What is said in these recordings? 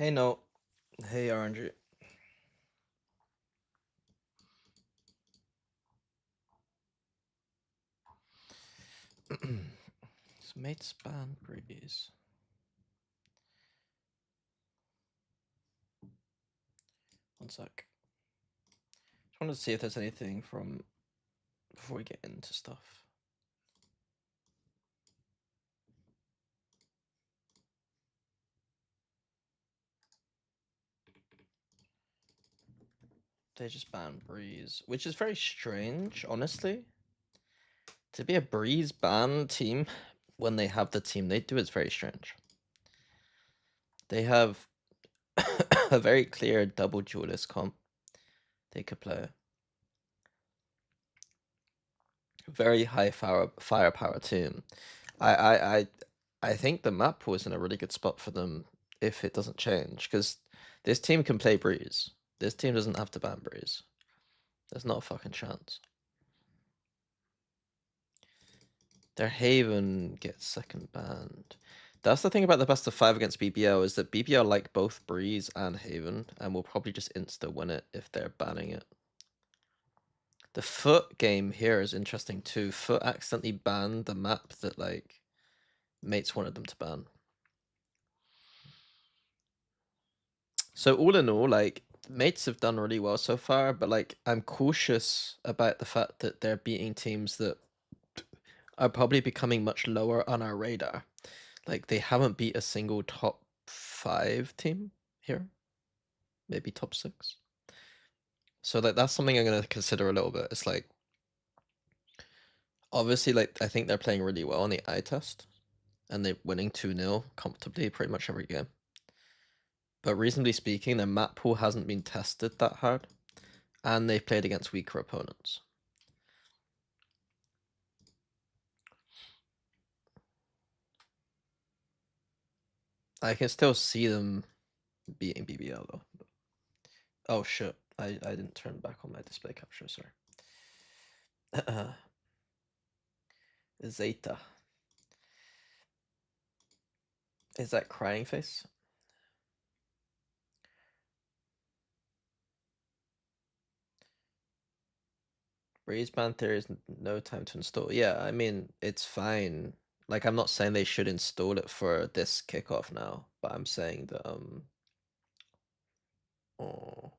Hey, no. Hey, Orange. Mates ban breeze. One sec. Just wanted to see if there's anything from before we get into stuff. They just banned breeze, which is very strange, honestly. To be a breeze ban team when they have the team they do is very strange. They have a very clear double duelist comp they could play. Very high firepower team. I think the map pool is in a really good spot for them if it doesn't change, because this team can play breeze. This team doesn't have to ban breeze. There's not a fucking chance. Their Haven gets second banned. That's the thing about the best of 5 against BBL, is that BBL like both breeze and Haven, and will probably just insta win it if they're banning it. The Foot game here is interesting too. Foot accidentally banned the map that like mates wanted them to ban. So all in all, like, mates have done really well so far, but like I'm cautious about the fact that they're beating teams that are probably becoming much lower on our radar. Like they haven't beat a single top 5 team here. Maybe top 6. So like that's something I'm gonna consider a little bit. It's like obviously like I think they're playing really well on the eye test. And they're winning 2-0 comfortably pretty much every game. But reasonably speaking, their map pool hasn't been tested that hard. And they've played against weaker opponents. I can still see them beating BBL though. Oh shit, I didn't turn back on my display capture, sorry. Zeta. Is that crying face? Breeze ban theory is no time to install. Yeah, I mean, it's fine. Like, I'm not saying they should install it for this kickoff now, but I'm saying that, oh,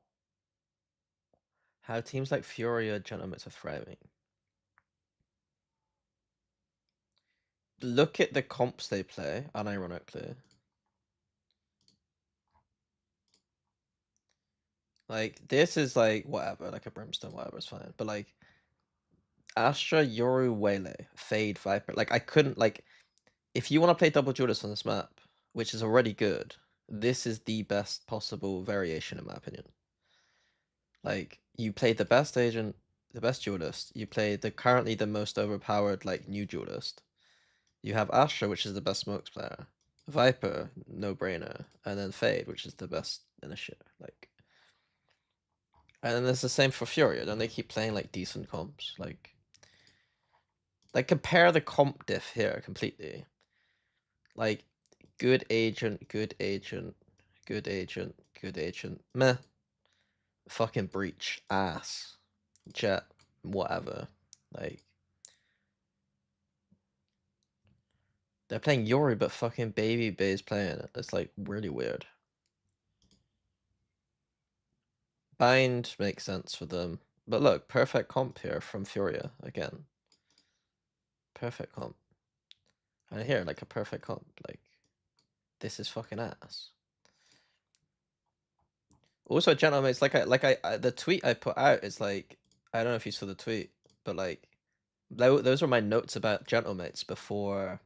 how teams like Furia, Gentlemans are thriving. Look at the comps they play, unironically. Like, this is like, whatever, like a Brimstone, whatever, it's fine. But like, Astra, Yoru, Wele, Fade, Viper. Like, I couldn't, like, if you want to play double duelist on this map, which is already good, this is the best possible variation, in my opinion. Like, you play the best agent, the best duelist, you play the currently the most overpowered, like, new duelist. You have Astra, which is the best smokes player. Viper, no brainer. And then Fade, which is the best initiator. Like, and then it's the same for Furia. Then they keep playing like decent comps. Like compare the comp diff here completely. Like good agent, good agent, good agent, good agent. Meh. Fucking breach. Ass. Jet. Whatever. Like they're playing Yoru, but fucking Baby Bay's playing it. It's like really weird. Bind makes sense for them. But look, perfect comp here from Furia again. Perfect comp. And here, like a perfect comp. Like, this is fucking ass. Also, gentlemen, it's like the tweet I put out is like, I don't know if you saw the tweet, but like, those were my notes about gentlemates before.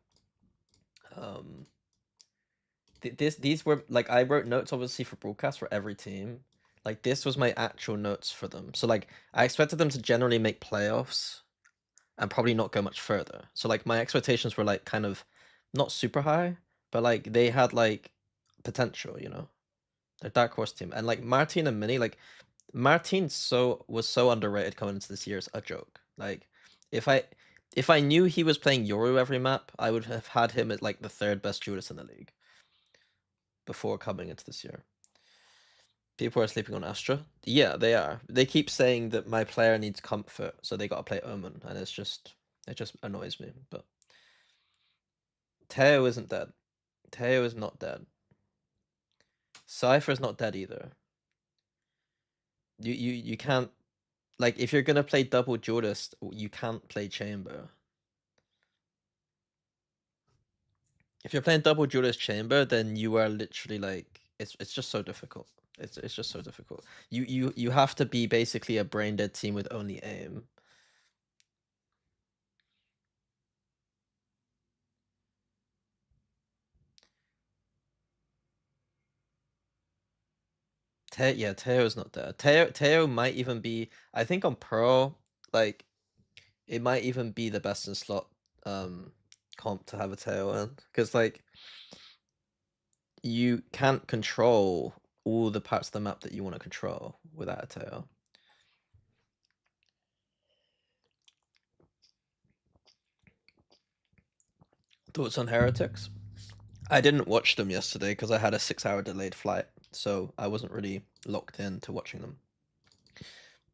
These were like I wrote notes obviously for broadcast for every team. Like this was my actual notes for them. So like I expected them to generally make playoffs and probably not go much further. So like my expectations were like kind of not super high, but like they had like potential, you know. They're dark horse team. And like Martin and Mini, like Martin was so underrated coming into this year. It's a joke. Like if I knew he was playing Yoru every map, I would have had him at like the 3rd best duelist in the league. before coming into this year. People are sleeping on Astra. Yeah, they are. They keep saying that my player needs comfort, so they gotta play Omen, and it just annoys me. But Teo isn't dead. Teo is not dead. Cypher's not dead either. You can't, like, if you're gonna play double duelist, you can't play chamber. If you're playing double duelist chamber, then you are literally like it's just so difficult. It's just so difficult. You have to be basically a brain dead team with only aim. Yeah, Teo's not there. Teo might even be, I think on Pro, like it might even be the best in slot comp to have a Teo in. Because like you can't control all the parts of the map that you want to control without a Teo. Thoughts on Heretics? I didn't watch them yesterday because I had a 6-hour delayed flight, so I wasn't really locked in to watching them.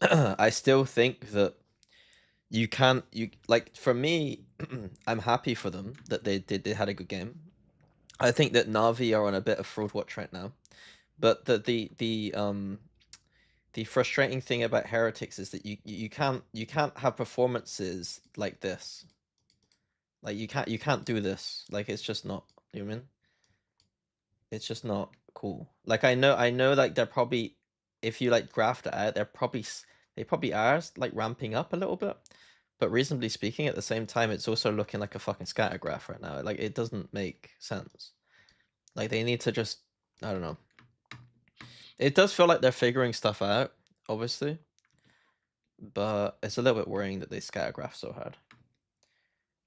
I still think that you can't, you like, for me, I'm happy for them that they had a good game. I think that Navi are on a bit of fraud watch right now, but the frustrating thing about Heretics is that you can't have performances like this. Like you can't do this. Like it's just not, you know what I mean? It's just not cool. Like I know like they're probably, if you like graphed it out, they probably are like ramping up a little bit. But reasonably speaking, at the same time, it's also looking like a fucking scatter graph right now. Like it doesn't make sense. Like they need to just, I don't know. It does feel like they're figuring stuff out, obviously, but it's a little bit worrying that they scatter graph so hard.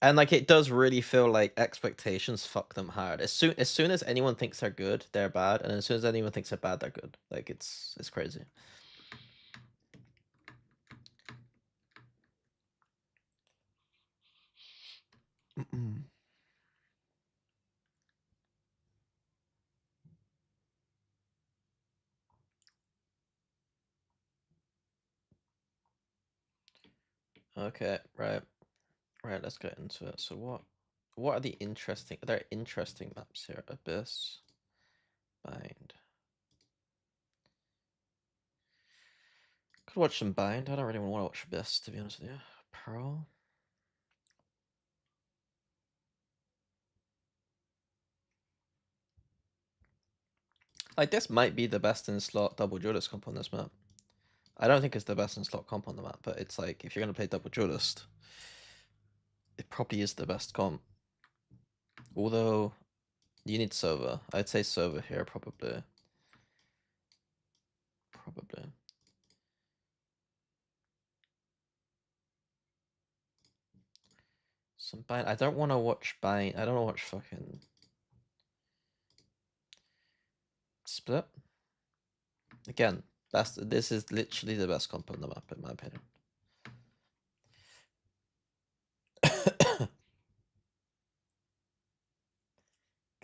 And like it does really feel like expectations fuck them hard. As soon as anyone thinks they're good, they're bad, and as soon as anyone thinks they're bad, they're good. Like it's crazy. Okay, right. Right, let's get into it. So what are the interesting, there are interesting maps here. Abyss, Bind. Could watch some Bind. I don't really want to watch Abyss, to be honest with you. Pearl. Like this might be the best in slot double duelist comp on this map. I don't think it's the best in slot comp on the map, but it's like if you're gonna play double duelist, it probably is the best comp. Although you need Sova. I'd say Sova here probably. Probably. Some Bind. I don't want to watch Bind. I don't want to watch fucking Split. Again, best. This is literally the best comp on the map in my opinion.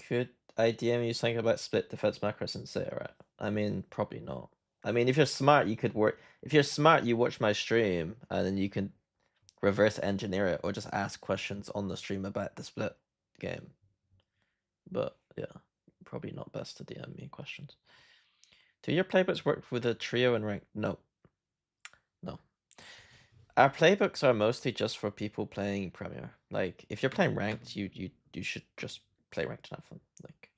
Could I DM you something about split defense macros and say it, right? I mean, probably not. I mean, if you're smart, you could work. If you're smart, you watch my stream and then you can reverse engineer it or just ask questions on the stream about the split game. But yeah, probably not best to DM me questions. Do your playbooks work with a trio and rank? No. No. Our playbooks are mostly just for people playing Premier. Like, if you're playing ranked, you should just play ranked and have fun. Like,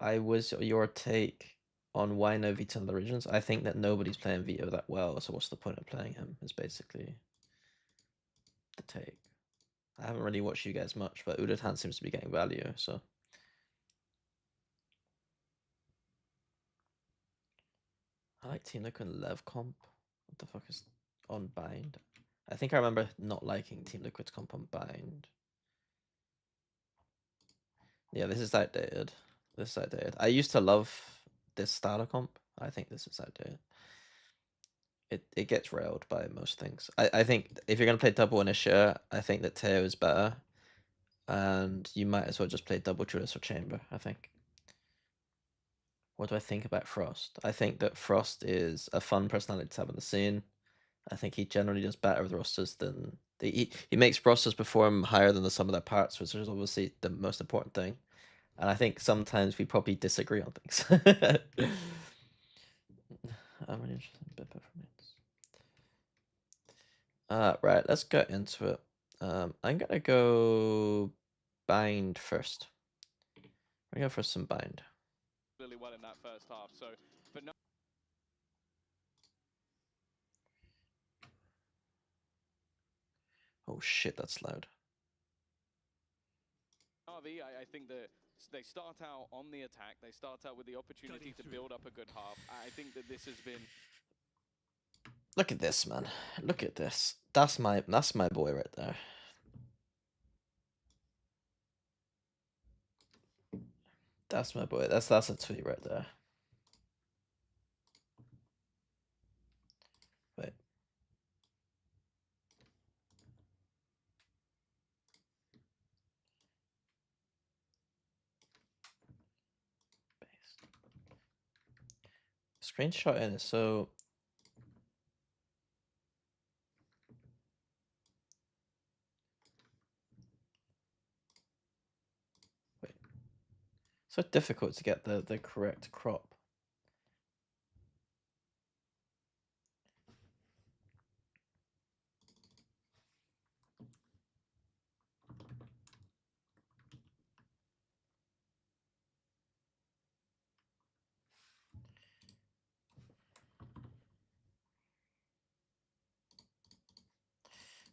I was your take on why no Vito in the regions. I think that nobody's playing Vito that well, so what's the point of playing him? Is basically the take. I haven't really watched you guys much, but Udatan seems to be getting value, so. I like Team Liquid and Lev comp. What the fuck is on Bind? I think I remember not liking Team Liquid's comp on Bind. Yeah, this is outdated. This is outdated. I used to love this style of comp. I think this is outdated. It gets railed by most things. I think if you're gonna play double Initiator, I think that Teo is better. And you might as well just play double Judas or Chamber, I think. What do I think about Frost? I think that Frost is a fun personality to have in the scene. I think he generally does better with rosters than he makes rosters perform higher than the sum of their parts, which is obviously the most important thing. And I think sometimes we probably disagree on things. I'm really interested in bit performance. Right, let's get into it. I'm gonna go bind first. We're gonna go for some bind. Really well in that first half. So for no Oh shit, that's loud. RV, I think that they start out on the attack. They start out with the opportunity to build up a good half. I think that this has been. Look at this, man. Look at this. That's my boy right there. That's my boy. That's a tweet right there. Wait. Screenshot in it, so wait. So difficult to get the correct crop.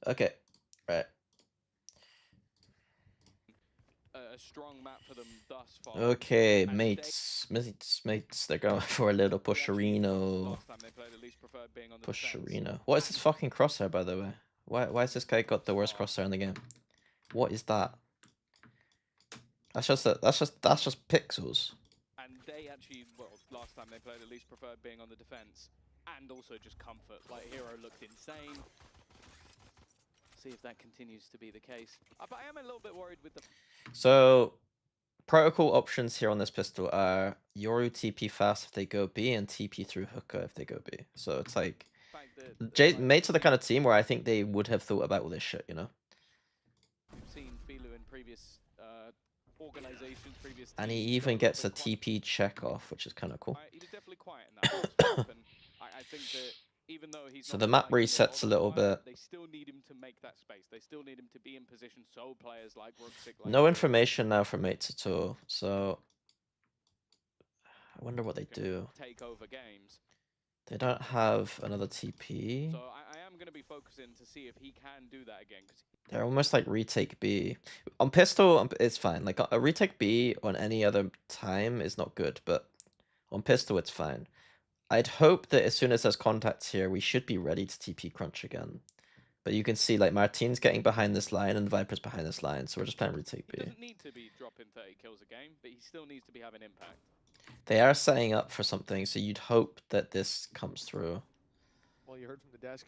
Okay. Right. A strong map for them thus far. Okay, mates. They're going for a little pusherino. Last time they played, at least preferred being on the Pusherino. What is this fucking crosshair, by the way? Why has this guy got the worst crosshair in the game? What is that? That's just pixels. And they actually, well, last time they played, at least preferred being on the defense and also just comfort. Like Hero looked insane. See if that continues to be the case. But I am a little bit worried with the. So protocol options here on this pistol are Yoru TP fast if they go B and TP through hookah if they go B. So it's like mates are the kind of team where I think they would have thought about all this shit, you know. We've seen Filu in previous organizations, previous teams. And he even gets a TP check off, which is kind of cool. He was definitely quiet in that first map, and I think that even though he's so not the map resets a little bit. they still need him to make that space. They still need him to be in position so players like Rooksik, No information now from mates at all. So I wonder what they do. Take over games. They don't have another TP. So I am going to be focusing to see if he can do that again. They're almost like retake B. On pistol, it's fine. Like a retake B on any other time is not good, but on pistol, it's fine. I'd hope that as soon as there's contacts here, we should be ready to TP crunch again. But you can see like Martin's getting behind this line and Viper's behind this line, so we're just playing retake B. He doesn't need to be dropping 30 kills a game, but he still needs to be having impact. They are setting up for something, so you'd hope that this comes through. Well, you heard from the desk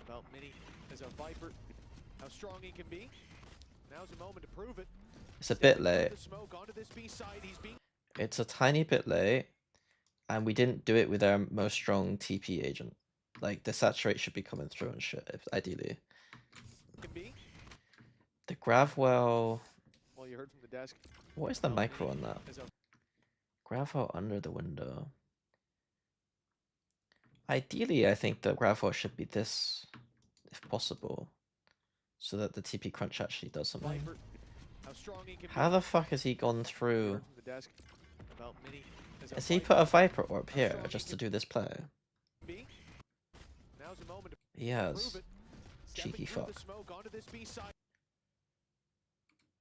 about Mini as a Viper, how strong he can be. Now's the moment to prove it. It's a bit late. It's a tiny bit late, and we didn't do it with our most strong TP agent. Like, the saturate should be coming through and shit, ideally. The Gravwell... Well, you heard from the desk. What is the micro on that? Gravwell under the window. Ideally, I think the Gravwell should be this, if possible, so that the TP crunch actually does something. How the fuck has he gone through? Has he put a Viper orb here just to do this play? He has. Cheeky fuck.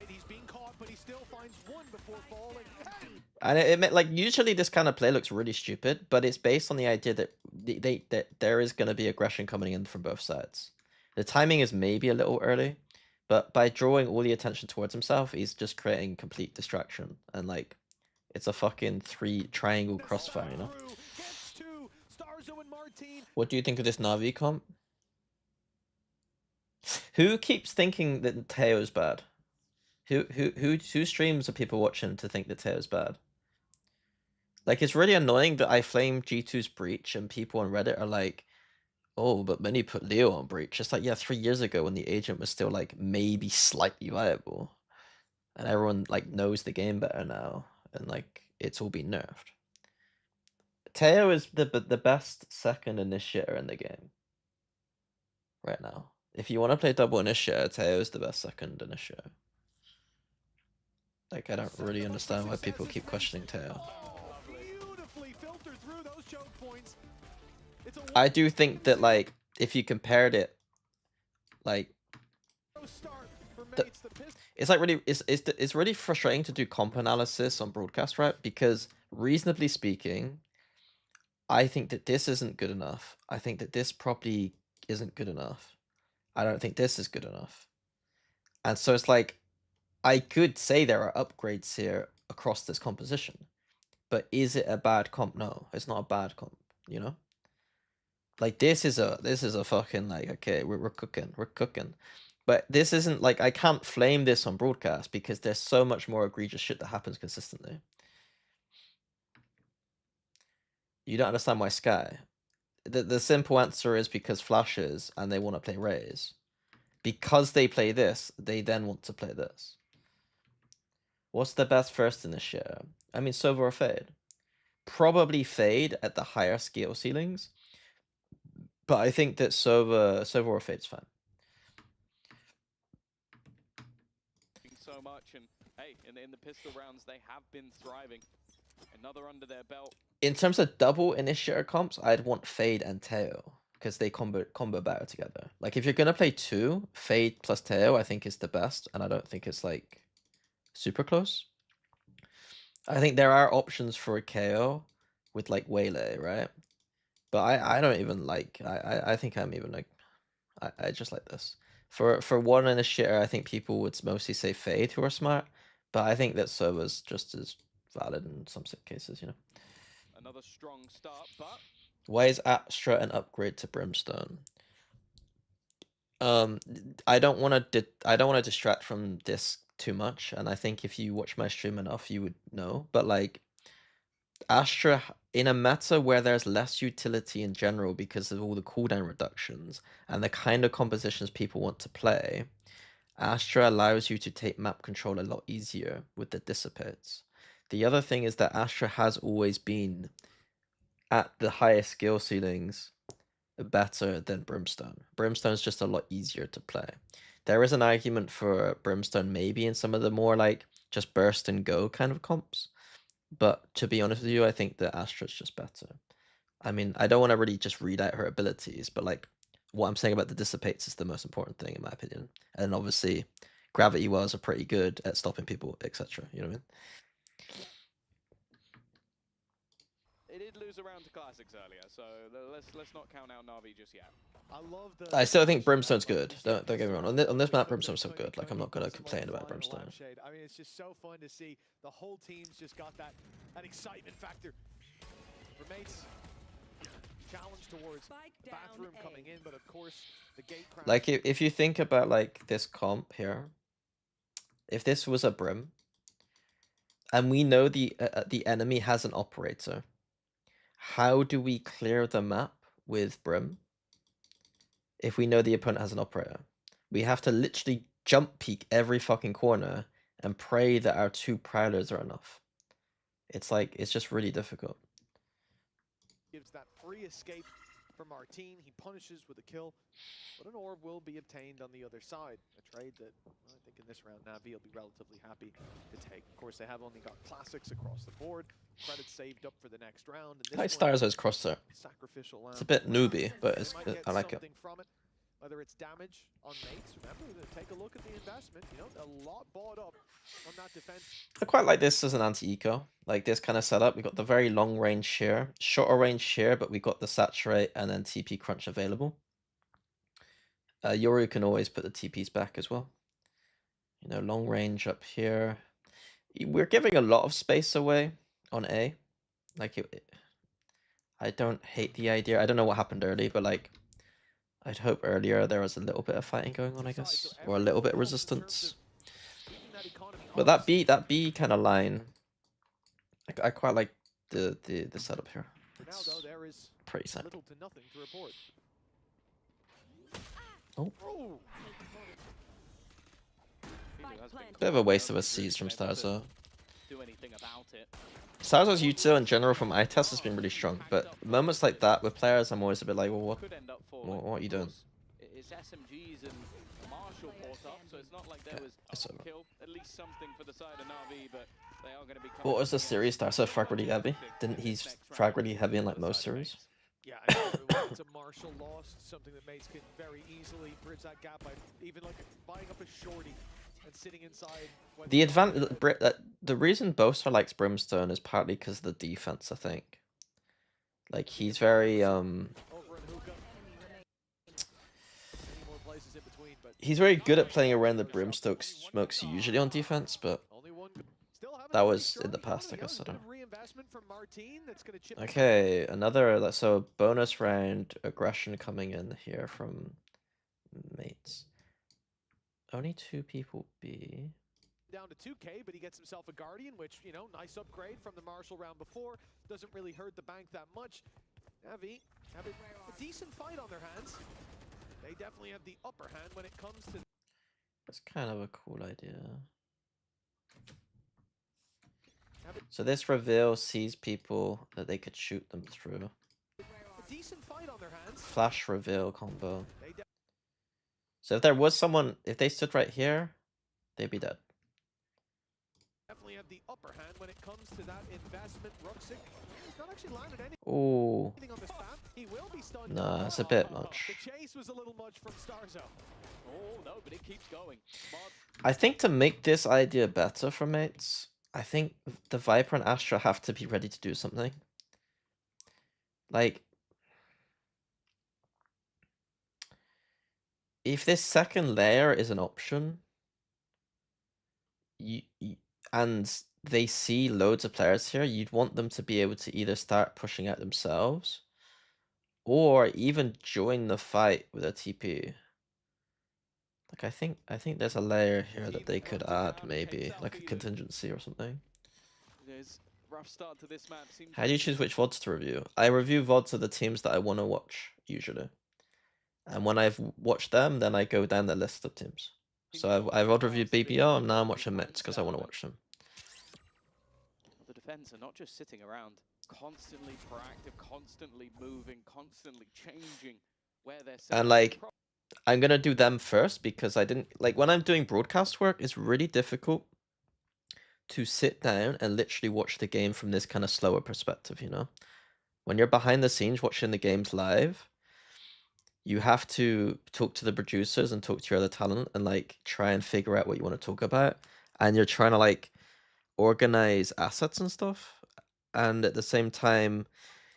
He's being caught, but he still finds one before falling. And it like usually this kind of play looks really stupid, but it's based on the idea that that there is going to be aggression coming in from both sides. The timing is maybe a little early, but by drawing all the attention towards himself, he's just creating complete distraction. And like, it's a fucking triangle crossfire, you know? What do you think of this Na'Vi comp? Who keeps thinking that Teo's bad? Who streams are people watching to think that Teo's bad? Like, it's really annoying that I flame G2's Breach and people on Reddit are like, oh, but many put Leo on Breach. It's like, yeah, 3 years ago when the agent was still like maybe slightly viable, and everyone like knows the game better now, and like it's all been nerfed. Teo is the best second initiator in the game right now. If you want to play double initiator, Teo is the best second initiator. Like, I don't really understand why people keep questioning Teo. I do think that, like, if you compared it, like, it's like really, it's really frustrating to do comp analysis on broadcast, right? Because reasonably speaking, I think that this isn't good enough. I think that this probably isn't good enough. I don't think this is good enough. And so it's like, I could say there are upgrades here across this composition, but is it a bad comp? No, it's not a bad comp, you know? Like, this is a fucking, like, okay, we're cooking. But this isn't, like, I can't flame this on broadcast because there's so much more egregious shit that happens consistently. You don't understand why Sky. The simple answer is because flashes and they want to play Rays. Because they play this, they then want to play this. What's the best first initiator? I mean, Sova or Fade? Probably Fade at the higher skill ceilings. But I think that Sova or Fade's fine. So much, and hey, in the pistol rounds, they have been thriving. Another under their belt. In terms of double initiator comps, I'd want Fade and Teo because they combo better together. Like, if you're gonna play two, Fade plus Teo, I think is the best, and I don't think it's like super close. I think there are options for a KO with like Waylay, right? But I don't even like, I think I'm even like, I just like this. For one initiator, I think people would mostly say Fade who are smart, but I think that Sova's just as valid in some cases, you know. Another strong start, but why is Astra an upgrade to Brimstone? I don't want to distract from this too much, and I think if you watch my stream enough, you would know. But like, Astra in a meta where there's less utility in general because of all the cooldown reductions and the kind of compositions people want to play, Astra allows you to take map control a lot easier with the dissipates. The other thing is that Astra has always been at the highest skill ceilings better than Brimstone. Brimstone's just a lot easier to play. There is an argument for Brimstone maybe in some of the more like just burst and go kind of comps. But to be honest with you, I think that Astra's just better. I mean, I don't want to really just read out her abilities, but like what I'm saying about the dissipates is the most important thing in my opinion. And obviously gravity wells are pretty good at stopping people, etc. You know what I mean? it did lose around to Classics earlier, so let's not count out Na'Vi just yet. I still think Brimstone's good. Don't get me wrong. On this map, Brimstone's so good. Like, I'm not gonna complain about Brimstone. I mean, it's just so fun to see the whole team's just got that excitement factor. For mates, challenge towards bathroom coming in, but of course the gate. Like, if you think about like this comp here, if this was a Brim, and we know the enemy has an operator, how do we clear the map with Brim? If we know the opponent has an operator, we have to literally jump peek every fucking corner and pray that our two prowlers are enough. It's like, it's just really difficult. Gives that free escape from Martin. He punishes with a kill, but an orb will be obtained on the other side. A trade that, well, I think in this round, Na'Vi will be relatively happy to take. Of course, they have only got classics across the board. Credits saved up for the next round. High stars as crosser. Sacrificial. It's a bit newbie, but I like it. From it. Whether it's damage on mates, remember to take a look at the investment. You know, a lot bought up on that defense. I quite like this as an anti-eco. Like this kind of setup. We got the very long range shear, shorter range shear, but we got the saturate and then TP crunch available. Yoru can always put the TPs back as well. You know, long range up here. We're giving a lot of space away on A. Like, I don't hate the idea. I don't know what happened early, but like, I'd hope earlier there was a little bit of fighting going on, I guess, or a little bit of resistance. But that B kind of line, I quite like the setup here. For now, It's though, there is pretty sick. little to nothing to report. Oh. Oh, Bit of a waste of a siege from Starzo. Do anything about it. Starzo's util in general from iTest has been really strong, but moments like that with players, I'm always a bit like, well, Could end up falling. what are you Of doing? course, it's SMGs and Marshall brought up, so it's not like there was it's a over. kill. At least something for the side of Na'Vi, but they are going to be. What was the series? Starzo frag really heavy? Didn't he frag really heavy in like most series? yeah, I know it's a Marshall loss, something that Mates can very easily bridge that gap by even like buying up a shorty and sitting inside. The reason Boaster likes Brimstone is partly because of the defense, I think. Like he's very Over in Hookah. Many more places in between, but he's very good at playing around the Brimstone smokes usually on defense, but only one. Still haven't that really was in the strong past, I economy, guess. I though. don't. Bit of reinvestment from Martine that's going to chip Okay, another so bonus round aggression coming in here from Mates. Only 2 people B. down to 2K, but he gets himself a Guardian, which, you know, nice upgrade from the Marshall round before. Doesn't really hurt the bank that much. Navi have a decent fight on their hands. They definitely have the upper hand when it comes to... That's kind of a cool idea. So this reveal sees people that they could shoot them through. A decent fight on their hands. Flash reveal combo. So if there was someone, if they stood right here, they'd be dead. Definitely have the upper hand when it comes to that investment. Ruxic has not actually landed Ooh. anything on this map. He will be stunned. Nah, it's a bit much. The chase was a little much from Starzo. Oh no, but it keeps going. I think to make this idea better for Mates, I think the Viper and Astra have to be ready to do something. Like, if this second layer is an option, and they see loads of players here, you'd want them to be able to either start pushing out themselves, or even join the fight with a TP. Like I think there's a layer here that they could add, maybe like a contingency or something. Rough start to this map. How do you choose which VODs to review? I review VODs of the teams that I want to watch, usually. And when I've watched them, then I go down the list of teams. So I've VOD reviewed BBL, and now I'm watching Mets because I want to watch them. The defense are not just sitting around, constantly proactive, constantly moving, constantly changing where they're And like, I'm gonna do them first because I didn't like when I'm doing broadcast work, it's really difficult to sit down and literally watch the game from this kind of slower perspective, you know? When you're behind the scenes watching the games live, you have to talk to the producers and talk to your other talent and like try and figure out what you want to talk about. And you're trying to like organize assets and stuff. And at the same time,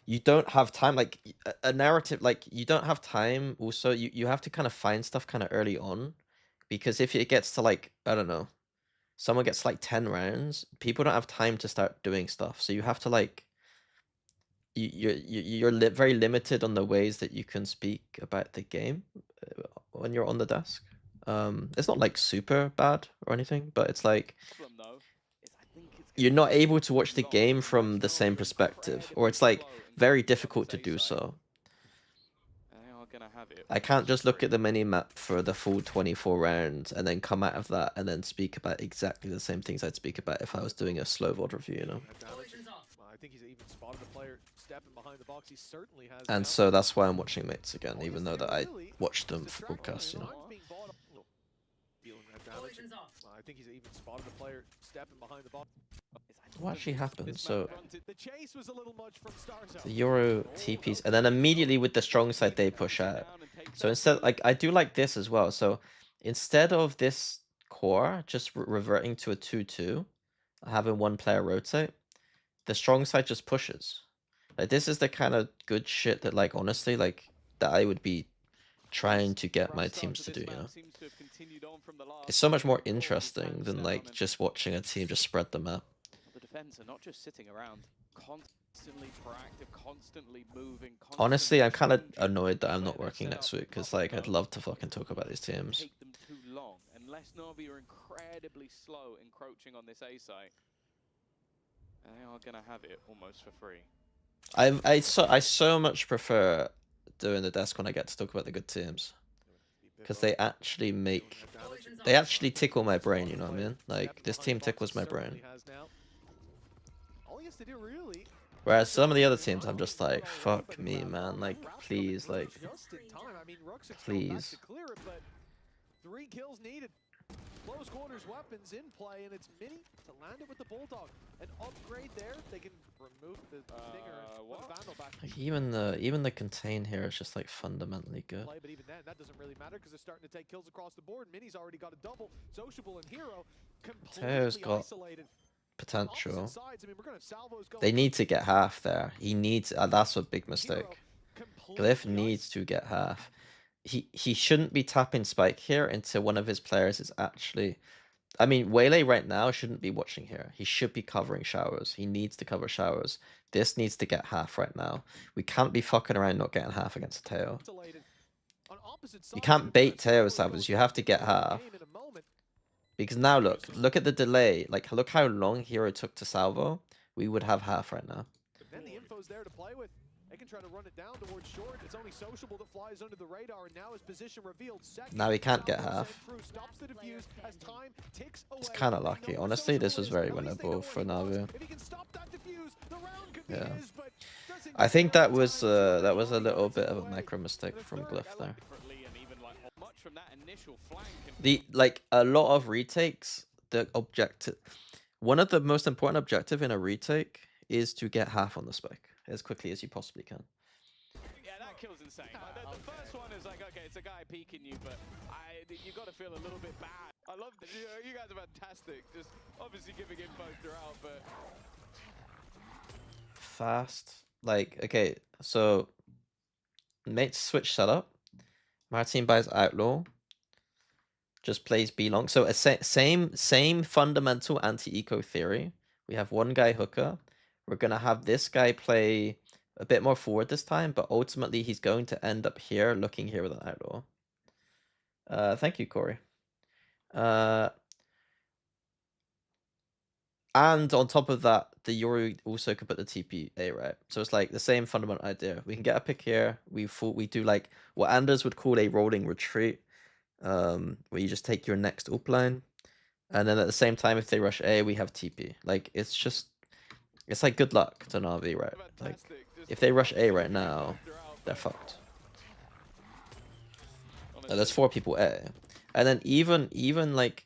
you don't have time, like a narrative, like you don't have time. Also, you have to kind of find stuff kind of early on, because if it gets to like, I don't know, someone gets like 10 rounds, people don't have time to start doing stuff. So you have to like, you're very limited on the ways that you can speak about the game when you're on the desk. It's not like super bad or anything, but it's like you're not able to watch the game from the same perspective, or it's like very difficult to do so. I can't just look at the mini-map for the full 24 rounds and then come out of that and then speak about exactly the same things I'd speak about if I was doing a slow VOD review, you know? I think he's even spotted the player stepping behind the box. He certainly has. And so that's why I'm watching Mates again, even though that I watched them for broadcast, you know? I think he's even spotted the player stepping behind the box. What actually happened? So The chase was a little much from Starzo. the Yoru TPs, and then immediately with the strong side they push out. So instead, like I do like this as well. So instead of this core just reverting to a 2-2, having one player rotate, the strong side just pushes. Like this is the kind of good shit that, like, honestly, like that I would be trying to get my teams to do, you know? It's so much more interesting than like just watching a team just spread the map. The defense are not just sitting around, constantly proactive, constantly moving. Honestly, I'm kind of annoyed that I'm not working next week because like I'd love to fucking talk about these teams. unless Na'Vi are incredibly slow encroaching on this A site. And they are going to have it almost for free. I so much prefer doing the desk when I get to talk about the good teams. Because they actually tickle my brain, you know what I mean? Like, this team tickles my brain. All he has to do really. Whereas some of the other teams, I'm just like, fuck me, man. Like, please, like, Just in time. I mean, Ruxic's going back please. to clear it, but 3 kills needed. Close quarters weapons in play, and it's Mini to land it with the Bulldog. An upgrade there. They can remove the Stinger and put the Vandal back. Like, even the contain here is just like fundamentally good. Play, but even then, that doesn't really matter because they're starting to take kills across the board. Mini's already got a double. Sociable and Hero Teo's completely got isolated. potential. Sides, I mean, we're gonna have salvos going They need to get half there. He needs. That's a big mistake. Glyph needs to get half. He shouldn't be tapping Spike here until one of his players is actually. I mean, Waylay right now shouldn't be watching here. He should be covering showers. He needs to cover showers. This needs to get half right now. We can't be fucking around not getting half against Teo. You can't bait Teo salvos. You have to get half. Because now look at the delay. Like, look how long Hero took to salvo. We would have half right now. Then the info's there to play with. They can try to run it down towards short. It's only Sociable that flies under the radar, and now his position revealed. Second, now he can't get half. Stops the defuse as time ticks away. It's kind of lucky. Honestly, this was very winnable for Navi. If he can stop that defuse, the round could be Yeah. his, but I think that was a little bit of a micro mistake from Glyph there. A lot of retakes, the objective, one of the most important objective in a retake is to get half on the spike as quickly as you possibly can. Yeah, that kill's insane. Like, the first one is like, okay, it's a guy peeking you, but you got to feel a little bit bad. I love this. You guys are fantastic. Just obviously giving info throughout, but fast. Like, okay, so mates switch setup. Martin buys Outlaw. Just plays B long. So a same fundamental anti-eco theory. We have one guy hooker. We're gonna have this guy play a bit more forward this time, but ultimately he's going to end up here, looking here with an Outlaw. Thank you, Corey. And on top of that, the Yoru also could put the TPA, right? So it's like the same fundamental idea. We can get a pick here. We do like what Anders would call a rolling retreat, where you just take your next up line, and then at the same time, if they rush A, we have TP. Like, it's like good luck to Na'Vi, right? Like, if they rush A right now, they're fucked. There's 4 people A, and then even like,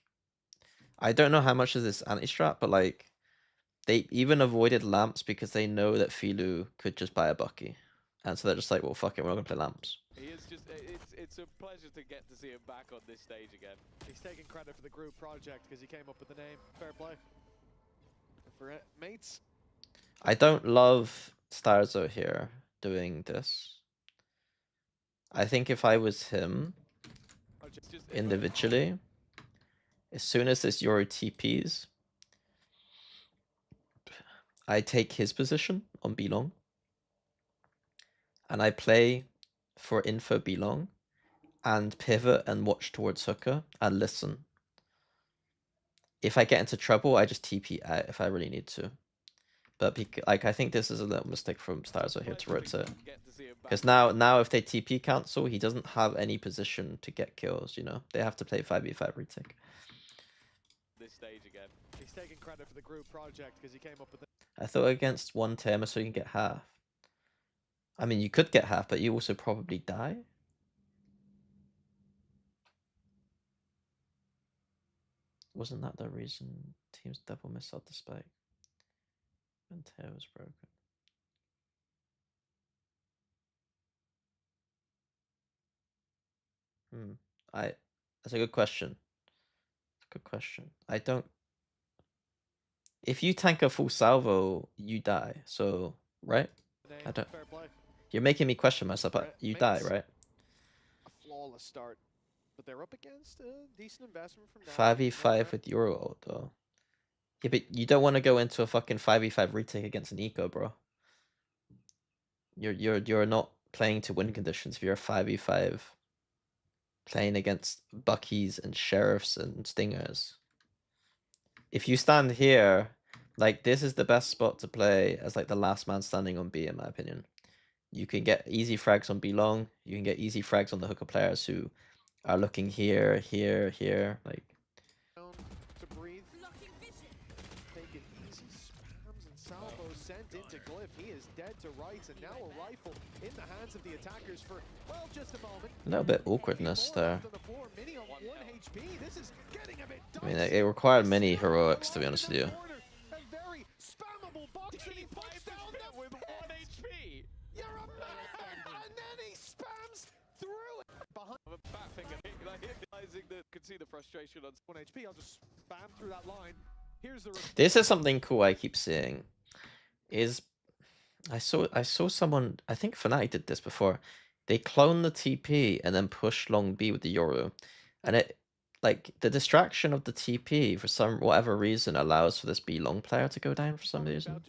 I don't know how much of this anti-strat, but like, they even avoided lamps because they know that Filu could just buy a Bucky, and so they're just like, well, fuck it, we're not gonna play lamps. It's a pleasure to get to see him back on this stage again. He's taking credit for the group project because he came up with the name. Fair play. For it, mates. I don't love Starzo here doing this. I think if I was him, individually, as soon as this Yoru TPs, I take his position on B long, and I play for info B long, and pivot and watch towards hooker and listen. If I get into trouble, I just TP out if I really need to. But like, I think this is a little mistake from Starzo here to rotate. Because now if they TP cancel, he doesn't have any position to get kills, you know? They have to play 5v5 retake. This stage again. He's taking credit for the group project because he came up with I thought against one Tamer so you can get half. I mean, you could get half, but you also probably die. Wasn't that the reason teams double missed out the spike? When Tail was broken. That's a good question. Good question. I don't. If you tank a full salvo, you die. So, right? I don't. You're making me question myself, but you die, right? a flawless start. But they're up against a decent investment from 5v5 with Yoru ult, though. Yeah, but you don't want to go into a fucking 5v5 retake against an eco, bro. You're not playing to win conditions if you're a 5v5 playing against Buckies and Sheriffs and Stingers. If you stand here, like, this is the best spot to play as, like, the last man standing on B, in my opinion. You can get easy frags on B long, you can get easy frags on the hooker players who are looking here, here, here, like... To breathe. Take it easy. Spams and salvos sent into Glyph. He is dead to rights, and now a rifle in the hands of the attackers for, well, just a moment. A little bit awkwardness there. Mini on 1 HP. This is getting a bit I mean, it required many heroics, to be honest with you. A very spammable box, and he puts down the with 1 HP. You're a madman, and then he spams through it. Behind A fat finger, like realizing that could see the frustration on 1 HP. I'll just spam through that line. Here's the. This is something cool I keep seeing. Is I saw someone, I think Fnatic did this before. They clone the TP and then push long B with the Yoru, and it, like, the distraction of the TP for some whatever reason allows for this B long player to go down for some reason.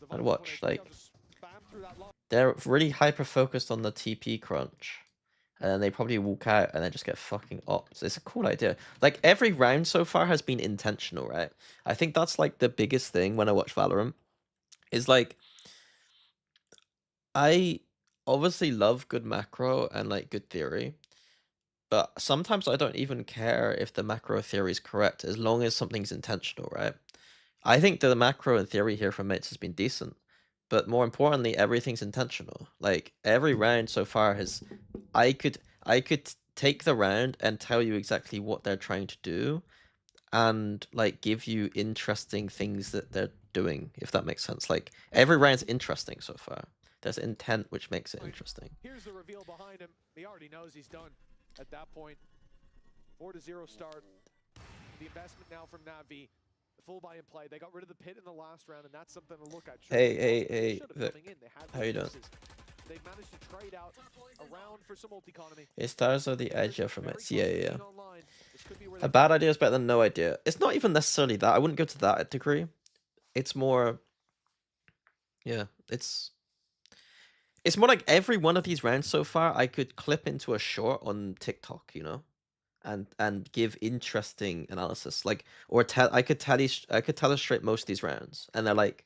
And watch, like, they're really hyper focused on the TP crunch, and then they probably walk out and then just get fucking ops. It's a cool idea. Like, every round so far has been intentional, right? I think that's, like, the biggest thing when I watch Valorant. Is, like, I obviously love good macro and, like, good theory, but sometimes I don't even care if the macro theory is correct as long as something's intentional, right? I think the macro and theory here from Mates has been decent, but more importantly, everything's intentional. Like, every round so far has... I could take the round and tell you exactly what they're trying to do, and, like, give you interesting things that they're doing, if that makes sense. Like, every round's interesting so far. There's intent which makes it interesting. Here's the reveal behind him. He already knows he's done at that point. 4-0 start. The investment now from Navi. The full buy and play. They got rid of the pit in the last round, and that's something to look at. Hey, how you doing? They managed to trade out around for some economy. Stars are the edge from it. Yeah. A bad idea is better than no idea. It's not even necessarily that. I wouldn't go to that degree. It's more... Yeah, it's more like every one of these rounds so far, I could clip into a short on TikTok, you know? And give interesting analysis. Like, or I could illustrate most of these rounds. And they're, like,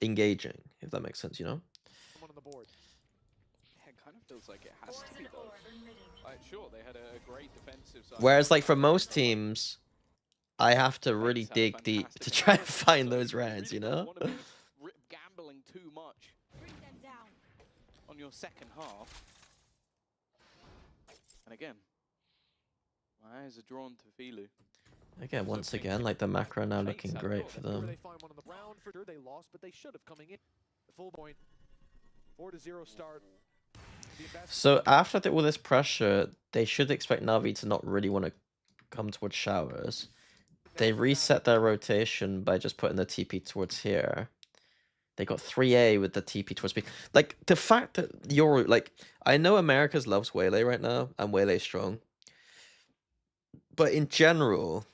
engaging, if that makes sense, you know? Someone on the board. It kind of feels like it has to be though. Like, sure, they had a great defensive side. Whereas, like, for most teams, I have to really dig deep to try and find those rounds, you know? Gambling too much on your second half. And again, my eyes are drawn to Filu. Again, once again, like, the macro now looking great for them. They find one on the round for sure. They lost, but they should have coming in. The full point. 4-0 start. So after all this pressure, they should expect Navi to not really want to come towards showers. They reset their rotation by just putting the TP towards here. They got 3A with the TP towards B. Like, the fact that Yoru, like, I know Americas loves Waylay right now, and Waylay's strong. But in general,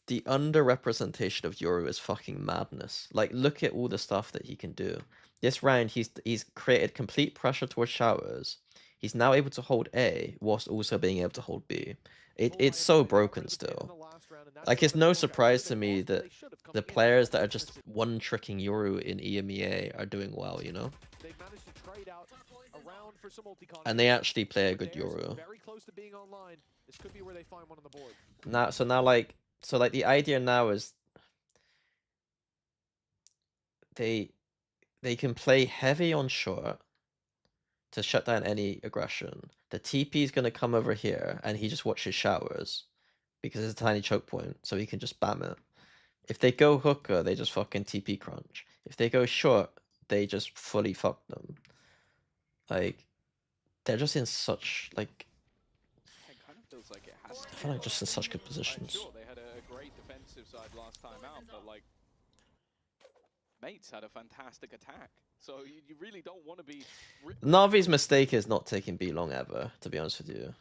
the underrepresentation of Yoru is fucking madness. Like, look at all the stuff that he can do. This round, he's created complete pressure towards showers. He's now able to hold A, whilst also being able to hold B. It's so broken still. Like, it's no surprise to me that the players that are just one-tricking Yoru in EMEA are doing well, you know? And they actually play a good Yoru. Now, so like, the idea now is they can play heavy on short to shut down any aggression. The TP is going to come over here, and he just watches showers because it's a tiny choke point, so he can just bam it. If they go hooker, they just fucking TP crunch. If they go short, they just fully fuck them. Like, they're just in such, like... It kind of feels like it has to I feel like just in such good positions. Sure, they had a great defensive side last time out, but, like, Mates had a fantastic attack. So you really don't want to be... Navi's mistake is not taking B long ever, to be honest with you.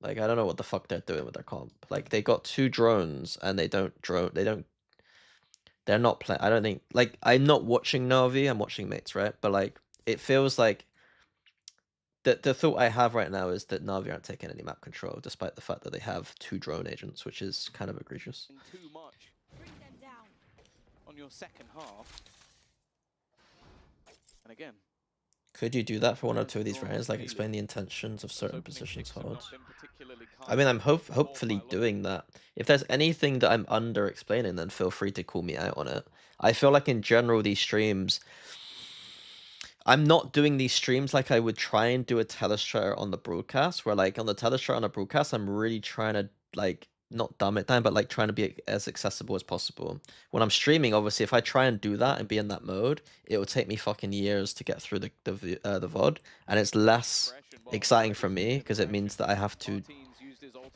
Like, I don't know what the fuck they're doing with their comp. Like, they got 2 drones, and they don't drone... They're not playing... I don't think... Like, I'm not watching Navi, I'm watching Mates, right? But, like, it feels like the thought I have right now is that Na'Vi aren't taking any map control, despite the fact that they have 2 drone agents, which is kind of egregious. Too much on your second half. And again, Could you do that for one or where's two of the these draw rounds? Like really? explain the intentions of Those certain opening positions picks have hold? not been particularly I mean, I'm kind for hopefully quite a lot. doing that. If there's anything that I'm under explaining, then feel free to call me out on it. I feel like in general these streams, I'm not doing these streams like I would try and do a telestrator on the broadcast, where like on the telestrator on the broadcast, I'm really trying to like not dumb it down, but like trying to be as accessible as possible. When I'm streaming, obviously, if I try and do that and be in that mode, it will take me fucking years to get through the VOD, and it's less exciting for me because it means that I have to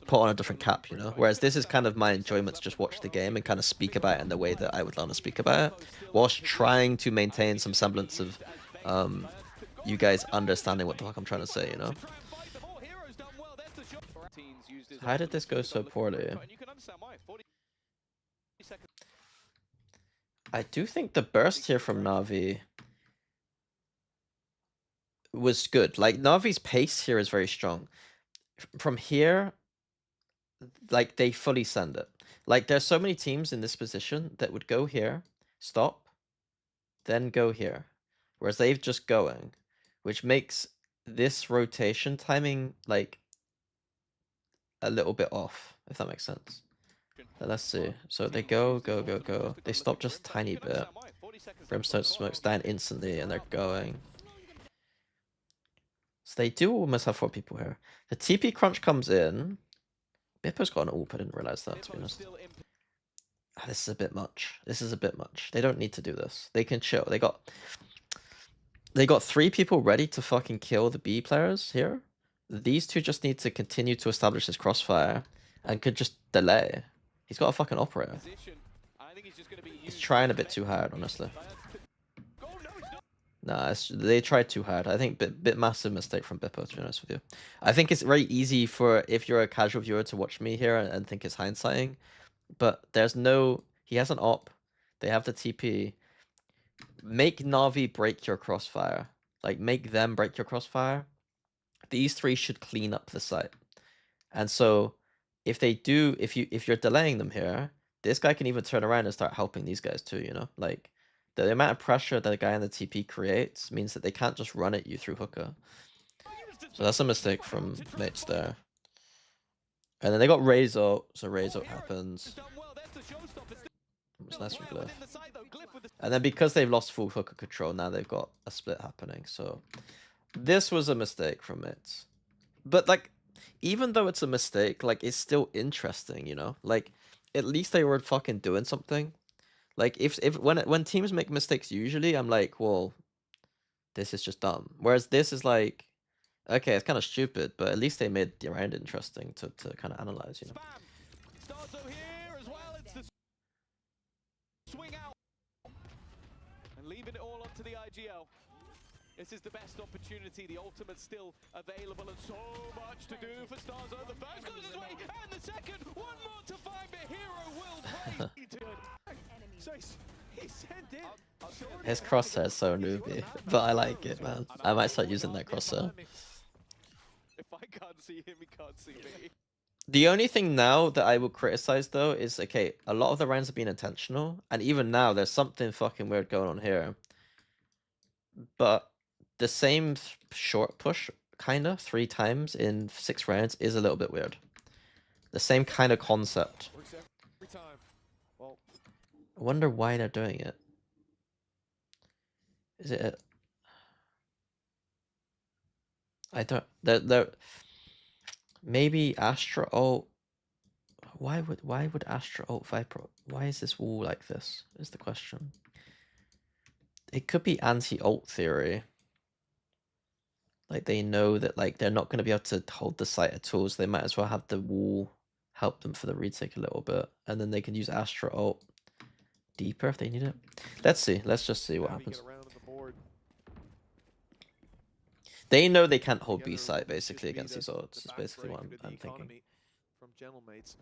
put on a different cap, you know? Whereas this is kind of my enjoyment to just watch the game and kind of speak about it in the way that I would want to speak about it, whilst trying to maintain some semblance of you guys understanding what the fuck I'm trying to say, you know? How did this go so poorly? I do think the burst here from Na'Vi was good. Like, Na'Vi's pace here is very strong. From here, like, they fully send it. Like, there's so many teams in this position that would go here, stop, then go here. Whereas they've just going, which makes this rotation timing, like, a little bit off, if that makes sense. But let's see. So they go. They stop just a tiny bit. Brimstone smokes down instantly, and they're going. So they do almost have 4 people here. The TP crunch comes in. Bippo's got an AWP, I didn't realize that, to be honest. This is a bit much. This is a bit much. They don't need to do this. They can chill. They got 3 people ready to fucking kill the B players here. These 2 just need to continue to establish this crossfire and could just delay. He's got a fucking operator. He's trying a bit too hard, honestly. Nah, they tried too hard. I think bit massive mistake from Bippo, to be honest with you. I think it's very easy for, if you're a casual viewer, to watch me here and think it's hindsighting. But there's no... He has an op. They have the TP. Make Na'Vi break your crossfire. Like, make them break your crossfire. These 3 should clean up the site. And so, if they do... If you're delaying them here, this guy can even turn around and start helping these guys too, you know? Like... The amount of pressure that the guy in the TP creates means that they can't just run at you through hookah. So that's a mistake from mates there. And then they got Raise ult, so Raise ult happens. It was nice from Glyph. And then because they've lost full hookah control, now they've got a split happening. So this was a mistake from mates. But like, even though it's a mistake, like, it's still interesting, you know? Like, at least they were fucking doing something. Like, when teams make mistakes, usually I'm like, well, this is just dumb. Whereas this is like, okay, it's kind of stupid, but at least they made the round interesting to kind of analyze, you know. Swing out and leaving it all onto the IGL. This is the best opportunity. The ultimate's still available, and so much to do for Starzo. The first goes his way, and the second, one more to find, but Hero will play. So he sent it. His crosshair's so newbie, but I like it, man. I might start using that crosshair. If I can't see him, he can't see me. The only thing now that I will criticize, though, is, okay, a lot of the rounds have been intentional, and even now, there's something fucking weird going on here. But the same short push, kinda, 3 times in 6 rounds is a little bit weird. The same kind of concept. I wonder why they're doing it. Is it I don't... They're... Maybe Astra ult... Why would Astra ult Viper? Why is this wall like this, is the question. It could be anti-ult theory. Like, they know that, like, they're not going to be able to hold the site at all, so they might as well have the wall help them for the retake a little bit. And then they can use Astra ult deeper if they need it. Let's see. Let's just see what happens. They know they can't hold B site, basically, against these ults. That's basically what I'm thinking. From Gentlemates,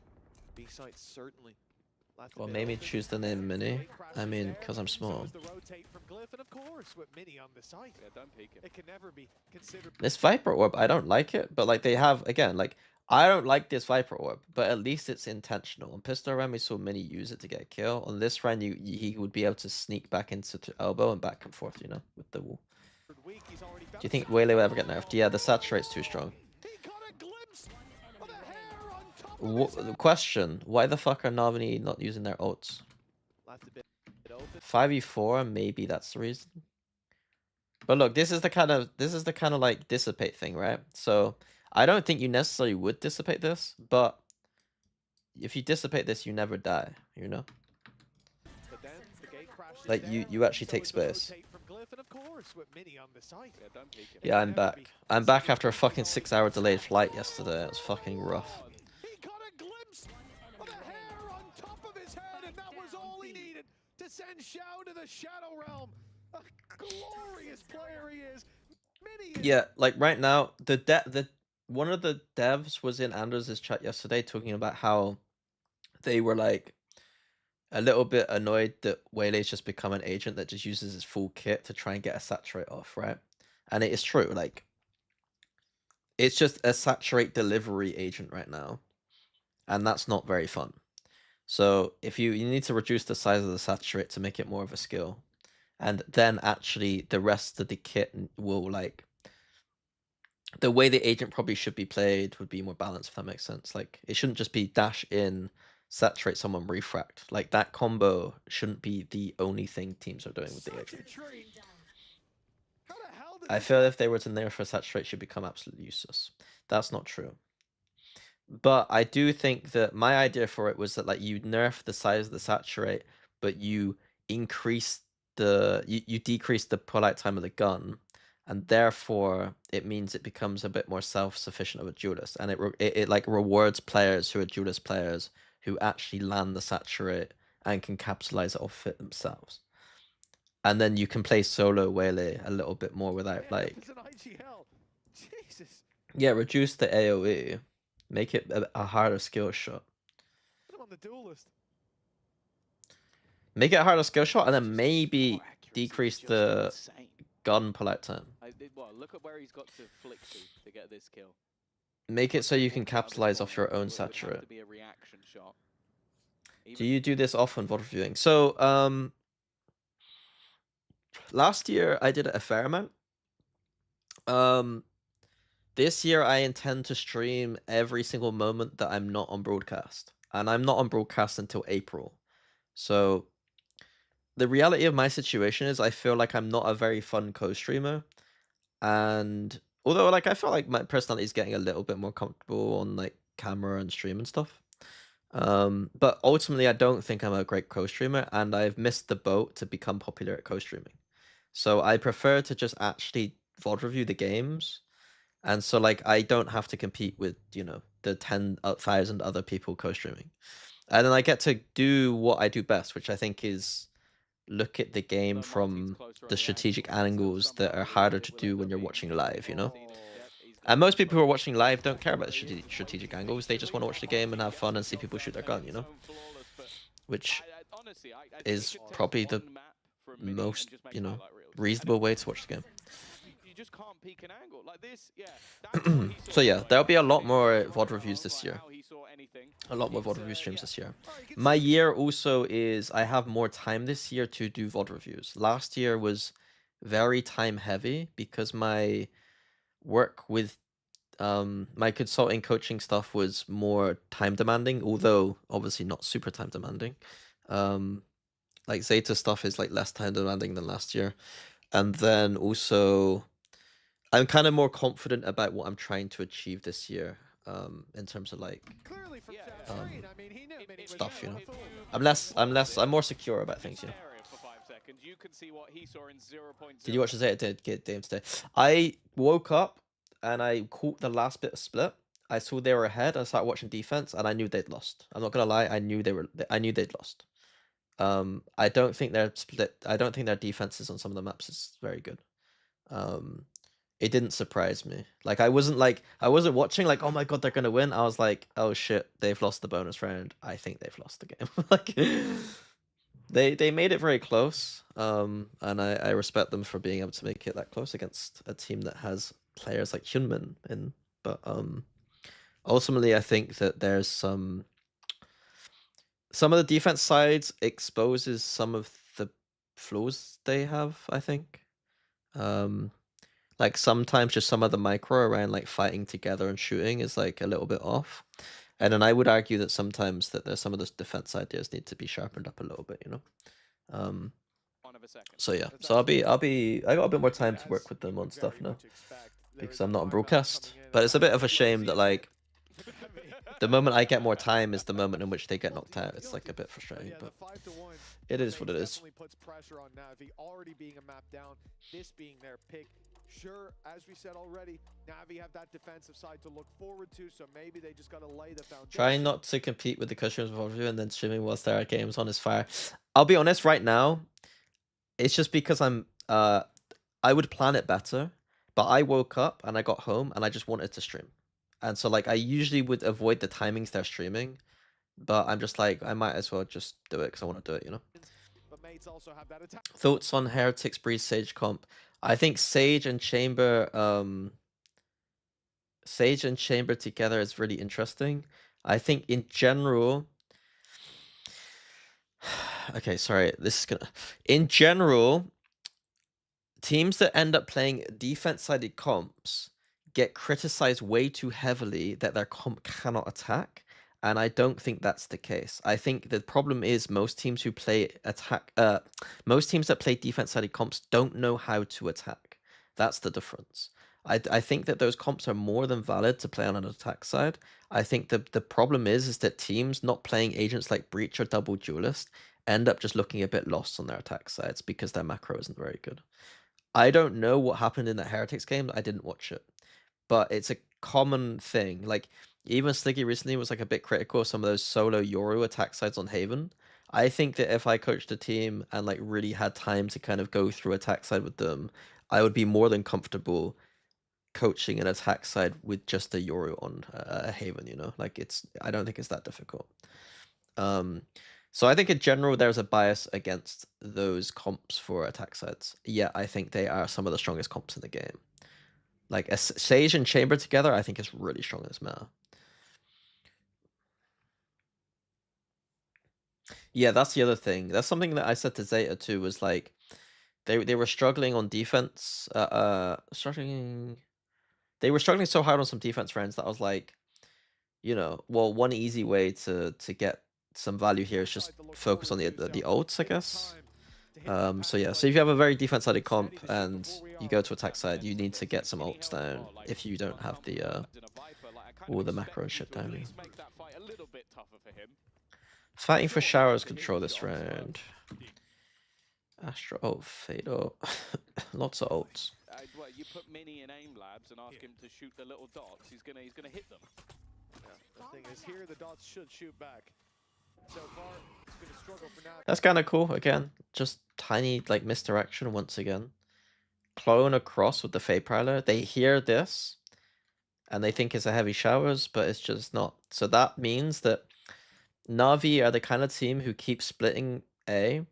B site certainly Left a Well, bit maybe open. choose the name Mini. Great I crashes mean, there. because I'm So small. is the rotate from Glyph, and of course with Mini on the site. Yeah, don't peek him. It can never be considered. This Viper Orb, I don't like it, but like they have, again, like I don't like this Viper Orb, but at least it's intentional. On Pistol Ram, we saw Mini use it to get a kill. On this run, he would be able to sneak back into elbow and back and forth, you know, with the wall. Week, he's already Do found you a think side. Waylay will ever get nerfed? Yeah, the saturate's too strong. He got a glimpse of a hair on top of his The head. question, why the fuck are Navani not using their ults? Left a bit open. 5v4, maybe that's the reason. But look, this is the kind of like dissipate thing, right? So I don't think you necessarily would dissipate this, but if you dissipate this, you never die, you know? But then the gate crashes Like there. you actually So take is the space. rotate from Glyph, and of course with Mini on the site. Yeah, don't peek him. It Yeah, can I'm never back. be I'm back considered. after a He's fucking already 6-hour found a delayed side. flight yesterday. It was fucking rough. He got a glimpse of a hair on top of his head, and that was all he needed to send Xiao to the Shadow Realm. A glorious player he is. Mini is Yeah, like right now, one of the devs was in Anders' chat yesterday talking about how they were like a little bit annoyed that Waylay's just become an agent that just uses his full kit to try and get a saturate off, right? And it is true, like it's just a saturate delivery agent right now, and that's not very fun. So if you need to reduce the size of the saturate to make it more of a skill, and then actually the rest of the kit will like the way the agent probably should be played would be more balanced, if that makes sense. Like it shouldn't just be dash in, saturate someone, refract. Like that combo shouldn't be the only thing teams are doing with the such a agent. treat. How the hell did I this feel happen? if they were to nerf a saturate, should become absolutely useless. That's not true. But I do think that my idea for it was that like you nerf the size of the saturate, but you increase you decrease the pull-out time of the gun, and therefore it means it becomes a bit more self-sufficient of a duelist, and it like rewards players who are duelist players who actually land the saturate and can capitalize it off it themselves. And then you can play solo Waylay a little bit more without like It's an IGL. Jesus. yeah, reduce the AoE, make it a harder skill shot. Put him on the duel list. Make it a harder skill shot, and then Just maybe raw accuracy is decrease just the insane. gun pull-out time. Well, look at where he's got to flick to get this kill. Make it so you can Walking out of the capitalize spawn off your area own would have saturate. to be a reaction shot. Do you do this often, VOD reviewing? So, last year I did it a fair amount. This year I intend to stream every single moment that I'm not on broadcast, and I'm not on broadcast until April. So, the reality of my situation is I feel like I'm not a very fun co-streamer, and although like I feel like my personality is getting a little bit more comfortable on like camera and stream and stuff. But ultimately I don't think I'm a great co-streamer, and I've missed the boat to become popular at co-streaming. So I prefer to just actually VOD review the games, and so like I don't have to compete with, you know, the 10,000 other people co-streaming. And then I get to do what I do best, which I think is look at the game Although Martin's from closer on the the strategic angle, still angles that somehow are will harder to will do end when up you're being watching the live, you know? Martin. Yep, he's And gonna most be people who are both. watching live don't care about the strategic angles, they just want to watch the game and have fun and see people shoot their gun, you know? Which Honestly, I think is you could take probably the one map from Mini most, and just make you know, highlight reels. reasonable way to watch the game. You just can't peek an angle like this. Yeah, that's what he saw So yeah, anyway. there'll be a I lot mean, more right VOD or reviews wrong, this like year. how he saw anything. A lot more It's, VOD review streams yeah. this year. Oh, you can My see year also is I have more time this year to do VOD reviews. Last year was very time heavy because my work with my consulting coaching stuff was more time demanding, although obviously not super time demanding. Like Zeta stuff is like less time demanding than last year. And then also I'm kind of more confident about what I'm trying to achieve this year, in terms of like clearly from Yeah, Shadow's yeah. screen. I mean, he knew Mini was stuff, there, you know. not fool. I'm more secure about things, you know. Area for 5 seconds. You can see what he saw in 0.0. Did you watch the Zeta game today? I woke up and I caught the last bit of split. I saw they were ahead. I started watching defense, and I knew they'd lost. I'm not gonna lie. I knew they'd lost. I don't think their split. I don't think their defenses on some of the maps is very good. it didn't surprise me. Like I wasn't watching like, oh my god, they're gonna win. I was like, oh shit, they've lost the bonus round. I think they've lost the game. Like they made it very close. And I respect them for being able to make it that close against a team that has players like Hyunmin in. But ultimately I think that there's some of the defense sides exposes some of the flaws they have, I think. Like sometimes just some of the micro around like fighting together and shooting is like a little bit off. And then I would argue that sometimes that there's some of those defense ideas need to be sharpened up a little bit, you know. So yeah, so I got a bit more time to work with them on stuff now because I'm not on broadcast. But it's a bit of a shame that like the moment I get more time is the moment in which they get knocked out. It's like a bit frustrating, but it is what it is. Definitely puts pressure on Navi, already being a map down, this being their pick. Sure, as we said already, Navi have that defensive side to look forward to, so maybe they just got to lay the foundation. Trying not to compete with the customers before you and then streaming whilst there are games on is fire. I'll be honest, right now, it's just because I'm I would plan it better, but I woke up and I got home and I just wanted to stream. And so like I usually would avoid the timings they're streaming, but I'm just like I might as well just do it because I want to do it, you know. But mates also have that attack. Thoughts on Heretics Breeze Sage comp? I think Sage and Chamber together is really interesting. I think in general okay, sorry, this is gonna in general teams that end up playing defense-sided comps get criticized way too heavily that their comp cannot attack, and I don't think that's the case. I think the problem is most teams that play defense-sided comps don't know how to attack. That's the difference. I think that those comps are more than valid to play on an attack side. I think the problem is that teams not playing agents like Breach or Double Duelist end up just looking a bit lost on their attack sides because their macro isn't very good. I don't know what happened in that Heretics game. I didn't watch it, but it's a common thing. Like even Sliggy recently was like a bit critical of some of those solo Yoru attack sides on Haven. I think that if I coached a team and like really had time to kind of go through attack side with them, I would be more than comfortable coaching an attack side with just a Yoru on a Haven. You know, like I don't think it's that difficult. So I think in general there's a bias against those comps for attack sides. Yeah, I think they are some of the strongest comps in the game. Like a Sage and Chamber together, I think is really strong in this meta. Yeah, that's the other thing. That's something that I said to Zeta too, was like they were struggling on defense. They were struggling so hard on some defense rounds that I was like, you know, well, one easy way to get some value here is just focus on the ults, I guess. So yeah, so if you have a very defense-sided comp and you go to attack side, you need to get some ults down if you don't have the all the macro and shit down. Fighting for showers control this round. Astro ult, Fade ult. Lots of ults. Well, you put Mini in aim labs and ask him to shoot the little dots, he's gonna hit them. Yeah, the thing is here the dots should shoot back. So far, it's been a struggle for now. That's kind of cool. Again, just tiny like misdirection once again. Clone across with the Fade Prowler. They hear this, and they think it's a heavy showers, but it's just not. So that means that Na'Vi are the kind of team who keep splitting A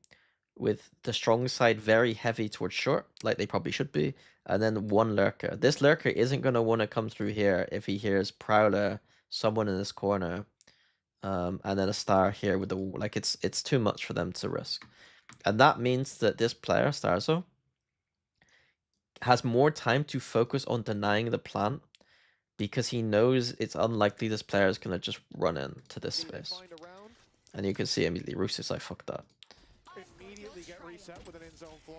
with the strong side very heavy towards short, like they probably should be, and then one lurker. This lurker isn't going to want to come through here if he hears Prowler, someone in this corner, and then a star here with the like. It's too much for them to risk, and that means that this player Starzo has more time to focus on denying the plant because he knows it's unlikely this player is gonna just run into this space. And you can see immediately Roos's like, fuck that.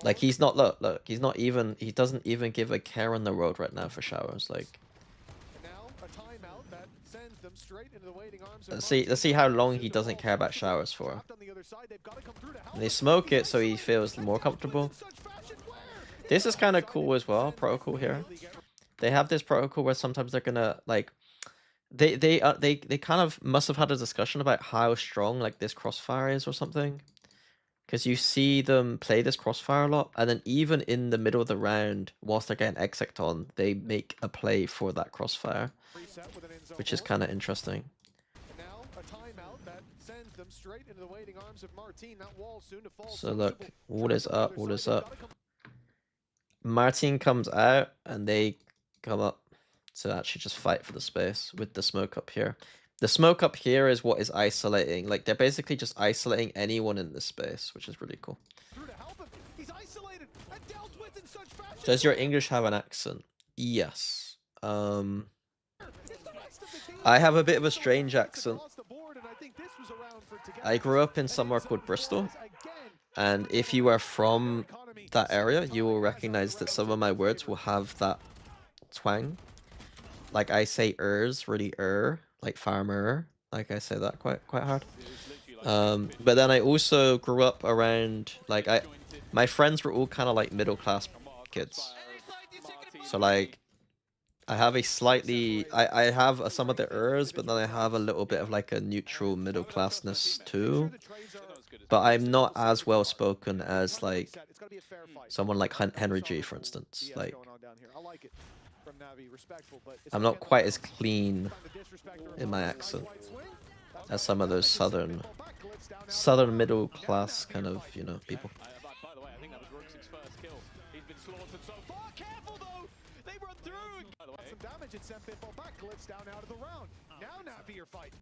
Like he's not look, he's not even, he doesn't even give a care on the road right now for showers. Like let's see how long he doesn't care about showers for. And they smoke it so he feels more comfortable. This is kind of cool as well, protocol here. They have this protocol where sometimes they're gonna like they kind of must have had a discussion about how strong like this crossfire is or something. Because you see them play this crossfire a lot, and then even in the middle of the round, whilst they're getting exec on, they make a play for that crossfire, which is kind of interesting. And now a timeout that sends them straight into the waiting arms of Martin. That wall soon to fall. So look, wall is up, wall is up. Martin comes out, and they come up to actually just fight for the space with the smoke up here. The smoke up here is what is isolating. Like, they're basically just isolating anyone in this space, which is really cool. Does your English have an accent? Yes. I have a bit of a strange accent. I grew up in somewhere called Bristol, and if you are from that area, you will recognize that some of my words will have that twang. Like, I say ers really like farmer. Like, I say that quite hard. But then I also grew up around, like, my friends were all kind of like middle class kids. So like, I have a slightly, I have some of the ers, but then I have a little bit of like a neutral middle classness too. But I'm not as well spoken as like someone like Henry G, for instance. Like, I'm not quite as clean in my accent as some of those southern middle class kind of, you know, people. By the way, I think that was Rooks' first kill. He's been slaughtered so far. Careful though! They run through! By the way, some damage at sent Pitbull back, glitz down out of the round. Now Navi are fighting.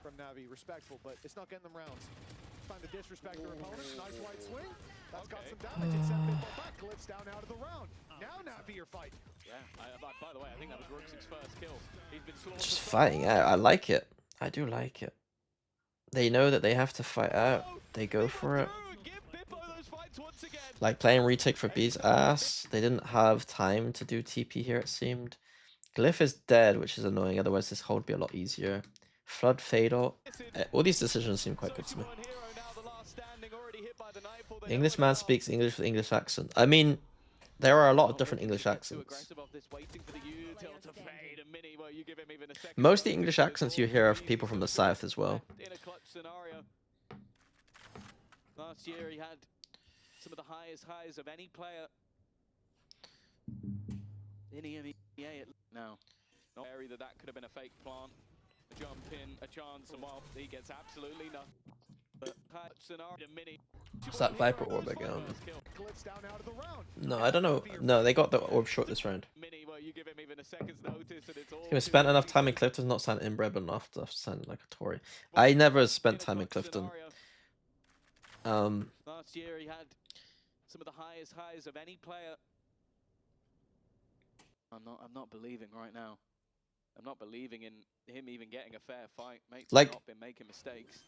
From Navi, respectful, but it's not getting them rounds. Trying to disrespect their opponent. Nice white swing. That's got some damage at sent Pitbull back, glitz down out of the round. Now Navi are fighting. Yeah, by the way, I think that was Rooks' first kill. He's been slaughtered. Just fighting out. I like it. I do like it. They know that they have to fight out. They go for it. Like playing retake for B's ass. They didn't have time to do TP here, it seemed. Glyph is dead, which is annoying. Otherwise, this hold would be a lot easier. Flood, fade out. All these decisions seem quite good to me. Englishman speaks English with English accent. I mean, there are a lot of different English accents. Most of the English accents you hear are people from the south as well. Last year he had some of the highest highs of any player in EMEA. Now, not area that could have been a fake plant, a jump in, a chance, and while he gets absolutely nothing. Is that Viper Orb again? No, I don't know. No, they got the Orb short this round. He spent enough time in Clifton, not sound inbred enough to sound like a Tory. I never spent time in Clifton. Last year he had some of the highest highs of any player. I'm not believing right now. I'm not believing in him even getting a fair fight. Mate's like, not been making mistakes.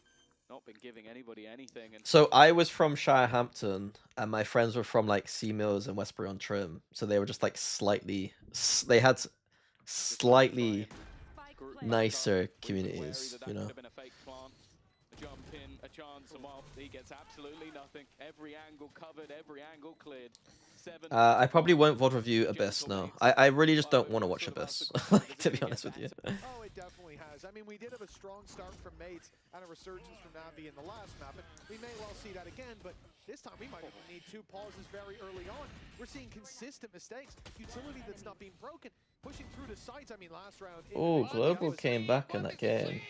Not been giving anybody anything. And so I was from Shirehampton, and my friends were from like Sea Mills and Westbury-on-Trim. So they were just like slightly, they had slightly nicer communities, you know. Jump in, a chance, and while he gets absolutely nothing. Every angle covered, every angle cleared. I probably won't VOD review Abyss, no. I really just don't want to watch Abyss, to be honest with you. Oh, it definitely has. I mean, we did have a strong start from Mates and a resurgence from Navi in the last map, and we may well see that again, but this time we might need two pauses very early on. We're seeing consistent mistakes, utility that's not being broken, pushing through the sites. I mean, last round... Oh, Global came back in that game.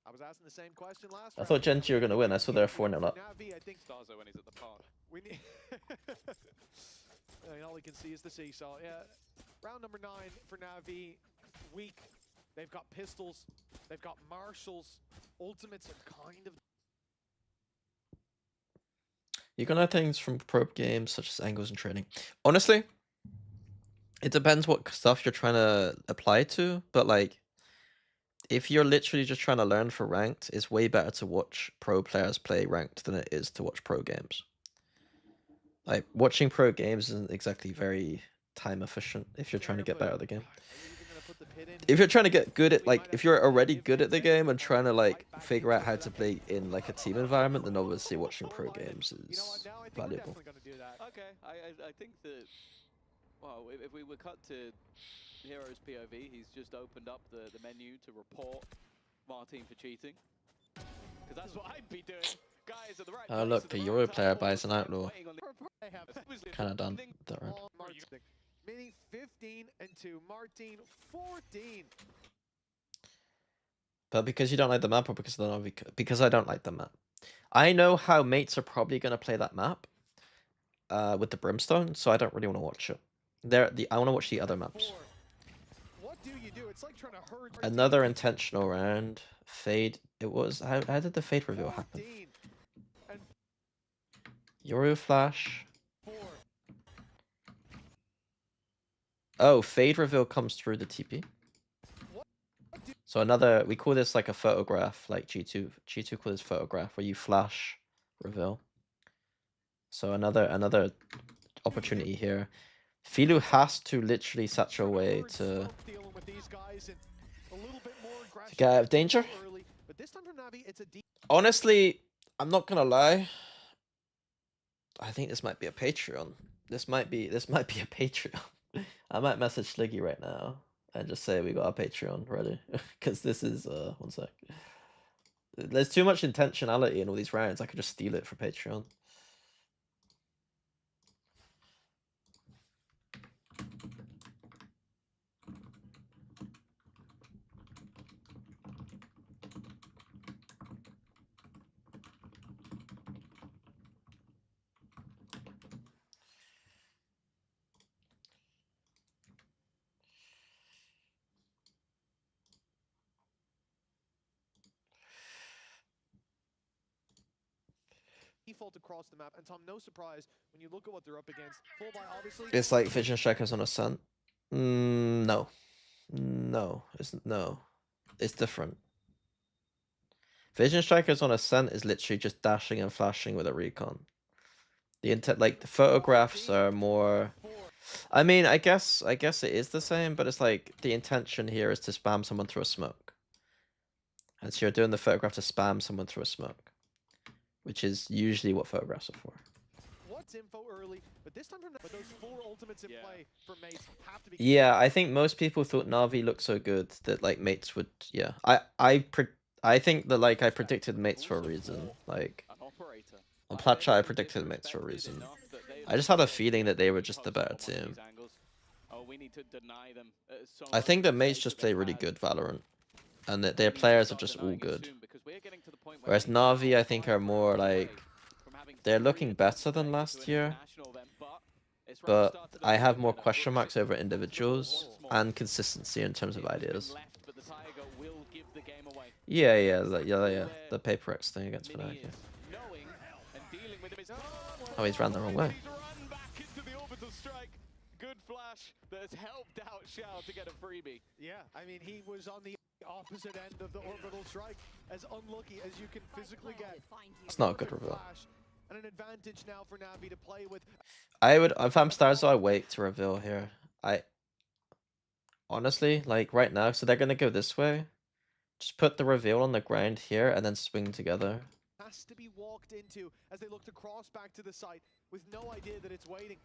I was asking the same question last I thought Genji were going to win. I saw they're 4-0 up. Navi, I think Starzo when he's at the park. We need... I mean, all he can see is the seesaw. Yeah, round number 9 for Navi. Weak. They've got pistols. They've got marshals. Ultimates are kind of... You're going to have things from probe games such as angles and training. Honestly, it depends what stuff you're trying to apply to, but like, if you're literally just trying to learn for ranked, it's way better to watch pro players play ranked than it is to watch pro games. Like, watching pro games isn't exactly very time efficient if you're trying to get better at the game. If you're trying to get good at, like, if you're already good at the game and trying to, like, figure out how to play in, like, a team environment, then obviously watching pro games is valuable. Okay, I think that, well, if we were cut to Hero's POV, he's just opened up the menu to report Martin for cheating. Because that's what I'd be doing Guys at the right Oh place look, at the the Yoru right player time, buys an all the time, outlaw. waiting on the- They have Kind of done Something that round. all Martin. Meaning 15 and 2. Martin 14. But because you don't like the map, or because I don't like the map. I know how mates are probably gonna play that map. With the brimstone, so I don't really want to watch it. I want to watch the other maps. What do you do? It's like trying to herd Another intentional round. Fade. It was. How did the fade reveal happen? 14 and Yoru flash. 4. Oh, fade reveal comes through the TP. So another, we call this like a photograph, like G2. G2 calls this photograph, where you flash reveal. So another opportunity here. Filu has to literally such a way to get out of danger. Honestly, I'm not gonna lie. I think this might be a Patreon. This might be a Patreon. I might message Sliggy right now and just say we got a Patreon ready. Because this is one sec. There's too much intentionality in all these rounds. I could just steal it for Patreon. Default across the map, and Tom, no surprise when you look at what they're up against. Full by obviously. It's like Vision Strikers on Ascent. No. No. It's different. Vision Strikers on Ascent is literally just dashing and flashing with a recon. The intent, like the photographs are more. I mean, I guess it is the same, but it's like the intention here is to spam someone through a smoke. And so you're doing the photograph to spam someone through a smoke, which is usually what photographs are for. What's info early, but this time from those 4 ultimates in play for mates have to be. Yeah, I think most people thought Na'Vi looked so good that like mates would. Yeah, I think that like I predicted mates for a reason. Like on Plat Chat, I predicted mates for a reason. I just had a feeling that they were just the better team. I think that mates just play really good Valorant, and that their players are just all good. Whereas Na'Vi, I think, are more like they're looking better than last year, but I have more question marks over individuals and consistency in terms of ideas. Yeah. The Paper X thing against Fnatic. Yeah. Oh, he's ran the wrong way. Good flash that has helped out Shao to get a freebie. Yeah, I mean, he was on the opposite end of the orbital strike, as unlucky as you can physically get. It's not a good reveal. And an advantage now for Navi to play with. I would, if I'm Stars, I wait to reveal here. Honestly, like right now, so they're gonna go this way. Just put the reveal on the ground here and then swing together. Has to be walked into as they look to cross back to the site with no idea that it's waiting.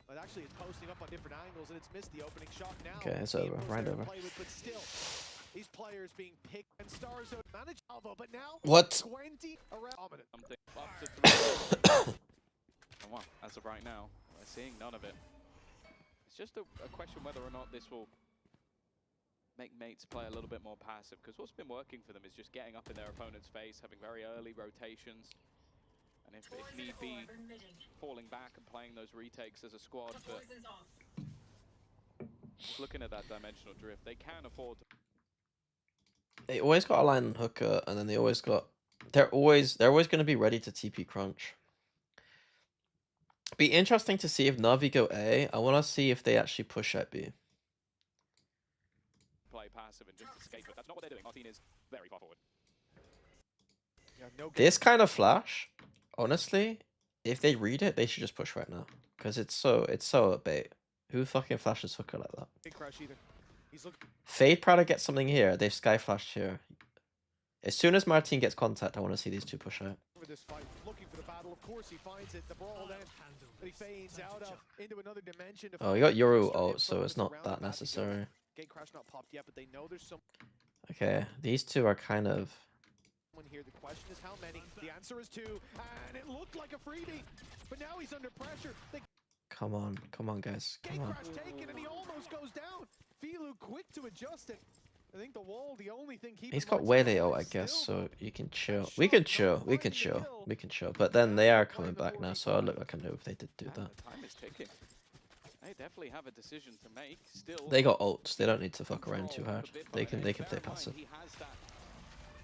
But actually, it's posting up on different angles and it's missed the opening shot now. Okay, it's over. Right over. But still, these players being picked and Stars manage Alvo, but now what? 20 around. Something up to 3. Oh, well, as of right now, we're seeing none of it. It's just a question whether or not this will make mates play a little bit more passive, because what's been working for them is just getting up in their opponent's face, having very early rotations, and if need be, falling back and playing those retakes as a squad. But just looking at that dimensional drift, they can afford to. They always got a line on hooker, and then they always got. They're always going to be ready to TP crunch. Be interesting to see if Na'Vi go A. I want to see if they actually push at B. Play passive and just escape, but that's not what they're doing. Martin is very far forward. Yeah, no This kind of flash, honestly, if they read it, they should just push right now, because it's so a bait. Who fucking flashes hooker like that? big crash either. Fade Prada gets something here. They've sky flashed here. As soon as Martin gets contact, I want to see these two push out. For this fight, looking for the battle. Of course, he finds it. The brawl then, but he fades out of into another dimension. Oh, you got Yoru ult, so it's not that necessary. Gate crash not popped yet, but they know there's some. Okay, these two are kind of. someone here. The question is how many. The answer is 2, and it looked like a freebie, but now he's under pressure. The Come on, guys, gate come on. crash taken, and he almost goes down. Filu quick to adjust it. I think the wall, the only thing keeping He's got Martin Waylay alive out, I guess, still, so though. you can chill. That We shot can not chill, we can finding the chill, kill. we can chill. But then they are coming Play back now, before so I we look like a noob if they did do that. The time is ticking. They definitely have a decision to make. Still, They got ults, they don't need to fuck around too control hard. for Bipper, They can and play bear in mind, passive. he has that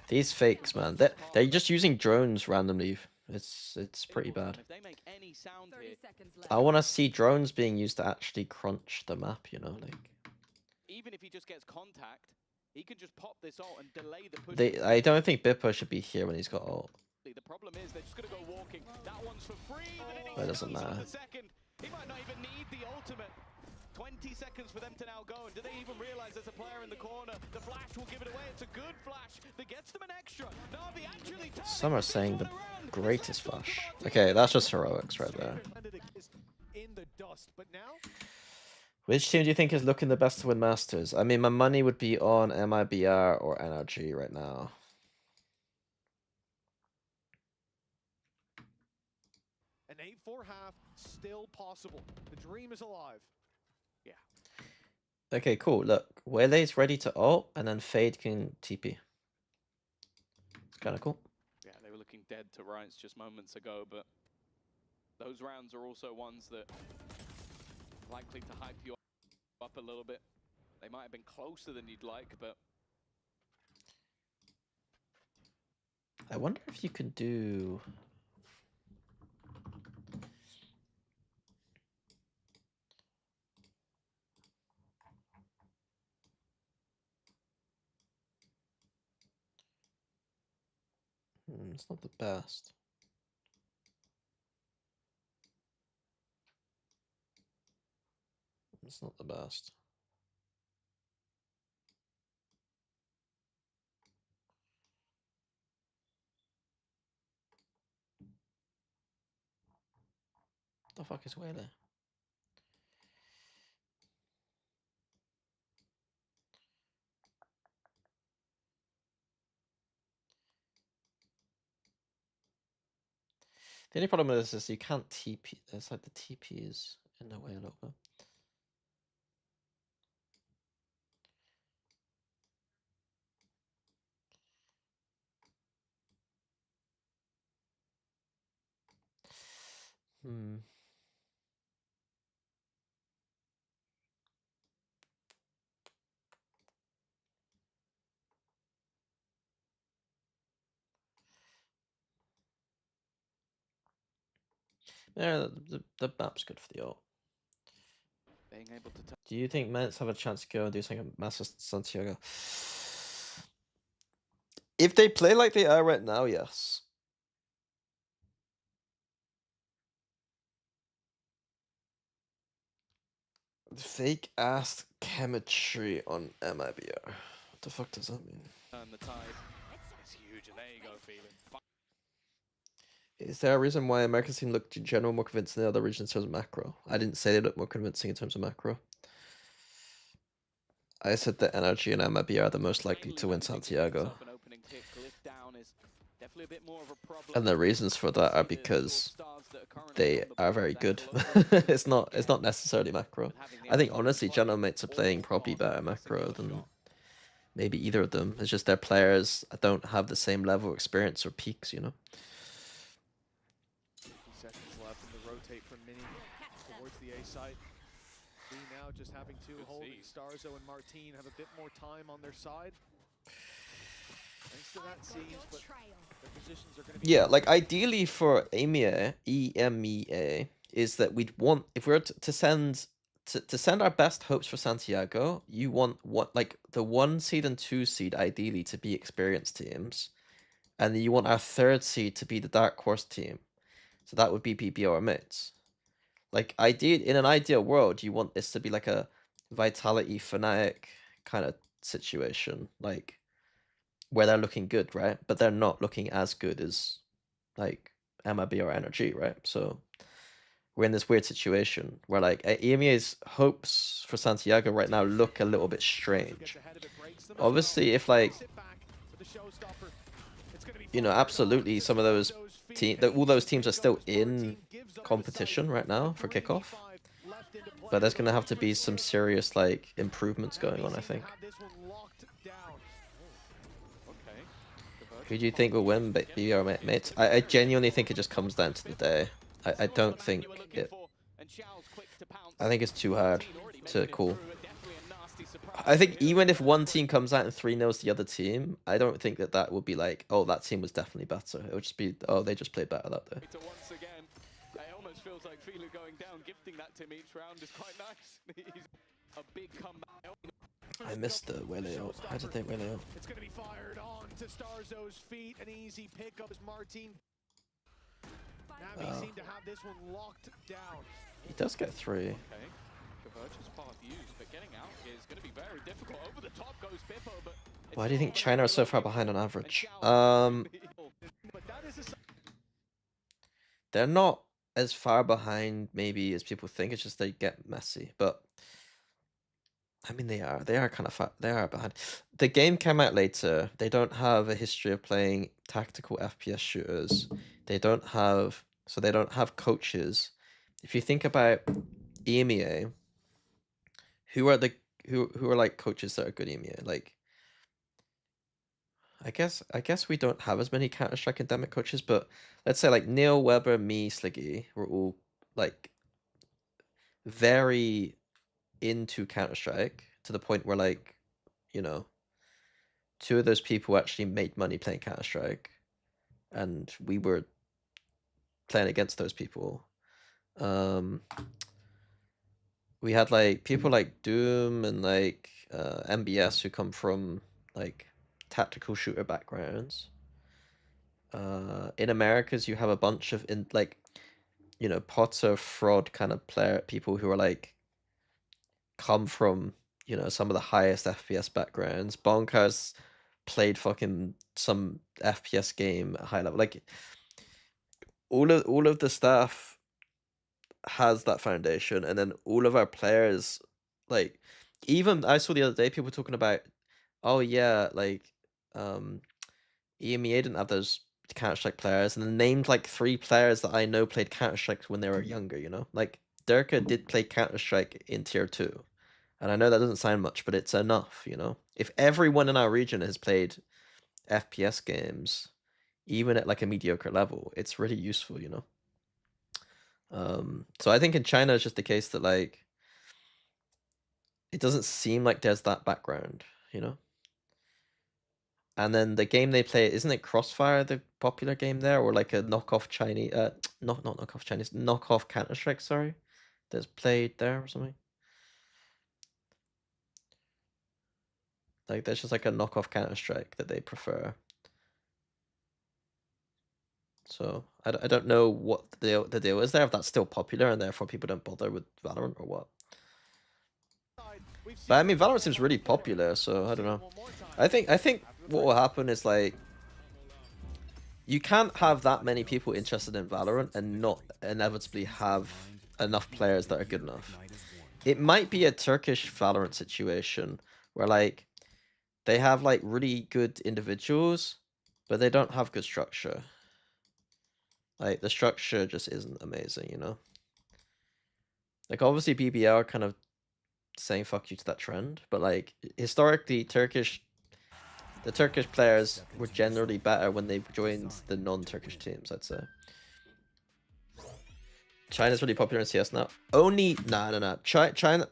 These fakes, man, they're just using drones randomly. It's pretty input, bad. and if they make any sound 30 here, seconds left. I want to see drones being used to actually crunch the map, you know, like even if he just gets contact, he can just pop this ult and delay the push. I don't think Bipper should be here when he's got ult. The problem is they're just going to go walking. That one's for free, but then he That doesn't stays on matter. the second. He might not even need the ultimate. 20 seconds for them to now go, and do they even realize there's a player in the corner? The flash will give it away. It's a good flash that gets them an extra. Na'Vi actually turning Some are this saying the one around. greatest It's left flash. up to Okay, Martin. that's just heroics right there. In the dust, but now Which team do you think is looking the best to win Masters? I mean, my money would be on MIBR or NRG right now. an 8-4 half still possible. The dream is alive. Okay, cool. Look, Waylay's ready to ult, and then Fade can TP. It's kind of cool. Yeah, they were looking dead to rights just moments ago, but those rounds are also ones that likely to hype you up a little bit. They might have been closer than you'd like, but I wonder if you can do... it's not the best. It's not the best. The fuck is Waylay? The only problem with this is you can't TP. It's like the TP is in the way a little bit. Hmm. Yeah, the map's good for the ult. being able to Do you think Mets have a chance to go and do something massive Santiago? If they play like they are right now, yes. Fake ass chemistry on MIBR. What the fuck does that mean? turn the tide. It's huge, and there you go, feeling. Is there a reason why America's team looked in general more convincing than the other regions in terms of macro? I didn't say they look more convincing in terms of macro. I said that NRG and MIB are the most likely to win Santiago. An opening pick, lift down is definitely a bit more of a problem. And the reasons for that are because they are very good. it's not necessarily macro. I think honestly General Mates are playing probably better macro than maybe either of them. It's just their players don't have the same level of experience or peaks, you know. 50 seconds left in the rotate from Mini towards the A site. We now just having two holding Starzo and Martine have a bit more time on their side. Thanks to that seems, but their positions are going to be... Yeah, like ideally for EMEA is that we'd want, if we were to send our best hopes for Santiago, you want like the 1 seed and 2 seed ideally to be experienced teams, and then you want our 3rd seed to be the dark horse team. So that would be PBO or Mates. Like in an ideal world, you want this to be like a Vitality Fnatic kind of situation, like where they're looking good, right? But they're not looking as good as like MIB or Energy, right? So we're in this weird situation where like EMEA's hopes for Santiago right now look a little bit strange. Obviously, if like you know, absolutely some of those all those teams are still in competition right now for kickoff. But there's gonna have to be some serious like improvements going on, I think. Okay. Who do you think will win, BBR mates? I genuinely think it just comes down to the day. I don't think it. I think it's too hard to call. I think even if one team comes out and 3-0s the other team, I don't think that that would be like, oh, that team was definitely better. It would just be, oh, they just played better that day. Once again, it almost feels like Fila going down, gifting that to him each round is quite nice. He's a big comeback. I missed the Wele ult. How did they Wele ult? It's going to be fired on to Starzo's feet. An easy pickup as Martin. Navi seem to have this one locked down. He does get 3. Okay. Convergence path used, but getting out is going to be very difficult. Over the top goes Bippo, but why do you think China are so far behind on average? They're not as far behind maybe as people think. It's just they get messy, but I mean they are kind of far, they are behind. The game came out later. They don't have a history of playing tactical FPS shooters. They don't have coaches. If you think about EMEA, who are like coaches that are good EMEA? Like I guess we don't have as many Counter-Strike endemic coaches, but let's say like Neil, Weber, me, Sliggy, we're all like very into Counter-Strike to the point where like, you know, 2 of those people actually made money playing Counter-Strike, and we were playing against those people. We had like people like Doom and like MBS who come from like tactical shooter backgrounds. In Americas, you have a bunch of you know, Potter, Fraud kind of people who are like come from, you know, some of the highest FPS backgrounds. Bonkers played fucking some FPS game at high level. Like all of the staff has that foundation, and then all of our players, like even I saw the other day people talking about, oh yeah, like EMEA didn't have those Counter-Strike players, and then named like 3 players that I know played Counter-Strike when they were younger, you know? Like Durka did play Counter-Strike in tier 2. And I know that doesn't sound much, but it's enough, you know? If everyone in our region has played FPS games, even at like a mediocre level, it's really useful, you know? So I think in China it's just the case that like it doesn't seem like there's that background, you know? And then the game they play, isn't it Crossfire, the popular game there, or like a knockoff Chinese, not knockoff Chinese, knockoff Counter-Strike, sorry, that's played there or something? Like there's just like a knockoff Counter-Strike that they prefer. So I don't know what the deal is there, if that's still popular and therefore people don't bother with Valorant or what. But I mean, Valorant seems really popular, so I don't know. I think what will happen is like you can't have that many people interested in Valorant and not inevitably have enough players that are good enough. It might be a Turkish Valorant situation where like they have like really good individuals, but they don't have good structure. Like the structure just isn't amazing, you know? Like obviously BBL are kind of saying fuck you to that trend, but like historically the Turkish players were generally better when they joined the non-Turkish teams, I'd say. China's really popular in CS now. Only no. China,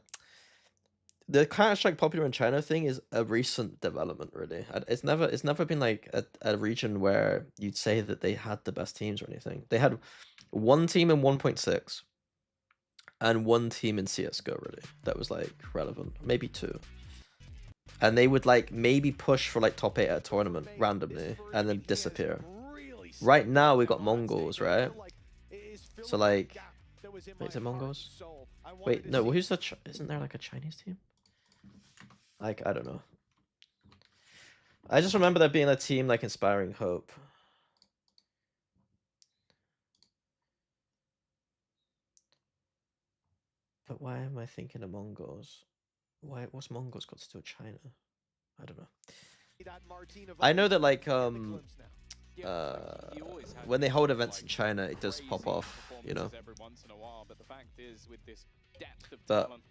the Counter-Strike popular in China thing is a recent development, really. It's never been like a region where you'd say that they had the best teams or anything. They had one team in 1.6 and one team in CS:GO, really, that was like relevant. Maybe 2. And they would like maybe push for like top 8 at a tournament randomly and then disappear. Right now we got Mongols, right? So like, wait, is it Mongols? Wait, no, who's isn't there like a Chinese team? Like, I don't know. I just remember there being a team like inspiring hope. But why am I thinking of Mongols? What's Mongols got to do with China? I don't know. I know that like He always had when they these hold sort of, events in like, China, it does pop crazy off, you know. performances every once in a while, but the fact is, with this depth of But talent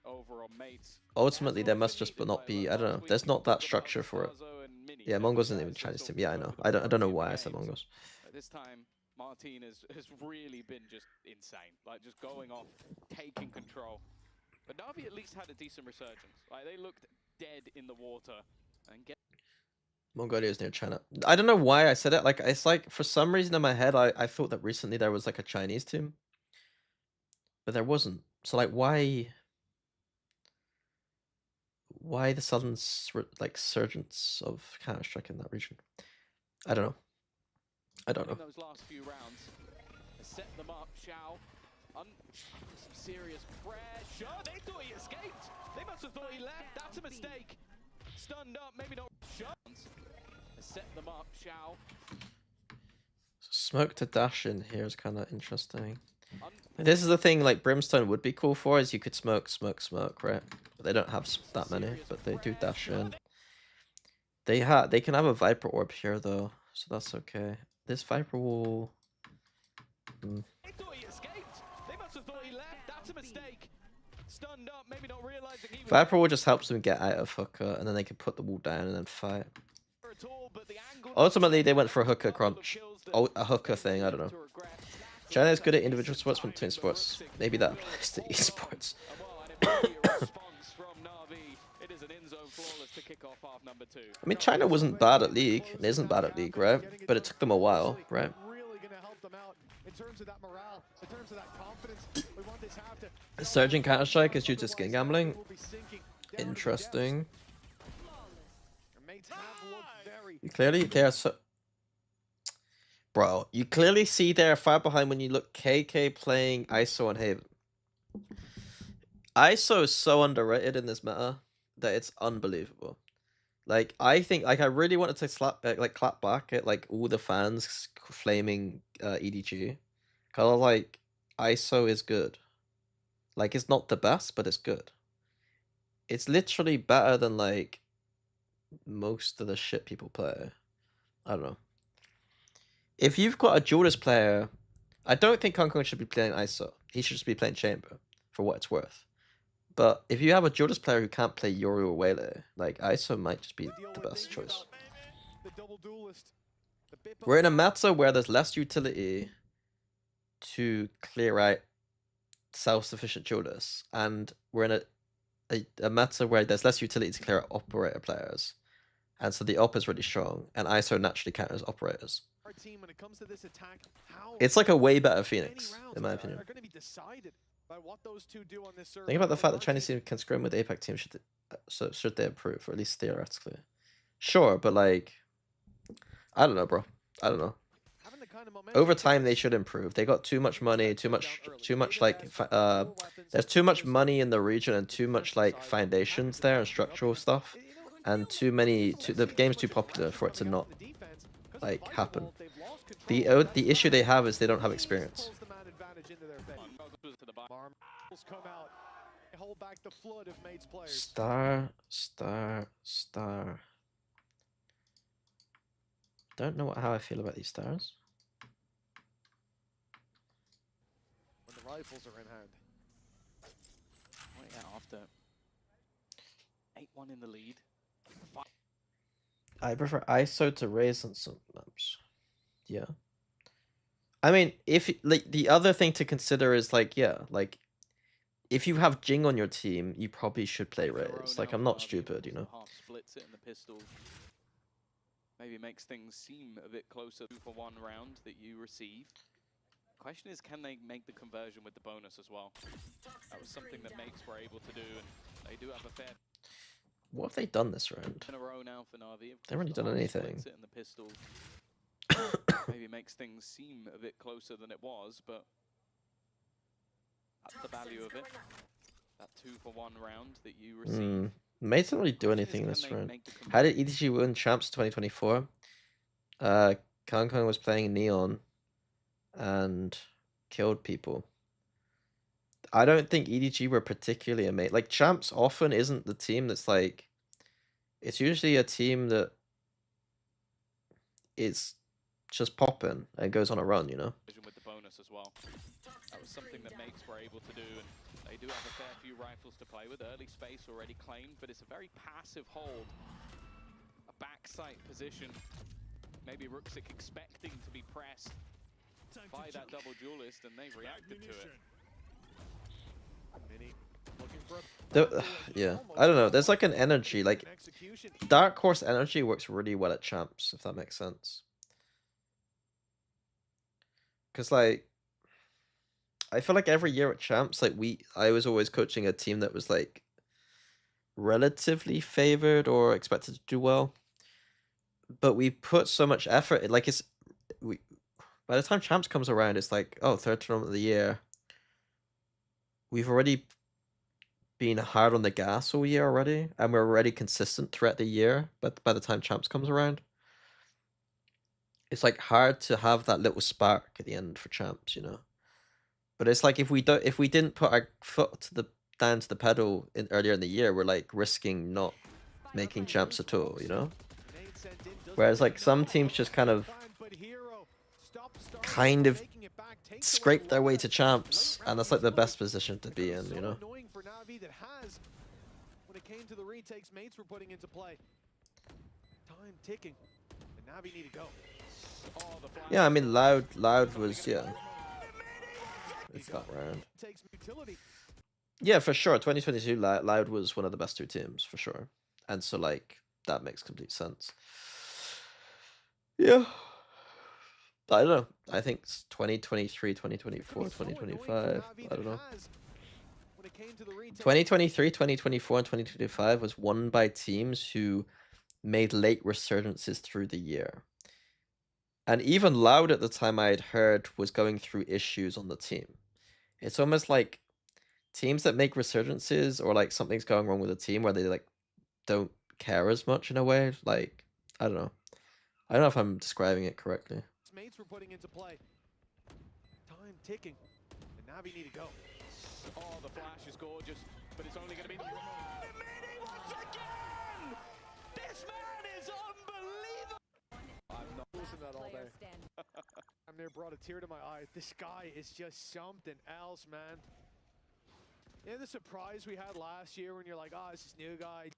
over on mates, ultimately, there must just not be. I don't know. There's not that structure for it. Yeah, Mongo's isn't even Chinese team. Yeah, I know. I don't know why I said Mongo's. This time, Martin has really been just insane. Like, just going off, taking control. But Na'Vi at least had a decent resurgence. Like, they looked dead in the water and get. Mongolia is near China. I don't know why I said it. Like, it's like for some reason in my head, I thought that recently there was like a Chinese team, but there wasn't. So like, why the sudden like surgence of Counter-Strike in that region? I don't know. I don't know. Those last few rounds, set them up. Xiao, some serious pressure. They thought he escaped. They must have thought he left. That's a mistake. Stunned up, maybe not. Shots. Set them up. Xiao. Smoke to dash in here is kind of interesting. This is the thing, like Brimstone would be cool for, is you could smoke, right? But they don't have that many, but they do dash in. They can have a Viper Orb here though, so that's okay. This Viper will. They thought he escaped. They must have thought he left. That's a mistake. Stunned up, maybe not realizing he was. Viper Wall just helps them get out of Hooker, and then they can put the wall down and then fight. Ultimately, they went for a Hooker crunch. Oh, a Hooker thing, I don't know. China is good at individual sports, but between sports. Maybe that applies to esports. I mean, China wasn't bad at League. It isn't bad at League, right? But it took them a while, right? Surging Counter-Strike is due to skin gambling. Interesting. You clearly bro, you clearly see they're far behind when you look KK playing ISO and Haven. ISO is so underrated in this meta that it's unbelievable. Like, I think, like, I really wanted to clap back at like all the fans flaming EDG, cause I was like, ISO is good. Like, it's not the best, but it's good. It's literally better than like most of the shit people play. I don't know. If you've got a duelist player, I don't think Kong Kong should be playing ISO. He should just be playing Chamber, for what it's worth. But if you have a duelist player who can't play Yoru or Waylay, like ISO might just be the best choice. We're in a meta where there's less utility to clear out self-sufficient duelists, and we're in a meta where there's less utility to clear out operator players. And so the op is really strong, and ISO naturally counters operators. It's like a way better Phoenix, in my opinion. Think about the fact that Chinese team can scrim with APAC team. Should they improve, or at least theoretically? Sure, but like, I don't know, bro. I don't know. Over time, they should improve. They got too much money, too much like, there's too much money in the region and too much like foundations there and structural stuff, and the game's too popular for it to not like happen. The issue they have is they don't have experience. Star. Don't know how I feel about these stars. When the rifles are in hand. Oh yeah, after 8-1 in the lead. I prefer ISO to Raze on some maps. Yeah. I mean, if like the other thing to consider is like, yeah, like if you have Jing on your team, you probably should play Raze. Like, I'm not stupid, you know. Half splits it in the pistol. Maybe makes things seem a bit closer for one round that you receive. Question is, can they make the conversion with the bonus as well? That was something that mates were able to do, and they do have a fair. What have they done this round? In a row now for Na'Vi. They haven't really done anything. It in the pistol. Maybe makes things seem a bit closer than it was, but that's the value of it. That 2-for-1 round that you receive. Mates didn't really do anything in this round. How did EDG win champs 2024? Kong Kong was playing Neon and killed people. I don't think EDG were particularly a mate. Like, champs often isn't the team that's like, it's usually a team that is just popping and goes on a run, you know? With the bonus as well. That was something that mates were able to do, and they do have a fair few rifles to play with. Early space already claimed, but it's a very passive hold. A backside position. Maybe Rooksik expecting to be pressed by that double duelist, and they reacted to it. Mini looking for a Yeah, I don't know. There's like an energy, like Dark Horse energy works really well at champs, if that makes sense. Because like, I feel like every year at champs, like I was always coaching a team that was like relatively favored or expected to do well, but we put so much effort. Like by the time champs comes around, it's like, oh, third tournament of the year. We've already been hard on the gas all year already, and we're already consistent throughout the year. But by the time champs comes around, it's like hard to have that little spark at the end for champs, you know. But it's like if we didn't put our foot down to the pedal earlier in the year, we're like risking not making champs at all, you know. Whereas like some teams just kind of scrape their way to champs, and that's like the best position to be in, you know. When it came to the retakes, mates were putting into play. Time ticking, and Navi need to go. Yeah, I mean, Loud was, yeah. It's that round. Yeah, for sure. 2022, Loud was one of the best two teams, for sure. And so, like, that makes complete sense. Yeah. I don't know. I think it's 2023, 2024, 2025. I don't know. 2023, 2024, and 2025 was won by teams who made late resurgences through the year. And even Loud at the time I had heard was going through issues on the team. It's almost like teams that make resurgences or like something's going wrong with the team where they like don't care as much in a way. Like, I don't know. I don't know if I'm describing it correctly. Mates were putting into play. Time ticking, and Navi need to go. Oh, the flash is gorgeous, but it's only going to be... Mini once again! This man is unbelievable! I'm not losing that all day. I'm near brought a tear to my eye. This guy is just something else, man. Yeah, the surprise we had last year when you're like, oh, it's this new guy.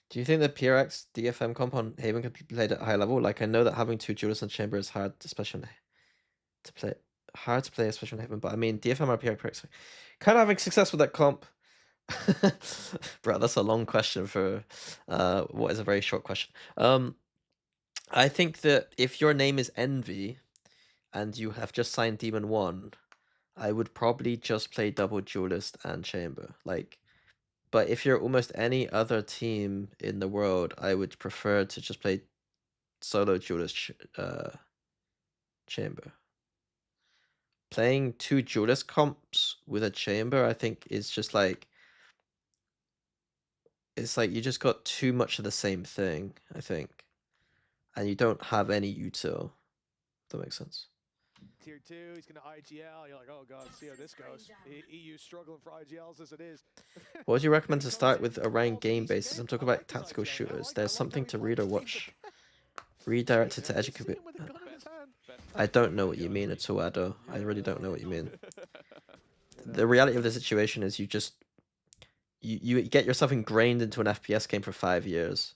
Do you think the PRX DFM comp on Haven could be played at a high level? Like, I know that having two duelists in chamber is hard, especially to play, especially on Haven. But I mean, DFM or PRX, kind of having success with that comp. Bro, that's a long question for what is a very short question. I think that if your name is Envy and you have just signed Demon 1, I would probably just play double duelist and chamber. Like, but if you're almost any other team in the world, I would prefer to just play solo duelist chamber. Playing two duelist comps with a chamber, I think, is just like, it's like you just got too much of the same thing, I think. And you don't have any util. If that makes sense. Tier 2, he's going to IGL. You're like, oh god, see how this goes. EU struggling for IGLs as it is. What would you recommend to start with around game basis? I'm talking about tactical shooters. There's something to read or watch. Redirected to educate. I don't know what you mean at all, Ado. I really don't know what you mean. The reality of the situation is you get yourself ingrained into an FPS game for 5 years.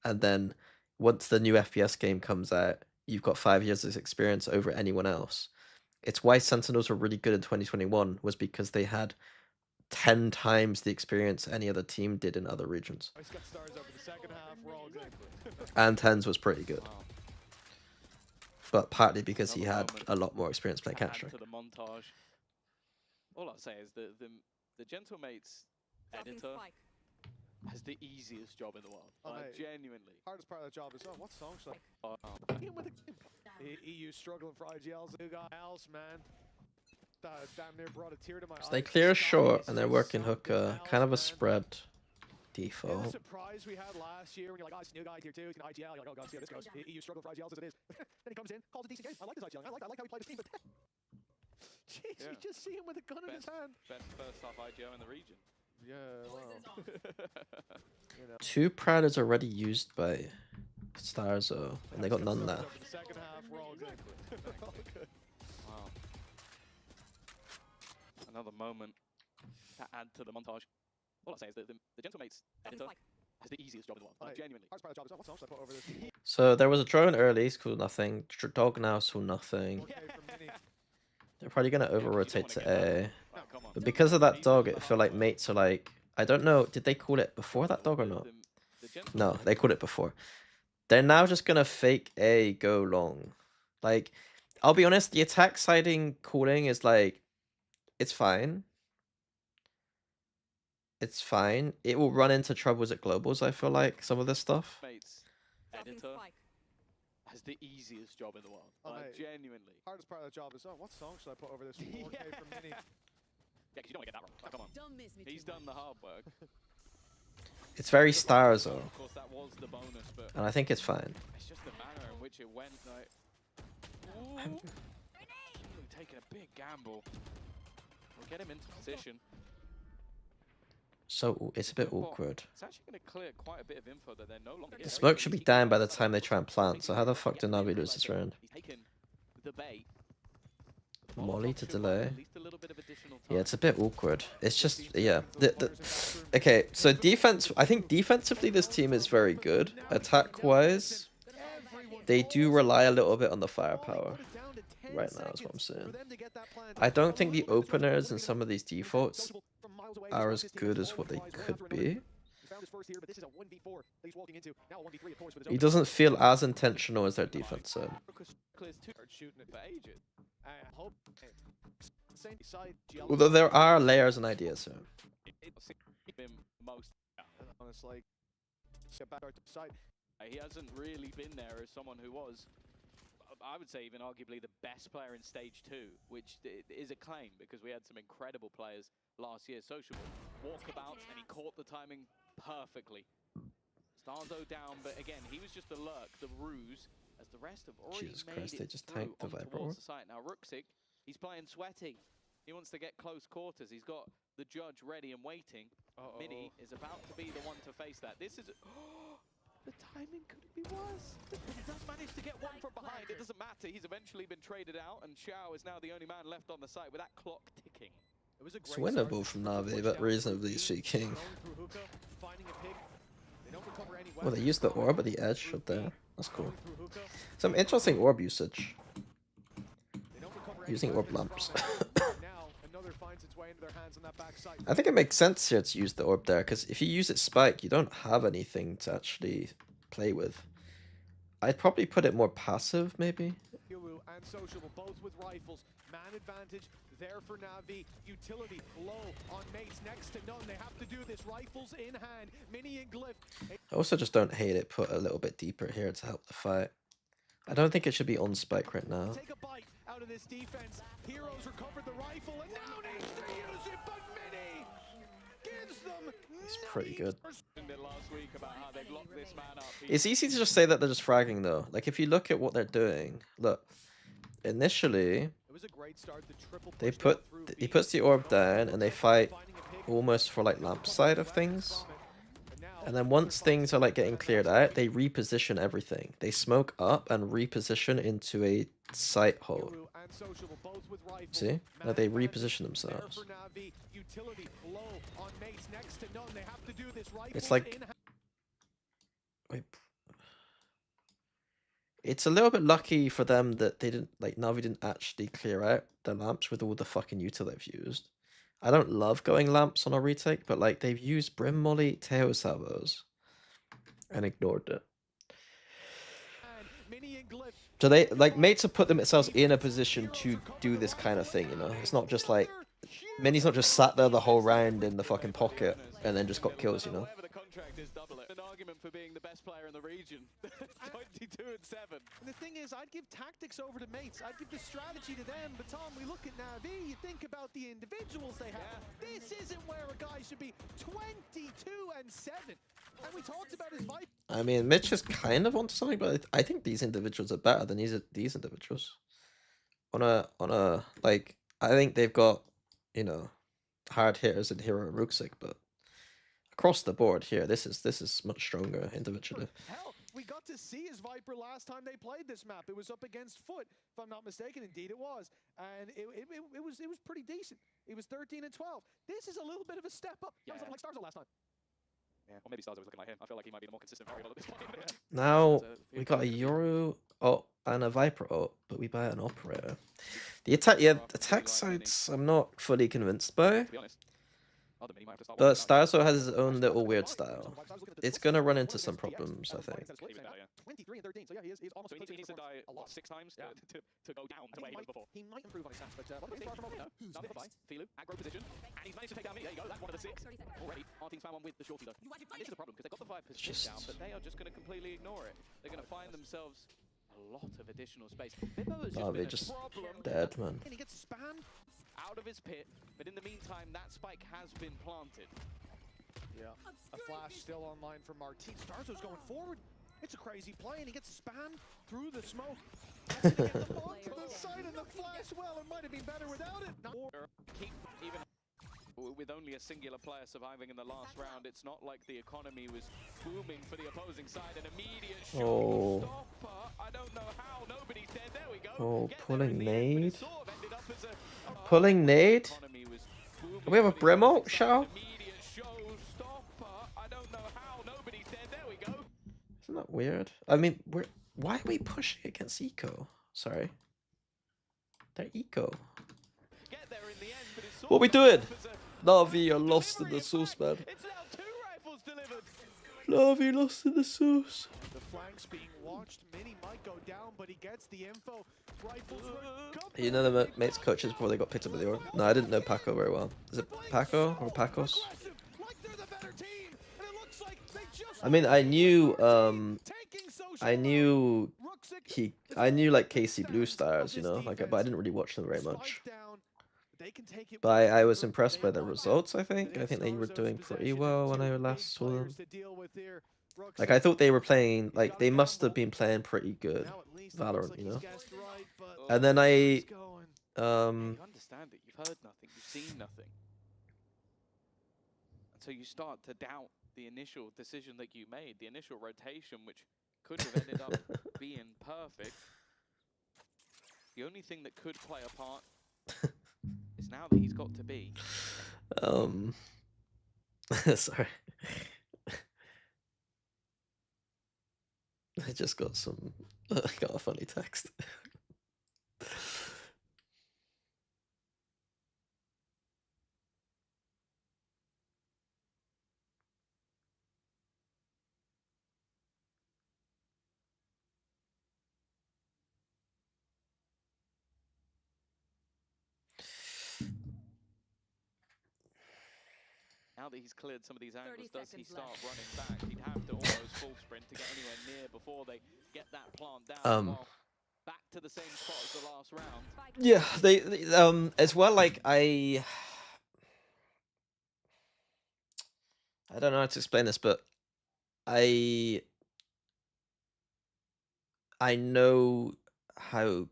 And then once the new FPS game comes out, you've got 5 years of experience over anyone else. It's why Sentinels were really good in 2021, was because they had 10 times the experience any other team did in other regions. And Tens was pretty good. But partly because he had a lot more experience playing Counter-Strike. All I'll say is that the Gentlemates editor has the easiest job in the world. Genuinely. Hardest part of the job is, oh, what song should I... EU struggling for IGLs. New guy else, man. Damn near brought a tear to my eye. So they clear short and they're working hookah, kind of a spread default. Yeah, the surprise we had last year when you're like, oh, it's new guy tier 2, he's gonna IGL. You're like, oh god, see how this goes. EU struggling for IGLs as it is. Then he comes in, calls a decent game. I like this IGL. I like how he played his team, but jeez, you just see him with a gun in his hand. Best first half IGO in the region. Yeah, wow. You know. Two Proud is already used by stars though, and they got none left. For the second half, we're all good. We're all good. Wow. Another moment to add to the montage. All I'm saying is that the Gentlemates editor has the easiest job in the world. Like, genuinely. Hardest part of the job is what song should I put over this? So there was a drone early, cool nothing. Dog now saw nothing. 4K from Mini. They're probably gonna over rotate to A. Oh, come on. But because of that He's dog, doing I the feel hard like work. mates are like, I don't know, did they call it before that dog or not? The Gentlemates No, they called it before. They're now just gonna fake A, go long. Like, I'll be honest, the attack siding calling is like, it's fine. It's fine. It will run into troubles at globals, I feel like, some of this stuff. Mates editor has the easiest job in the world. Oh, Like, mate. genuinely. Hardest part of the job is, what song should I put over this? 4K from Mini. Yeah, because you don't want to get that wrong. Like, come on. Don't miss me He's too done the hard work. It's very The stars bonus, though, Of course, that was the bonus, but and I think it's fine. it's just the manner in which it went. Like, ooh, taking a big gamble. We'll get him into position. So it's a bit awkward. It's actually going to clear quite a bit of info that they're no longer. The smoke should be down by the time they try and plant, so how the fuck did Navi lose this round? He's taken the bait. Molly to delay. At least a little bit of additional time. Yeah, it's a bit awkward. It's just, yeah. Okay, so defense, I think defensively this team is very good. Attack-wise, they do rely a little bit on the firepower right now is what I'm saying. I don't think the openers and some of these defaults are as good as what they could be. He doesn't feel as intentional as their defense side. Clears two. Shooting it for ages. Although there are layers and ideas here. It's been most. Honestly, He hasn't really been there as someone who was, I would say, even arguably the best player in Stage 2, which is a claim because we had some incredible players last year. Sociable walkabouts, and he caught the timing perfectly. Starzo down, but again, he was just the lurk, the ruse, as the rest have already Jesus made Christ, it they just through tanked the on Viper towards Orb. the site. Now Ruxic, he's playing sweaty. He wants to get close quarters. He's got the judge ready and waiting. Mini is about to be the one to face that. This is... the timing couldn't be worse. He does manage to get one from behind. It doesn't matter. He's eventually been traded out, and Xiao is now the only man left on the site with that clock ticking. It's winnable from Navi, but reasonably speaking. Well, they used the orb at the edge right there. That's cool. Some interesting orb usage. Using orb lamps. I think it makes sense here to use the orb there, because if you use it spike, you don't have anything to actually play with. I'd probably put it more passive, maybe. Yoru and Sociable, both with rifles. Man advantage there for Navi. Utility low on mates, next to none. They have to do this. Rifles in hand. Mini and Glyph. I also just don't hate it put a little bit deeper here to help the fight. I don't think it should be on spike right now. Take a bite out of this defense. Heroes recovered the rifle and now needs to use it, but Mini gives them. It's pretty good. Last week about how they've locked this man up. It's easy to just say that they're just fragging though. Like if you look at what they're doing, look. Initially, It was a great start. The triple they push put down through he B. puts the orb down and they fight Finding a pick. almost for like lamp side of things. But now, And then once things are like getting cleared out, they reposition everything. They smoke up and reposition into a sight hole. Yoru and Sociable, both with rifles. See? Man Like they advantage reposition there themselves. for Navi. Utility low on mates, next to none. They have to do this. Rifles It's like in hand. wait. It's a little bit lucky for them that they didn't like Navi didn't actually clear out the lamps with all the fucking util they've used. I don't love going lamps on a retake, but like they've used Brim Molly, Teo Salvos and ignored it. Mini and Glyph. So they like mates have put themselves in a position to do this kind of thing, you know. It's not just like Mini's not just sat there the whole round in the fucking pocket and then just got kills, you know. Whatever the contract is, double it. An argument for being the best player in the region. 22 and 7. And the thing is, I'd give tactics over to mates. I'd give the strategy to them. But Tom, we look at Navi, you think about the individuals they have. This isn't where a guy should be. 22 and 7. And we talked about his Viper. I mean, Mitch is kind of onto something, but I think these individuals are better than these individuals. On a like, I think they've got, you know, hard hitters in Hero and Ruxic, but across the board here, this is much stronger individually. Hell, We got to see his Viper last time they played this map. It was up against Foot, if I'm not mistaken. Indeed, it was, and it was pretty decent. It was 13 and 12. This is a little bit of a step up. Yeah. Sounds like Starzo last time. Yeah. Or maybe Starzo was looking like him. I feel like he might be the more consistent variable at this point. Now So, we got a Yoru ult and a Viper ult, but we buy an operator. The attack, yeah, attack sides I'm not fully convinced by. To be honest, But Starzo has his own little weird style. It's gonna run into some problems, I think. 23 and 13, so yeah, he's almost. So he needs to die what, 6 times to go down to where he was before. He might improve on his stats, but far from over. Another bye. Filu, aggro position, and he's managed to take down me. There you go, that's one of the 6 already. Our team's found one with the shorty though. And this is the problem, because they've got the Viper's shit down, but they are just going to completely ignore it. They're going to find themselves a lot of additional space. Bibbo has Oh, just been they just a problem dead, man. And he gets spammed out of his pit, but in the meantime, that spike has been planted. Yeah, a flash still online from Martin. Starzo's going forward. It's a crazy play, and he gets spammed through the smoke. To the side of the flash. Well, it might have been better without it. Keep even with only a singular player surviving in the last round. It's not like the economy was booming for the opposing side. An immediate showstopper. I don't know how. Nobody's dead. There we go. Oh, pulling nade. Sort of ended up as a, Pulling nade. Do we have a Brim ult, Shao? Immediate showstopper. I don't know how. Nobody's dead. There we go. Isn't that weird? I mean, why are we pushing against Eco? Sorry. They're Eco. Get there in the end, but it's What we doing? Navi, you're lost in the sauce, man. It's now 2 rifles delivered. Navi lost in the sauce. The flanks being watched. Mini might go down, but he gets the info. Rifles were You know the mates coaches before they got picked up with the org? No, I didn't know Paco very well. Is it Paco or Pacos? I mean, I knew like KC Blue Stars, you know, like, but I didn't really watch them very much. But I was impressed by the results, I think. I think they were doing pretty well when I last saw them. Like, I thought they were playing, like, they must have been playing pretty good Valorant, you know? And then You understand it. You've heard nothing. You've seen nothing. And so you start to doubt the initial decision that you made, the initial rotation, which could have ended up being perfect. The only thing that could play a part is now that he's got to be. Sorry. I just got got a funny text. Now that he's cleared some of these angles, does he start running back? He'd have to almost full sprint to get anywhere near before they get that plant down. Well, back to the same spot as the last round. Yeah, they as well, like, I don't know how to explain this, but I know how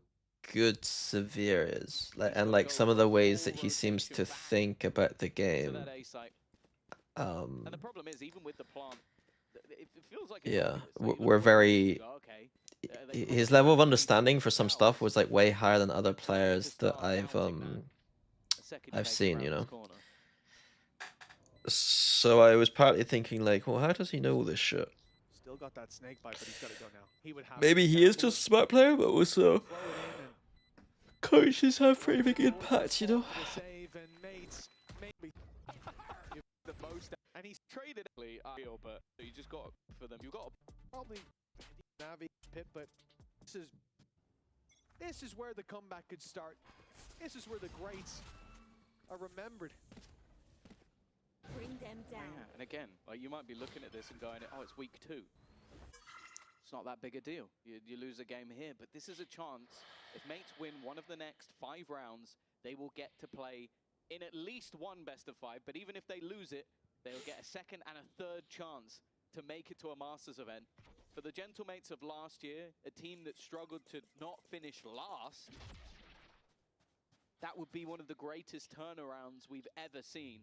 good Severe is, like, and like some of the ways that he seems to think about the game. And the problem is, even with the plant, it feels like yeah, we're very. His level of understanding for some stuff was like way higher than other players that I've seen, you know. So I was partly thinking like, well, how does he know all this shit? Still got that snake bite, but he's got to go now. He would have Maybe he is just a smart player, but also coaches have pretty big impact, you know. And he's traded ideal, but you just got for them. You got probably Navi pit, but this is where the comeback could start. This is where the greats are remembered. Bring them down. Yeah, and again, like, you might be looking at this and going, "Oh, it's week 2. It's not that big a deal. You lose a game here, but this is a chance. If mates win one of the next 5 rounds, they will get to play in at least one best of 5. But even if they lose it, they'll get a second and a third chance to make it to a Masters event. For the Gentlemates of last year, a team that struggled to not finish last, that would be one of the greatest turnarounds we've ever seen.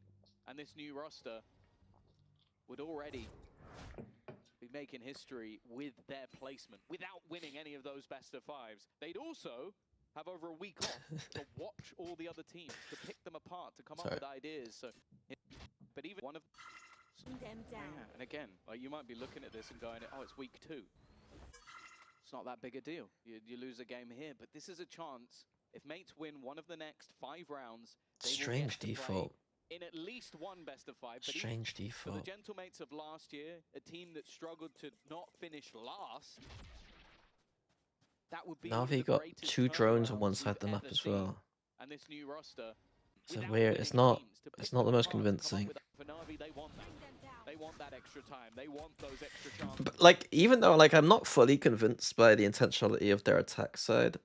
And this new roster would already be be making history with their placement without winning any of those best of fives. They'd also have over a week off to watch all the other teams, to pick them apart, to come up with ideas. So, but even one of Bring them down. yeah, and again, like you might be looking at this and going, "Oh, it's week 2. It's not that big a deal. You lose a game here, but this is a chance. If mates win one of the next 5 rounds, they Strange will get to default. play in at least one best of 5. But Strange for the default. gentlemates of last year, a team that struggled to not finish last, that would be Navi the got greatest 2 drones on turnarounds one we've side of the map ever as seen. well. And this new roster, It's without weird. winning It's not. teams, to It's pick not the them most apart, to come up convincing. with that. For Navi, they want that. Bring them down. They want that extra time. They want those extra chances. But like, even though like I'm not fully convinced by the intentionality of their attack side,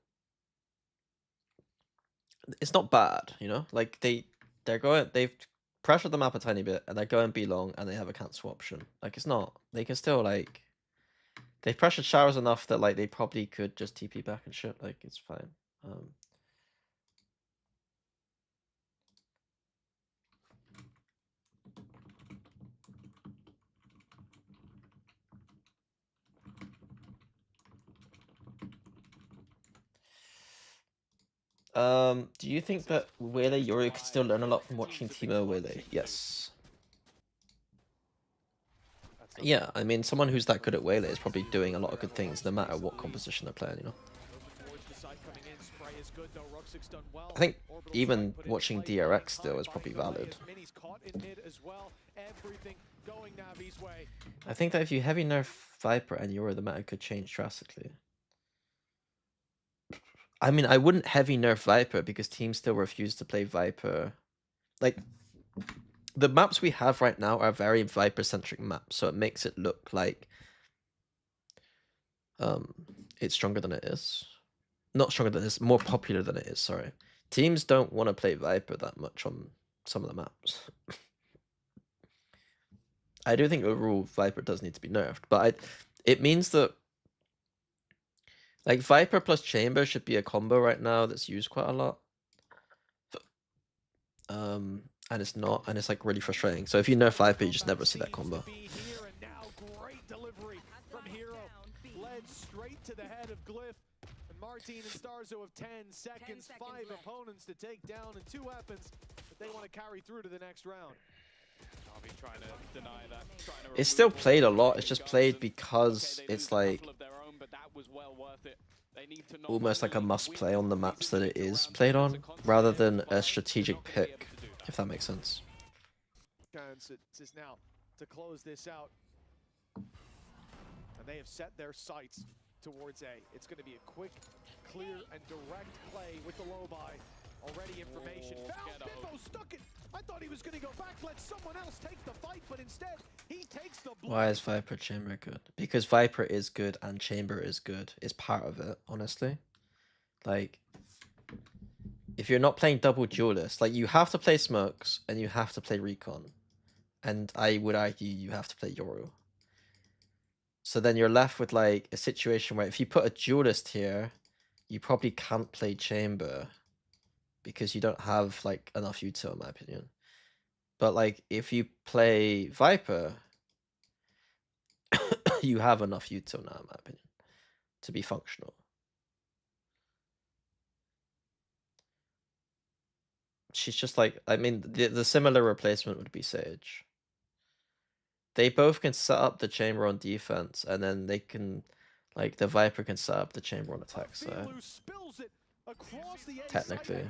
it's not bad, you know. Like they've pressured the map a tiny bit, and they're going B long, and they have a cancel option. Like it's not. They can still like. They've pressured showers enough that like they probably could just TP back and shit. Like it's fine. Do you think that Wele Yoru could still learn a lot from watching Timo Wele? Yes. Yeah, I mean, someone who's that good at Wele is probably doing a lot of good things no matter what composition they're playing, you know? I think even watching DRX still is probably valid. I think that if you heavy nerf Viper and Yoru, the meta could change drastically. I mean, I wouldn't heavy nerf Viper because teams still refuse to play Viper. Like, the maps we have right now are very Viper-centric maps, so it makes it look like it's stronger than it is. Not stronger than it is, more popular than it is, sorry. Teams don't want to play Viper that much on some of the maps. I do think overall Viper does need to be nerfed, but it means that like Viper plus Chamber should be a combo right now that's used quite a lot. And it's not, and it's like really frustrating. So if you nerf Viper, you just never see that combo. Straight to the head of Glyph. And Martin and Starzo have 10 seconds, 5 opponents to take down, and 2 weapons that they want to carry through to the next round. Trying to deny that. It's still played a lot. It's just played because it's like almost like a must play on the maps that it is played on, rather than a strategic pick, if that makes sense. Chance is now to close this out. And they have set their sights towards A. It's going to be a quick, clear, and direct play with the low buy. Already information. Found Bippo, stuck it. I thought he was going to go back, let someone else take the fight, but instead he takes the blow. Why is Viper Chamber good? Because Viper is good and Chamber is good. It's part of it, honestly. Like, if you're not playing double duelist, like you have to play smokes and you have to play recon. And I would argue you have to play Yoru. So then you're left with like a situation where if you put a duelist here, you probably can't play Chamber because you don't have like enough util in my opinion. But like if you play Viper, you have enough util now in my opinion to be functional. She's just like, I mean, the similar replacement would be Sage. They both can set up the chamber on defense, and then they can, like, the Viper can set up the chamber on attack, so technically.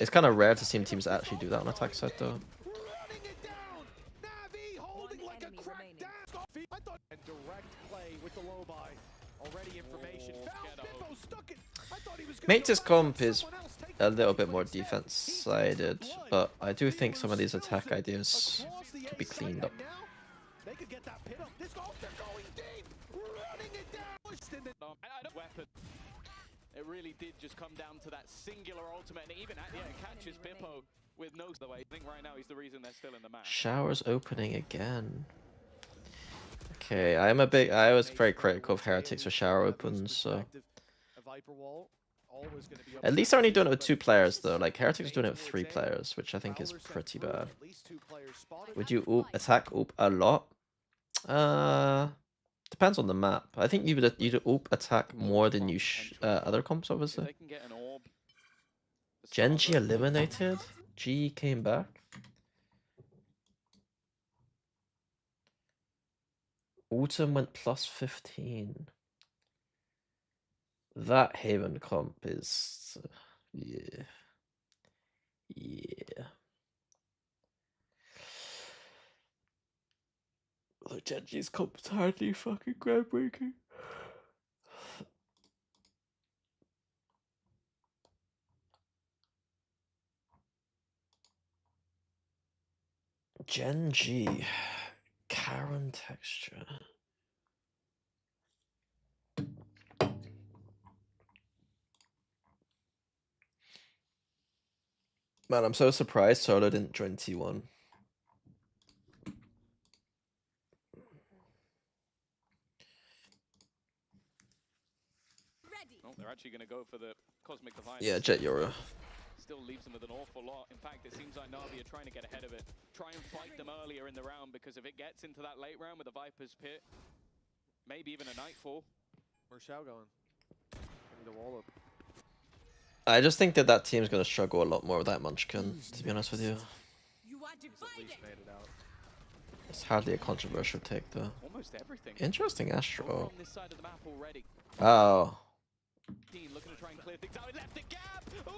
It's kind of rare to see teams actually do that on attack side, though. Mate's comp is a little bit more defense-sided, but I do think some of these attack ideas could be cleaned up. They could get that pit up. This goal, they're going deep, running it down. Weapon. It really did just come down to that singular ultimate, and even catches Bippo with no the way. I think right now he's the reason they're still in the match. Showers opening again. Okay, I was very critical of Heretics for shower opens, so. At least they're only doing it with 2 players though. Like Heretics is doing it with 3 players, which I think is pretty bad. Would you attack a lot? Depends on the map. I think you'd attack more than you potential. other comps, If obviously. they can get an orb, the Genji Starbuck- eliminated. G came back. Autumn went plus 15. That Haven comp is yeah. Yeah. The Genji's comp's hardly fucking groundbreaking. Genji. Karen texture. Man, I'm so surprised Solo didn't join T1. Oh, they're actually going to go for the Cosmic Divide. Yeah, Jet Yoru. Still leaves them with an awful lot. In fact, it seems like Na'Vi are trying to get ahead of it. Try and fight them earlier in the round, because if it gets into that late round with a Viper's Pit, maybe even a Nightfall. Where's Shao going? Give me the wall up. I just think that team's going to struggle a lot more with that Munchkin, to be honest with you. You are He's at least divided. made it out. It's hardly a controversial take, though. Almost everything. Interesting Over Astro. on this side of the map already. Oh. Dean looking to try and clear things out. He left a gap. Ooh,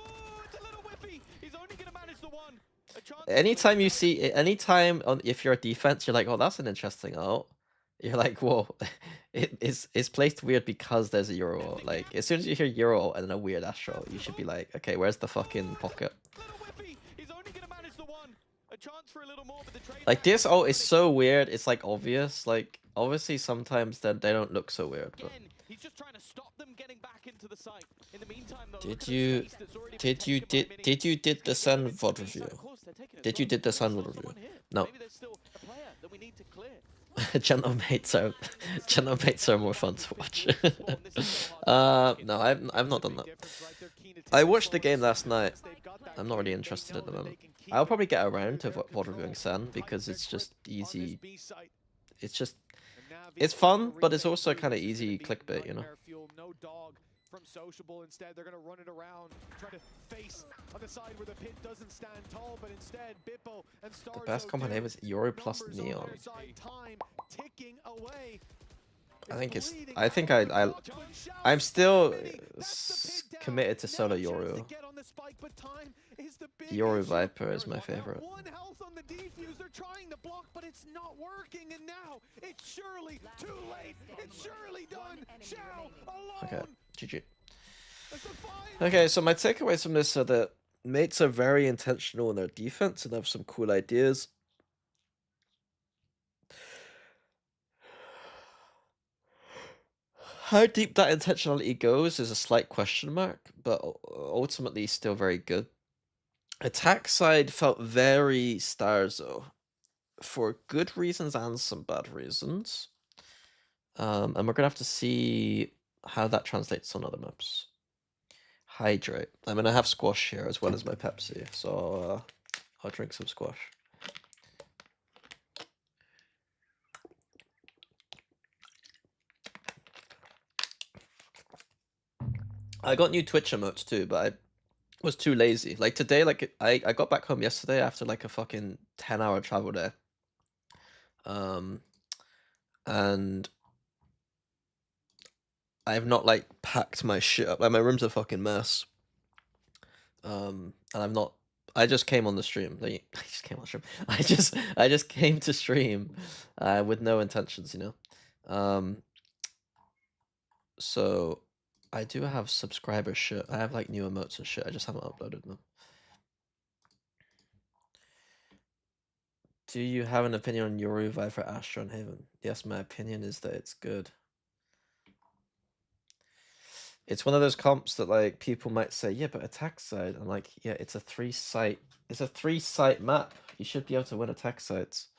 it's a little whiffy. He's only going to manage the one. A chance Anytime you see, if you're a defense, you're like, oh, that's an interesting ult. You're like, whoa, it's placed weird because there's a Euro ult. Like, as soon as you hear Euro ult and then a weird Astro, you should be like, okay, where's the fucking pocket? Little whiffy. He's only going to manage the one. A chance for a little more, but the trade Like, back this ult is so weird, it's like obvious. Like, obviously sometimes they don't look so weird, but... again. He's just trying to stop them getting back into the site. In the meantime, though, Did you did the Sun VOD review? Did you did the Sun VOD review? No. Maybe there's still a player that we need to clear. Gentle mates are more fun to watch. No, I've not done that. I watched the game last night. I'm not really interested at the moment. I'll probably get around to VOD reviewing Sun because it's just easy. It's fun, but it's also kind of easy clickbait, you know. No dog from Sociable. Instead, they're going to run it around, try to face on the side where the pit doesn't stand tall, but instead, Bippo and Starzo The best comp on him is Yoru plus numbers on Neon. their side, time ticking away. I'm still committed to solo Yoru. Yoru Viper is my favorite. One health on the defuse. They're trying to block, but it's not working. And now it's surely too late. It's surely done. Shao alone. Okay, GG. Okay, so my takeaways from this are that mates are very intentional in their defense and have some cool ideas. How deep that intentionality goes is a slight question mark, but ultimately still very good. Attack side felt very Starzo, for good reasons and some bad reasons. And we're gonna have to see how that translates on other maps. Hydrate. I mean, I have squash here as well as my Pepsi, so I'll drink some squash. I got new Twitch emotes too, but I was too lazy. Like today, like I got back home yesterday after like a fucking 10-hour travel day. And I have not like packed my shit up. Like my room's a fucking mess. And I just came on the stream. Like, I just came on stream. I just came to stream with no intentions, you know. So I do have subscriber shit. I have like new emotes and shit. I just haven't uploaded them. Do you have an opinion on Yoru Vi for Astra and Haven? Yes, my opinion is that it's good. It's one of those comps that like people might say, yeah, but attack side. I'm like, yeah, it's a 3-site map. You should be able to win attack sites.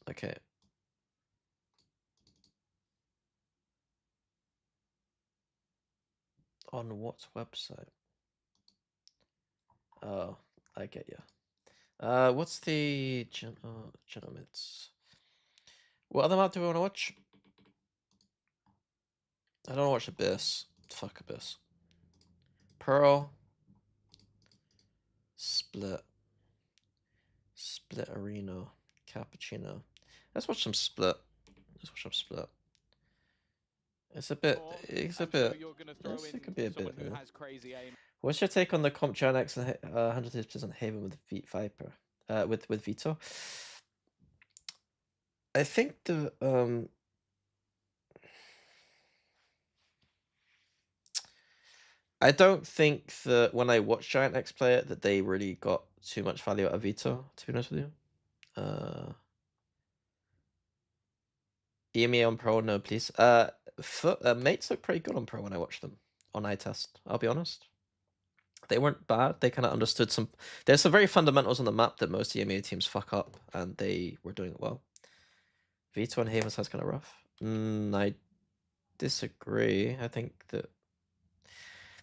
Okay. On what website? Oh, I get you. What's the genomics? What other map do we want to watch? I don't want to watch Abyss. Fuck Abyss. Pearl. Split. Split Arena. Cappuccino. Let's watch some Split. Let's watch some Split. It's a bit. It's a And so bit. you're going to throw in It could be a someone bit. who has crazy aim. What's your take on the comp Gen X and 100% Haven with Viper? With Vito. I think the I don't think that when I watched Giant X play it that they really got too much value out of Vito, to be honest with you. EME on Pro, no please. Mates look pretty good on Pro when I watched them on eye test, I'll be honest. They weren't bad. They kind of understood some. There's some very fundamentals on the map that most EMEA teams fuck up, and they were doing it well. Vito and Haven sounds kind of rough. I disagree. I think that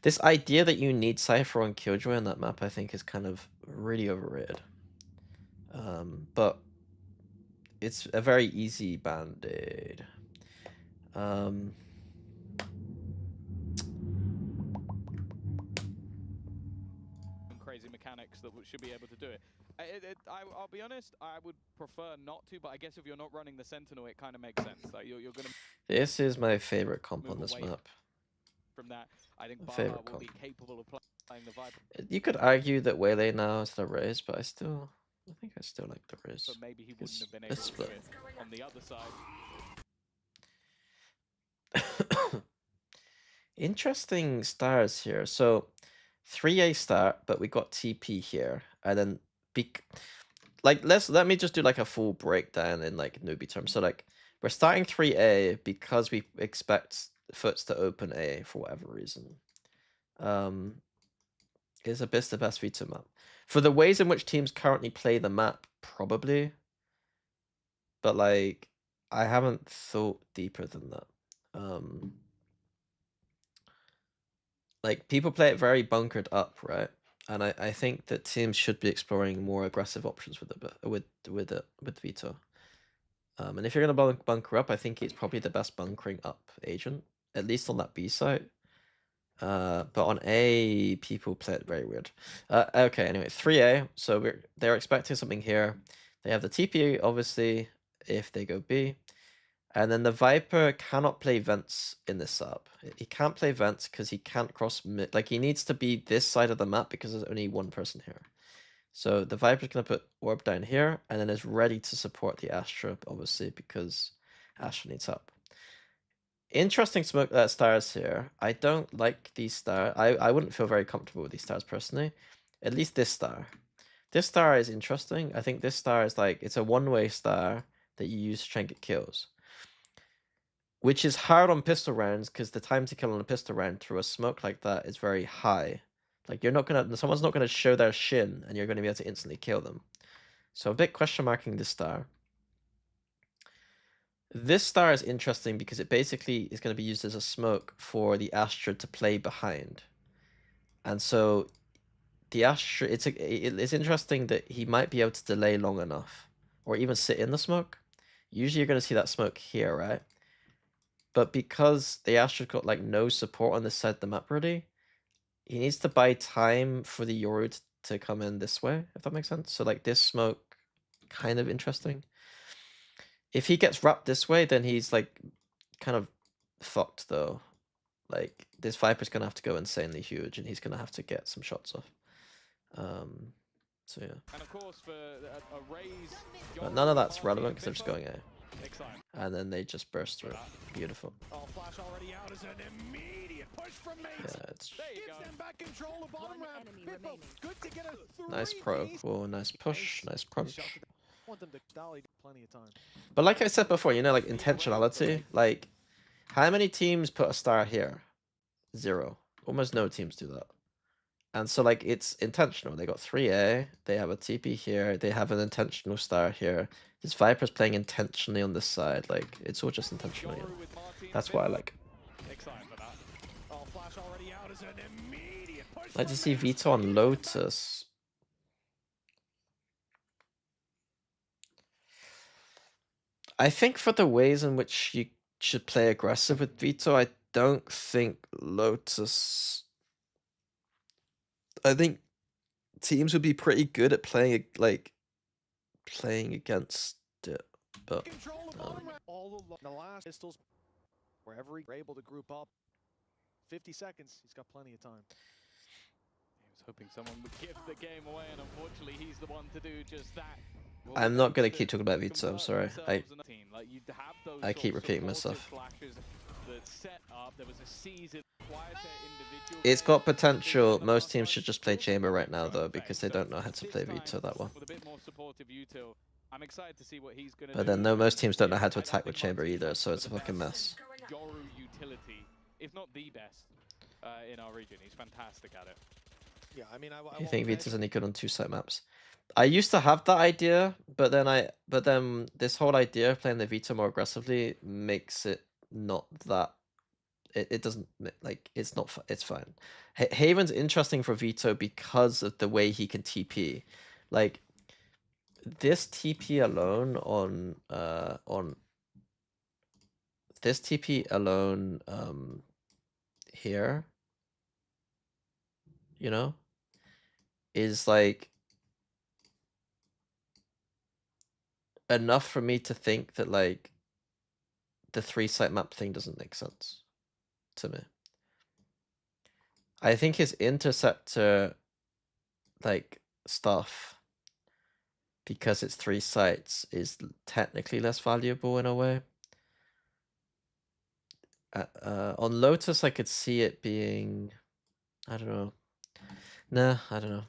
this idea that you need Cypher on Killjoy on that map, I think, is kind of really overrated. But it's a very easy band-aid. Crazy mechanics that should be able to do it. I'll be honest, I would prefer not to, but I guess if you're not running the Sentinel, it kind of makes sense. Like you're going to. This is my favorite comp on this map. From that, I think Baha will be capable of playing the Viper. You could argue that Waylay now is the Raze, but I think I still like the Raze. But maybe he wouldn't have been able to do it on the other side. Interesting stars here. So 3A start, but we got TP here, and then let me just do like a full breakdown in like newbie terms. So like we're starting 3A because we expect Foots to open A for whatever reason. Is Abyss the best Vito map? For the ways in which teams currently play the map, probably. But like I haven't thought deeper than that. Like people play it very bunkered up, right? And I think that teams should be exploring more aggressive options with Vito. And if you're gonna bunker up, I think it's probably the best bunkering up agent, at least on that B site. But on A, people play it very weird. Okay, anyway, 3A. So they're expecting something here. They have the TP, obviously, if they go B. And then the Viper cannot play Vents in this setup. He can't play Vents because he can't cross mid. Like, he needs to be this side of the map because there's only one person here. So the Viper's going to put Orb down here, and then is ready to support the Astra, obviously, because Astra needs help. Interesting smoke stars here. I don't like these stars. I wouldn't feel very comfortable with these stars personally. At least this star. This star is interesting. I think this star is like, it's a one-way star that you use to try and get kills. Which is hard on pistol rounds because the time to kill on a pistol round through a smoke like that is very high. Like someone's not gonna show their shin and you're gonna be able to instantly kill them. So a bit question marking this star. This star is interesting because it basically is going to be used as a smoke for the Astra to play behind. And so the Astra, it's interesting that he might be able to delay long enough or even sit in the smoke. Usually you're going to see that smoke here, right? But because the Astra's got like no support on this side of the map really, he needs to buy time for the Yoru to come in this way, if that makes sense. So like this smoke, kind of interesting. If he gets wrapped this way, then he's like kind of fucked though. Like this Viper's gonna have to go insanely huge, and he's gonna have to get some shots off. So yeah. And of course, for a raise, But none of that's relevant because they're just going A. Exciting. And then they just burst through. Beautiful. Oh, flash already out as an immediate push from Mates. Yeah, it's Gives them back control of bottom round. Good to get a nice pro. Oh, nice push, nice crunch. Want them to dolly plenty of time. But like I said before, you know, like intentionality. Like, how many teams put a star here? 0. Almost no teams do that. And so like it's intentional. They got 3A, they have a TP here, they have an intentional star here. This Viper's playing intentionally on this side. Like it's all just intentional. Yeah. That's what I like. I like to see Vito on Lotus. I think for the ways in which you should play aggressive with Vito, I don't think Lotus. I think teams would be pretty good at playing playing against it, but Control the bottom right. All along the last pistols, wherever we're able to group up. 50 seconds. He's got plenty of time. He was hoping someone would give the game away, and unfortunately, he's the one to do just that. I'm not gonna keep talking about Vito. I'm sorry. I keep repeating myself. It's got potential. Most teams should just play Chamber right now, though, because they don't know how to play Vito that well. I'm excited to see what he's gonna But then, no, most teams don't know how to attack with Chamber either, so it's a fucking mess. Yoru utility, if not the best, in our region. He's fantastic at it. Yeah, I mean, You think Vito's only good on 2-site maps? I used to have that idea, but then this whole idea of playing the Vito more aggressively makes it not that. It doesn't, like, it's not. It's fine. Haven's interesting for Vito because of the way he can TP, like. This TP alone on this TP alone here, you know, is like enough for me to think that like the 3-site map thing doesn't make sense to me. I think his interceptor like stuff, because it's 3 sites, is technically less valuable in a way. On Lotus, I could see it being, I don't know. Nah, I don't know.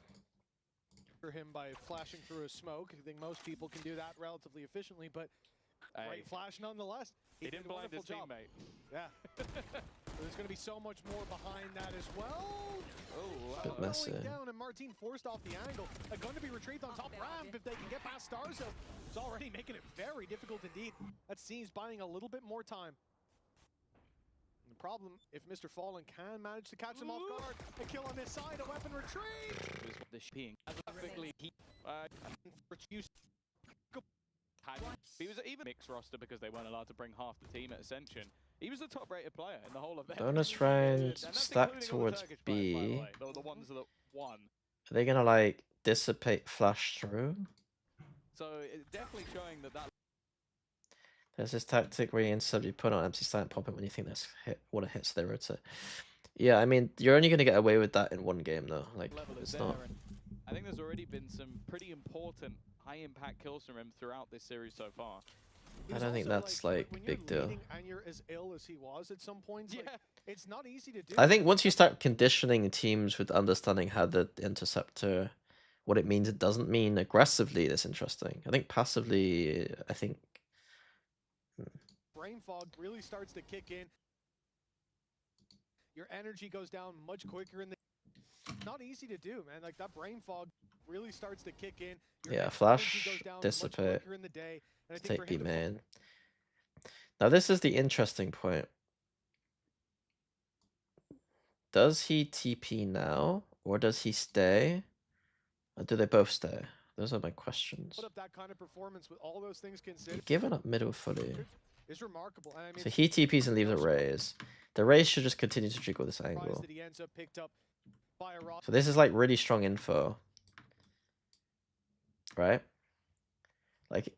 Him by flashing through a smoke. I think most people can do that relatively efficiently, but great flash nonetheless. He didn't blind his teammate. Yeah. There's going to be so much more behind that as well. Oh, bit messy. Down, and Martin forced off the angle. Going to be retrieved on top ramp if they can get past Starzo. It's already making it very difficult indeed. That seems buying a little bit more time. The problem, if Mr. Fallen can manage to catch him off guard, a kill on this side, a weapon retrieve. He was even mixed roster because they weren't allowed to bring half the team at Ascension. He was the top-rated player in the whole of their bonus round stacked towards B. The ones that won. Are they gonna like dissipate flash through? So it's definitely showing that. There's this tactic where you instantly put on empty site, pop it when you think that's what it hits their rotate. Yeah, I mean, you're only gonna get away with that in one game though. Like, it's not. I think there's already been some pretty important high-impact kills from him throughout this series so far. I don't think that's like big deal. And you're as ill as he was at some points. Yeah, like, it's not easy to do. I think once you start conditioning teams with understanding how the interceptor, what it means, it doesn't mean aggressively. That's interesting. I think passively, I think. Brain fog really starts to kick in. Your energy goes down much quicker in the. Not easy to do, man. Like that brain fog really starts to kick in. Yeah, flash, dissipate, take B main. Now this is the interesting point. Does he TP now, or does he stay? Or do they both stay? Those are my questions. Put up that kind of performance with all those things considered. Giving up middle fully. It's remarkable. I mean, so he TPs and leaves a raise. The raise should just continue to jiggle this angle. So this is like really strong info. Right? Like,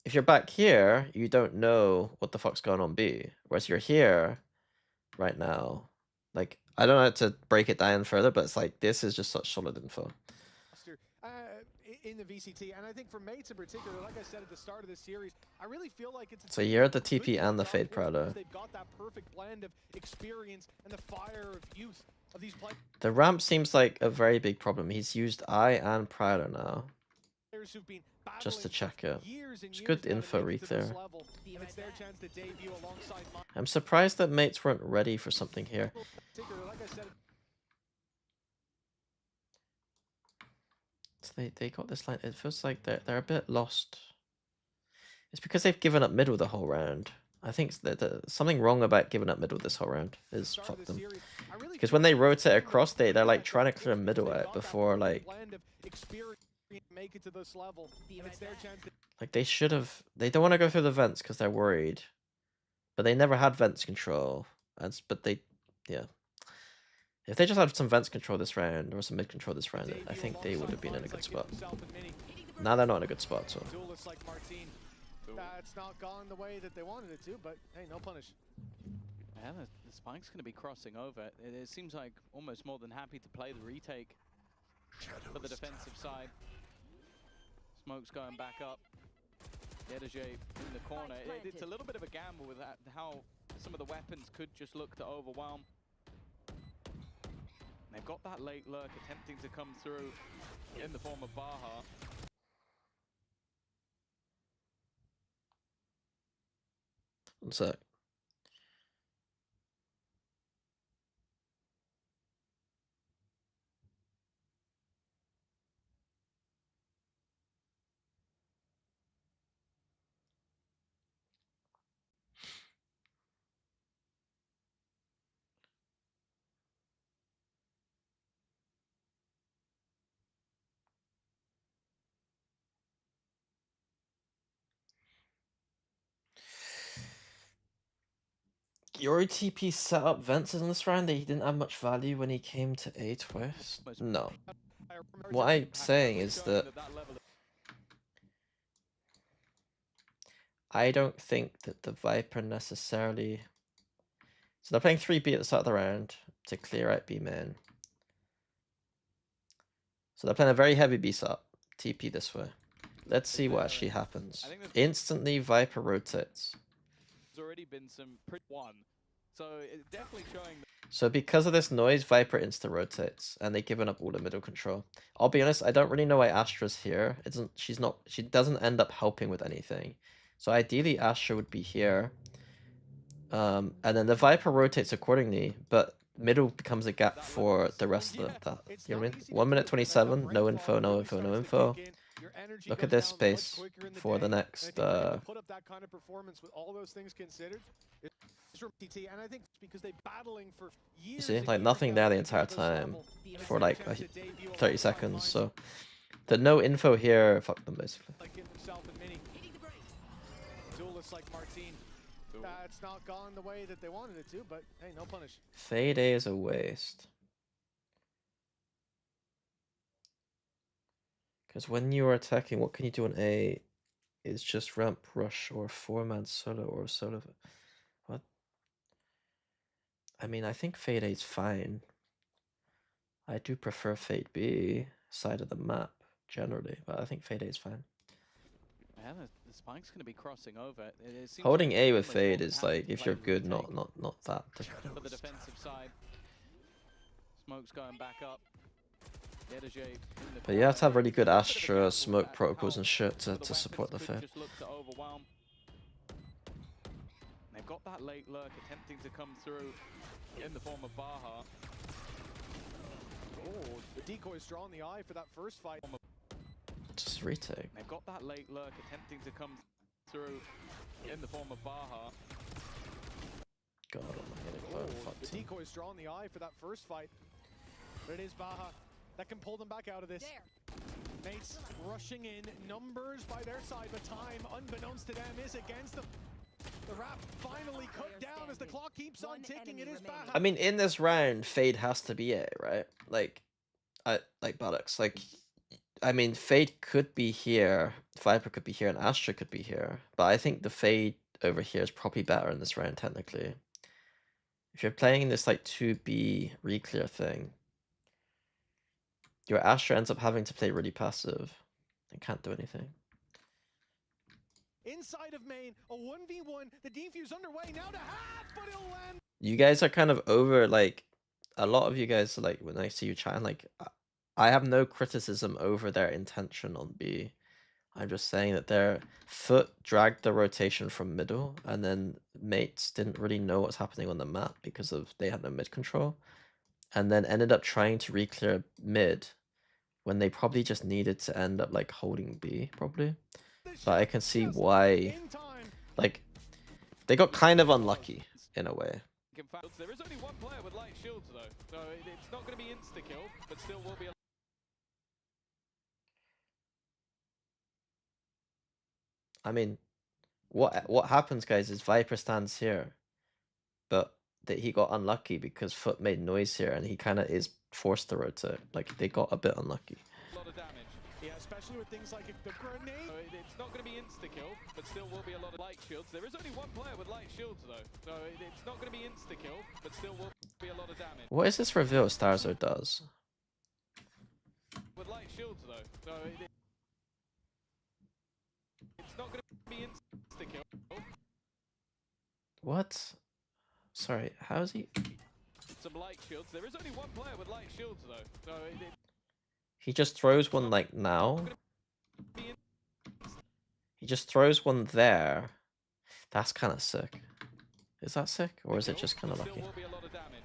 if you're back here, you don't know what the fuck's going on B. Whereas you're here right now. Like, I don't know how to break it down further, but it's like, this is just such solid info. In the VCT, and I think for mates in particular, like I said at the start of this series, I really feel like it's so you're at the TP and the Fade Prowler. They've got that perfect blend of experience and the fire of youth of these players. The ramp seems like a very big problem. He's used Eye and Prowler now. Just to check it. It's good info read there. I'm surprised that mates weren't ready for something here. So they got this line. It feels like they're a bit lost. It's because they've given up middle the whole round. I think something wrong about giving up middle this whole round is fuck them. Because when they rotate across, they're like trying to clear middle out before like make it to this level, Be and it's right their back. chance to Like they should have. They don't want to go through the vents because they're worried, but they never had vents control. But they, yeah. If they just had some vents control this round or some mid control this round, I debut think they would have alongside been in a minds good like spot. himself and Mini. Now they're not in a good spot, so. Duelists like Martin. That's not gone the way that they wanted it to, but hey, no punish. Yeah, the spike's going to be crossing over. It seems like almost more than happy to play the retake for the defensive side. Smoke's going back up. Yedajay in the corner. It's a little bit of a gamble with how some of the weapons could just look to overwhelm. They've got that late lurk attempting to come through in the form of Baha. One sec. Yoru TP set up vents in this round that he didn't have much value when he came to A twice. No. What I'm saying is that I don't think that the Viper necessarily. So they're playing 3B at the start of the round to clear out B main. So they're playing a very heavy B setup. TP this way. Let's see what actually happens. Instantly Viper rotates. There's already been some pretty one. So it's definitely showing. So because of this noise, Viper insta rotates, and they've given up all the middle control. I'll be honest, I don't really know why Astra's here. She doesn't end up helping with anything. So ideally Astra would be here. And then the Viper rotates accordingly, but middle becomes a gap for the rest of that. You know what I mean? 1 minute 27, no info, no info, no info. Look at this space for the next. Put up that kind of performance with all those things considered. And I think it's because they're battling for years. You see, like nothing there the entire time for like 30 seconds. So the no info here, fuck them basically. Like himself and Mini. Duelists like Martin. That's not gone the way that they wanted it to, but hey, no punish. Fade A is a waste. Because when you are attacking, what can you do on A? Is just ramp rush or 4-man solo or solo. What? I mean, I think Fade A is fine. I do prefer Fade B side of the map generally, but I think Fade A is fine. Yeah, the spike's going to be crossing over. Holding A with Fade is like, if you're good, not that. For the defensive side, Smoke's going back up. But you have to have really good Astra smoke protocols and shit to support the Fade. They've got that late lurk attempting to come through in the form of Baha. Oh, the decoys drawing the eye for that first fight. Just retake. They've got that late lurk attempting to come through in the form of Baha. God, the decoys drawing the eye for that first fight. But it is Baha that can pull them back out of this. Mates rushing in, numbers by their side, but time, unbeknownst to them, is against them. The wrap finally cut down as the clock keeps on ticking. It is Baha. I mean, in this round, Fade has to be A, right? Like Buttocks. Like, I mean, Fade could be here, Viper could be here, and Astra could be here. But I think the Fade over here is probably better in this round, technically. If you're playing this, like, 2B reclear thing, your Astra ends up having to play really passive and can't do anything. Inside of main, a 1v1, the defuse underway, now to half, but it'll land. You guys are kind of over, like, a lot of you guys, like, when I see you chatting, like, I have no criticism over their intention on B. I'm just saying that their foot dragged the rotation from middle, and then mates didn't really know what's happening on the map because of they had no mid control, and then ended up trying to reclear mid when they probably just needed to end up like holding B, probably. But I can see why, like, they got kind of unlucky in a way. There is only one player with light shields though, so it's not going to be insta-kill, but still will be a I mean, what happens, guys, is Viper stands here, but that he got unlucky because Foot made noise here, and he kind of is forced to rotate. Like, they got a bit unlucky. A lot of damage. Yeah, especially with things like the grenade. It's not going to be insta-kill, but still will be a lot of light shields. There is only one player with light shields, though. So it's not going to be insta-kill, but still will be a lot of damage. What is this reveal Starzo does? With light shields, though. So it's not going to be insta-kill. What? Sorry, how is he? Some light shields. There is only one player with light shields, though. So He just throws one like now. He just throws one there. That's kind of sick. Is that sick, or is it just kind of lucky? will be a lot of damage.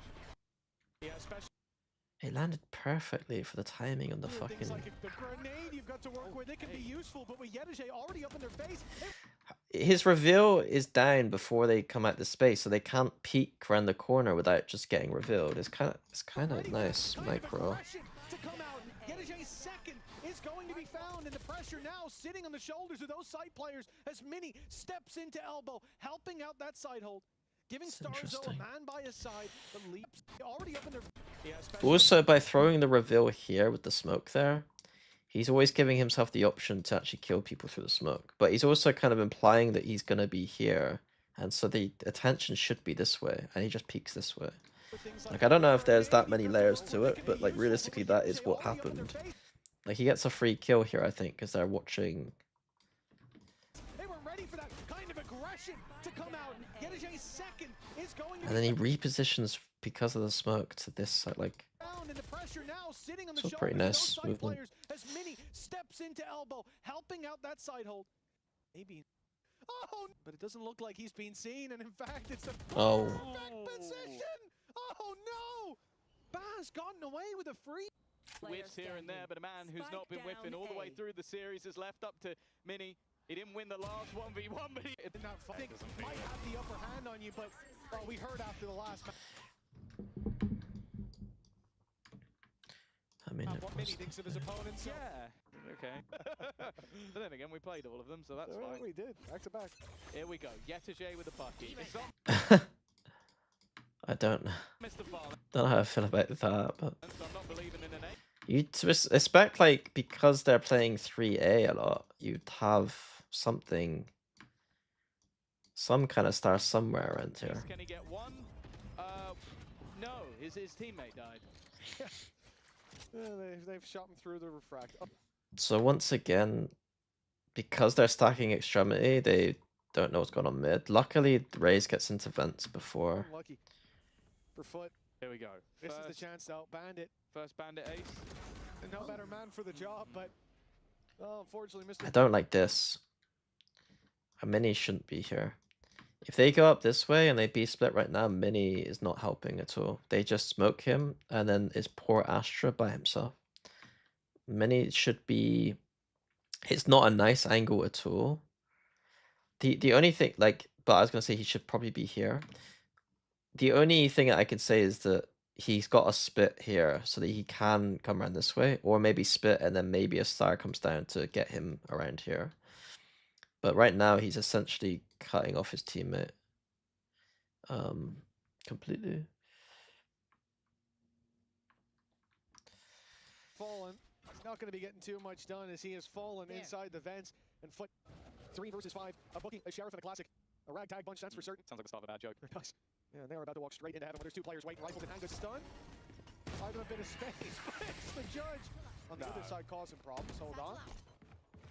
Yeah, especially It landed perfectly for the timing on the with fucking. things like the grenade you've got to work with. It can be useful, but with Yedije already up in their face. His reveal is down before they come out the space, so they can't peek around the corner without just getting revealed. It's kind of nice micro. To come out. Yedije's second is going to be found, and the pressure now sitting on the shoulders of those side players as Mini steps into elbow, helping out that side hold. Giving That's Starzo a interesting. man by his side, the leaps already up in their. Yeah, Also, by throwing the reveal here with the smoke there, he's always giving himself the option to actually kill people through the smoke. But he's also kind of implying that he's going to be here, and so the attention should be this way, and he just peeks this way. Like, I don't know if there's that many layers to it, but like realistically that is what happened. Like, he gets a free kill here, I think, because they're watching. They were ready for that kind of aggression to come out. Yedije's second is going to And then he repositions because of the smoke to this side, like. found, and the pressure now sitting on the So shoulders pretty of those nice side movement. players as Mini steps into elbow, helping out that side hold. Maybe. Oh, but it doesn't look like he's been seen, and in fact, it's a Oh. perfect position. Oh no! Baz gotten away with a free. Whiffs here and there, but a man who's not been whiffing all the way through the series is left up to Mini. He didn't win the last 1v1, but he In that fight, I think he might have the upper hand on you, but we heard after the last match I mean, it what Mini was. thinks of his opponents. So. yeah, okay. But then again, we played all of them, so that's Well, fine. we did back to back. Here we go. Yetije with the bucket. It's on I don't Mr. Farland, know how I feel about that, but so I'm not believing in an 8. you'd expect, like, because they're playing 3A a lot, you'd have something, some kind of star somewhere around here. Can he get one? No, his teammate died. Yeah, they've shot him through the refract. Oh, So once again, because they're stacking extremity, they don't know what's going on mid. Luckily, Raze gets into vents before. unlucky for Foot. Here we go. This is the chance to outband it. First bandit ace. No better man for the job, but unfortunately, Mr. I don't like this. A mini shouldn't be here. If they go up this way and they B split right now, Mini is not helping at all. They just smoke him, and then is poor Astra by himself. Mini should be. It's not a nice angle at all. The only thing, like, but I was gonna say he should probably be here. The only thing I could say is that he's got a split here so that he can come around this way, or maybe split and then maybe a star comes down to get him around here. But right now he's essentially cutting off his teammate completely. Fallen. He's not going to be getting too much done as he has fallen inside the vents. And Foot 3 versus 5. A booking, a sheriff, and a classic. A ragtag bunch, that's for certain. Sounds like the start of a bad joke. Nice. Yeah, and they are about to walk straight into heaven when there's 2 players waiting. Rifles in hand, goes to stun. Five a bit of space, but it's the judge. On the other side, causing problems. Hold on.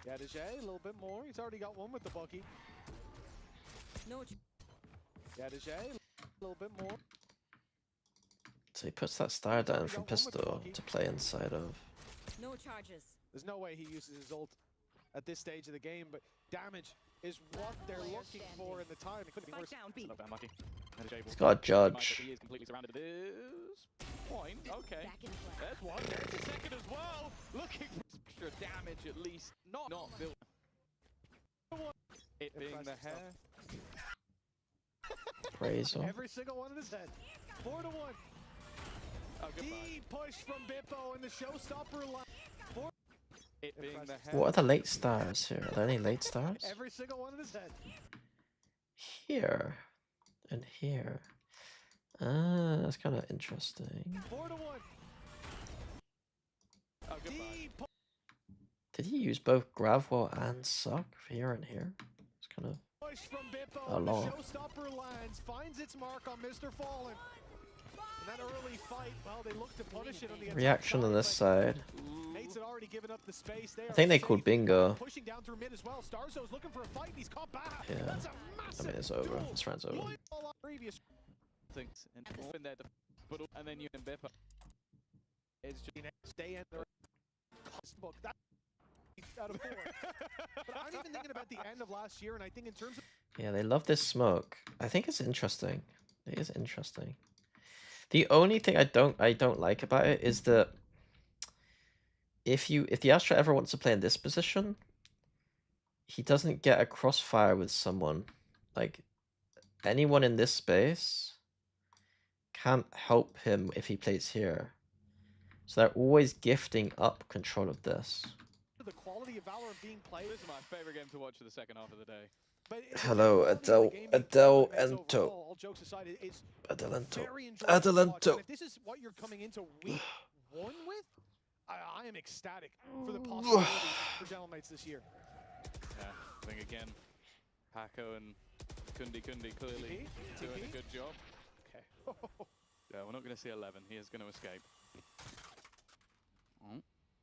Yedije, a little bit more. He's already got one with the Bucky. No. Yedije, a little bit more. So he puts that star down from pistol to play inside of. No charges. There's no way he uses his ult at this stage of the game, but damage is what they're looking for in the time. It couldn't be worse. Down B. Not bad, Mucky. He's got a judge. He is completely surrounded at this point. Okay. Back in play. There's one. There's a second as well. Looking for extra damage at least. Not built. It being the Impressive hair. Praise him. Every single one in his head. 4-1. Oh, goodbye. Deep push from Bippo and the showstopper line. It being the What are the late stars here? Are there any late stars? Every single one of his head. Here. And here. Ah, that's kind of interesting. 4-1. Oh, goodbye. Deep Did he use both Gravwell and Suck here and here? It's kind of push from Bippo. a The lot. showstopper lands, finds its mark on Mr. Fallen. And that early fight, well, they look to punish it on the attack Reaction on this side. side. Mates had already given up the space. I think they called bingo. Pushing down through mid as well. Starzo's looking for a fight. He's caught back. Yeah. That's a I massive mean, it's over. duel. This round's over. Previous Things and in there, and then you and Bippo. It's just stay in there. Book that out of 4. But I'm even thinking about the end of last year, and I think in terms of Yeah, they love this smoke. I think it's interesting. It is interesting. The only thing I don't like about it is that if the Astra ever wants to play in this position, he doesn't get a crossfire with someone. Like anyone in this space can't help him if he plays here. So they're always gifting up control of this. the quality of Valorant being played. this is my favorite game to watch for the second half of the day. But Hello, Adele Ento. All jokes aside, it's Adelanto. very enjoyable to watch. Adelanto. And if this is what you're coming into week 1 with, I am ecstatic for the possibility for Gentlemen Mates this year. Yeah, I think again, Paco and Kundi clearly doing a good job. Okay. Yeah, we're not going to see 11. He is going to escape. Oh.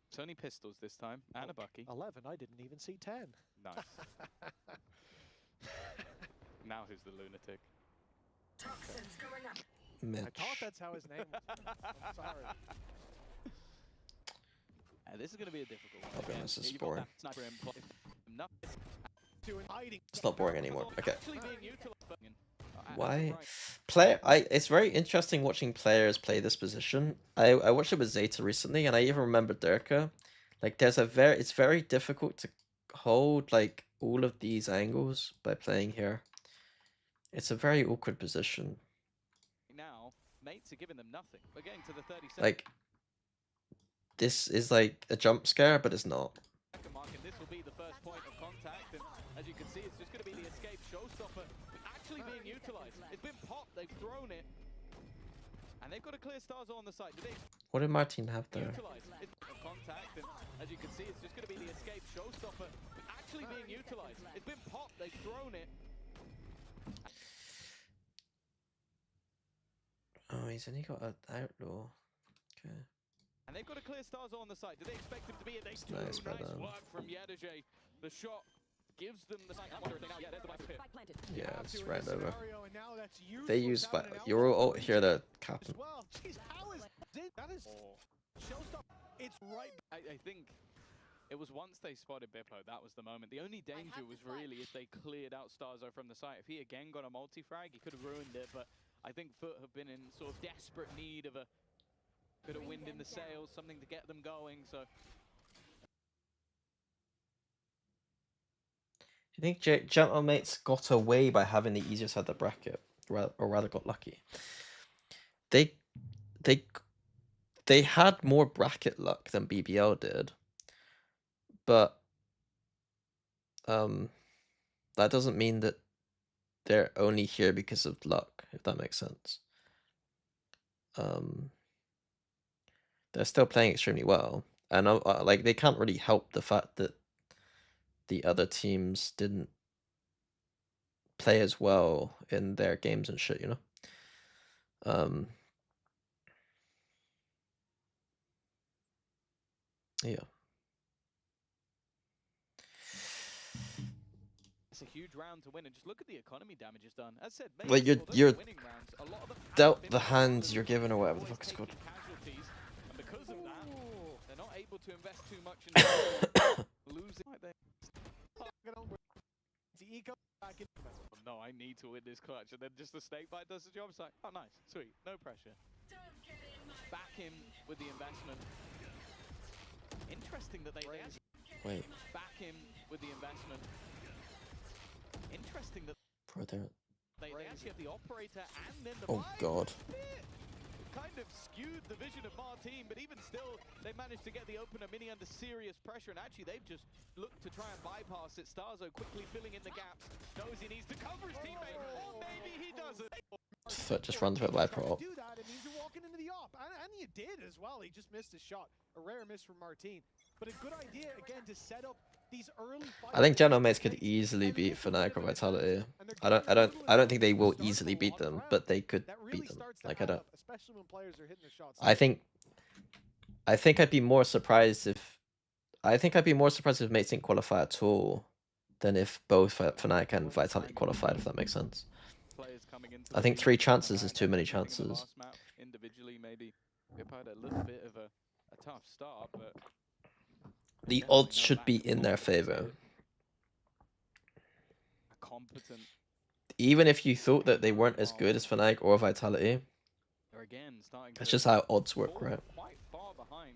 It's only pistols this time, and a Bucky. 11, I didn't even see 10. Nice. Now who's the lunatic? Toxins going up. Mitch. I thought that's how his name was. I'm sorry. This is going to be a difficult one. I'll be Again, honest, this is you've got boring. that sniper in play. Doing hiding. It's not boring anymore. Okay. Actually being utilized. Why? It's very interesting watching players play this position. I watched it with Zeta recently, and I even remember Durka. Like, it's very difficult to hold like all of these angles by playing here. It's a very awkward position. Now, mates are giving them nothing. We're getting to the 37nd Like, this is like a jump scare, but it's not. mark, and this will be the first point of contact. And as you can see, it's just going to be the escape showstopper actually being utilized. It's been popped, they've thrown it, and they've got a clear stars on the side. Do they What did Martin have there? utilize it? Contact, and as you can see, it's just going to be the escape showstopper actually being utilized. It's been popped, they've thrown it. Oh, he's only got an outlaw. Okay. And they've got a clear stars on the side. Do they expect him to be? They do. Nice by them. Work from Yadage. The shot gives them the sight. Yeah, there's the back pit. Spike planted. Yeah, Have it's to in right this over. scenario, and now that's They useless use having an Yoru outlaw ult here to cap as him. well. Jeez, how is that is showstopper. It's right. I think it was once they spotted Bippo, that was the moment. The only danger was really if they cleared out Starzo from the site. If he again got a multi-frag, he could have ruined it, but I think Foot have been in sort of desperate need of a bit of wind in the sails, something to get them going, so... I think Gentlemates got away by having the easier side of the bracket, or rather got lucky. They had more bracket luck than BBL did, but that doesn't mean that they're only here because of luck, if that makes sense. They're still playing extremely well, and like they can't really help the fact that the other teams didn't play as well in their games and shit, you know. Yeah. It's a huge round to win, and just look at the economy damage it's done. As said, Like, maybe you're winning rounds, a lot of them have dealt been the hands because you're of given or whatever the always fuck it's called. taking casualties, and because of that, they're not able to invest too much in losing. Like they The eco back in. no, I need to win this clutch, and then just the snake bite does the job. It's like, oh, nice, sweet, no pressure. Back him with the investment. Interesting that they actually Wait, back him with the investment. Interesting that for their they actually have the operator and then the oh buy. god. kind of skewed the vision of Martin, but even still, they managed to get the opener Mini under serious pressure, and actually they've just looked to try and bypass it. Starzo quickly filling in the gaps, knows he needs to cover his teammate, or maybe he doesn't. Foot just runs with Viper ult. Do that, it means you're walking into the op, and you did as well. He just missed his shot. A rare miss from Martin, but a good idea again to set up these early fights. I think General Mates could easily beat Fnatic or Vitality. I don't think they will easily beat them, but they could beat them. Like especially when players are hitting their shots. I think I'd be more surprised if Mates didn't qualify at all than if both Fnatic and Vitality qualified, if that makes sense. I think 3 chances is too many chances. Individually, maybe Pip had a little bit of a tough start, but The odds should be in their favor. Competent. Even if you thought that they weren't as good as Fnatic or Vitality, that's just how odds work, right? Quite far behind.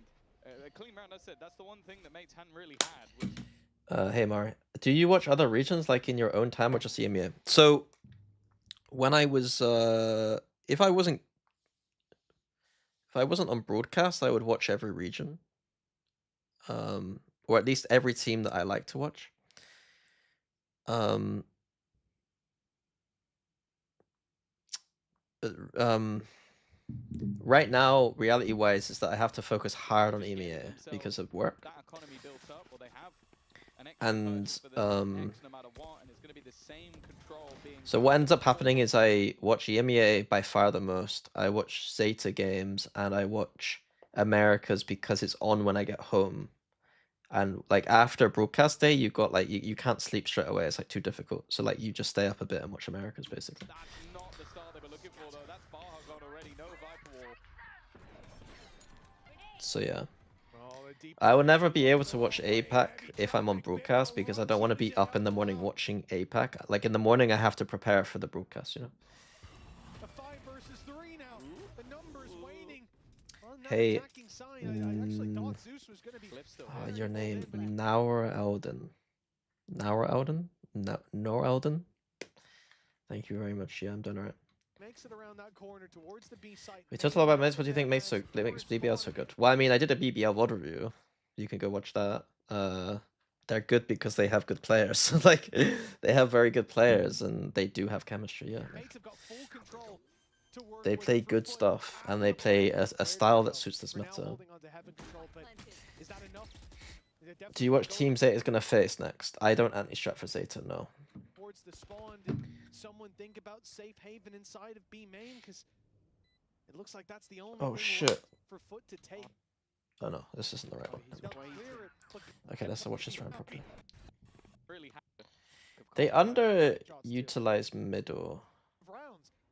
A clean round, I said, that's the one thing that Mates hadn't really had. Was Hey Mari, do you watch other regions like in your own time or just EMEA? So when I was if I wasn't on broadcast, I would watch every region. Or at least every team that I like to watch. Right now, reality-wise, is that I have to focus hard on EMEA because of work. And so what ends up happening is I watch EMEA by far the most. I watch Zeta games and I watch Americas because it's on when I get home. And like after broadcast day, you've got like you can't sleep straight away. It's like too difficult. So like you just stay up a bit and watch Americas basically. That's not the start they were looking for though. That's Baha gone already. No Viper wall. So yeah. I will never be able to watch APAC if I'm on broadcast because I don't want to be up in the morning watching APAC. Like in the morning, I have to prepare for the broadcast, you know. A 5 versus 3 now. The numbers waning. Hey, I actually thought Zeus was going to be your name, Nour Elden. Nour Elden? No, Nor Elden? Thank you very much. Yeah, I'm done alright. Makes it around that corner towards the B site. We talked a lot about Mates. What do you think makes BBL so good? Well, I mean, I did a BBL VOD review. You can go watch that. They're good because they have good players. Like, they have very good players, and they do have chemistry, yeah. They play good stuff, and they play a style that suits this meta. Do you watch Team Zeta's gonna face next? I don't anti-strat for Zeta, no. Towards the spawn, did someone think about safe haven inside of B main? Because it looks like that's the only Oh thing shit. for Foot to take. Oh no, this isn't the right one. Okay, let's watch this round properly. They underutilize middle.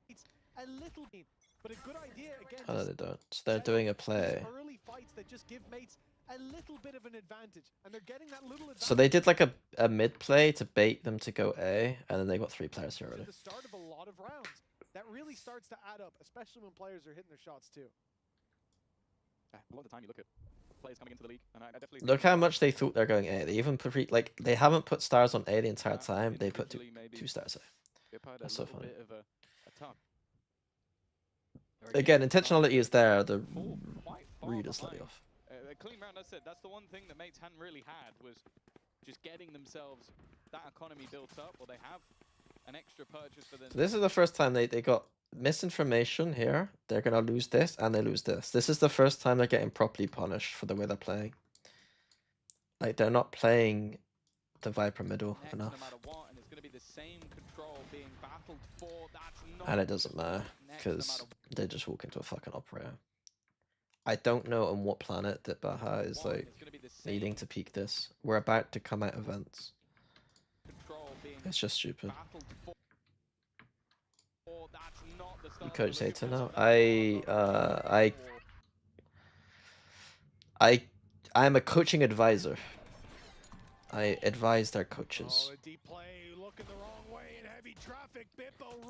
It's a little bit, but a good idea again. Oh no, they don't. So they're doing a play. Early fights that just give mates a little bit of an advantage, and they're getting that little advantage. So they did like a mid play to bait them to go A, and then they got 3 players here already. The start of a lot of rounds. That really starts to add up, especially when players are hitting their shots too. A lot of the time you look at players coming into the league, and I definitely Look how much they thought they're going A. They even put like they haven't put stars on A the entire time. They put two stars A. That's so funny. Again, intentionality is there. The read is slightly off. A clean round, I said, that's the one thing that Mates hadn't really had was just getting themselves that economy built up, or they have an extra purchase for them. So this is the first time they got misinformation here. They're gonna lose this and they lose this. This is the first time they're getting properly punished for the way they're playing. Like they're not playing the Viper middle enough. And it doesn't matter because they just walk into a fucking operator. I don't know on what planet that Baha is like needing to peak this. We're about to come out events. It's just stupid. You coach Zeta now? I'm a coaching advisor. I advise their coaches.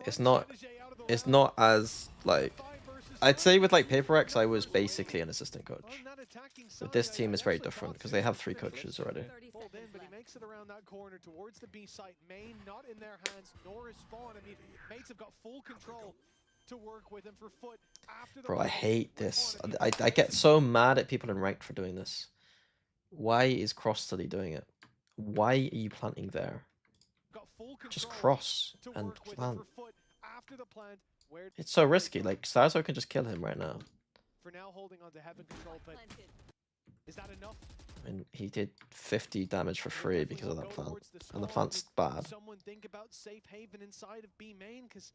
It's not as like I'd say with like PaperX I was basically an assistant coach. But this team is very different because they have 3 coaches already. But he makes it around that corner towards the B site. Main not in their hands, nor is spawn. I mean, mates have got full control to work with, and for Foot after the Bro, I plant, hate we're this. on it. I get so mad at people in ranked for doing this. Why is cross study doing it? Why are you planting there? Got full Just control cross to and work with, and plant. for Foot after the plant, where It's so they risky. go. Like Starzo can just kill him right now. For now, holding on to heaven control, but is that enough? And he did 50 damage for They free definitely because will of that go plant. towards the And the spawn. plant's Did bad. someone think about safe haven inside of B main? Because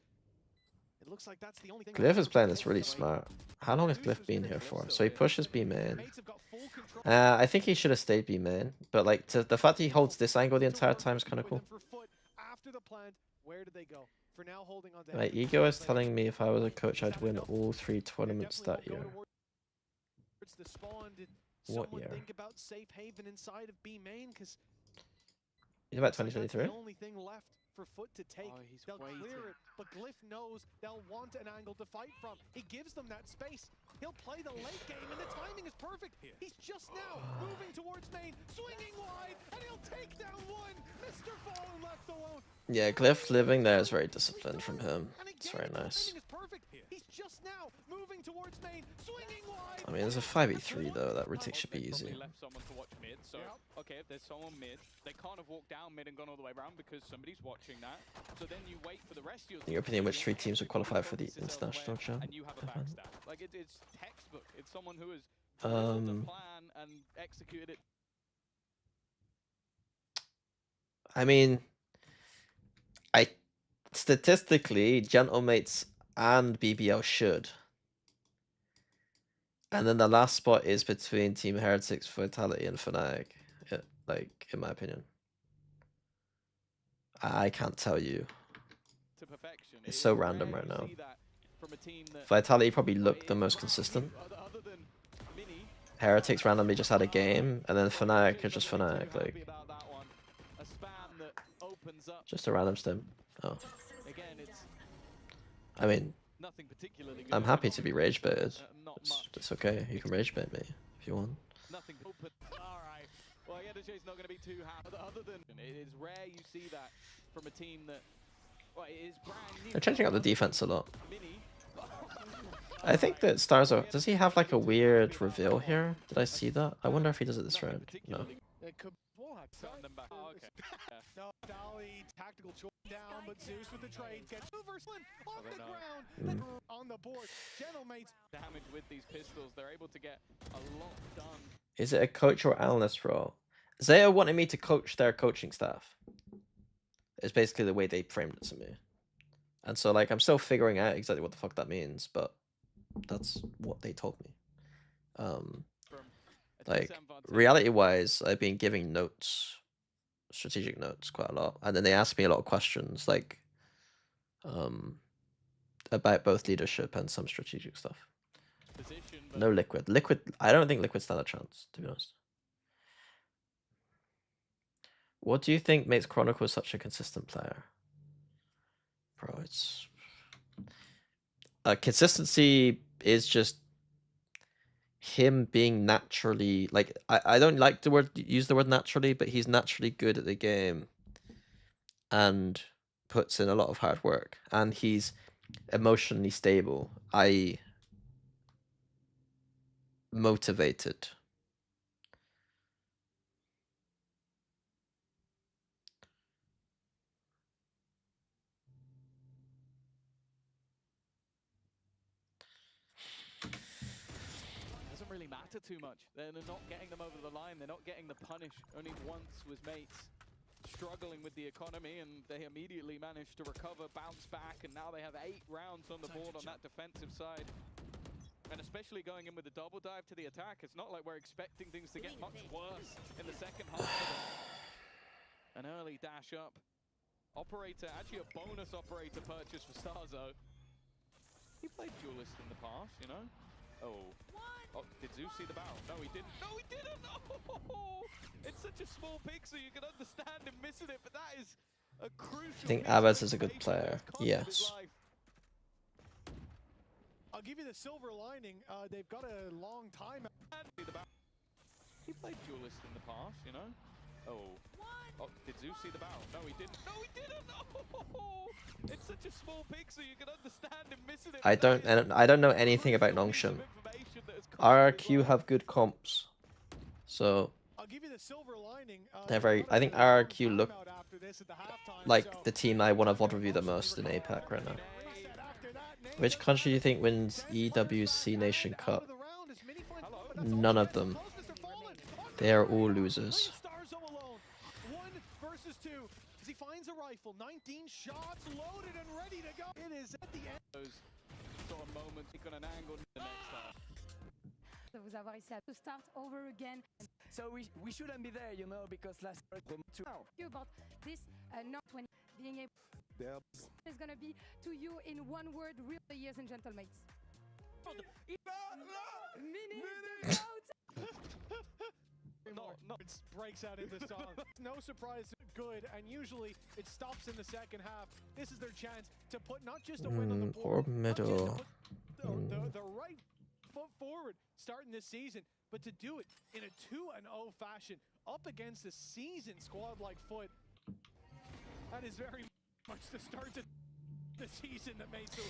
it looks like that's the only thing. Glyph is playing this really smart. How long has Glyph been here for? So he pushes B main. Mates have got full control. I think he should have stayed B main. But like the fact he holds this angle the entire time is kind of cool. For Foot after the plant, where do they go? For now, holding on to My heaven ego control, is but telling me if I was a coach, is I'd that win enough? all 3 They tournaments definitely that will year. go towards the spawn. Did What someone year? think about safe haven inside of B main? Because Is about that's 2023? the only thing left for Foot to take. Oh, he's They'll waiting. clear it, but Glyph knows they'll want an angle to fight from. He gives them that space. He'll play the late game, and the timing is perfect. He's just now moving towards main, swinging wide, and he'll take down one. Mr. Fallen left alone. Yeah, Glyph living there is very disciplined from him. And It's again, very the nice. timing is perfect. He's just now moving towards main, swinging wide. I mean, there's a 5v3 though. That retake should be They easy. probably left someone to watch mid, so okay, if there's someone mid, they can't have walked down mid and gone all the way around because somebody's watching that. So then you wait for the rest of your In your opinion, which 3 teams would qualify for the focus yourself international elsewhere, champ? and you have a event? backstab. Like it's textbook. It's someone who has drilled the Um, plan and executed it. I mean, I statistically, Gentlemates and BBL should. And then the last spot is between Team Heretics, Vitality, and Fnatic. Yeah, like, in my opinion. I can't tell you. To perfection. It's It so is random rare right you now. see that from a team that Vitality probably looked the is most brand consistent. new, other than Mini. Heretics randomly just had a game, and then Fnatic are just Fnatic. Happy Like, about that one. A spam that opens up. just a random stim. Oh. Again, it's I mean, nothing particularly good. I'm happy to be rage baited. Not It's, much. it's okay. You can rage bait me if you want. Nothing open. All right. Well, yeah, the not going to be too happy. Other than it is rare you see that from a team that. Well, it is brand new. They're changing up the defense a lot. Mini. I think that Starzo, does he have like a weird reveal here? Did I see that? I wonder if he does it this round. No. It could Send them back. Oh, okay. Yeah. No, Dolly, tactical choice down, but Zeus with the trade gets Silverslin on the they know. ground, on the board. Gentlemates. Damage with these pistols, they're able to get a lot done. Is it a coach or analyst role? Zaya wanted me to coach their coaching staff. It's basically the way they framed it to me. And so, like, I'm still figuring out exactly what the fuck that means, but that's what they told me. From a Like, disadvantage. reality-wise, I've been giving notes, strategic notes quite a lot. And then they asked me a lot of questions, like, about both leadership and some strategic stuff. Position, but No Liquid. Liquid, I don't think Liquid stand a chance, to be honest. What do you think makes Chronicle such a consistent player? Bro, it's... consistency is just him being naturally... Like, I don't like to use the word naturally, but he's naturally good at the game. And puts in a lot of hard work. And he's emotionally stable, i.e. motivated. doesn't really matter too much. They're not getting them over the line. They're not getting the punish. Only once was Mates struggling with the economy, and they immediately managed to recover, bounce back, and now they have 8 rounds on the board on that defensive side. And especially going in with the double dive to the attack, it's not like we're expecting things to get much worse in the second half. An early dash up. Operator, actually a bonus operator purchase for Starzo. He played Duelist in the past, you know? Oh. Oh, did Zeus see the barrel? No, he didn't. No, he didn't! Oh! It's such a small pixel, you can understand him missing it, but that is a crucial... I think piece of Avaz is a good information that player. has cost him his Yes. life. I'll give you the silver lining. They've got a long time. He played Duelist in the past, you know? Oh. Oh, did Zeus see the barrel? No, he didn't. No, he didn't! Oh! It's such a small pixel, you can understand him missing it. I don't know anything about Crucial piece Nongshin. of information that has cost him his RRQ life. have good comps, so I'll give you the silver lining. they're They very. gotta I take think a long RRQ look timeout after this at the halftime, like so the team I want to VOD they'll review the emotionally most in recover APAC right now. reset after that. Nade Which doesn't country do you matter. think wins 10 players EWC back Nation and out Cup? of the round as Mini finds Hello. but that's all None she of gets. So them. close, Mr. Fallen. On They are the all radar. losers. Leaves Starzo alone. 1 versus 2 as he finds a rifle. 19 shots loaded and ready to go. It is at the end. Those sort of moments, he got an angle the next time. de vous avoir ici to start over again. So we shouldn't be there, you know, because last year Now, you about this not 20 being able is gonna be to you in one word, real years and gentlemen. No. It breaks out into song. No surprise, good, and usually it stops in the second half. This is their chance to put not just a win on the board, Or not just to middle. put the right foot forward starting this season, but to do it in a 2-0 fashion up against a seasoned squad like Foot. That is very much the start to the season that made so.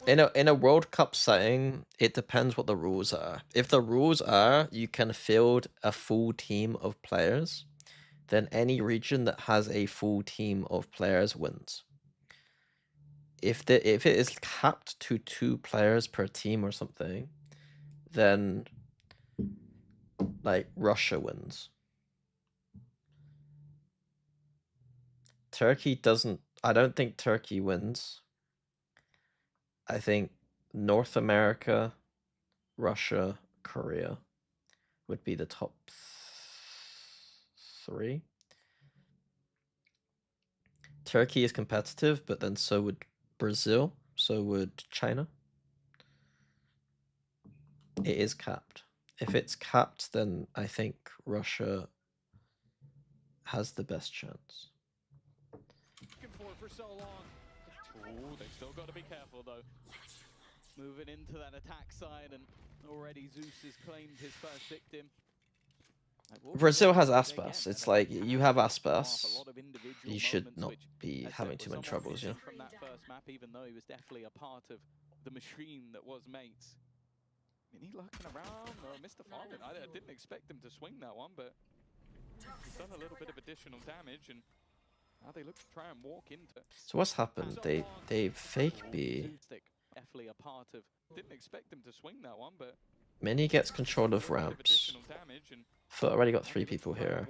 In a World Cup setting, it depends what the rules are. If the rules are you can field a full team of players, then any region that has a full team of players wins. If it is capped to 2 players per team or something, then like Russia wins. Turkey doesn't. I don't think Turkey wins. I think North America, Russia, Korea would be the top 3. Turkey is competitive, but then so would Brazil, so would China. It is capped. If it's capped, then I think Russia has the best chance. For so long. Ooh, they've still got to be careful though. Moving into that attack side, and already Zeus has claimed his first victim. Brazil has Aspas. It's like you have Aspas, you should not be having too many troubles, yeah. From that first map, even though he was definitely a part of the machine that was Mates. I mean, he lurking around, Mr. Fallen. I didn't expect him to swing that one, but he's done a little bit of additional damage, and now they look to try and walk into. So what's happened? They fake B. Definitely a part of. Didn't expect him to swing that one, but Mini gets control of ramps. Foot already got 3 people here.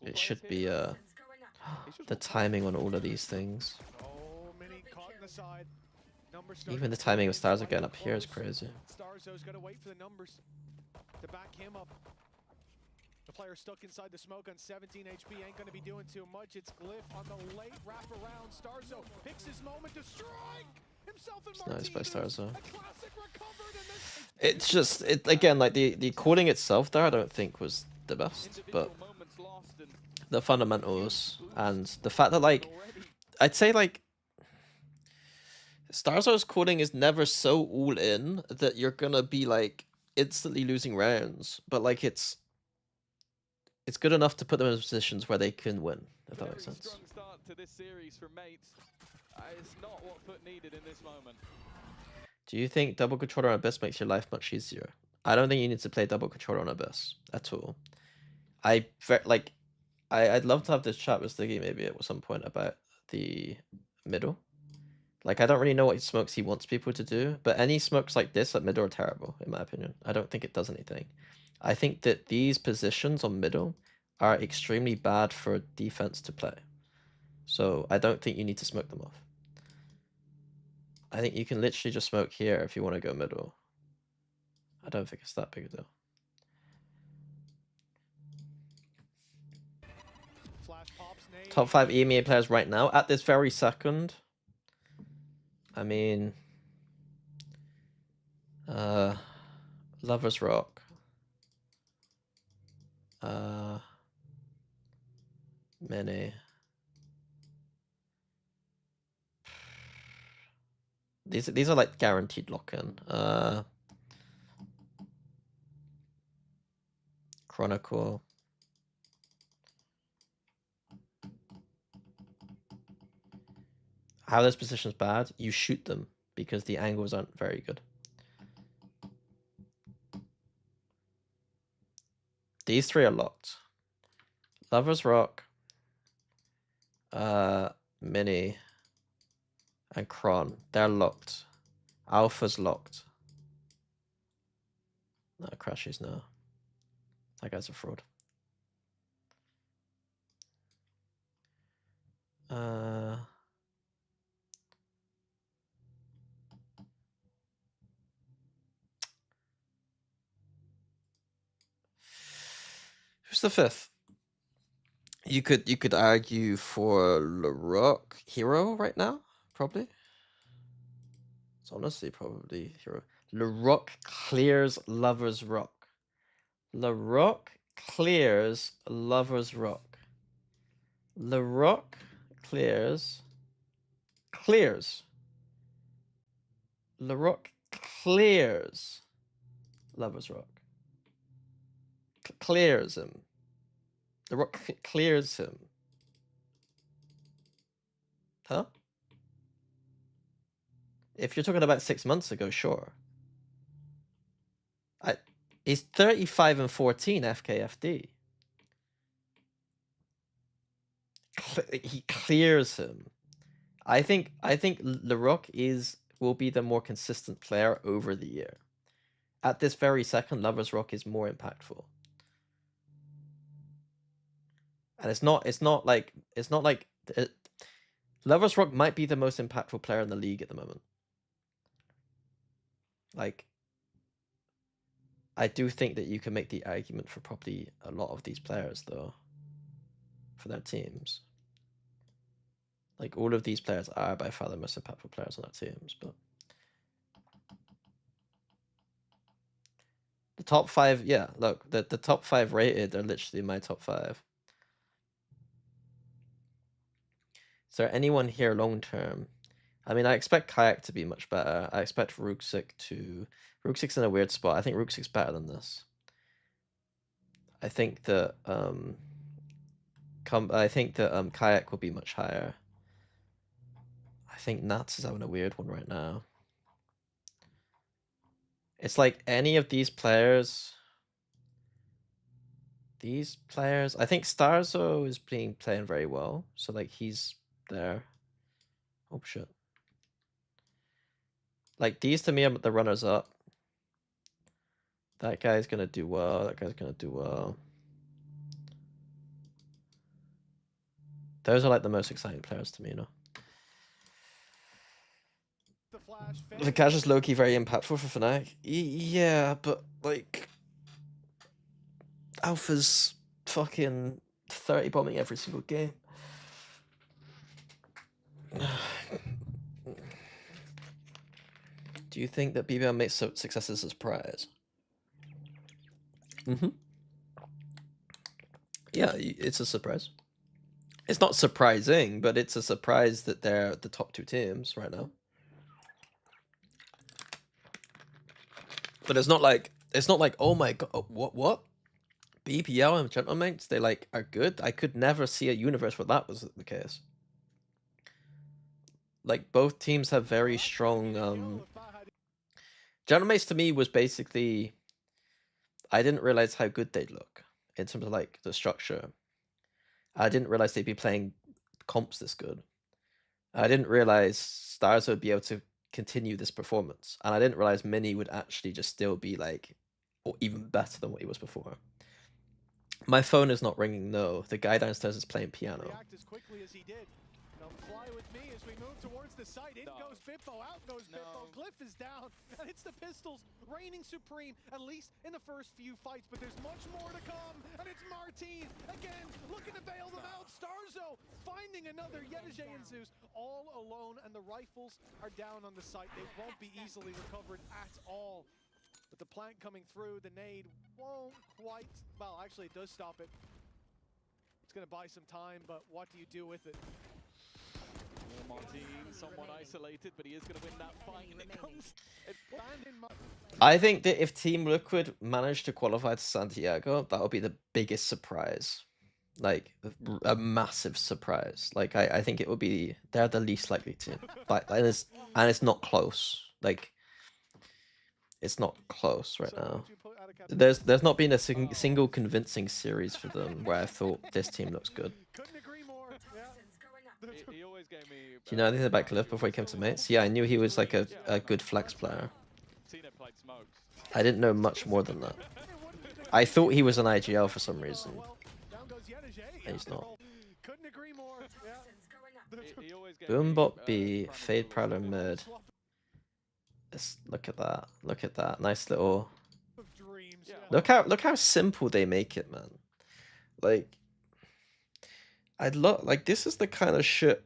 It should be the timing on all of these things. Oh, Mini caught in the side. Even the timing of Stars again up here is crazy. Starzo's got to wait for the numbers to back him up. The player stuck inside the smoke on 17 HP ain't going to be doing too much. It's Glyph on the late wraparound. Starzo picks his moment to strike himself and It's nice by Starzo. It's just again like the coding itself there I don't think was the best, but the fundamentals and the fact that like I'd say like Starzo's coding is never so all in that you're gonna be like instantly losing rounds, but like it's good enough to put them in positions where they can win, if that makes sense. Strong start to this series from Mates. It's not what Foot needed in this moment. Do you think double controller on Abyss makes your life much easier? I don't think you need to play double controller on Abyss at all. I'd love to have this chat with Stiggy maybe at some point about the middle. Like, I don't really know what smokes he wants people to do, but any smokes like this at middle are terrible, in my opinion. I don't think it does anything. I think that these positions on middle are extremely bad for defense to play. So I don't think you need to smoke them off. I think you can literally just smoke here if you want to go middle. I don't think it's that big a deal. Top 5 EMEA players right now at this very second. I mean, Lovers Rock. Many. These are like guaranteed lock-in. Chronicle. How this position's bad, you shoot them because the angles aren't very good. These three are locked. Lover's Rock, Mini, and Kron. They're locked. Alpha's locked. No, Crashes, no. That guy's a fraud. Who's the fifth? You could argue for LaRock Hero right now, probably. It's honestly probably Hero. LaRock clears Lover's Rock. LaRock clears Lover's Rock. LaRock clears. LaRock clears Lover's Rock. Clears him. LaRock clears him. Huh? If you're talking about 6 months ago, sure. He's 35 and 14 FKFD. He clears him. I think LaRock will be the more consistent player over the year. At this very second, Lover's Rock is more impactful. And it's not like Lover's Rock might be the most impactful player in the league at the moment. Like, I do think that you can make the argument for probably a lot of these players though, for their teams. Like, all of these players are by far the most impactful players on their teams, but the top 5, yeah, look, the top 5 rated are literally my top 5. Is there anyone here long term? I mean, I expect Kayak to be much better. I expect Rooksik's in a weird spot. I think Rooksik's better than this. I think that Kayak will be much higher. I think Nats is having a weird one right now. It's like any of these players. I think Starzo is playing very well. So like he's there. Oh shit. Like these to me are the runners up. That guy's gonna do well. That guy's gonna do well. Those are like the most exciting players to me, you know. The Cash is low-key very impactful for Fnatic. Yeah, but like Alpha's fucking 30 bombing every single game. Do you think that BBL makes successes a surprise? Yeah, it's a surprise. It's not surprising, but it's a surprise that they're the top 2 teams right now. But it's not like oh my god, what? BBL and Gentlemates, they like are good. I could never see a universe where that was the case. Like both teams have very strong Gentlemates to me was basically, I didn't realize how good they'd look in terms of like the structure. I didn't realize they'd be playing comps this good. I didn't realize Stars would be able to continue this performance. And I didn't realize Mini would actually just still be like, or even better than what he was before. My phone is not ringing, no. The guy downstairs is playing piano. React as quickly as he did. Now fly with me as we move towards the site. In goes Bippo, out goes Bippo. Glyph is down, and it's the Pistols reigning supreme, at least in the first few fights. But there's much more to come, and it's Martin again looking to bail them out. Starzo finding another Yedege and Zeus all alone, and the rifles are down on the site. They won't be easily recovered at all. But the plant coming through, the nade won't quite, well, actually it does stop it. It's gonna buy some time, but what do you do with it? Martin, somewhat isolated, but he is going to win that fight. And it comes. I think that if Team Liquid managed to qualify to Santiago, that would be the biggest surprise. Like, a massive surprise. Like, I think it would be... They're the least likely team. And it's not close. Like, it's not close right now. There's not been a single convincing series for them where I thought this team looks good. Couldn't agree more. He always gave me. Do you know anything about Cliff before he came to Mates? Yeah, I knew he was like a good flex player. Seen it played smokes. I didn't know much more than that. I thought he was an IGL for some reason. And he's not. Couldn't agree more. He always gave Boombot B, Fade Prowler mid. Look at that. Look at that. Nice little... Look how simple they make it, man. Like... this is the kind of shit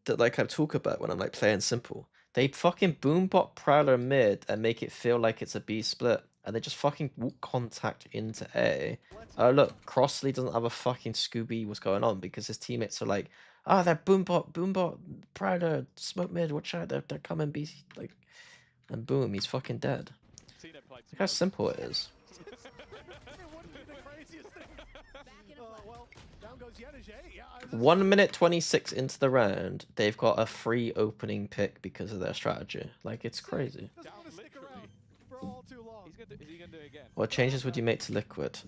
that like I talk about when I'm like playing simple. They fucking Boombot Prowler mid and make it feel like it's a B split. And they just fucking walk contact into A. Oh look, Crossley doesn't have a fucking Scooby what's going on because his teammates are like, oh, they're Boombot, Prowler, smoke mid, watch out, they're coming B, like, and boom, he's fucking dead. Look how simple it is. 1 minute 26 into the round, they've got a free opening pick because of their strategy. Like, it's crazy. What changes would you make to Liquid?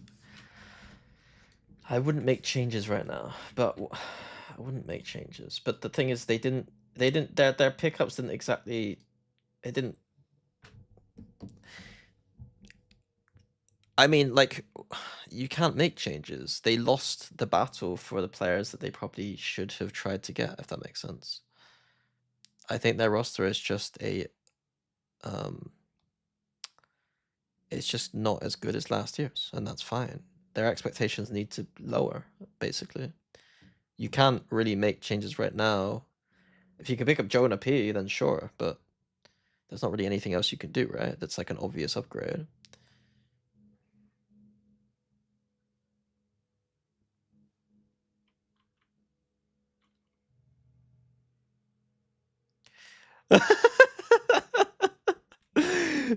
I wouldn't make changes right now, but I wouldn't make changes. But the thing is, their pickups didn't exactly, it didn't. I mean, like, you can't make changes. They lost the battle for the players that they probably should have tried to get, if that makes sense. I think their roster is just it's just not as good as last year's, and that's fine. Their expectations need to lower, basically. You can't really make changes right now. If you can pick up Jonah P, then sure, but there's not really anything else you can do, right? That's like an obvious upgrade.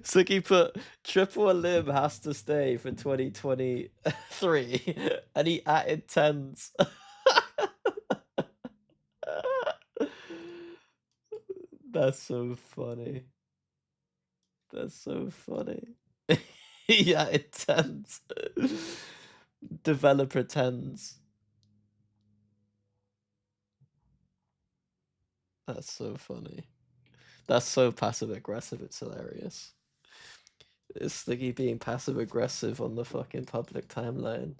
Suki put triple limb has to stay for 2023 and he added tens. That's so funny. That's so funny. He added tens. Developer tens. That's so funny. That's so passive aggressive, it's hilarious. It's Sliggy being passive aggressive on the fucking public timeline.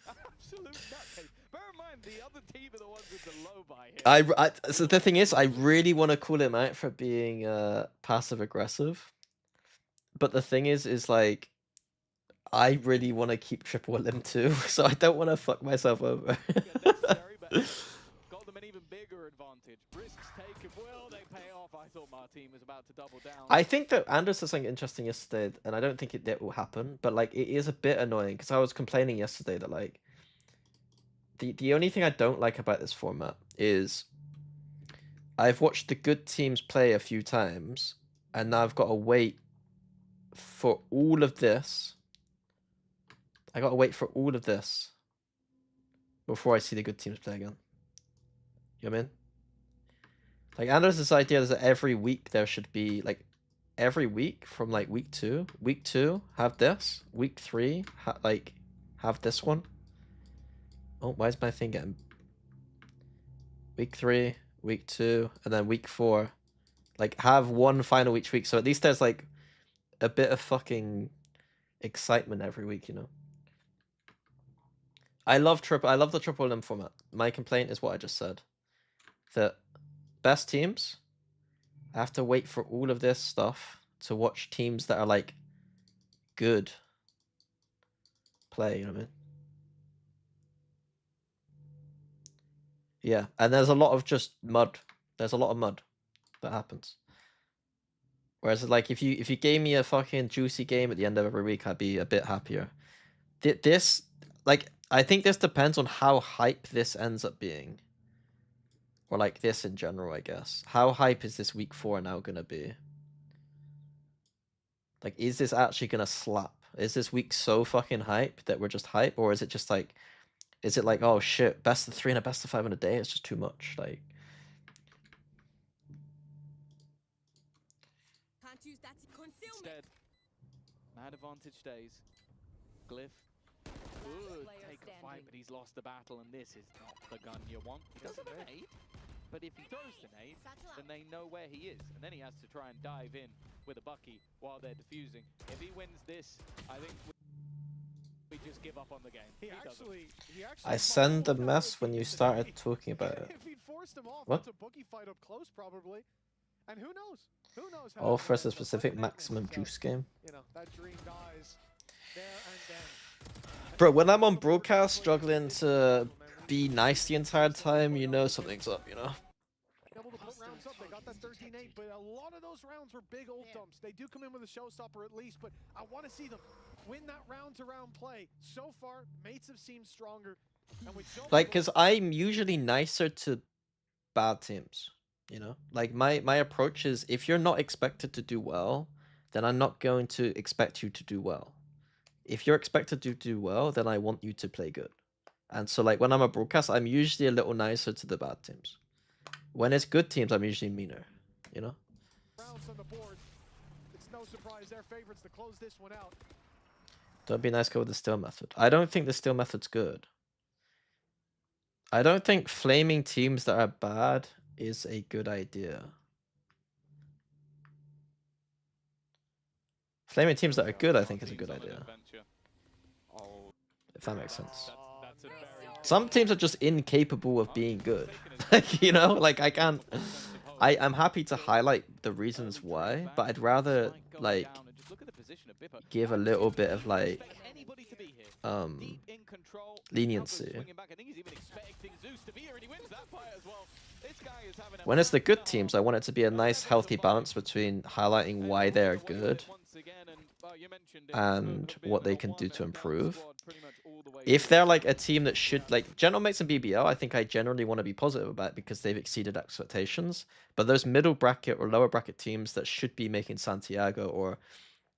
Absolute nutcase. Bear in mind, the other team are the ones with the low buy here. So the thing is, I really want to call him out for being passive aggressive. But the thing is like, I really want to keep triple limb too, so I don't want to fuck myself over. Got them an even bigger advantage. Risks taken, will they pay off? I thought my team was about to double down. I think that Anders said something interesting yesterday, and I don't think it will happen, but like it is a bit annoying because I was complaining yesterday that like the only thing I don't like about this format is I've watched the good teams play a few times, and now I've got to wait for all of this. I got to wait for all of this before I see the good teams play again. You know what I mean? Like, Anders' idea is that every week there should be, like, every week from, like, week 2, have this. Week 3, have this one. Oh, why is my thing getting... Week 3, week 2, and then week 4. Like, have one final each week, so at least there's, like, a bit of fucking excitement every week, you know? I love the triple limb format. My complaint is what I just said. That best teams have to wait for all of this stuff to watch teams that are like good play, you know what I mean? Yeah, and there's a lot of just mud. There's a lot of mud that happens. Whereas like if you gave me a fucking juicy game at the end of every week, I'd be a bit happier. This, like, I think this depends on how hype this ends up being. Or like this in general, I guess. How hype is this week 4 now gonna be? Like, is this actually gonna slap? Is this week so fucking hype that we're just hype? Or is it just like, is it like, oh shit, best of 3 and a best of 5 in a day? It's just too much. Like, Can't use that to conceal me. Instead, mad advantage stays. Glyph could take a fight, but he's lost the battle, and this is not the gun you want. He doesn't have an nade, but if he goes to nade, then they know where he is, and then he has to try and dive in with a Bucky while they're defusing. If he wins this, I think we just give up on the game. He actually I send a mess when you started talking about it. If he'd forced him off, What? it's a bookie fight up close probably. And who knows? Who knows how All it for a ends up, but specific it maximum ends, juice game. You know, that dream dies there and then. Bro, when I'm on broadcast struggling to be nice the entire time, you know something's up, you know? Able to put rounds up. They got that 13-8, but a lot of those rounds were big ult dumps. They do come in with a showstopper at least, but I want to see them win that round-to-round play. So far, mates have seemed stronger. And with Like, because I'm usually nicer to bad teams, you know? Like, my approach is, if you're not expected to do well, then I'm not going to expect you to do well. If you're expected to do well, then I want you to play good. And so, like, when I'm a broadcast, I'm usually a little nicer to the bad teams. When it's good teams, I'm usually meaner, you know? rounds on the board. It's no surprise their favorites to close this one out. Don't be nice, go with the steal method. I don't think the steal method's good. I don't think flaming teams that are bad is a good idea. Flaming teams that are good, I think, is a good idea. If that makes sense. Some teams are just incapable of being good. Like, you know, like I can't. I'm happy to highlight the reasons why, but I'd rather like give a little bit of like leniency. When it's the good teams, I want it to be a nice, healthy balance between highlighting why they're good and what they can do to improve. If they're like a team that should, like General Mates and BBL, I think I generally want to be positive about because they've exceeded expectations. But those middle bracket or lower bracket teams that should be making Santiago or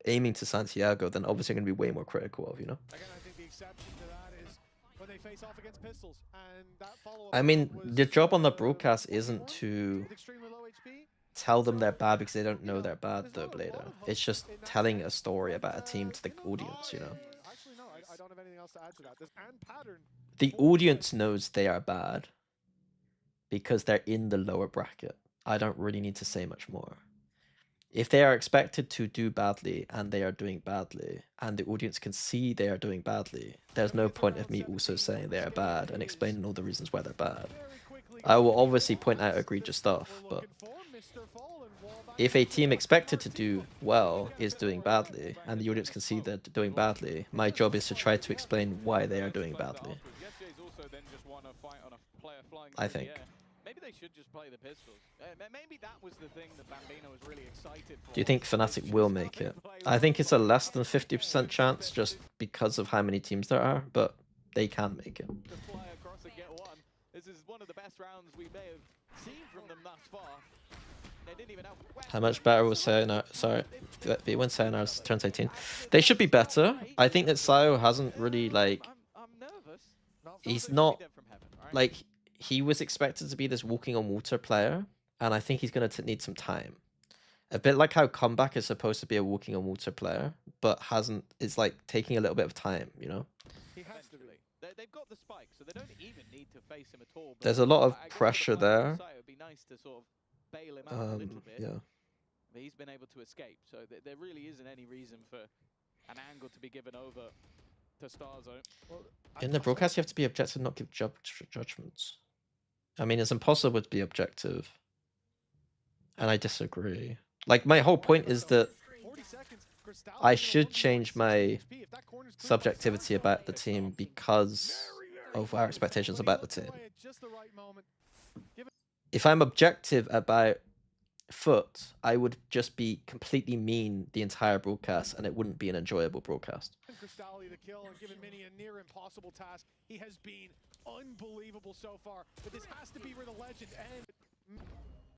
aiming to Santiago, then obviously I'm going to be way more critical of, you know? Again, I think the exception to that is when they face off against pistols. And that follow-up I mean, was, the job on the broadcast isn't to with extremely low HP. tell them they're bad because they don't know they're bad, though, Blader. It's just telling a story about a team to the audience, you know? Actually, no, I don't have anything else to add to that. This and pattern. The audience knows they are bad because they're in the lower bracket. I don't really need to say much more. If they are expected to do badly and they are doing badly, and the audience can see they are doing badly, there's no point of me also saying they are bad and explaining all the reasons why they're bad. I will obviously point out egregious stuff, but if a team expected to do well is doing badly, and the audience can see they're doing badly, my job is to try to explain why they are doing badly. I think. Maybe they should just play the pistols. Maybe that was the thing that Bambino was really excited for. Do you think Fnatic will make it? I think it's a less than 50% chance just because of how many teams there are, but they can make it. To fly across and get one. This is one of the best rounds we may have seen from them thus far. They didn't even have How much better was Sayonara? Sorry, when Sayonara's turns 18. They should be better. I think that Sayo hasn't really, like... I'm nervous. He's not... Like, he was expected to be this walking on water player, and I think he's going to need some time. A bit like how Comeback is supposed to be a walking on water player, but hasn't... It's like taking a little bit of time, you know? He has to be. They've got the spike, so they don't even need to face him at all. There's a lot of pressure there. It would be nice to sort of bail him out a little bit. Yeah. But he's been able to escape, so there really isn't any reason for an angle to be given over to Starzone. Well, In the broadcast, you have to be objective, not give judgments. I mean, it's impossible to be objective. And I disagree. Like, my whole point is that 40 seconds. I should change my subjectivity about the team because of our expectations about the team. If I'm objective about Foot, I would just be completely mean the entire broadcast, and it wouldn't be an enjoyable broadcast. Cristalli the kill and given Mini a near impossible task. He has been unbelievable so far, but this has to be where the legend ends.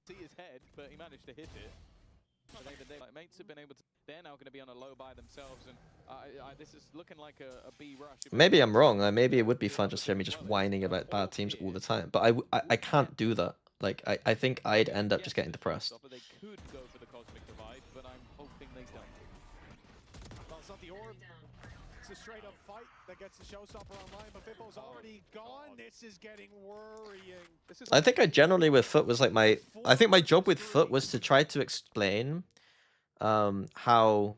see his head, but he managed to hit it. Like, mates have been able to. They're now going to be on a low by themselves, and this is looking like a B rush. Maybe I'm wrong. Like, maybe it would be fun just to hear me just whining about bad teams all the time. But I can't do that. Like, I think I'd end up just getting depressed. They could go for the cosmic divide, but I'm hoping they don't. Well, it's not the orb. It's a straight up fight that gets the showstopper online, but Bippo's already gone. This is getting worrying. I think I generally with Foot was like I think my job with Foot was to try to explain how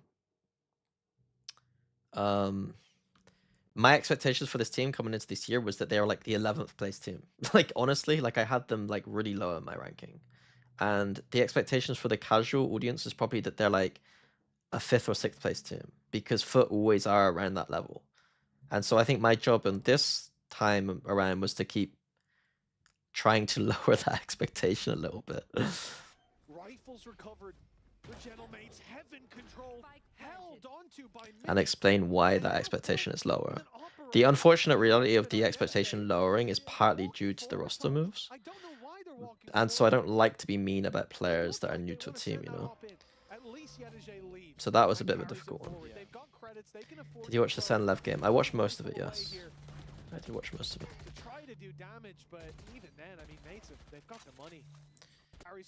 my expectations for this team coming into this year was that they were like the 11th place team. Like, honestly, like I had them like really low in my ranking. And the expectations for the casual audience is probably that they're like a 5th or 6th place team, because Foot always are around that level. And so I think my job in this time around was to keep trying to lower that expectation a little bit. Rifles recovered. Heaven control held onto by and explain why that expectation is lower. The unfortunate reality of the expectation lowering is partly due to the roster moves. And so I don't like to be mean about players that are new to a team, you know? So that was a bit of a difficult one. Did you watch the Sen Lev game? I watched most of it, yes. I did watch most of it.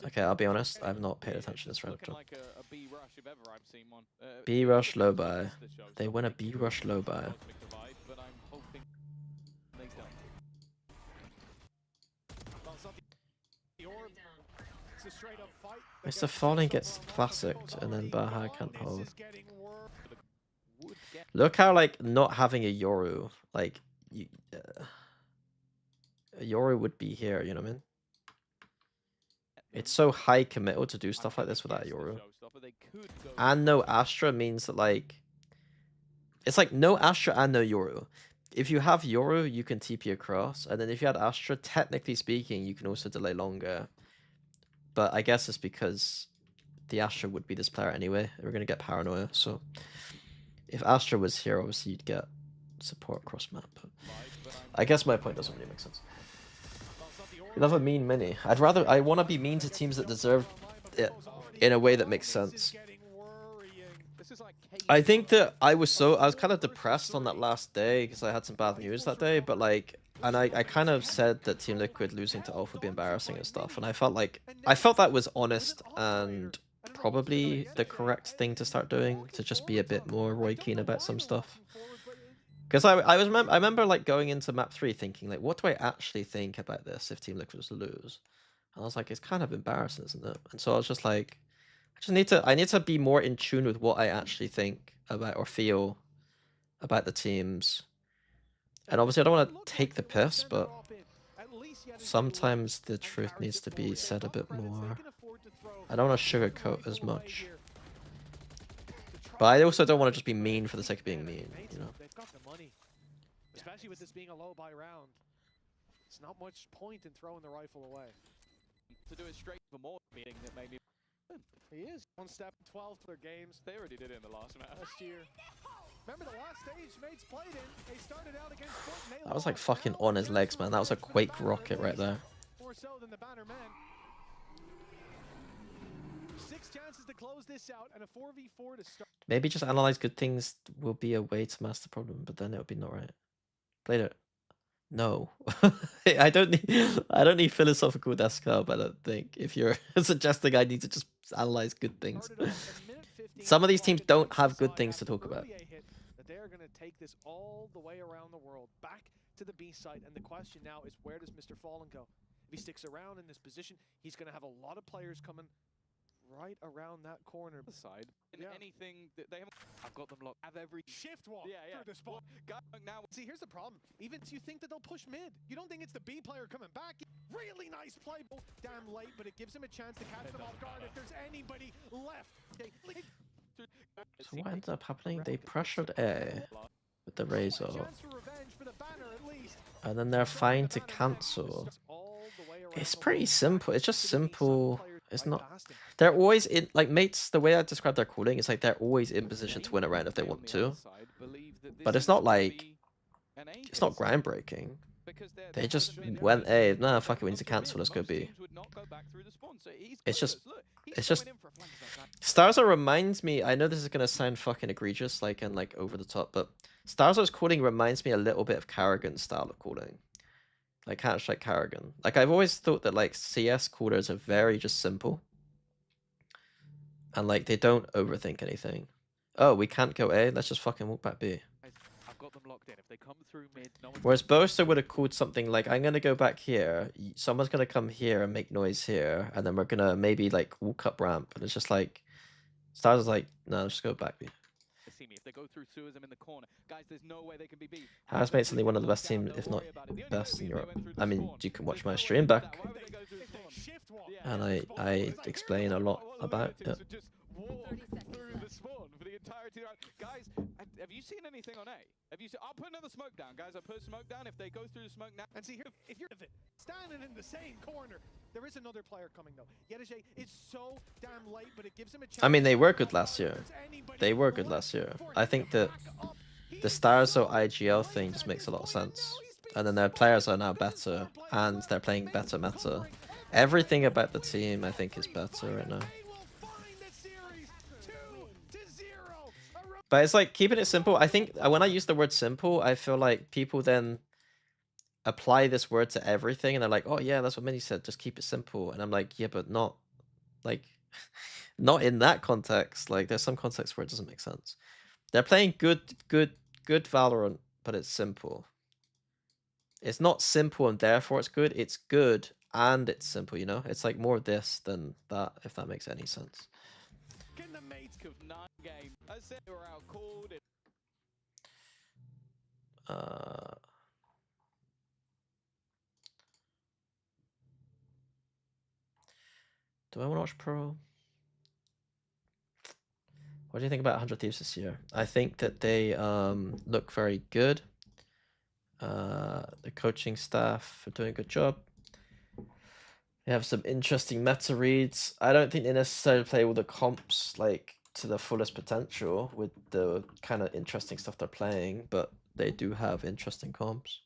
Okay, I'll be honest, I've not paid attention to this round. B rush low buy. They win a B rush low buy. Mr. Falling gets classicked and then Baha can't hold. Look how, like, not having a Yoru, like, a Yoru would be here, you know what I mean? It's so high committal to do stuff like this without Yoru. And no Astra means that, like, it's like no Astra and no Yoru. If you have Yoru, you can TP across, and then if you had Astra, technically speaking, you can also delay longer. But I guess it's because the Astra would be this player anyway. We're going to get Paranoia, so if Astra was here, obviously you'd get support cross map. But I guess my point doesn't really make sense. You love a mean mini. I want to be mean to teams that deserve it in a way that makes sense. I think that I was kind of depressed on that last day because I had some bad news that day, but like, and I kind of said that Team Liquid losing to Alpha would be embarrassing and stuff, and I felt that was honest and probably the correct thing to start doing, to just be a bit more Roy Keane about some stuff. Because I remember like going into map 3 thinking like, what do I actually think about this if Team Liquid was to lose? And I was like, it's kind of embarrassing, isn't it? And so I was just like, I need to be more in tune with what I actually think about or feel about the teams. And obviously I don't want to take the piss, but sometimes the truth needs to be said a bit more. I don't want to sugarcoat as much. But I also don't want to just be mean for the sake of being mean, you know? Especially with this being a low buy round. It's not much point in throwing the rifle away. To do it straight for more, meaning that maybe he is. One step, 12 to their games. They already did it in the last match. Last year. Remember the last stage mates played in? They started out against Foot and they That was like fucking on his legs, man. That was a Quake rocket right there. More so than the Banner men. 6 chances to close this out and a 4v4 to start. Maybe just analyze good things will be a way to master the problem, but then it would be not right. Played it. No. I don't need philosophical desk hub, I don't think. If you're suggesting I need to just analyze good things. Some of these teams don't have good things to talk about. They are going to take this all the way around the world, back to the B site, and the question now is, where does Mr. Fallen go? If he sticks around in this position, he's going to have a lot of players coming right around that corner side. Anything that they haven't, I've got them locked. Have every shift walk through the spot. Now, see, here's the problem. Even you think that they'll push mid. You don't think it's the B player coming back. Really nice play, damn late, but it gives him a chance to catch them off guard if there's anybody left. So what ends up happening? They pressured A with the Razor, and then they're fine to cancel. It's pretty simple. It's just simple. It's not. They're always in, like, mates. The way I describe their calling is like they're always in position to win a round if they want to. But it's not like, it's not groundbreaking. because They there just hasn't been went A. Nah, when fuck it, we need to comes to cancel. mid, Let's go most B. teams would not go back through the spawn. So he's It's just, Look, he's it's going just. in for a flank attack. Starzo reminds me. I know this is gonna sound fucking egregious, like and like over the top, but Starzo's calling reminds me a little bit of Karrigan's style of calling, like Counter-Strike Karrigan. Like I've always thought that like CS callers are very just simple, and like they don't overthink anything. Oh, we can't go A. Let's just fucking walk back B. I've got them locked in. If they come through mid, no one's Whereas Boaster would have called something like, I'm going to go back here, someone's going to come here and make noise here, and then we're going to maybe like walk up ramp. And it's just like, Stars is like, no, just go back. see me. If they go through sewers, I'm in the corner. Guys, there's no way they can be beat. Housemate's only one of the best teams, if not best in Europe. I mean, you can watch my stream back, and I explain a lot about it. Through the spawn for the entirety. Guys, have you seen anything on A? Have you seen? I'll put another smoke down, guys. I'll put smoke down. If they go through the smoke now, And see here, if you're standing in the same corner, there is another player coming though. Yedeje is so damn late, but it gives him a chance. I mean, they were good last year. They were good last year. I think that the Starzo IGL thing just makes a lot of sense. And then their players are now better, and they're playing better meta. Everything about the team, I think, is better right now. But it's like keeping it simple. I think when I use the word simple, I feel like people then apply this word to everything, and they're like, "Oh yeah, that's what Minnie said. Just keep it simple." And I'm like, "Yeah, but not like not in that context. Like, there's some context where it doesn't make sense. They're playing good Valorant, but it's simple. It's not simple and therefore it's good. It's good and it's simple. You know, it's like more of this than that. If that makes any sense." can the mates of 9 games? I said they were out cold. Do I want to watch Pro? What do you think about 100 Thieves this year? I think that they look very good. The coaching staff are doing a good job. They have some interesting meta reads. I don't think they necessarily play all the comps like to the fullest potential with the kind of interesting stuff they're playing, but they do have interesting comps.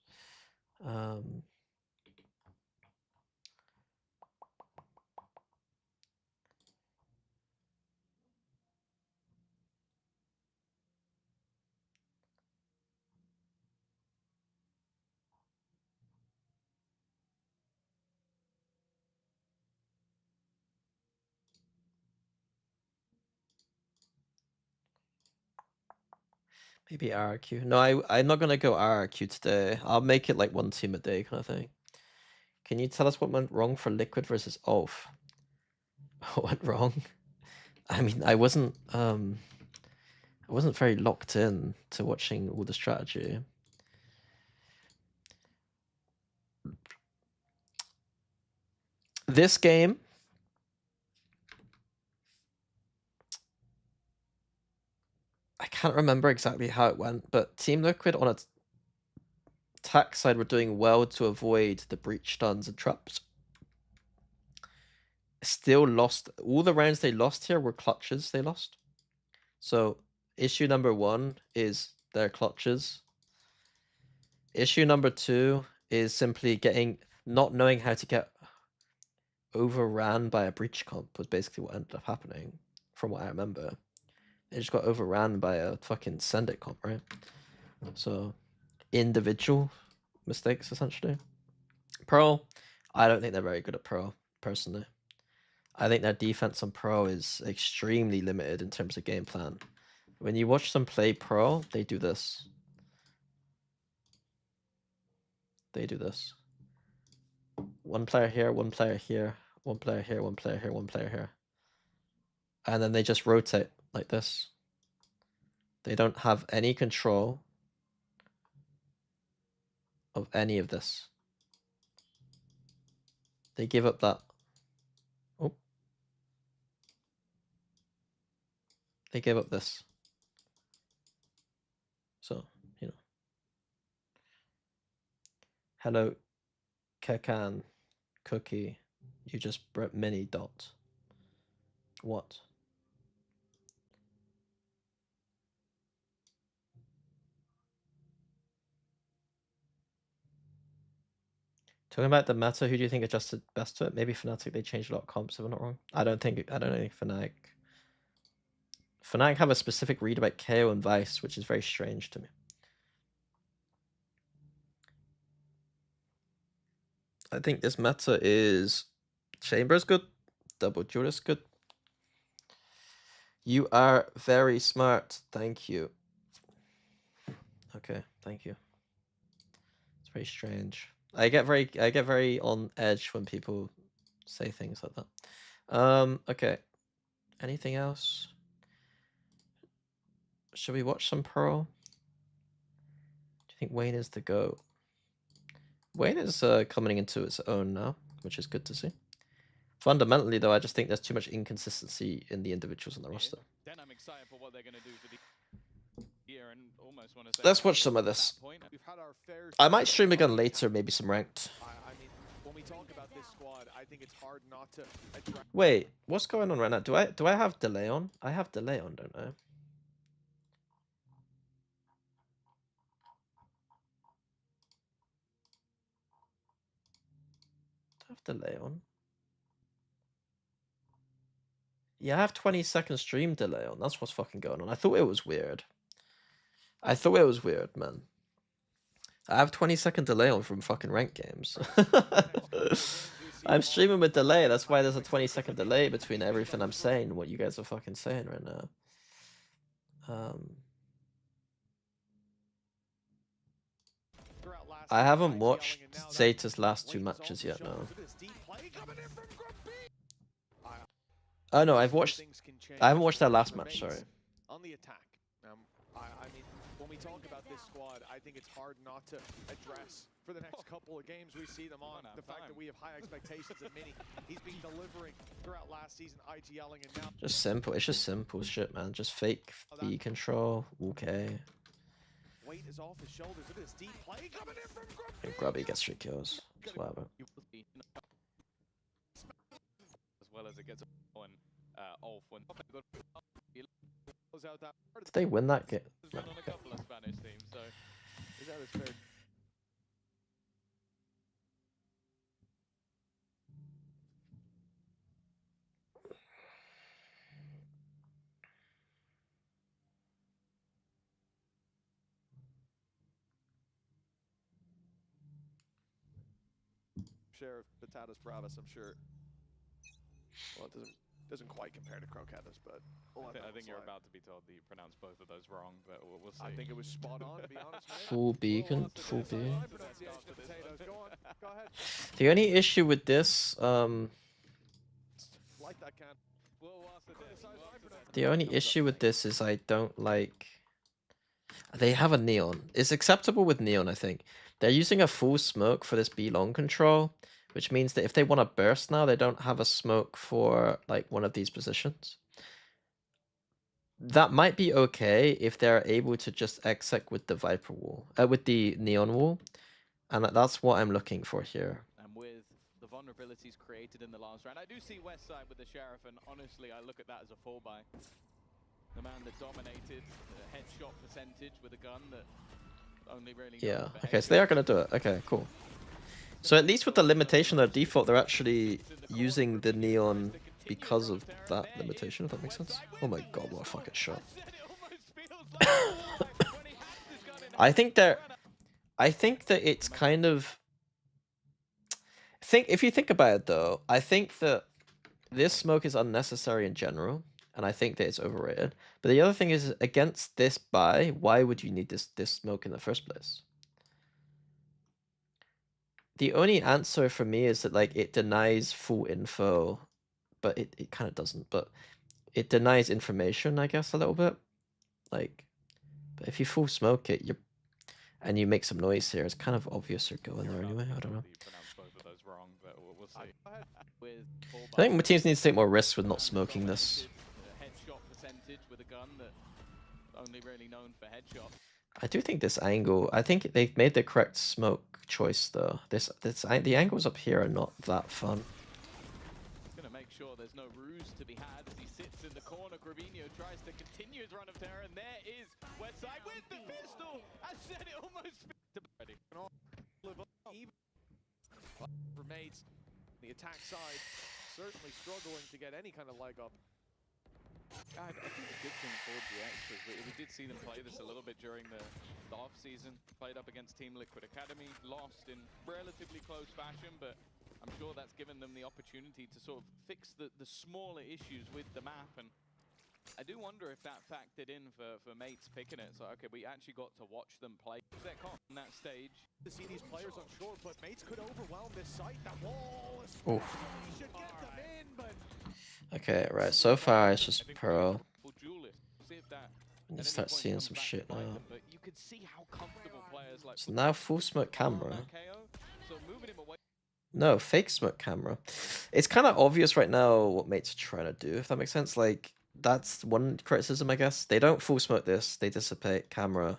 Maybe RRQ. No, I'm not gonna go RRQ today. I'll make it like one team a day kind of thing. Can you tell us what went wrong for Liquid versus Ulf? What went wrong? I mean, I wasn't very locked in to watching all the strategy. This game, I can't remember exactly how it went, but Team Liquid on its attack side were doing well to avoid the breach stuns and traps. Still lost. All the rounds they lost here were clutches they lost. So issue number 1 is their clutches. Issue number 2 is simply not knowing how to get overran by a breach comp was basically what ended up happening, from what I remember. They just got overran by a fucking send it comp, right? So individual mistakes essentially. Pro, I don't think they're very good at Pro, personally. I think their defense on Pro is extremely limited in terms of game plan. When you watch them play Pro, they do this. They do this. One player here, one player here, one player here, one player here, one player here. And then they just rotate like this. They don't have any control of any of this. They give up that. Oh. They gave up this. So, you know. Hello, Kekan, Cookie. You just mini dot. What? Talking about the meta, who do you think adjusted best to it? Maybe Fnatic. They changed a lot of comps, if I'm not wrong. I don't think Fnatic. Fnatic have a specific read about KO and Vice, which is very strange to me. I think this meta is Chamber's good, Double Judas good. You are very smart. Thank you. Okay, thank you. It's very strange. I get very on edge when people say things like that. Okay. Anything else? Should we watch some Pearl? Do you think Wayne is the GOAT? Wayne is coming into its own now, which is good to see. Fundamentally, though, I just think there's too much inconsistency in the individuals on the roster. Then I'm excited for what they're going to do for the year and almost want to say Let's watch some of this. We've had our fair I might stream again later, maybe some ranked. I mean, when we talk about this squad, I think it's hard not to attract. Wait, what's going on right now? Do I have delay on? I have delay on, don't I? I have delay on. Yeah, I have 20-second stream delay on. That's what's fucking going on. I thought it was weird. I thought it was weird, man. I have 20-second delay on from fucking ranked games. I'm streaming with delay. That's why there's a 20-second delay between everything I'm saying and what you guys are fucking saying right now. I haven't watched Zeta's last 2 matches yet, no. Oh no, I haven't watched their last match, sorry. On the attack. I mean, when we talk about this squad, I think it's hard not to address for the next couple of games we see them on. The fact that we have high expectations of Mini. He's been delivering throughout last season, IGLing, and now Just simple. It's just simple shit, man. Just fake B control. Okay. weight is off his shoulders. Look at this deep play coming in from And Grubby gets 3 kills. Just whatever. as well as it gets on off when out that part. Did they win that game? Has been on a couple of Spanish teams, so Is that his fair? Share of Patatas Bravas, I'm sure. Well, it doesn't quite compare to Croquetas, but I think you're about to be told that you pronounced both of those wrong, but we'll see. I think it was spot on, to be honest. Full B, full B. My pronunciation of potatoes. Go on, go ahead. The only issue with this, Like that can. the only issue with this is I don't like. They have a neon. It's acceptable with neon, I think. They're using a full smoke for this B long control, which means that if they want to burst now, they don't have a smoke for like one of these positions. That might be okay if they're able to just exec with the Viper wall, with the neon wall, and that's what I'm looking for here. And with the vulnerabilities created in the last round, I do see Westside with the Sheriff, and honestly, I look at that as a fall by. The man that dominated the headshot percentage with a gun that only really. Yeah. Okay, so they are gonna do it. Okay, cool. So at least with the limitation of default, they're actually using the neon because of that limitation, if that makes sense. Oh my god, what a fucking shot. I think that it's kind of... if you think about it though, I think that this smoke is unnecessary in general, and I think that it's overrated. But the other thing is, against this buy, why would you need this smoke in the first place? The only answer for me is that like it denies full info, but it kind of doesn't. But it denies information, I guess, a little bit. Like, but if you full smoke it, and you make some noise here, it's kind of obvious you're going there anyway. I don't know. I think my teams need to take more risks with not smoking this. Headshot percentage with a gun that only really known for headshot. I do think this angle. I think they've made the correct smoke choice though. The angles up here are not that fun. Gonna make sure there's no ruse to be had as he sits in the corner. Gravino tries to continue his run of terror, and there is Westside with the pistol. I said it almost ready. For mates, the attack side certainly struggling to get any kind of leg up. I think the good thing for GX was we did see them play this a little bit during the off-season. Played up against Team Liquid Academy, lost in relatively close fashion, but I'm sure that's given them the opportunity to sort of fix the smaller issues with the map. And I do wonder if that factored in for mates picking it. So, okay, we actually got to watch them play their comp on that stage. To see these players on shore, but mates could overwhelm this site. That wall Oof. should get them in, but Okay, right. So far it's just Pearl. See if that You at any start point seeing comes some back to shit bite now. them, but you could see how comfortable players like So now full smoke camera. that KO. So moving him away. No, fake smoke camera. It's kind of obvious right now what mates are trying to do, if that makes sense. Like, that's one criticism, I guess. They don't full smoke this. They dissipate camera,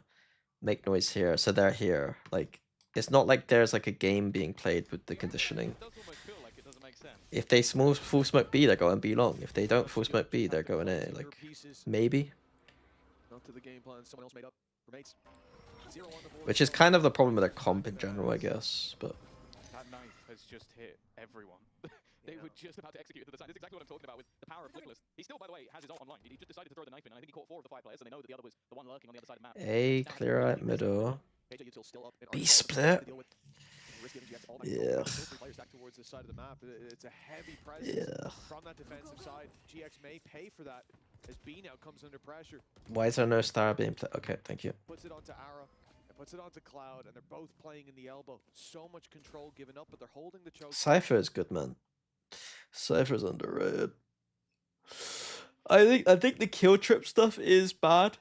make noise here, so they're here. Like, it's not like there's like a game being played with the conditioning. It does almost feel like it doesn't make sense. If they full smoke B, they're going B long. If they don't full smoke B, they're going A. Like, maybe. not to the game plan someone else made up for mates. 0 on the board. Which is kind of the problem with their comp in general, I guess. But That knife has just hit everyone. They were just about to execute it to the side. This is exactly what I'm talking about with the power of Flickless. He still, by the way, has his ult online. He just decided to throw the knife in, and I think he caught 4 of the 5 players, and they know that the other was the one lurking on the other side of the map. A, clear out middle. B split. Yeah. It's a heavy presence Yeah. from that defensive side. GX may pay for that as B now comes under pressure. Why is there no star being played? Okay, thank you. Puts it onto Ara and puts it onto Cloud, and they're both playing in the elbow. So much control given up, but they're holding the choke. Cypher is good, man. Cypher's underrated. I think the kill trip stuff is bad,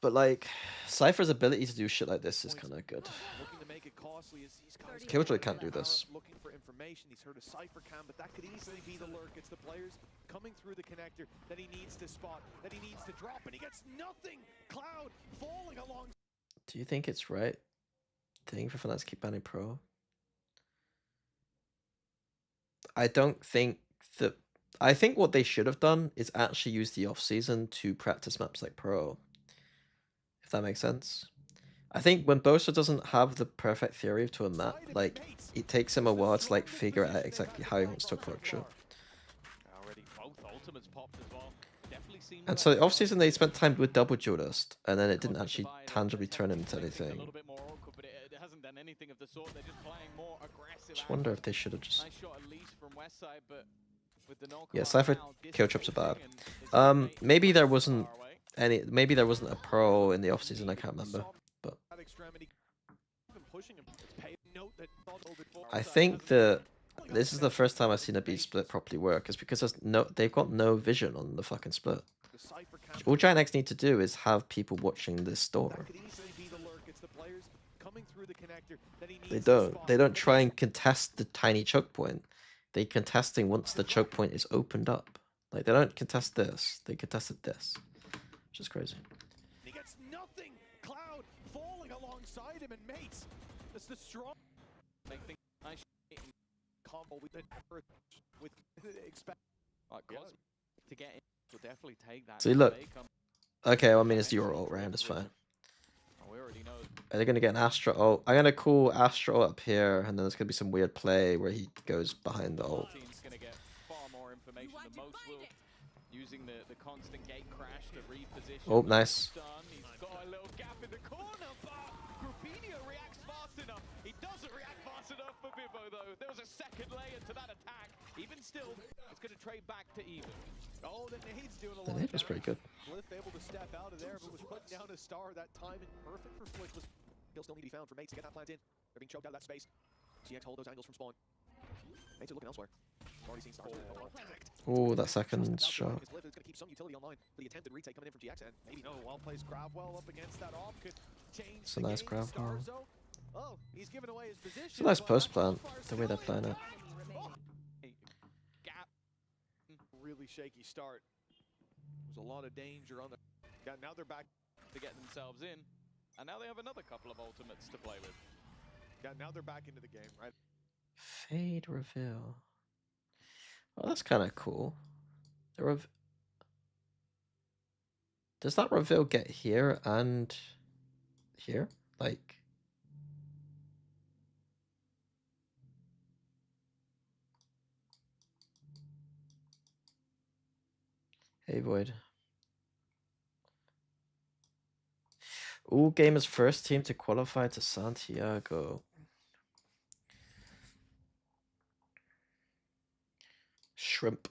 but like Cypher's ability to do shit like this is kind of good. Looking to make it costly as these guys Killjoy can't do this. looking for information. He's heard a Cypher cam, but that could easily be the lurk. It's the players coming through the connector that he needs to spot, that he needs to drop, and he gets nothing. Cloud falling along. Do you think it's right thing for Fnatic to keep banning Pro? I don't think that. I think what they should have done is actually use the off season to practice maps like Pro. If that makes sense. I think when Bosa doesn't have the perfect theory to a map, like it takes him a while to like figure out exactly how he wants to approach it. Already both ultimates popped as well. Definitely seemed And so off season they spent time with double Duelist, and then it didn't actually tangibly turn into a anything. little bit more awkward, but it hasn't done anything of the sort. They're just playing more aggressive. Just wonder if they should have just. Nice shot at least from Westside, but with the knock Yeah, Cypher kill trips are bad. Maybe there wasn't any. Maybe there wasn't a pro in the off season. I can't remember. But I think that this is the first time I've seen a B split properly work. Is because they've got no vision on the fucking split. All Giant X need to do is have people watching this store. They don't. They don't try and contest the tiny choke point. They contesting once the choke point is opened up. Like they don't contest this. They contested this, which is crazy. He gets nothing. Cloud falling alongside him, and mates. That's the strong. Nice Combo with expect. to get in, will definitely take that. See, look. Okay, well, I mean it's your ult round. It's fine. We already know. Are they gonna get an Astra ult? I'm gonna call Astra ult up here, and then there's gonna be some weird play where he goes behind the ult. Team's gonna get far more information than most will. Using the constant gate crash to reposition. Oh, nice. He's got a little gap in the corner, but Grupinia reacts fast enough. He doesn't react fast enough for Vivo, though. There was a second layer to that attack. Even still, it's going to trade back to even. Oh, the nade's doing a The lot. nade was pretty good. Cliff able to step out of there, but was putting down a star that time, and perfect for Flickless. He'll still need to be found for mates to get that plant in. They're being choked out of that space. GX hold those angles from spawn. Mates are looking elsewhere. Already seen stars. Oh, that second shot. It's going to keep some utility online. The attempted retake coming in from GX, and maybe no. Well plays Gravwell up against that off could change. It's a nice Gravwell. Oh, he's giving away his position. It's a nice post plant. The way they're playing it. Gap. Really shaky start. There's a lot of danger on the. Yeah, now they're back To get themselves in. And now they have another couple of ultimates to play with. Yeah, now they're back into the game, right? Fade reveal. Oh, that's kind of cool. Does that reveal get here and here? Like, Hey, Void. Ooh, Gamers' first team to qualify to Santiago. Shrimp.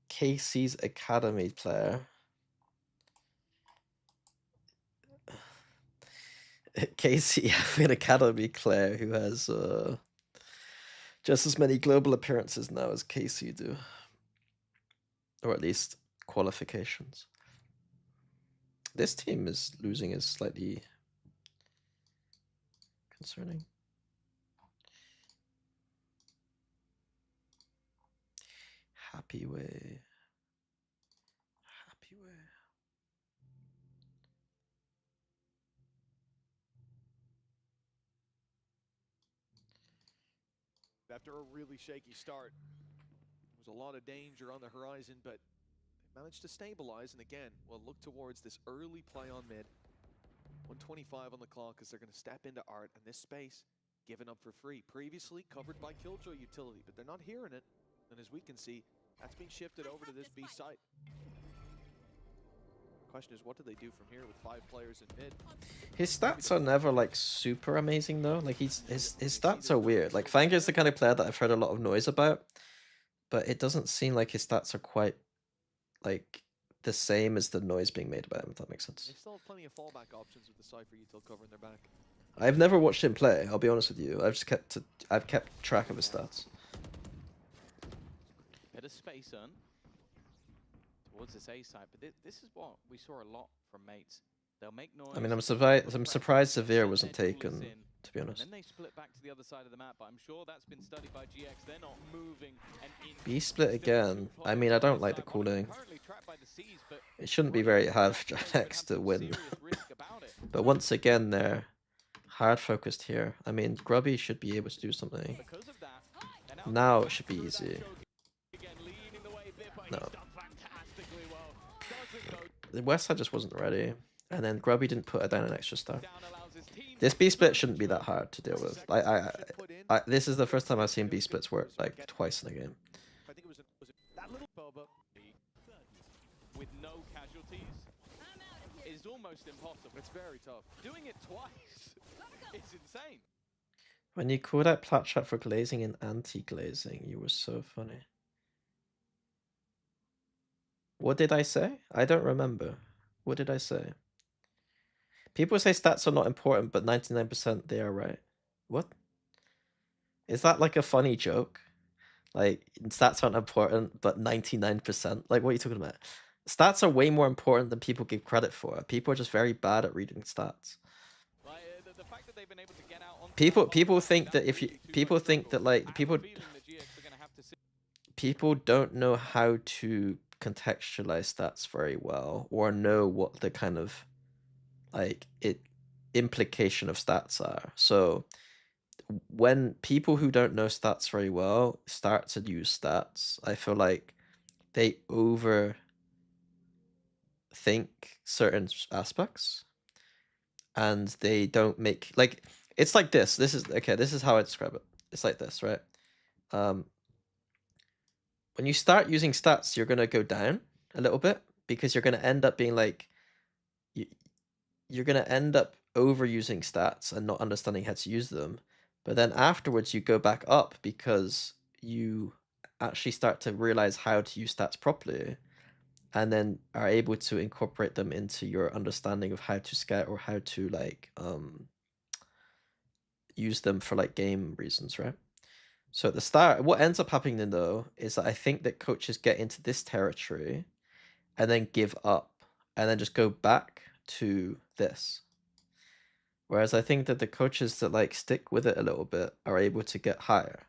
KC's academy player. KC an academy player who has just as many global appearances now as KC do. Or at least qualifications. This team is losing is slightly concerning. Happy way. Happy way. After a really shaky start, there was a lot of danger on the horizon, but they managed to stabilize, and again, we'll look towards this early play on mid. 125 on the clock as they're going to step into Art, and this space given up for free. Previously covered by Killjoy utility, but they're not hearing it. And as we can see, that's been shifted over to this B site. Question is, what do they do from here with 5 players in mid? His stats are never like super amazing though. Like his stats are weird. Like Fanger's the kind of player that I've heard a lot of noise about, but it doesn't seem like his stats are quite like the same as the noise being made about him, if that makes sense. They still have plenty of fallback options with the Cypher util covering their back. I've never watched him play, I'll be honest with you. I've kept track of his stats. Bit of space on towards this A side, but this is what we saw a lot from mates. They'll make noise. I mean, I'm surprised Severe wasn't taken, to be honest. And then they split back to the other side of the map, but I'm sure that's been studied by GX. They're not moving. B split again. I mean, I don't like the cooling. It shouldn't be very hard for GX to win. But once again, they're hard focused here. I mean, Grubby should be able to do something. Now it should be easy. No. The West side just wasn't ready. And then Grubby didn't put down an extra star. This B split shouldn't be that hard to deal with. This is the first time I've seen B splits work like twice in a game. I think it was that little Boba with no casualties is almost impossible. It's very tough. Doing it twice is insane. When you called out Plattrap for glazing and anti-glazing, you were so funny. What did I say? I don't remember. What did I say? People say stats are not important, but 99% they are right. What? Is that like a funny joke? Like, stats aren't important, but 99%? Like, what are you talking about? Stats are way more important than people give credit for. People are just very bad at reading stats. People think that if you... People think that, like, people don't know how to contextualize stats very well, or know what the kind of implication of stats are. So when people who don't know stats very well start to use stats, I feel like they overthink certain aspects, and they don't make like it's like this. This is how I describe it. It's like this, right? When you start using stats, you're gonna go down a little bit because you're gonna end up being like you're going to end up overusing stats and not understanding how to use them. But then afterwards, you go back up because you actually start to realize how to use stats properly, and then are able to incorporate them into your understanding of how to scout or how to like use them for like game reasons, right? So at the start, what ends up happening though is that I think that coaches get into this territory and then give up and then just go back to this. Whereas I think that the coaches that like stick with it a little bit are able to get higher.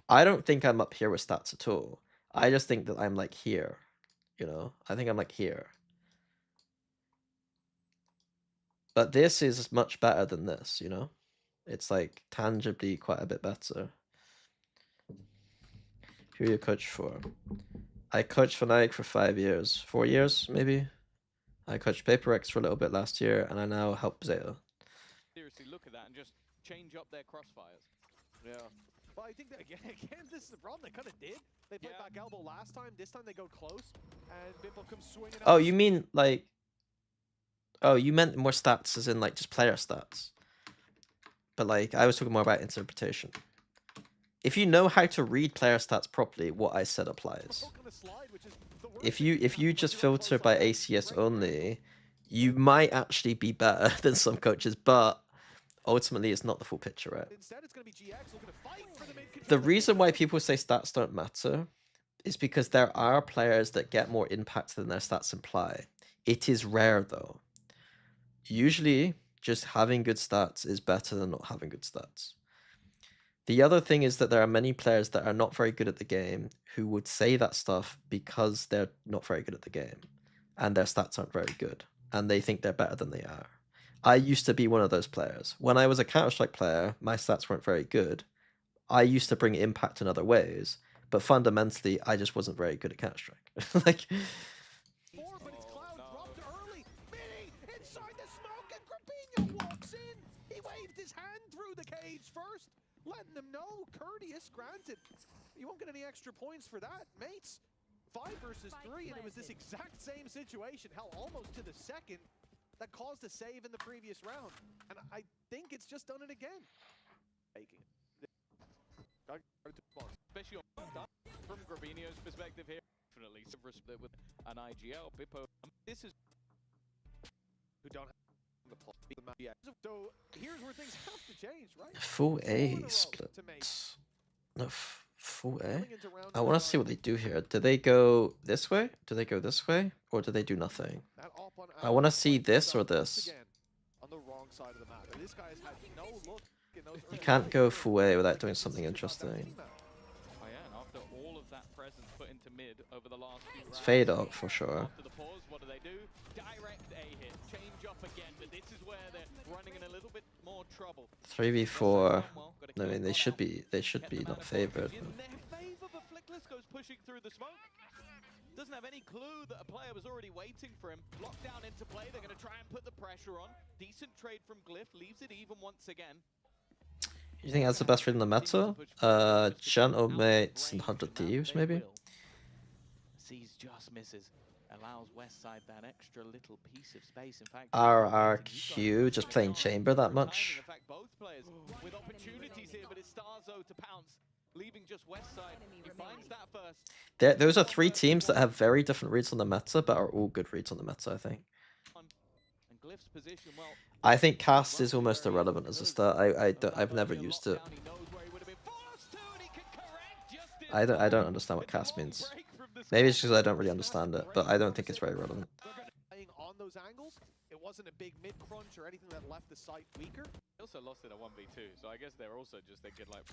I don't think I'm up here with stats at all. I just think that I'm like here, you know? I think I'm like here. But this is much better than this, you know? It's like tangibly quite a bit better. Who you coach for? I coached Fnatic for 5 years. 4 years, maybe? I coached PaperX for a little bit last year, and I now help Zeta. that and just change up their crossfires. Yeah. Well, I think that again, this is the problem. They kind of did. They played back elbow last time. This time they go close, and Bimble comes swinging. Oh, you mean like? Oh, you meant more stats as in like just player stats. But like, I was talking more about interpretation. If you know how to read player stats properly, what I said applies. If you just filter by ACS only, you might actually be better than some coaches, but ultimately it's not the full picture, right? The reason why people say stats don't matter is because there are players that get more impact than their stats imply. It is rare though. Usually, just having good stats is better than not having good stats. The other thing is that there are many players that are not very good at the game who would say that stuff because they're not very good at the game and their stats aren't very good and they think they're better than they are. I used to be one of those players. When I was a Counter-Strike player, my stats weren't very good. I used to bring impact in other ways, but fundamentally, I just wasn't very good at Counter-Strike. Like, But his cloud dropped early. Mini inside the smoke, and Grabinho walks in. He waved his hand through the cage first, letting them know, courteous, granted. You won't get any extra points for that, mates. 5 versus 3, and it was this exact same situation, hell, almost to the second, that caused a save in the previous round. And I think it's just done it again. Making it. Especially from Grabinho's perspective here, definitely split with an IGL. Bippo, this is who don't have the play. Yeah. So here's where things have to change, right? full A split. No, full A? I want to see what they do here. Do they go this way? Do they go this way? Or do they do nothing? I want to see this or this. On the wrong side of the map. This guy has had no look in those You can't go full A without doing something interesting. Oh yeah, and after all of that presence put into mid over the last few rounds, Fade up for sure. after the pause, what do? Direct A hit, change up again, but this is where they're running in a little bit more trouble. 3v4. I mean, they should be not favored. In their favor, but Flickless goes pushing through the smoke. Doesn't have any clue that a player was already waiting for him. Locked down into play, they're going to try and put the pressure on. Decent trade from Glyph, leaves it even once again. You think that's the best read in the meta? Gentle Mates and 100 Thieves, maybe? Sees just misses. Allows Westside that extra little piece of space. In fact, RRQ just playing chamber that much? in fact, both players with opportunities here, but it's Starzo to pounce, leaving just Westside. He finds that first. Those are 3 teams that have very different reads on the meta, but are all good reads on the meta, I think. And Glyph's position, well, I think cast is almost irrelevant as a start. I've never used it. I don't understand what cast means. Maybe it's because I don't really understand it, but I don't think it's very relevant. Playing on those angles, it wasn't a big mid crunch or anything that left the site weaker. They also lost in a 1v2, so I guess they're also just thinking like,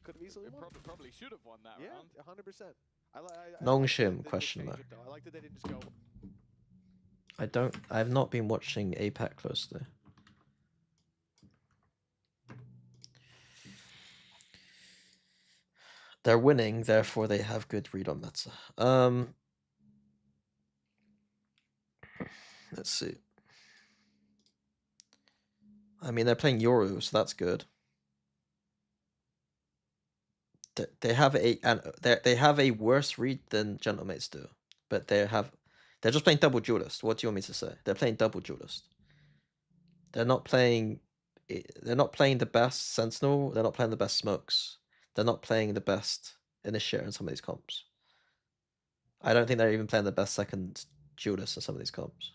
could have easily won. Probably should have won that round. Yeah, 100%. Nongshim question though. I like that they didn't just go. I've not been watching APAC closely. They're winning, therefore they have good read on meta. Let's see. I mean, they're playing Yoru, so that's good. They have a worse read than Gentlemates do, but they're just playing double duelist. What do you want me to say? They're playing double duelist. They're not playing the best Sentinel. They're not playing the best smokes. They're not playing the best initiator in some of these comps. I don't think they're even playing the best second duelist in some of these comps.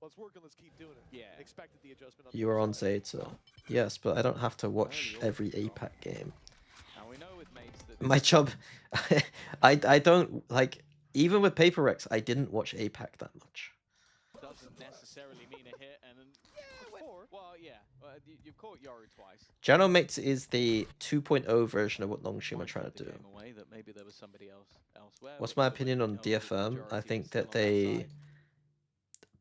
Let's work and let's keep doing it. Yeah. Expected the adjustment. You are on Zeta. Yes, but I don't have to watch every APAC game. Now we know with mates that My job, I don't, like, even with Paper Rex, I didn't watch APAC that much. doesn't necessarily mean a hit, and you've caught Yoru twice. General Mates is the 2.0 version of what Nongshim are trying to do. That maybe there was somebody else elsewhere. What's my opinion on DFM? I think that they,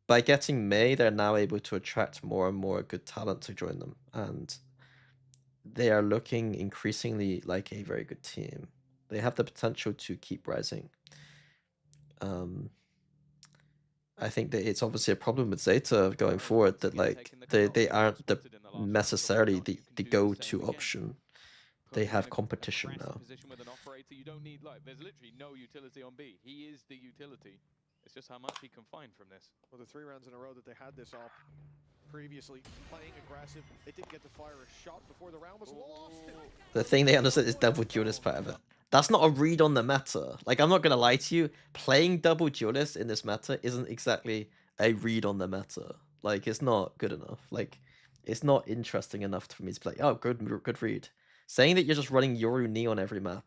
by getting May, they're now able to attract more and more good talent to join them, and they are looking increasingly like a very good team. They have the potential to keep rising. I think that it's obviously a problem with Zeta going forward that like they aren't necessarily the go-to option. They have competition now. Position with an operator, you don't need like there's literally no utility on B. He is the utility. It's just how much he can find from this. Well, the 3 rounds in a row that they had this off previously, playing aggressive. They didn't get to fire a shot before the round was lost. The thing they understood is double duelist part of it. That's not a read on the meta. Like, I'm not gonna lie to you, playing double duelist in this meta isn't exactly a read on the meta. Like, it's not good enough. Like, it's not interesting enough for me to play. Oh, good read. Saying that you're just running Yoru Neon every map,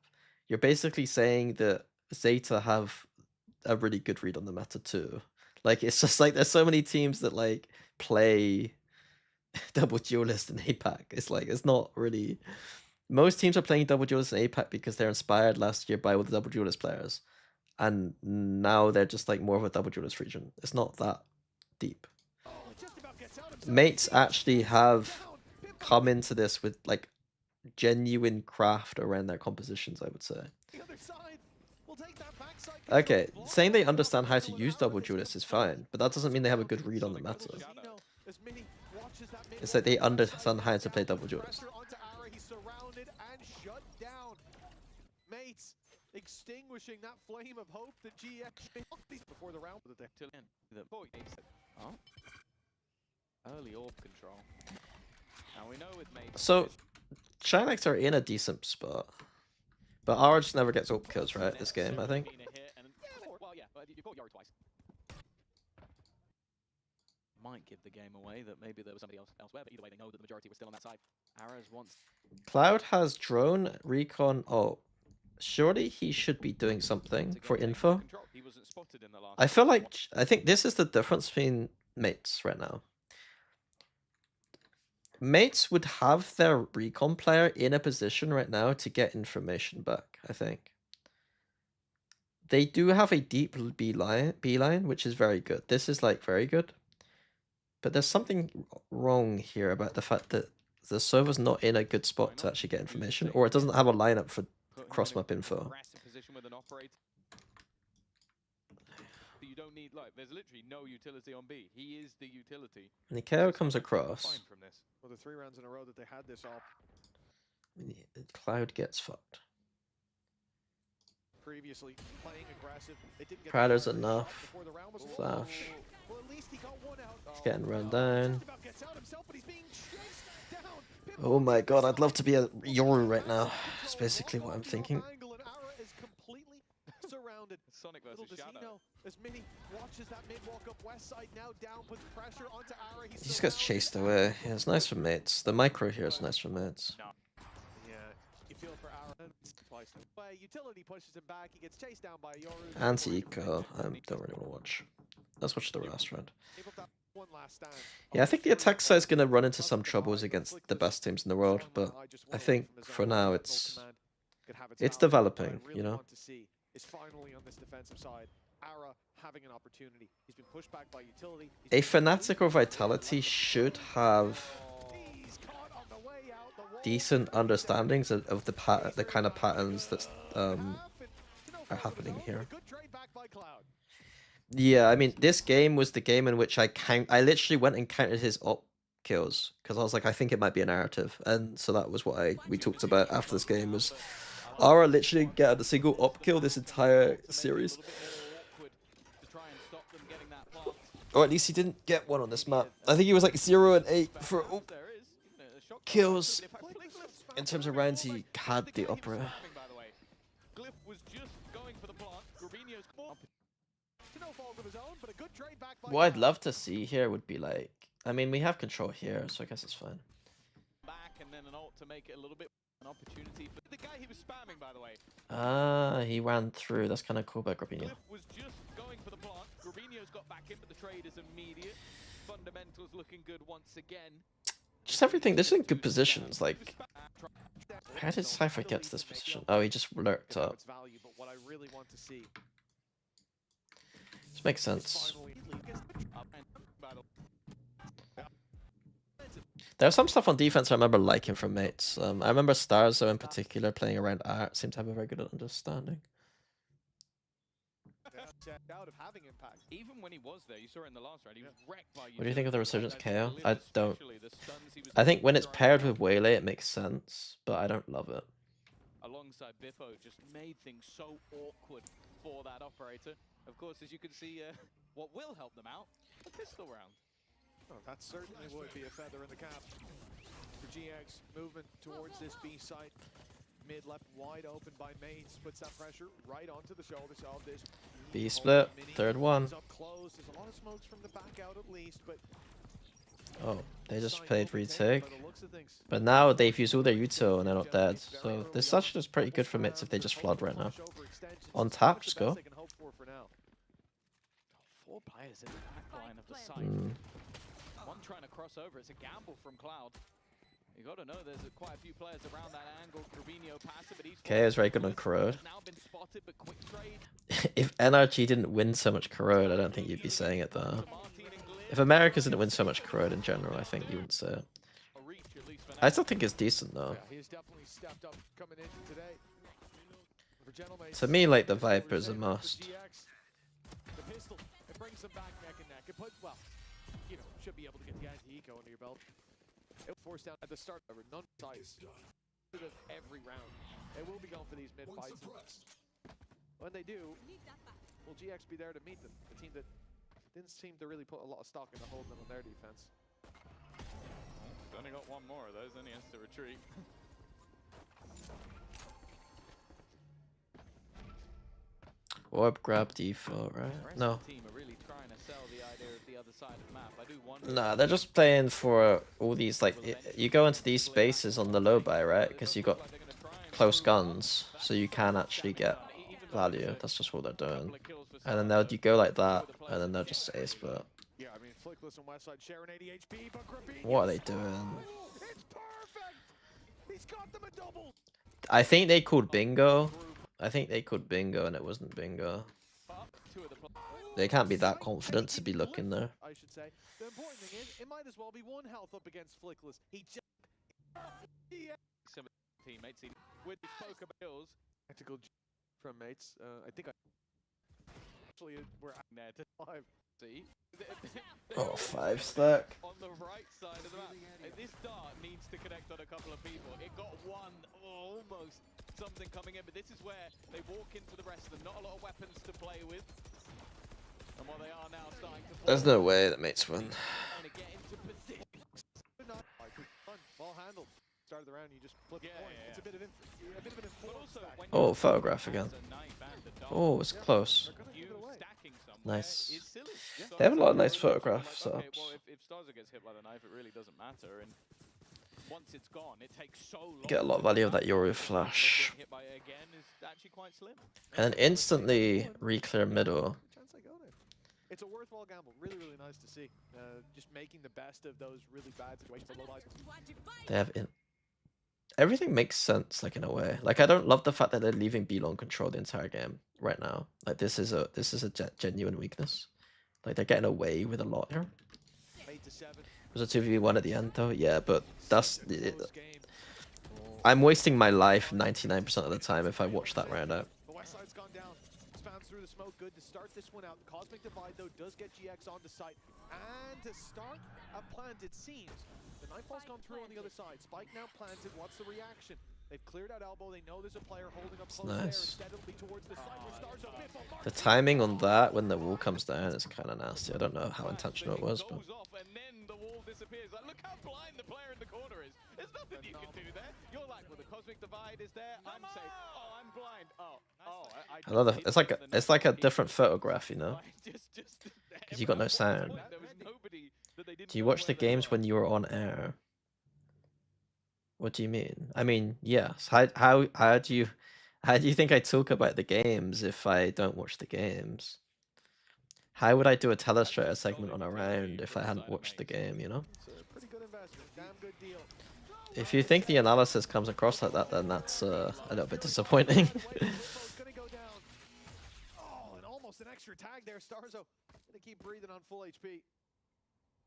you're basically saying that Zeta have a really good read on the meta too. Like, it's just like there's so many teams that like play double duelist in APAC. It's like it's not really. Most teams are playing double duelist in APAC because they're inspired last year by all the double duelist players, and now they're just like more of a double duelist region. It's not that deep. Mates actually have come into this with like genuine craft around their compositions, I would say. Okay, saying they understand how to use double duelists is fine, but that doesn't mean they have a good read on the meta. It's like they understand how to play double duelists. Mates extinguishing that flame of hope that GX before the round that they Oh. Early orb control. Now we know with Mates. So Chinex are in a decent spot. But Aura just never gets ult kills, right, this game, I think. Well, yeah, but you caught Yoru twice. Might give the game away that maybe there was somebody else elsewhere, but either way they know that the majority was still on that side. Arrows wants... Cloud has drone, recon, oh. Surely he should be doing something for info. He wasn't spotted in the last I feel like, I think this is the difference between mates right now. Mates would have their recon player in a position right now to get information back, I think. They do have a deep B line, which is very good. This is like very good. But there's something wrong here about the fact that the server's not in a good spot to actually get information, or it doesn't have a lineup for cross-map info. You don't need like there's literally no utility on B. He is the utility. Nikeo comes across. Well, the 3 rounds in a row that they had this off. Cloud gets fucked. Previously playing aggressive. They didn't get Crowder's enough. Flash. Well, at least he got one out. He's getting run down. Oh my god, I'd love to be a Yoru right now. That's basically what I'm thinking. Sonic versus Shadow. As Mini watches that mid walk up west side now down, puts pressure onto Ara. He just gets chased away. Yeah, it's nice for mates. The micro here is nice for mates. Yeah, you feel for Ara. Utility pushes him back. He gets chased down by Yoru. Anti-eco. I don't really want to watch. Let's watch the restaurant. Yeah, I think the attack side is going to run into some troubles against the best teams in the world, but I think for now it's developing, you know. Is finally on this defensive side. Ara having an opportunity. He's been pushed back by utility. A Fnatic or Vitality should have decent understandings of the kind of patterns that are happening here. Yeah, I mean, this game was the game in which I literally went and counted his op kills because I was like, I think it might be a narrative, and so that was what we talked about after this game was. Aura literally get a single op kill this entire series. Or at least he didn't get one on this map. I think he was like 0 and 8 for kills. In terms of rounds, he had the opera. What I'd love to see here would be like, I mean, we have control here, so I guess it's fine. Back and then an ult to make it a little bit an opportunity for the guy he was spamming, by the way. Ah, he ran through. That's kind of cool by Grabinho. Was just going for the plant. Grabinho's got back in, but the trade is immediate. Fundamentals looking good once again. Just everything. This is in good positions. Like, how did Cypher get to this position? Oh, he just lurked up. This makes sense. There's some stuff on defense I remember liking from mates. I remember Starzo in particular playing around art seemed to have a very good understanding. out of having impact. Even when he was there, you saw it in the last round, he was wrecked by What do you think of the utility, Resurgence like, KO? Lil I don't. especially, the stuns he was I think when it's throwing paired around. with Waylay, it makes sense, but I don't love it. Alongside Bippo, just made things so awkward for that operator. Of course, as you can see, what will help them out, a pistol round. Oh, that certainly would be a feather in the cap for GX. Movement towards this B site. Mid left wide open by Mates. Puts that pressure right onto the shoulders of this. B split, third one. He's up close. There's a lot of smokes from the back out at least, but Oh, they just site played will be taken retake. by the looks of things. But now they've used all their util and they're not dead. So this actually is pretty good for mids if they just flood right now. On tap, just go. Four players in the back line of the site. One trying to cross over. It's a gamble from Cloud. You got to know there's quite a few players around that angle. Trevino passive, but he's K is very good on Corrode. has now been spotted, but quick trade. If NRG didn't win so much Corrode, I don't think you'd be saying it though. If Americas didn't win so much Corrode in general, I think you wouldn't say it. A reach, at least for now. I still think it's decent though. Yeah, he's definitely stepped up coming in today. For Gentlemates, To me, like the Viper's a must. The pistol, it brings them back neck and neck. It puts, well, you know, should be able to get the anti-eco under your belt. It will force down at the start over none size. Every round. They will be going for these mid fights. When they do, will GX be there to meet them? A team that didn't seem to really put a lot of stock into holding them on their defense. He's only got one more of those, then he has to retreat. Orb grab default, right? No. The team are really trying to sell the idea of the other side of the map. I do wonder. Nah, they're just playing for all these, like, you go into these spaces on the low buy, right? Because you got close guns, so you can actually get value. That's just what they're doing. And then you go like that, and then they'll just say split. Yeah, I mean, Flickless and Westside share an 80 HP, but What are they doing? it's perfect! He's got them a double! I think they called bingo. I think they called bingo, and it wasn't bingo. They can't be that confident to be looking there. I should say. The important thing is, it might as well be one health up against Flickless. He just... Some teammates with the spoke about kills. Tactical from Mates. I think actually we're there to 5. See? Oh, 5 stack. On the right side of the map. And this dart needs to connect on a couple of people. It got one, almost something coming in, but this is where they walk into the rest of them. Not a lot of weapons to play with. And while they are now starting to There's no way that mates win. to get into position. Ball handled. Start of the round, you just flip the coin. Yeah. It's a bit of an influence. Oh, photograph again. Oh, it's close. Nice. They have a lot of nice photograph setups. Okay, well, if Starzo gets hit by the knife, it really doesn't matter. And once it's gone, it takes so long. You get a lot of value of that Yoru flash. Hit by it again is actually quite slim. And instantly re-clear middle. Chance I go there. It's a worthwhile gamble. Really, really nice to see. Just making the best of those really bad situations. They have everything makes sense, like in a way. Like I don't love the fact that they're leaving B long control the entire game right now. Like this is a genuine weakness. Like they're getting away with a lot here. It was a 2v1 at the end though. Yeah, but that's I'm wasting my life 99% of the time if I watch that round out. The west side's gone down. Spams through the smoke. Good to start this one out. The Cosmic Divide though does get GX onto site. And to start a plant, it seems. The Nightfall's gone through on the other side. Spike now planted. What's the reaction? They've cleared out elbow. They know there's a player holding up close there. Instead it'll be towards the side where Starzo The timing on that when the wall comes down is kind of nasty. I don't know how intentional it was, but And then the wall disappears. Like, look how blind the player in the corner is. There's nothing you can do there. You're like, well, the Cosmic Divide is there. I'm safe. Oh, I'm blind. another. It's like a different photograph, you know. Because you got no sound. Do you watch the games when you were on air? What do you mean? I mean, yes. How do you think I talk about the games if I don't watch the games? How would I do a telestrator segment on a round if I hadn't watched the game, you know? pretty good investment. Damn good deal. If you think the analysis comes across like that, then that's a little bit disappointing. Oh, and almost an extra tag there. Starzo gonna keep breathing on full HP.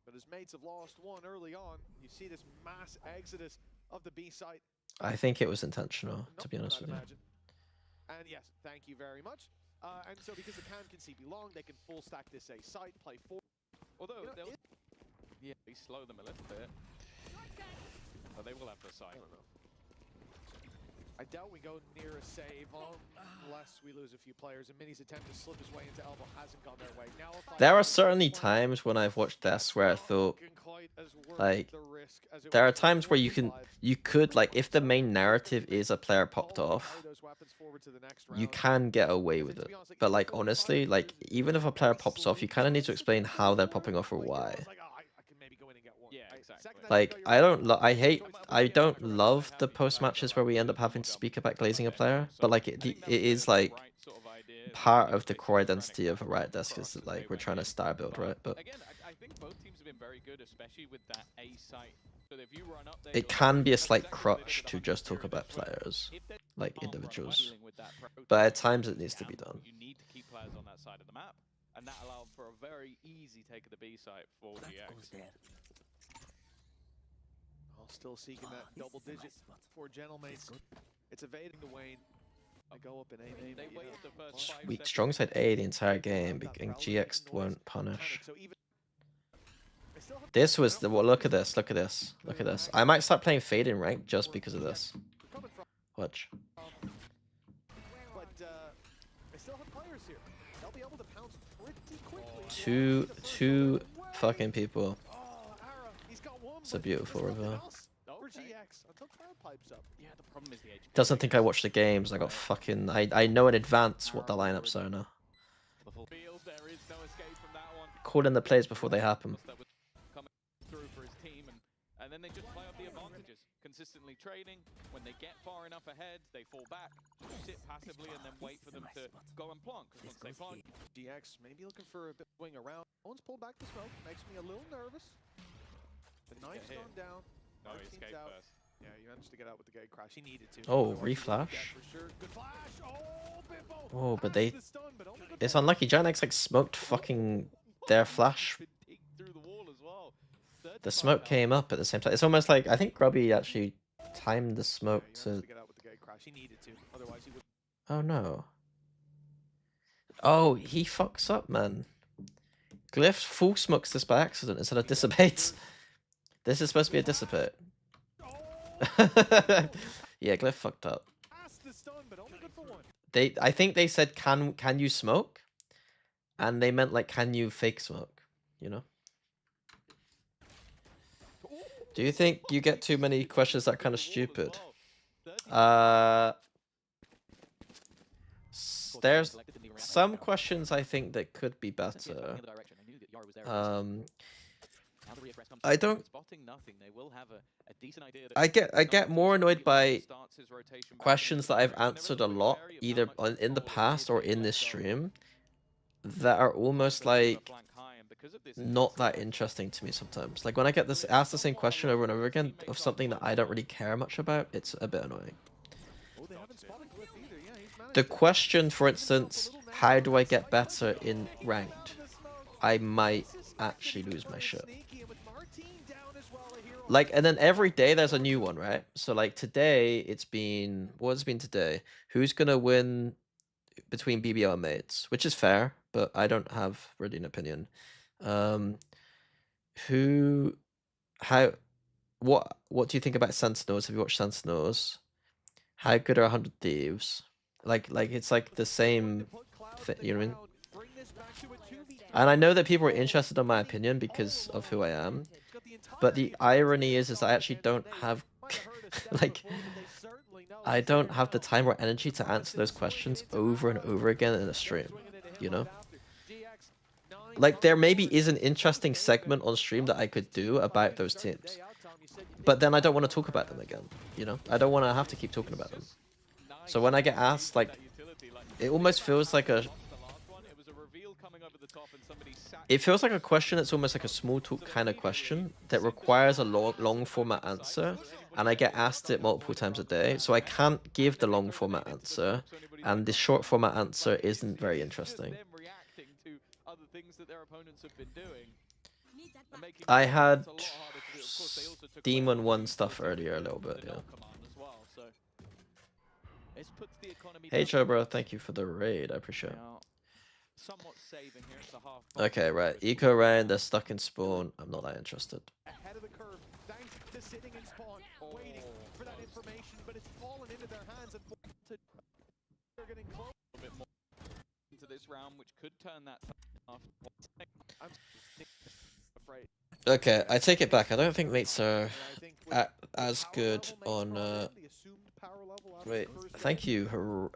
But his mates have lost one early on. You see this mass exodus of the B site. I think it was intentional, to be honest with you. And yes, thank you very much. And so because the can see long, they can full stack this A site, play 4. Although, You know, they'll slow them a little bit. But they will have the site. I don't know. I doubt we go near a save unless we lose a few players. And Mini's attempt to slip his way into elbow hasn't gone their way. Now, There are certainly times when I've watched this where I thought, like, there are times where you could, like, if the main narrative is a player popped off, you can get away with it. But, like, honestly, like, even if a player pops off, you kind of need to explain how they're popping off or why. Yeah, exactly. Like, I don't love the post matches where we end up having to speak about glazing a player, but like it is like part of the core identity of a Riot Desk is that like we're trying to star build, right? But again, I think both teams have been very good, especially with that A site. So if you run up, it can be a slight crutch to just talk about players, like individuals. But at times it needs to be done. You need to keep players on that side of the map, and that allowed for a very easy take of the B site for GX. Still seeking that double digit for Gentlemates. It's evading the Wayne. I go up in A. They waited the first 5 Weak strong side A the entire game, and GX won't punish. This was the look at this, look at this, look at this. I might start playing Fade in rank just because of this. Watch. But they still have players here. They'll be able to pounce pretty quickly. Two fucking people. It's a beautiful reveal. Doesn't think I watch the games. I got fucking. I know in advance what the lineups are now. Calling the plays before they happen. And then they just play up the advantages, consistently trading. When they get far enough ahead, they fall back, sit passively, and then wait for them to go and plonk. Because once they plonk, GX maybe looking for a bit of wing around. One's pulled back the smoke, makes me a little nervous. The knife's gone down. No, he escaped first. Yeah, he managed to get out with the gate crash. He needed to. Oh, reflash. Sure. Good flash. Oh, but they. It's unlucky. Giant like smoked fucking their flash. The smoke came up at the same time. It's almost like I think Grubby actually timed the smoke to. Oh no. Oh, he fucks up, man. Glyph full smokes this by accident instead of dissipates. This is supposed to be a dissipate. Yeah, Glyph fucked up. I think they said can you smoke? And they meant like can you fake smoke, you know? Do you think you get too many questions that kind of stupid? There's some questions I think that could be better. I don't. I get more annoyed by questions that I've answered a lot, either in the past or in this stream, that are almost like not that interesting to me sometimes. Like when I get this asked the same question over and over again of something that I don't really care much about, it's a bit annoying. The question, for instance, how do I get better in ranked? I might actually lose my shit. Like, and then every day there's a new one, right? So like today it's been, what's been today? Who's gonna win between BBL and Maids? Which is fair, but I don't have really an opinion. What do you think about Sentinels? Have you watched Sentinels? How good are 100 Thieves? Like it's like the same thing, you know what I mean? And I know that people are interested in my opinion because of who I am, but the irony is I actually don't have like I don't have the time or energy to answer those questions over and over again in a stream, you know? Like there maybe is an interesting segment on stream that I could do about those teams, but then I don't want to talk about them again, you know? I don't want to have to keep talking about them. So when I get asked, like, it almost feels like a... It feels like a question that's almost like a small talk kind of question that requires a long format answer, and I get asked it multiple times a day, so I can't give the long format answer, and the short format answer isn't very interesting. I had Demon 1 stuff earlier a little bit, yeah. This puts the economy Hey down Joe, to bro, us. thank you for the raid. I appreciate They it. are somewhat saving here. It's a half. Okay, right. Eco Rain, they're stuck in spawn. I'm not that interested. Ahead of the curve, thanks to sitting in spawn, waiting for that information, but it's fallen into their hands and they're getting close. A bit more into this round, which could turn that off. I'm afraid. Okay, I take it back. I don't think mates are I think with as power good level on. mates brought in, the assumed power level after Wait, the first thank you,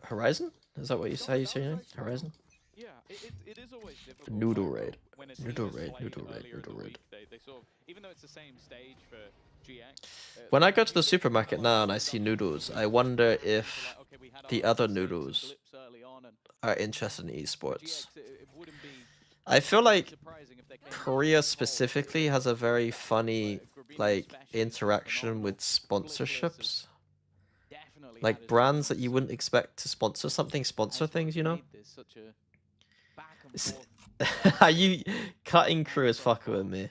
Horizon? Is that what you say? You say your name? Horizon? Yeah, it is always difficult. Noodle like, raid. When a team Noodle has raid, played noodle raid, earlier in noodle the raid. week, they sort of, even though it's the same stage for GX. When I go to the supermarket now and I see noodles, I wonder if the other noodles are interested in esports. I feel like Korea specifically has a very funny like interaction with sponsorships. Like brands that you wouldn't expect to sponsor something sponsor things, you know? Are you cutting crew is fucking with me?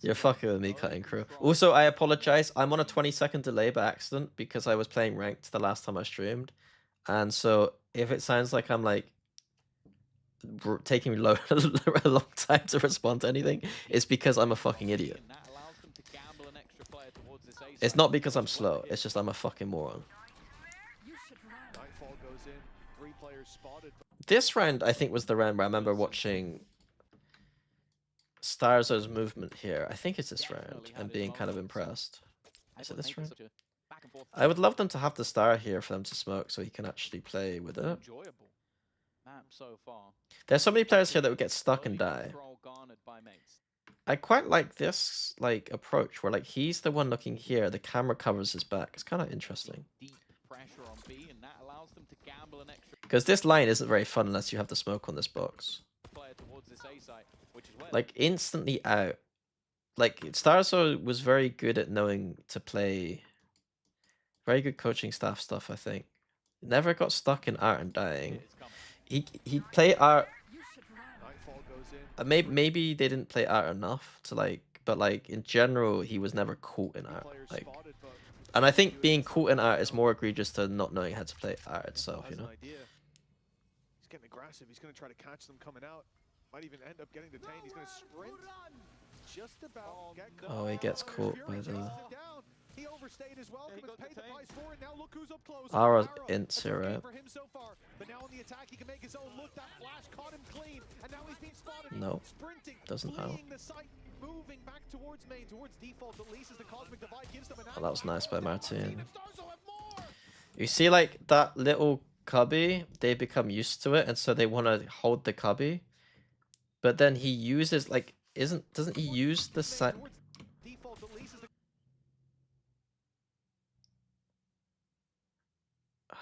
You're fucking with me, cutting crew. Also, I apologize. I'm on a 20-second delay by accident because I was playing ranked the last time I streamed, and so if it sounds like I'm like taking a long time to respond to anything, it's because I'm a fucking idiot. It's not because I'm slow. It's just I'm a fucking moron. Nightfall goes in, 3 players spotted. This round, I think, was the round where I remember watching Starzo's movement here. I think it's this round, and being kind of impressed. Is it this round? I would love them to have the star here for them to smoke so he can actually play with it. There's so many players here that would get stuck and die. I quite like this like approach where like he's the one looking here, the camera covers his back. It's kind of interesting. Because this line isn't very fun unless you have the smoke on this box. Like instantly out. Like Starzo was very good at knowing to play. Very good coaching staff stuff, I think. Never got stuck in art and dying. He played art. Maybe they didn't play art enough to like, but like in general, he was never caught in art. Like, and I think being caught in art is more egregious to not knowing how to play art itself. You know. He's getting aggressive. He's going to try to catch them coming out. Might even end up getting detained. He's going to sprint. Just about get Oh, he gets caught by the. He overstayed his welcome and paid the price for it. Now look who's up close. Ara's ints here, right? For him so far. But now on the attack, he can make his own look. That flash caught him clean. And now he's being spotted. No. Sprinting. Doesn't know. The site, moving back towards main, towards default. At least as the cosmic divide gives them an Oh, that was nice by Martin. You see, like that little cubby, they become used to it, and so they want to hold the cubby. But then he uses like, doesn't he use the side?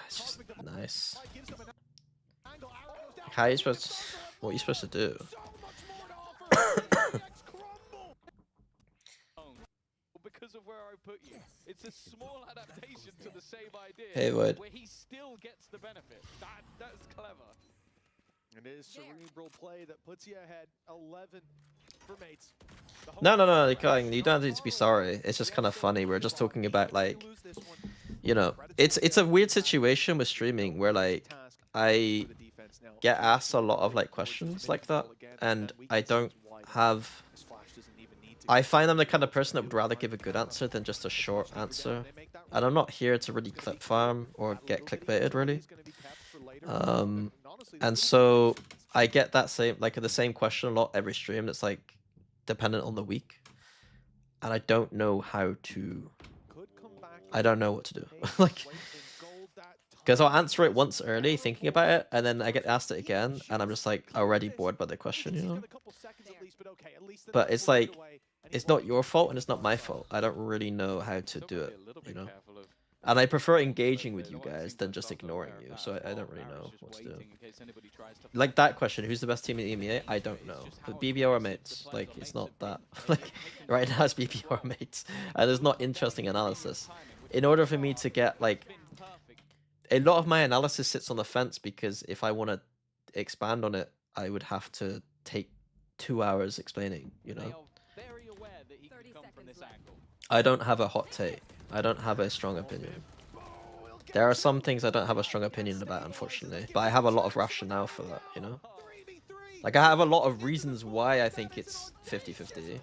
It's just nice. How are you supposed to, what are you supposed to do? Because of where I put you, it's a small adaptation to the same idea. Hey, Void. Where he still gets the benefit. That's clever. It is cerebral play that puts you ahead 11 for mates. No, you don't need to be sorry. It's just kind of funny. We're just talking about like, you know, it's a weird situation with streaming where like I get asked a lot of like questions like that, and I don't have. I find I'm the kind of person that would rather give a good answer than just a short answer, and I'm not here to really clip farm or get clickbaited really. And so I get that the same question a lot every stream. That's like dependent on the week, and I don't know how to. I don't know what to do. Like, because I'll answer it once early, thinking about it, and then I get asked it again, and I'm just like already bored by the question, you know. But it's like, it's not your fault and it's not my fault. I don't really know how to do it, you know. And I prefer engaging with you guys than just ignoring you, so I don't really know what to do. Like that question, who's the best team in EMEA? I don't know. But BBO or mates, like it's not that. Like right now it's BBO or mates, and there's not interesting analysis. In order for me to get like, a lot of my analysis sits on the fence because if I want to expand on it, I would have to take 2 hours explaining, you know. I don't have a hot take. I don't have a strong opinion. There are some things I don't have a strong opinion about, unfortunately, but I have a lot of rationale for that, you know? Like, I have a lot of reasons why I think it's 50-50.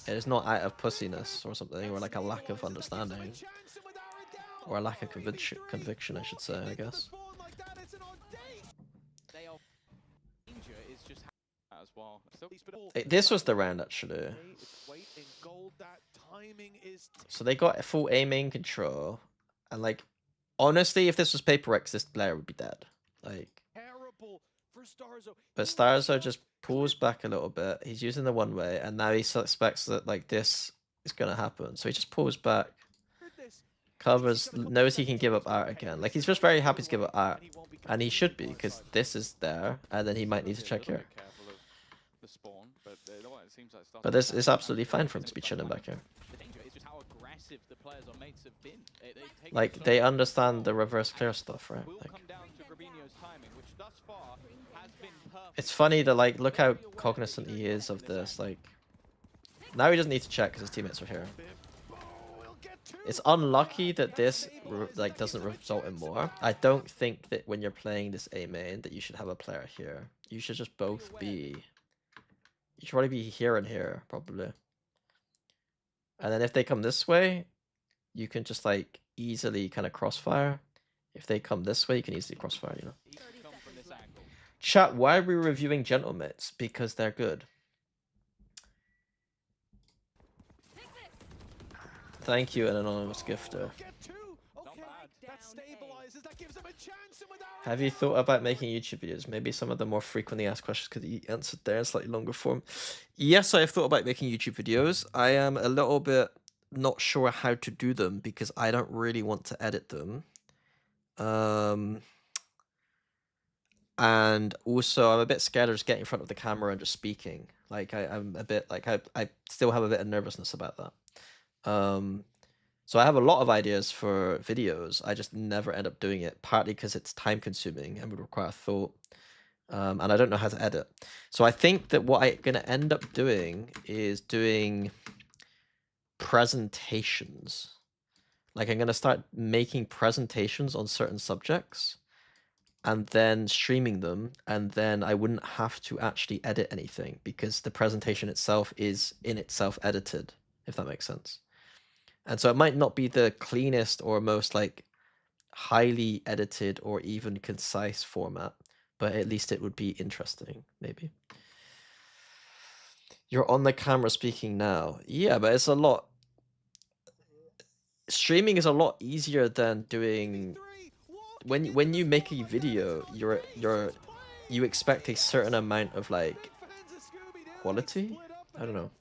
And it's not out of pussiness or something, or like a lack of understanding. Or a lack of conviction, I should say, I guess. They are danger is just as well. This was the round, actually. So they got full A main control. And, like, honestly, if this was Paper X, this player would be dead. Like, but Starzo just pulls back a little bit. He's using the one way, and now he suspects that, like, this is going to happen. So he just pulls back. Covers, knows he can give up art again. Like, he's just very happy to give up art. And he should be, because this is there, and then he might need to check here. But this is absolutely fine for him to be chilling back here. Like, they understand the reverse clear stuff, right? Like, it's funny to, like, look how cognizant he is of this. Like, now he doesn't need to check because his teammates are here. It's unlucky that this like doesn't result in more. I don't think that when you're playing this A main that you should have a player here. You should just both be. You should probably be here and here, probably. And then if they come this way, you can just like easily kind of crossfire. If they come this way, you can easily crossfire, you know. Chat, why are we reviewing Gentlemates? Because they're good. Thank you, an anonymous gifter. Have you thought about making YouTube videos? Maybe some of the more frequently asked questions could be answered there in slightly longer form. Yes, I have thought about making YouTube videos. I am a little bit not sure how to do them because I don't really want to edit them. And also, I'm a bit scared of just getting in front of the camera and just speaking. Like, I'm a bit, like, I still have a bit of nervousness about that. So I have a lot of ideas for videos. I just never end up doing it, partly because it's time consuming and would require thought. And I don't know how to edit. So I think that what I'm going to end up doing is doing presentations. Like, I'm going to start making presentations on certain subjects and then streaming them. And then I wouldn't have to actually edit anything because the presentation itself is in itself edited, if that makes sense. And so it might not be the cleanest or most like highly edited or even concise format, but at least it would be interesting, maybe. You're on the camera speaking now. Yeah, but it's a lot. Streaming is a lot easier than doing. When you make a video, you expect a certain amount of like quality. I don't know.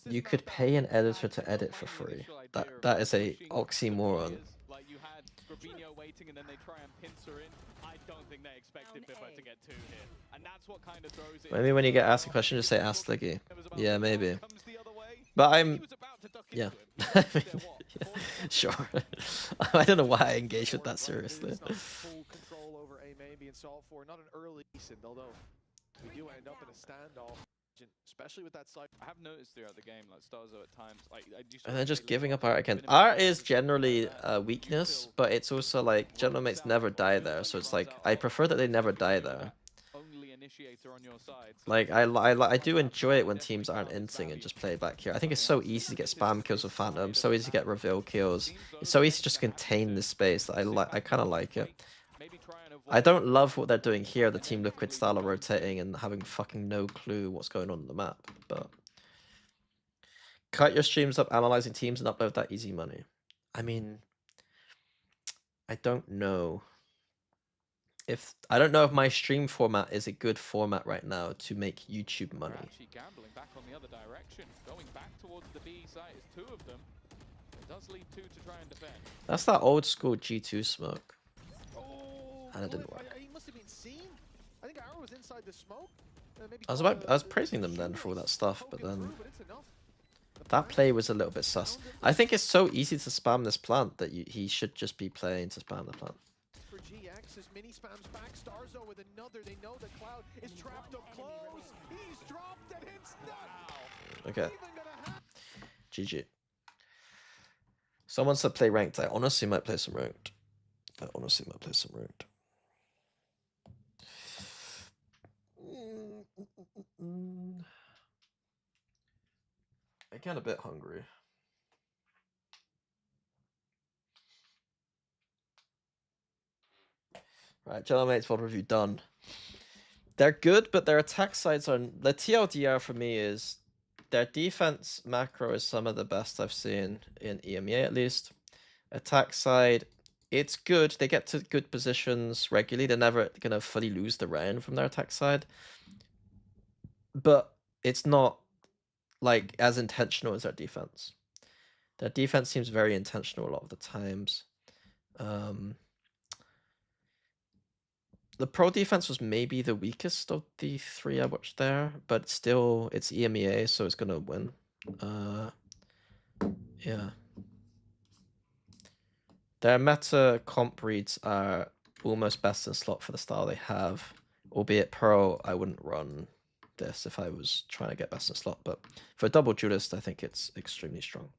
You could pay an editor to edit for free. That is a oxymoron. Like you had Robinho waiting and then they try and pincer in. I don't think they expected Bippo to get two here. And that's what kind of throws it. Maybe when you get asked a question, just say ask Liggy. Yeah, maybe. But I'm yeah. Sure. I don't know why I engage with that seriously. Full control over A main being solved for, not an early decent, although we do end up in a standoff. Especially with that side. I have noticed throughout the game, like Starzo at times, and then just giving up art again. Art is generally a weakness, but it's also like Gentlemates never die there, so it's like I prefer that they never die there. Like I do enjoy it when teams aren't inting and just play back here. I think it's so easy to get spam kills with Phantom, so easy to get reveal kills. It's so easy to just contain this space that I kind of like it. I don't love what they're doing here, the Team Liquid style of rotating and having fucking no clue what's going on the map, but... Cut your streams up analyzing teams and upload that easy money. I mean... I don't know. I don't know if my stream format is a good format right now to make YouTube money. Actually gambling back on the other direction. Going back towards the B side is two of them. It does leave two to try and defend. That's that old school G2 smoke. And it didn't work. He must have been seen. I think Arrow was inside the smoke. I was praising them then for all that stuff, but then that play was a little bit sus. I think it's so easy to spam this plant that he should just be playing to spam the plant. For GX, his mini spams back. Starzo with another. They know the Cloud is trapped up close. He's dropped and it's not. Okay. GG. Someone said play ranked. I honestly might play some ranked. I get a bit hungry. Right, Jello Mates VOD review done. They're good, but their attack sides are... The TLDR for me is their defense macro is some of the best I've seen in EMEA at least. Attack side, it's good. They get to good positions regularly. They're never going to fully lose the round from their attack side. But it's not like as intentional as their defense. Their defense seems very intentional a lot of the times. The pro defense was maybe the weakest of the three I watched there, but still, it's EMEA, so it's gonna win. Yeah. Their meta comp reads are almost best in slot for the style they have. Albeit pro, I wouldn't run this if I was trying to get best in slot, but for double duelist, I think it's extremely strong.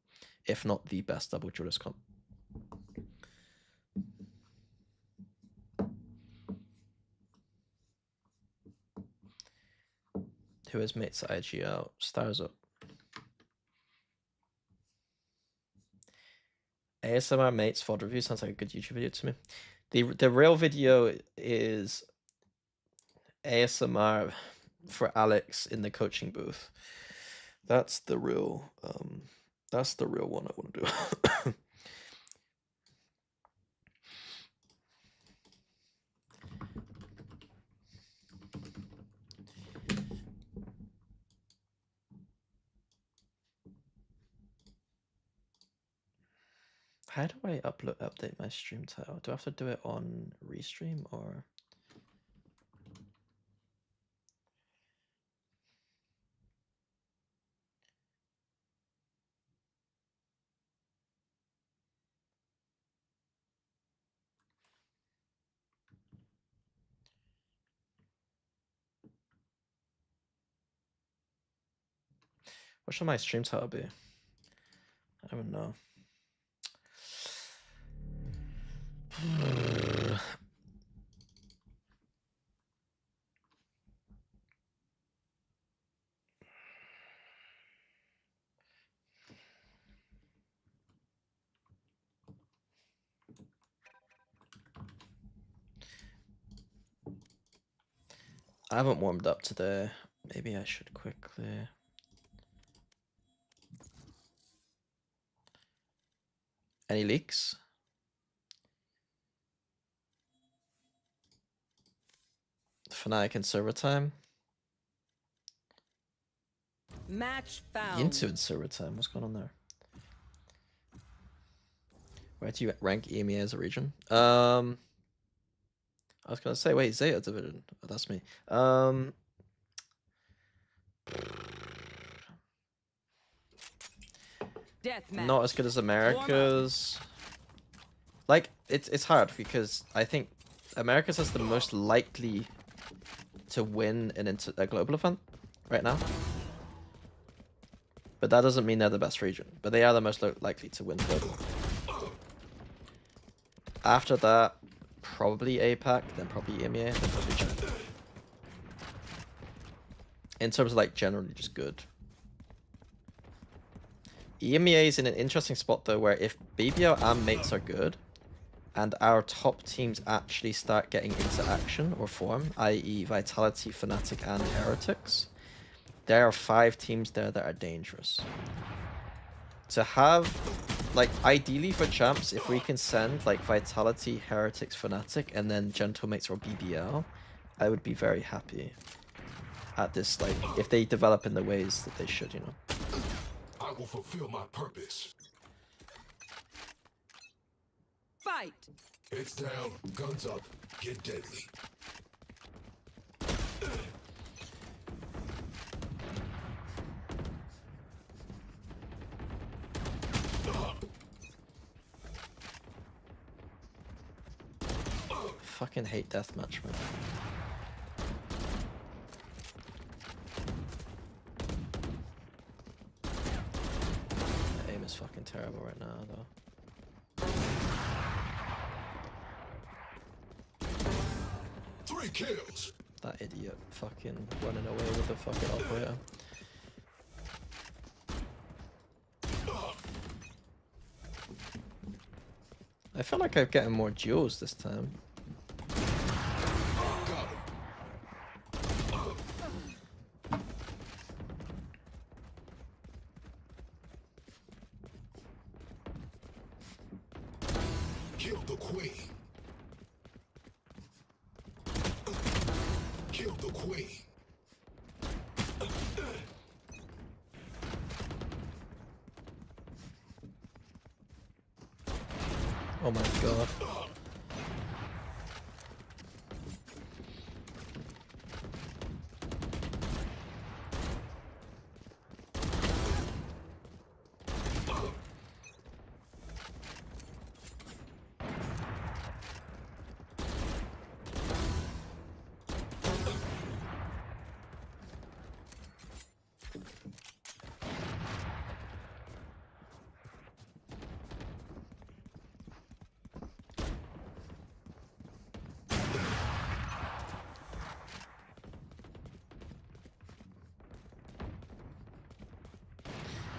If not the best double duelist comp. Who is mates at IGL? Stars up. ASMR mates VOD review sounds like a good YouTube video to me. The real video is ASMR for Alex in the coaching booth. That's the real one I want to do. How do I update my stream title? Do I have to do it on Restream or? What should my stream title be? I don't know. I haven't warmed up today. Maybe I should quickly. Any leaks? Fnatic and server time? Match found. Into and server time. What's going on there? Where do you rank EMEA as a region? I was gonna say, wait, Zeta division. Oh, that's me. Not as good as America's. Like, it's hard because I think America's is the most likely to win a global event right now. But that doesn't mean they're the best region. But they are the most likely to win global. After that, probably APAC, then probably EMEA, then probably China. In terms of like generally just good. EMEA is in an interesting spot though, where if BBL and mates are good, and our top teams actually start getting into action or form, i.e. Vitality, Fnatic, and Heretics, there are 5 teams there that are dangerous. To have, like, ideally for champs, if we can send, like, Vitality, Heretics, Fnatic, and then Gentlemates or BBL, I would be very happy at this, like, if they develop in the ways that they should, you know. I will fulfill my purpose. Fight! Heads down, guns up, get deadly. Fucking hate deathmatch, man. terrible right now, though. 3 kills. That idiot fucking running away with the fucking operator. I feel like I'm getting more duels this time. Got him. Kill the queen. Kill the queen. Oh my god.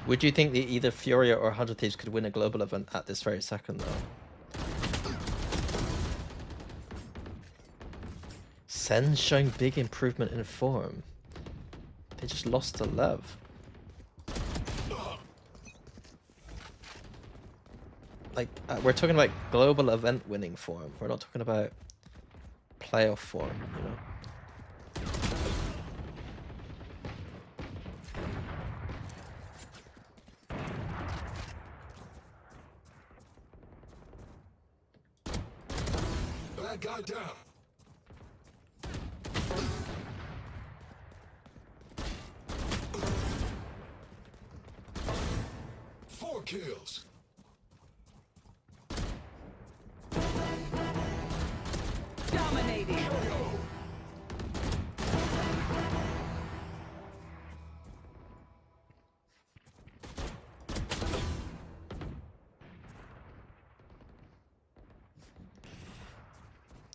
Would you think that either Furia or 100 Thieves could win a global event at this very second, though? Sen's showing big improvement in form. They just lost to Lev. Like, we're talking about global event winning form. We're not talking about playoff form, you know? Bad guy down. Four kills. Dominating.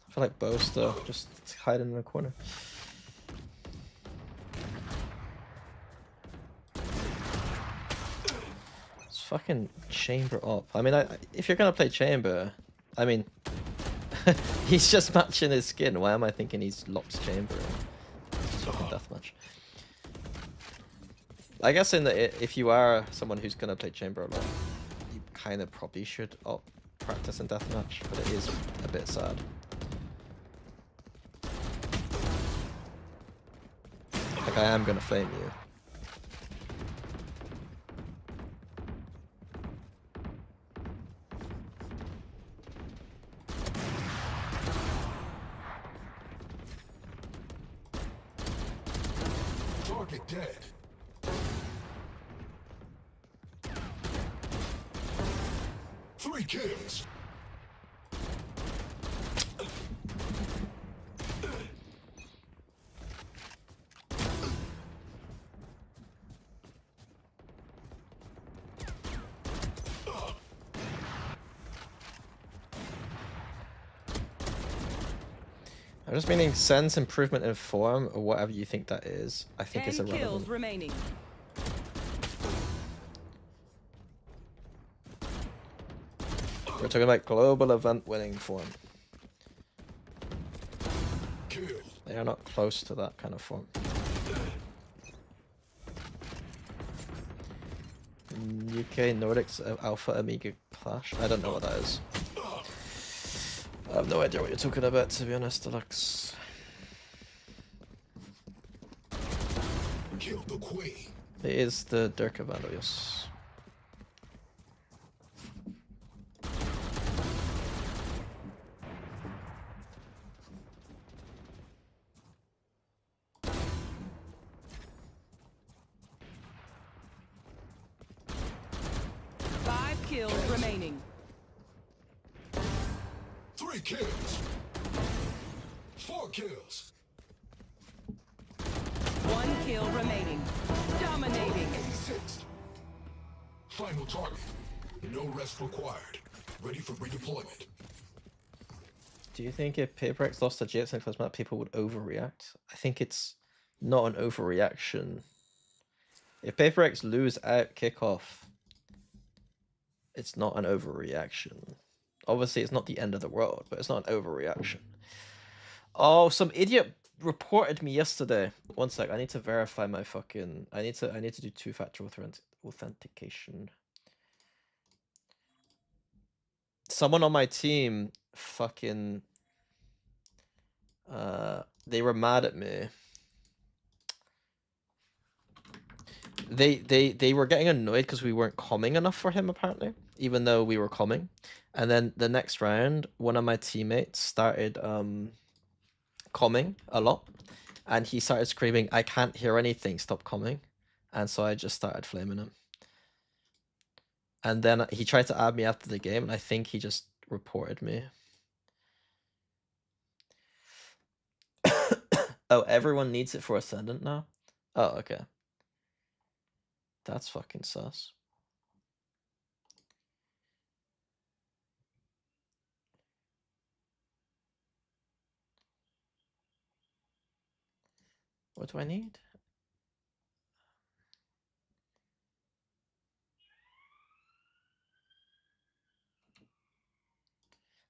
I feel like Bo's though, just hiding in the corner. It's fucking chamber up. I mean, if you're gonna play chamber, I mean, he's just matching his skin. Why am I thinking he's locked chamber in? It's fucking deathmatch. I guess if you are someone who's gonna play chamber a lot, you kind of probably should practice in deathmatch, but it is a bit sad. Like, I am gonna flame you. Target dead. Three kills. I'm just meaning Sen's improvement in form, or whatever you think that is, I think is 10 kills irrelevant. remaining. We're talking about global event winning form. Kill. They are not close to that kind of form. UK Nordics Alpha Amiga Clash? I don't know what that is. I have no idea what you're talking about, to be honest, Deluxe. Kill the queen. It is the Dirk event, yes. Five kills remaining. 3 kills. 4 kills. 1 kill remaining. Dominating. 86. Final target. No rest required. Ready for redeployment. Do you think if PaperX lost to GX in first map, people would overreact? I think it's not an overreaction. If PaperX lose out kickoff, it's not an overreaction. Obviously, it's not the end of the world, but it's not an overreaction. Oh, some idiot reported me yesterday. One sec, I need to verify my fucking. I need to do two-factor authentication. Someone on my team fucking. They were mad at me. They were getting annoyed because we weren't coming enough for him apparently, even though we were coming. And then the next round, one of my teammates started coming a lot, and he started screaming, "I can't hear anything, stop coming." And so I just started flaming him. And then he tried to add me after the game, and I think he just reported me. Oh, everyone needs it for Ascendant now? Oh, okay. That's fucking sus. What do I need?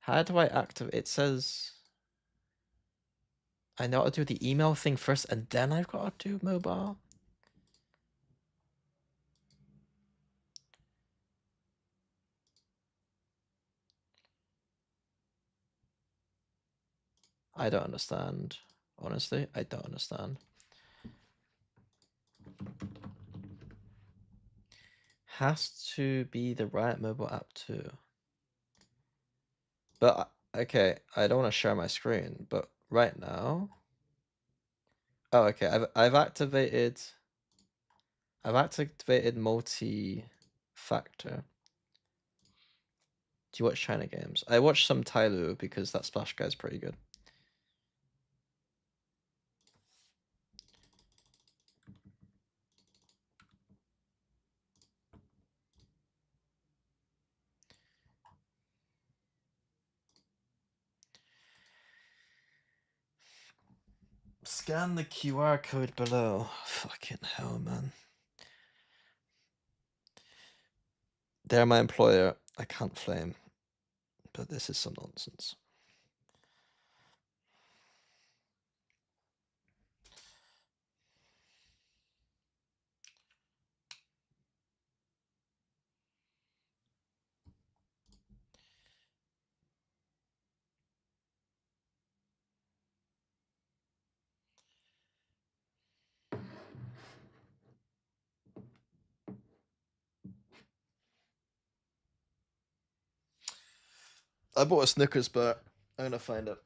How do I activate? It says I know how to do the email thing first, and then I've got to do mobile. I don't understand. Honestly, I don't understand. Has to be the right mobile app too. But okay, I don't want to share my screen, but right now. Oh, okay. I've activated multi-factor. Do you watch China games? I watch some Tyloo because that Splash guy's pretty good. Scan the QR code below. Fucking hell, man. They're my employer. I can't flame. But this is some nonsense. I bought a Snickers bar. I'm gonna find it.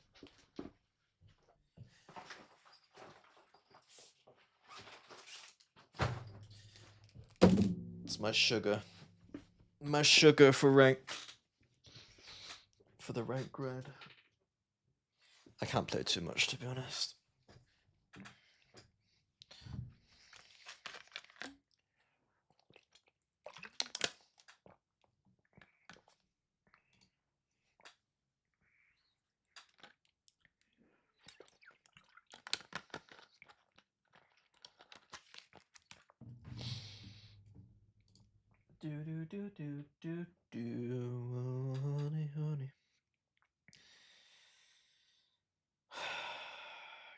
It's my sugar. My sugar for rank. For the rank grade. I can't play too much, to be honest. Do do do do do do, honey, honey.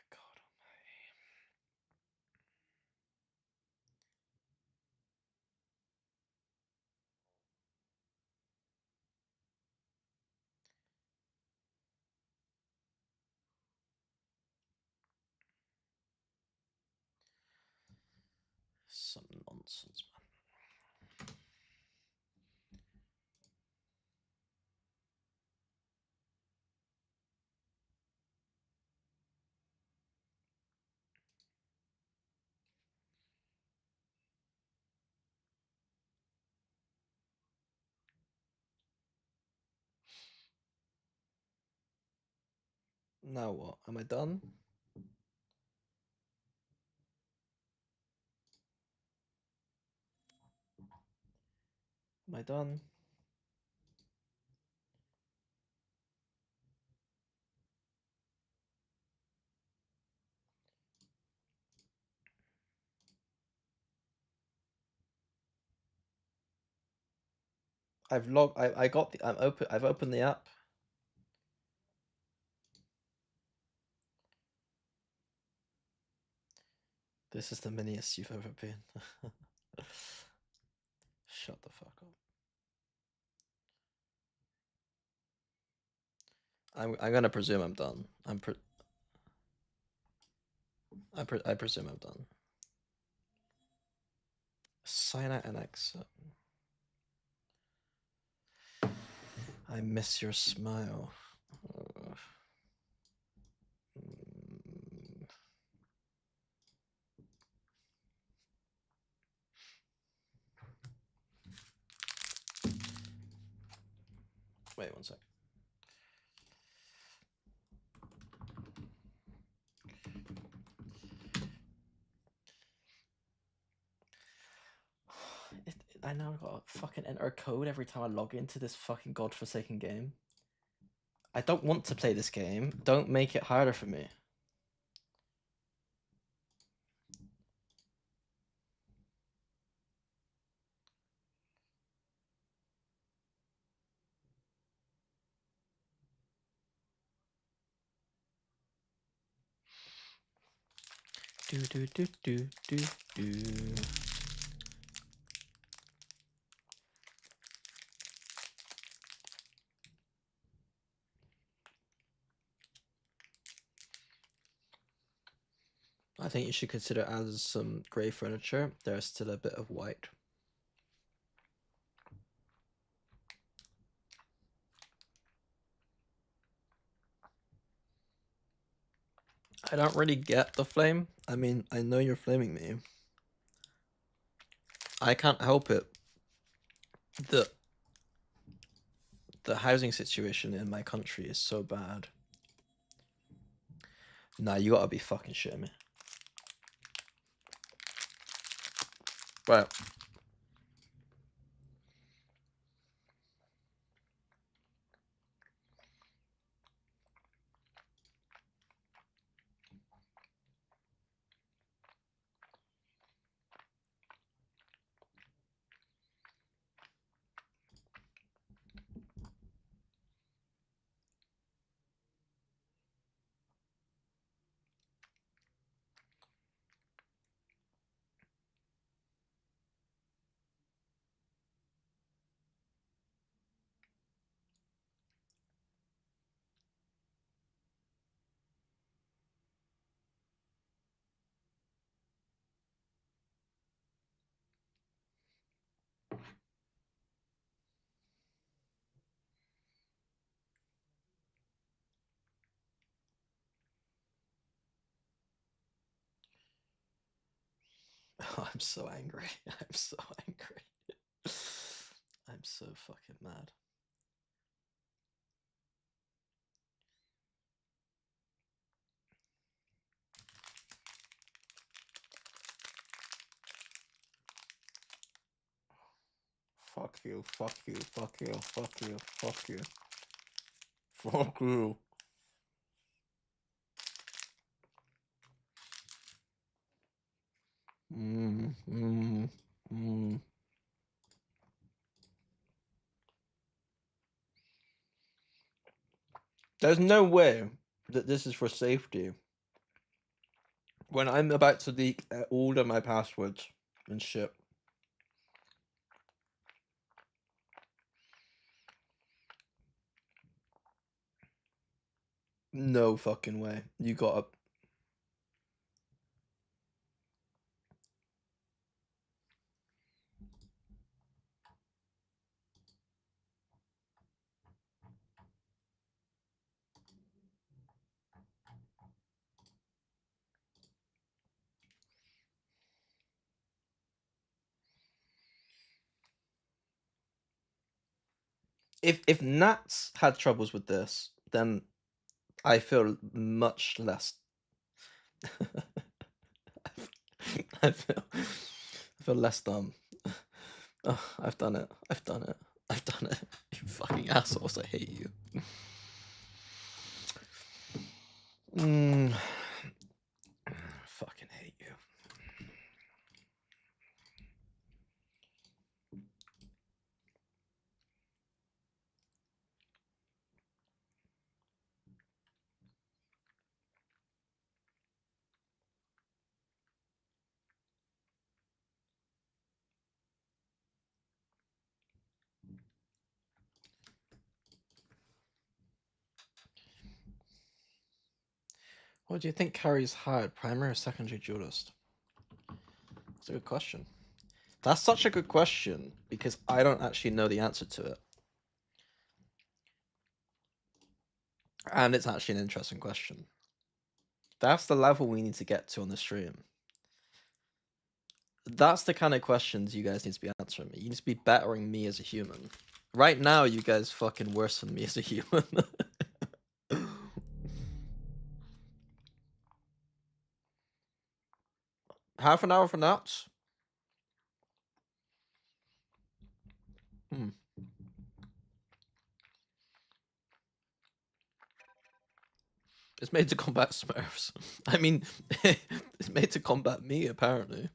God almighty. Some nonsense, man. Now what? Am I done? Am I done? I've logged. I got the. I'm open. I've opened the app. This is the miniest you've ever been. Shut the fuck up. I'm gonna presume I'm done. I presume I'm done. Sign out and exit. I miss your smile. Wait one sec. I now gotta fucking enter a code every time I log into this fucking godforsaken game. I don't want to play this game. Don't make it harder for me. Do do do do do do. I think you should consider as some grey furniture. There's still a bit of white. I don't really get the flame. I mean, I know you're flaming me. I can't help it. The housing situation in my country is so bad. Nah, you gotta be fucking shitting me. Right. Oh, I'm so angry. I'm so angry. I'm so fucking mad. Fuck you, fuck you, fuck you, fuck you, fuck you. Fuck you. Mm, mm, mm. There's no way that this is for safety. When I'm about to leak all of my passwords and shit. No fucking way. You gotta. If Nats had troubles with this, then I feel much less. I feel less dumb. Oh, I've done it. I've done it. I've done it. You fucking assholes. I hate you. Fucking hate you. What do you think carries hard, primary or secondary duelist? That's a good question. That's such a good question because I don't actually know the answer to it. And it's actually an interesting question. That's the level we need to get to on the stream. That's the kind of questions you guys need to be answering me. You need to be bettering me as a human. Right now, you guys fucking worse than me as a human. Half an hour for naps? Hmm. It's made to combat Smurfs. I mean, it's made to combat me, apparently.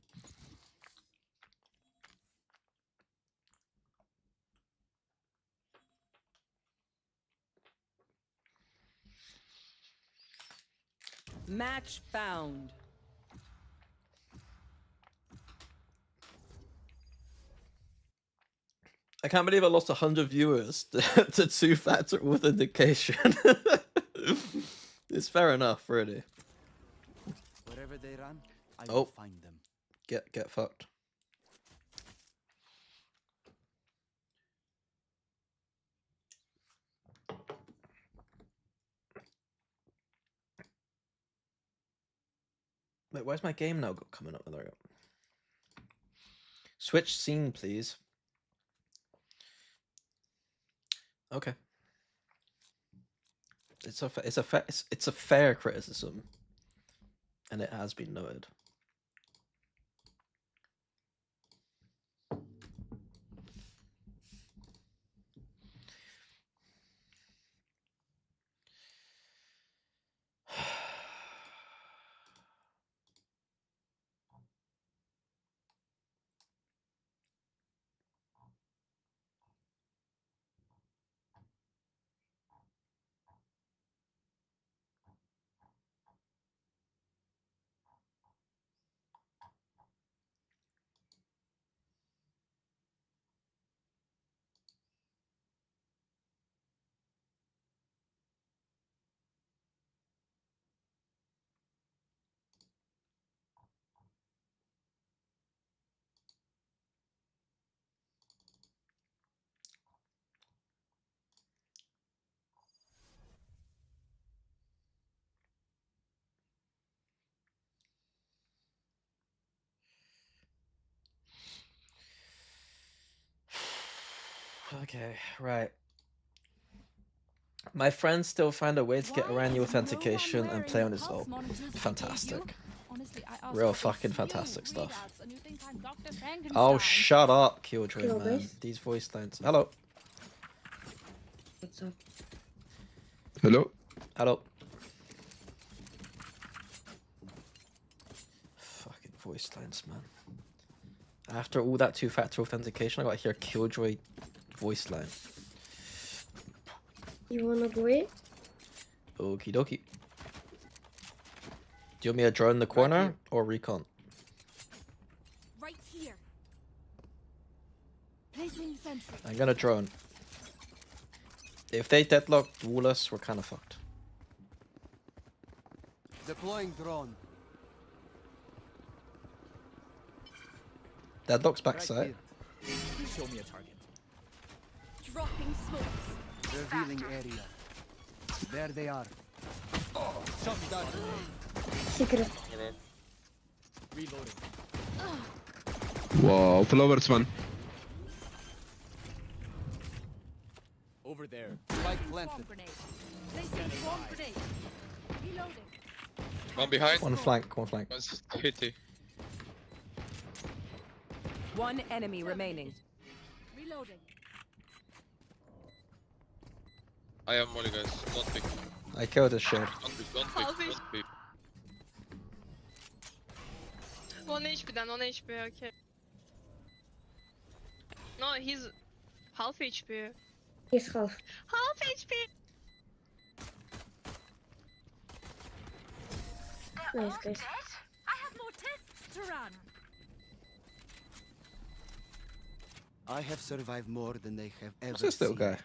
Match found. I can't believe I lost 100 viewers to two-factor authentication. It's fair enough, really. Wherever they run, I Oh. will find them. Get fucked. Wait, where's my game now coming up? There we go. Switch scene, please. Okay. It's a fair criticism, and it has been noted. Okay, right. My friends still find a way to get around the authentication and play on his own. Fantastic. Real fucking fantastic stuff. Oh, shut up, Killjoy, Hello, man. guys. These voice lines. Hello. What's up? Hello? Hello. Fucking voice lines, man. After all that two-factor authentication, I got here Killjoy voice line. You wanna go in? Okie dokie. Do you want me to drone in the corner or recon? Right here. Placing sentry. I'm gonna drone. If they deadlock wall us, we're kind of fucked. Deploying drone. Deadlock's backside. Here. Show me a target. Dropping smokes. Revealing area. There they are. Shot down. Secret. Reloading. Wow, flowers man. Over there. Spike Swarm planted. grenade. Placing swarm grenade. Reloading. One behind. One flank, one flank. Was hitty. One enemy remaining. Reloading. I have molly, guys. Don't pick. I killed his shield. Don't pick. Don't pick. 1 HP then, 1 HP, okay. No, he's half HP. He's half. Half HP! Nice, guys. I have more tests to run. I have survived more than they have ever What's this little seen. guy?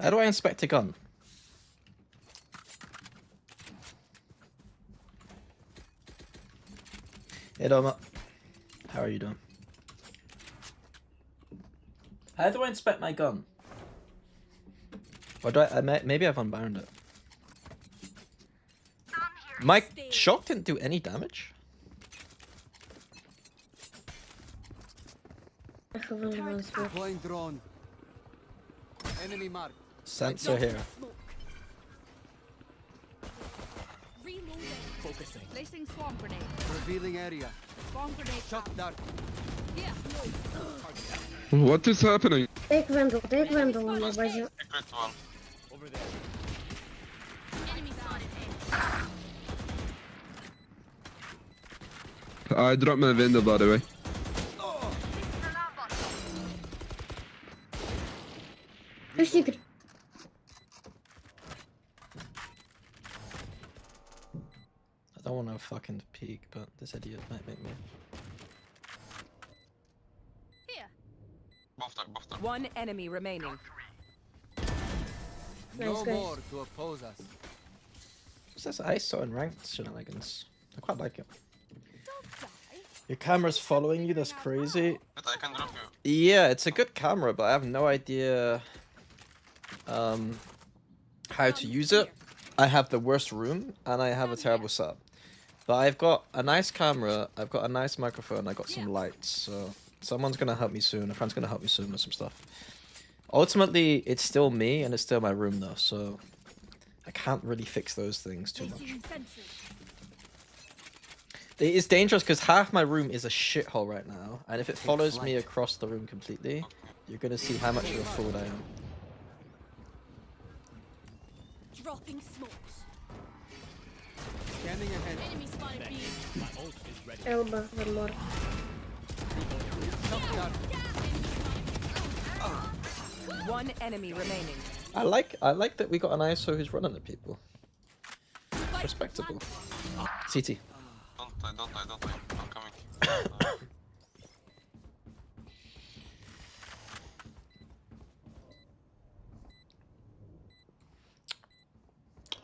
How do I inspect a gun? Hey Doma. How are you doing? How do I inspect my gun? Or do maybe I've unbound it. My shock didn't do any damage? Deploying drone. Enemy marked. Sensor here. Focusing. Placing swarm grenade. Revealing area. Swarm grenade. Shock dart. Here. What is happening? Take Vandal on my base. Secret one. Over there. Enemy spotted. I dropped my window, by the way. Two secret. I don't want to fucking peek, but this idiot might make me. Here. One enemy remaining. No Nice, more to oppose us. What's this ISO and ranked shenanigans? I quite like it. Don't die. Your camera's following you, that's crazy. But I can drop you. Yeah, it's a good camera, but I have no idea how to use it. I have the worst room, and I have a terrible setup. But I've got a nice camera, I've got a nice microphone, I got some lights, so someone's gonna help me soon, a friend's gonna help me soon with some stuff. Ultimately, it's still me, and it's still my room though, so I can't really fix those things too much. It's dangerous because half my room is a shithole right now, and if it follows me across the room completely, you're gonna see how much of a fool I am. Dropping smokes. Scanning ahead. Enemy spotted B. Elba, one more. Shock dart. One enemy remaining. I like that we got an ISO who's running at people. Respectable. CT. Don't die. I'm coming.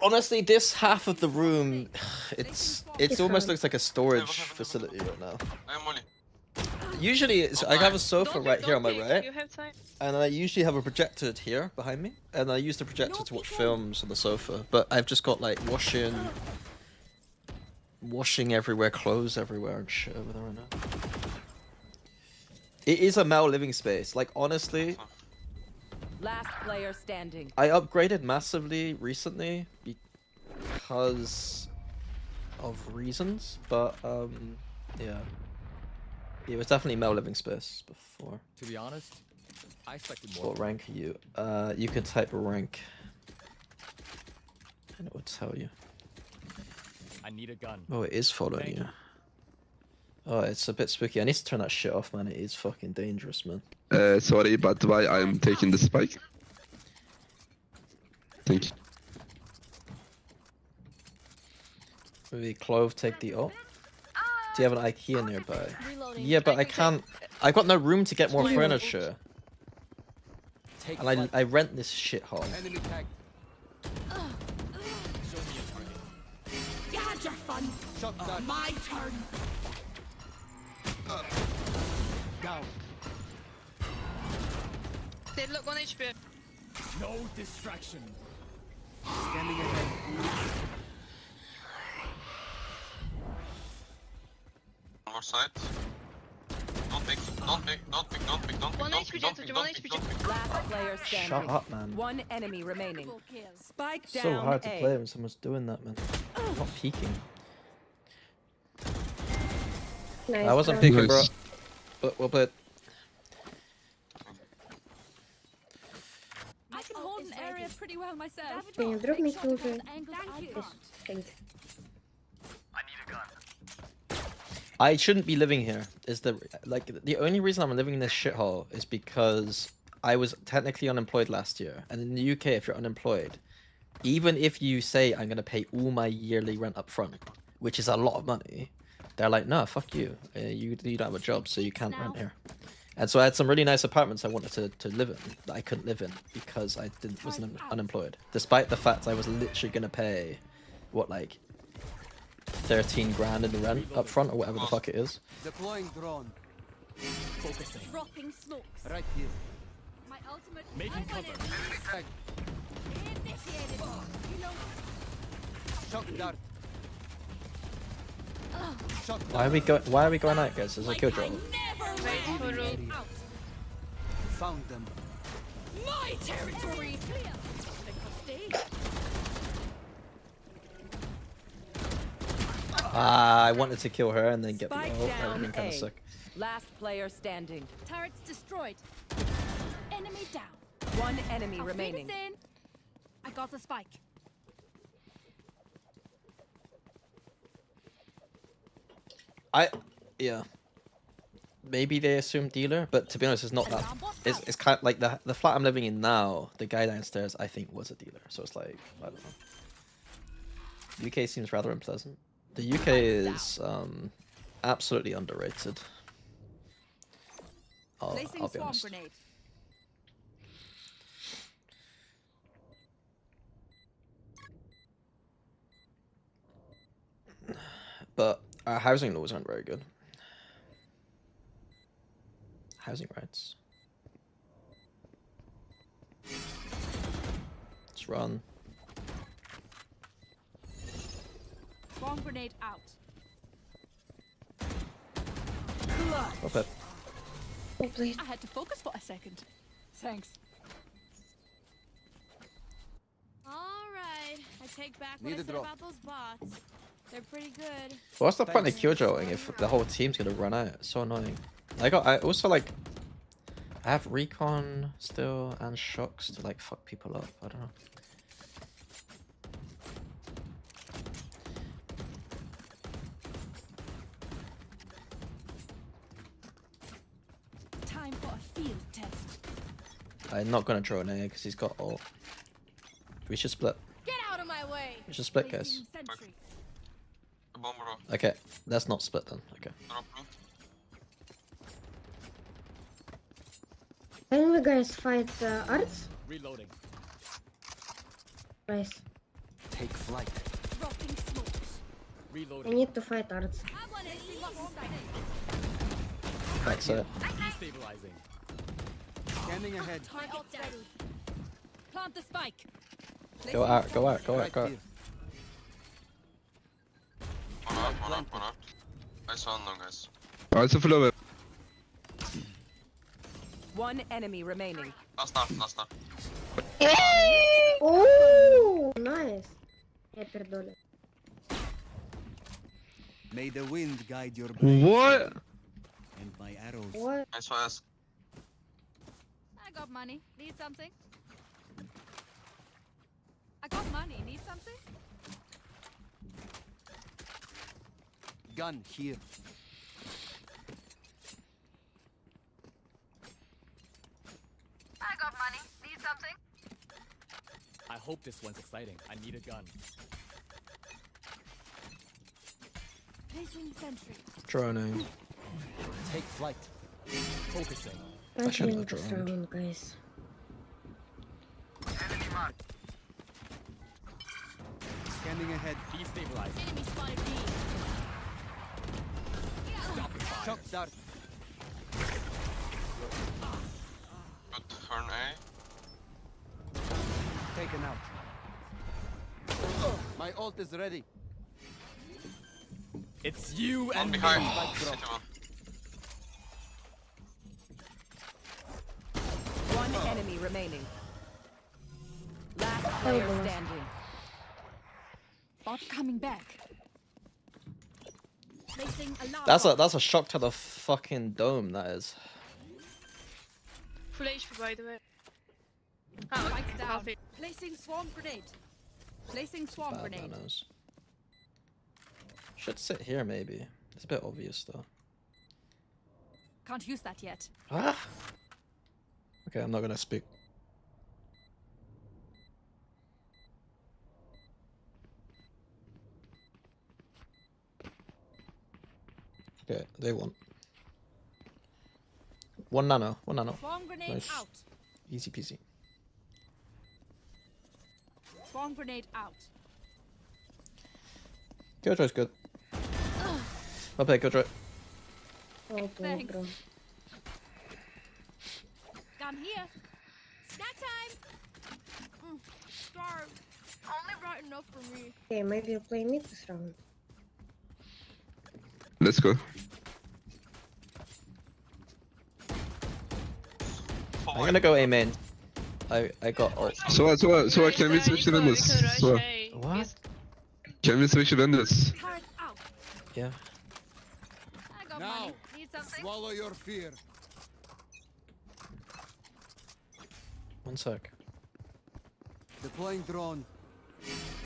Honestly, this half of the room, it almost looks like a storage facility right now. I am Molly. Usually, I have a sofa Don't right here on my peek, right, You have time. and I usually have a projector here behind me, and I use the projector to watch films on the sofa. But I've just got like washing everywhere, clothes everywhere, and shit over there right now. It is a Mel living space. Like honestly, Last player standing. I upgraded massively recently because of reasons, but yeah. It was definitely Mel living space before. To be honest, I expected more. What rank are you? You could type rank. And it would tell you. I need a gun. Oh, it is following you. Oh, it's a bit spooky. I need to turn that shit off, man. It is fucking dangerous, man. Sorry, but why I'm taking the spike? Thank you. Maybe Clove take the ult. Do you have an IKEA nearby? Reloading. Yeah, but I can't. I've got no room to get more furniture. Take And I rent this shithole. enemy tag. You had your fun. Shock dart. My turn. Down. They look 1 HP. No distraction. Scanning ahead. One more side. Don't pick. 1 HP jet, 1 HP jet. Last player standing. Shut up, man. One enemy remaining. Triple kill. Spike down So hard to A. play when someone's doing that, man. I'm not peeking. Nice. I wasn't bro. peeking, bro. Nice. But we'll play it. I can hold an area pretty well myself. Can you drop me to the... Thank you. Yes, thank you. I shouldn't be living here. Is the only reason I'm living in this shithole is because I was technically unemployed last year, and in the UK, if you're unemployed, even if you say I'm gonna pay all my yearly rent up front, which is a lot of money, they're like, no, fuck you. You don't have a job, so you can't rent here. And so I had some really nice apartments I wanted to live in that I couldn't live in because I wasn't unemployed, despite the fact I was literally gonna pay, what, like 13 grand in the rent up front or whatever the fuck it is. Deploying drone. Focusing. Dropping smokes. Right here. My ultimate. Making cover. Tag. Initiated. You know. Shock dart. Shock dart. Why are we going out, guys? There's a kill drop. Wait for room. Found them. My territory. Clear. I wanted to kill her and then get the Spike ult. That would down have been kind of A. sick. Last player standing. Turrets destroyed. Enemy down. One enemy I'll remaining. feed us in. I got the spike. Yeah. Maybe they assume dealer, but to be honest, it's not that. It's kind of like the flat I'm living in now. The guy downstairs, I think, was a dealer. So it's like, I don't know. UK seems rather unpleasant. The UK is absolutely underrated. I'll be honest. Grenade. But our housing laws aren't very good. Housing rights. Let's run. Swarm grenade out. Okay. Oh, please. I had to focus for a second. Thanks. Alright, I take back what Need I a said drop. about those bots. They're pretty good. What's the point of killdrawing if the whole team's gonna run out? It's so annoying. I also like. I have recon still and shocks to like fuck people up. I don't know. Time for a field test. I'm not gonna draw an A because he's got ult. We should split. Get out of my way. We should split, guys. Placing sentry. The bomb bro. Okay, let's not split then. Okay. Drop me. Can we guys fight arts? Reloading. Guys, Take flight. Dropping smokes. I Reloading. need to fight arts. I want to see what's inside. That's it. Destabilizing. Scanning ahead. My ult's ready. Plant the spike. Go out, go out, go out, Right go out. here. One out. I saw no guys. Also förlorar. One enemy remaining. Last snap. Oh, nice. Я пердолю. May the wind guide your blade. What? And my arrows. What? I saw us. I got money. Need something? I got money. Need something? Gun here. I got money. Need something? I hope this one's exciting. I need a gun. Placing sentry. Droning. Take flight. Focusing. I shouldn't need have this droned. round, guys. Scanning ahead. Destabilizing. Enemy spotted B. Shock dart. Good turn A. Taken out. My ult is ready. It's you One and me. behind. Spike drop. City one. One enemy remaining. Last player standing. Bot coming back. Placing alarm. That's a shock to the fucking dome. That is. Full HP by the way. Ah, Spikes okay. down. Healthy. Placing swarm grenade. Placing swarm Bad grenade. manners. Should sit here maybe. It's a bit obvious though. Can't use that yet. Ah. Okay, I'm not gonna speak. Okay, they won. One nano. Swarm grenade Nice. out. Easy peasy. Swarm grenade out. Killjoy's good. Well played, Killjoy. Well played, bro. I'm here. Snack time. Starve. Only right enough for me. Okay, maybe you play mid this round. Let's go. I'm gonna go A main. I got ult. So what? Can we switch vendors? So What? can we switch vendors? Turret out. Yeah. I got Now, money. Need something? swallow your fear. One sec. Deploying drone.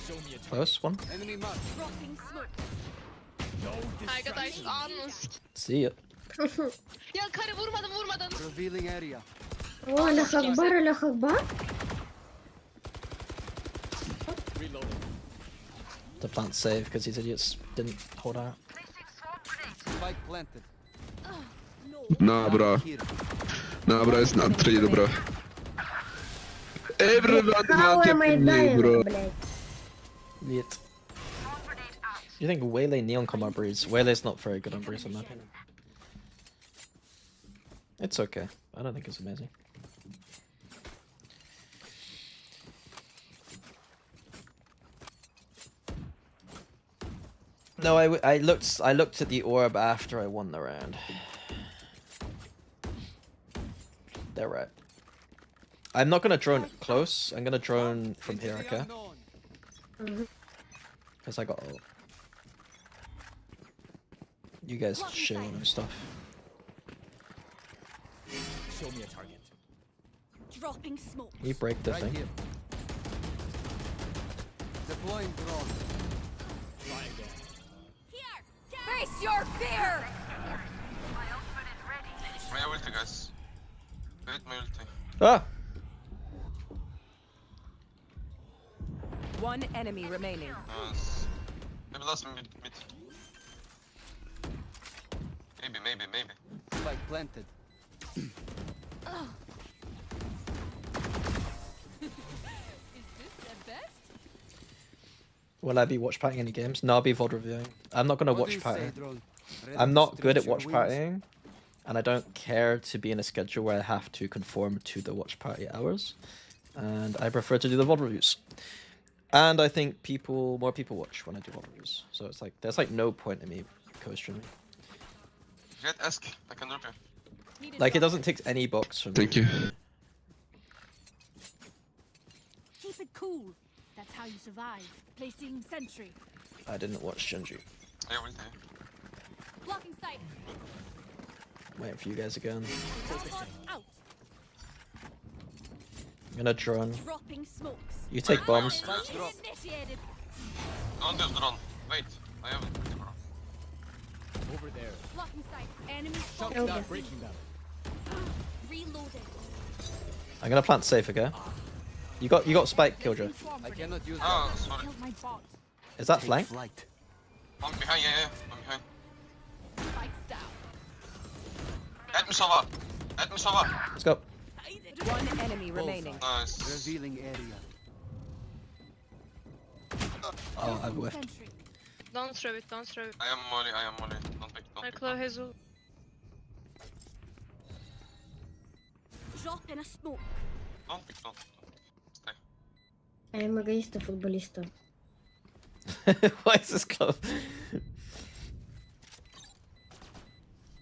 Show me a Close one. enemy mark. Dropping smoke. Ay guys almost. See ya. Ya karı vurmadın. Revealing area. Oh, Allah Akbar, Allah Akbar. Reloading. The plant save because these idiots didn't hold out. Spike planted. Nah, bro. Here. Nah, bro. It's not 3, bro. Everyone How am I wanted me, dying, bro. блядь? Lit. You think Waylay Neon come on breeze? Waylay's not very good on breeze in my opinion. It's okay. I don't think it's amazing. No, I looked at the orb after I won the round. They're right. I'm not gonna drone close. I'm gonna drone from here, okay? Because I got ult. You guys show and stuff. Show me a target. Dropping smoke. You break the Right thing. here. Deploying drone. Try again. Here. Face your fear. My ulti, guys. Wait, my ulti. Ah! One enemy remaining. Nice. Maybe last mid. Maybe. Spike planted. Is this the best? Will I be watch partying any games? No, I'll be VOD reviewing. I'm not gonna What do watch you party. say, drone? Ready I'm to not good at stretch your watch wings? partying, and I don't care to be in a schedule where I have to conform to the watch party hours. And I prefer to do the VOD reviews. And I think more people watch when I do VOD reviews. So it's like there's like no point in me co-streaming. Get ask. I can drop you. Like it doesn't tick any box from Thank me. you. Keep it cool. That's how you survive. Placing sentry. I didn't watch Genji. I will tell. Blocking sight. Waiting for you guys again. Out. I'm gonna drone. Dropping smokes. You take bombs. Initiated. Don't do drone. Wait. I have it, bro. Over there. Blocking sight. Enemy Shock spotted. start breaking them. Reloading. I'm gonna plant safe, okay? You got spike, Killjoy. I cannot use Oh, sorry. Killed my bot. Is that Take flank? flight. I'm behind, yeah. I'm behind. Spikes down. Add me Sova. Let's go. One enemy remaining. Nice. Revealing area. Oh, I whiffed. Sentry. Don't throw it. I am molly. Don't pick. I claw his ult. Drop in a smoke. Don't pick. Stay. I am against the footballista. Why is this close?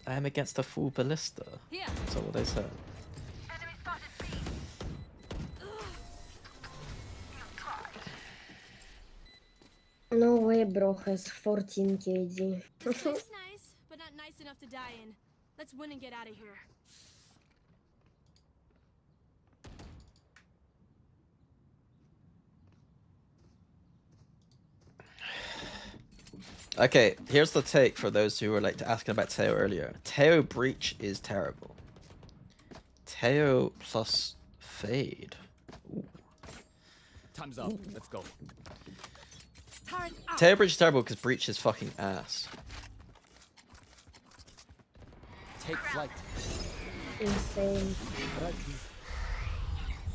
I am against the full ballista. Here. That's what they said. No way, bro has 14 KD. It's nice, but not nice enough to die in. Let's win and get out of here. Okay, here's the take for those who were like asking about Teo earlier. Teo Breach is terrible. Teo plus Fade. Ooh. Time's up. Let's go. Turret out. Teo Breach is terrible because Breach is fucking ass. Take flight. Insane.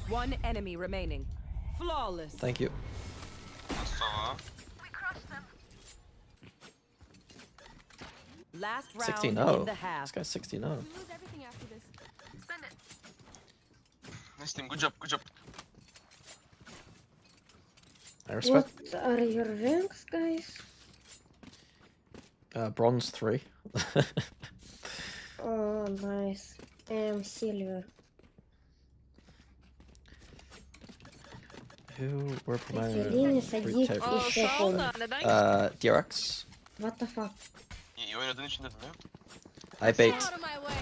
One enemy remaining. Flawless. Thank you. Sova. Last round 16 in 0. the half. This guy's 16 0. We lose everything after this. Spend it. Nice team, good job, good job. I respect. What are your ranks, guys? Bronze 3. Oh, nice. Silver. Who were promoted? Celine садик и Oh, еще sağ ol помню. da neden? DRX. What the fuck? İyi oynadığın için dedim ya. I bait. Out of my way.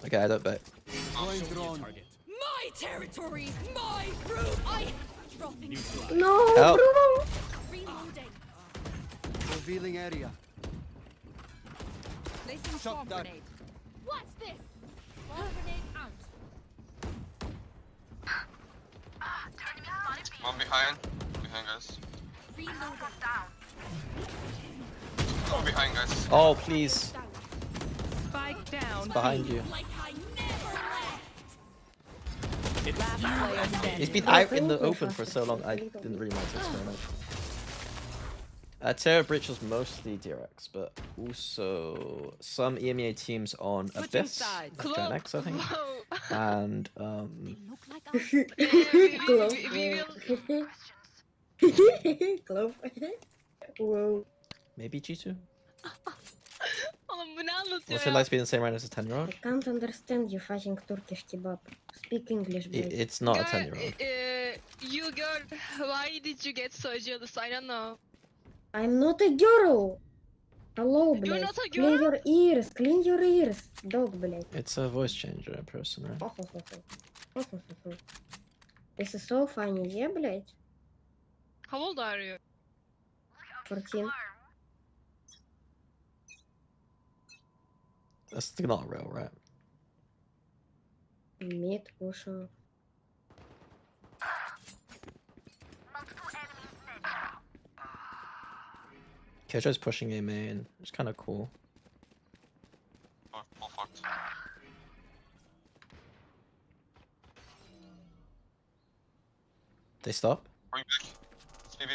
Okay, I don't bait. Deploying drone. My territory, my room. I dropping. No, Help. bro! Reloading. Revealing area. Placing Shot bomb down. grenade. What's this? Bomb grenade out. One behind. Behind guys. Reloading. One behind guys. Oh, please. Spike down. Behind you. Like I never left. Last player standing. He's been out in the open for so long, I didn't really mind to experiment. Terra Breach was mostly DRX, but also some EMEA teams on Switching Abyss, sides. Gen X, I think, Whoa. and Look like us. Glove. We will... Glove. Whoa. maybe G2? Oğlum bu ne anlatıyor What's it ya? like to be in the same round as a 10-year-old? I can't understand you fucking Turkish kebab. Speak English, bro. It's not a Girl, 10-year-old. You girl, why did you get so jealous? I don't know. I'm not a girl! Hello, You're блядь. not a Clean girl? your ears, clean your ears. Dog, блядь. It's a voice changer person, right? This is so funny, yeah, блядь? How old are you? 14. That's not real, right? Mid, pushing. Kejo's pushing A main. It's kind of cool. Oh, all fucked. They stop? Bring back. It's B.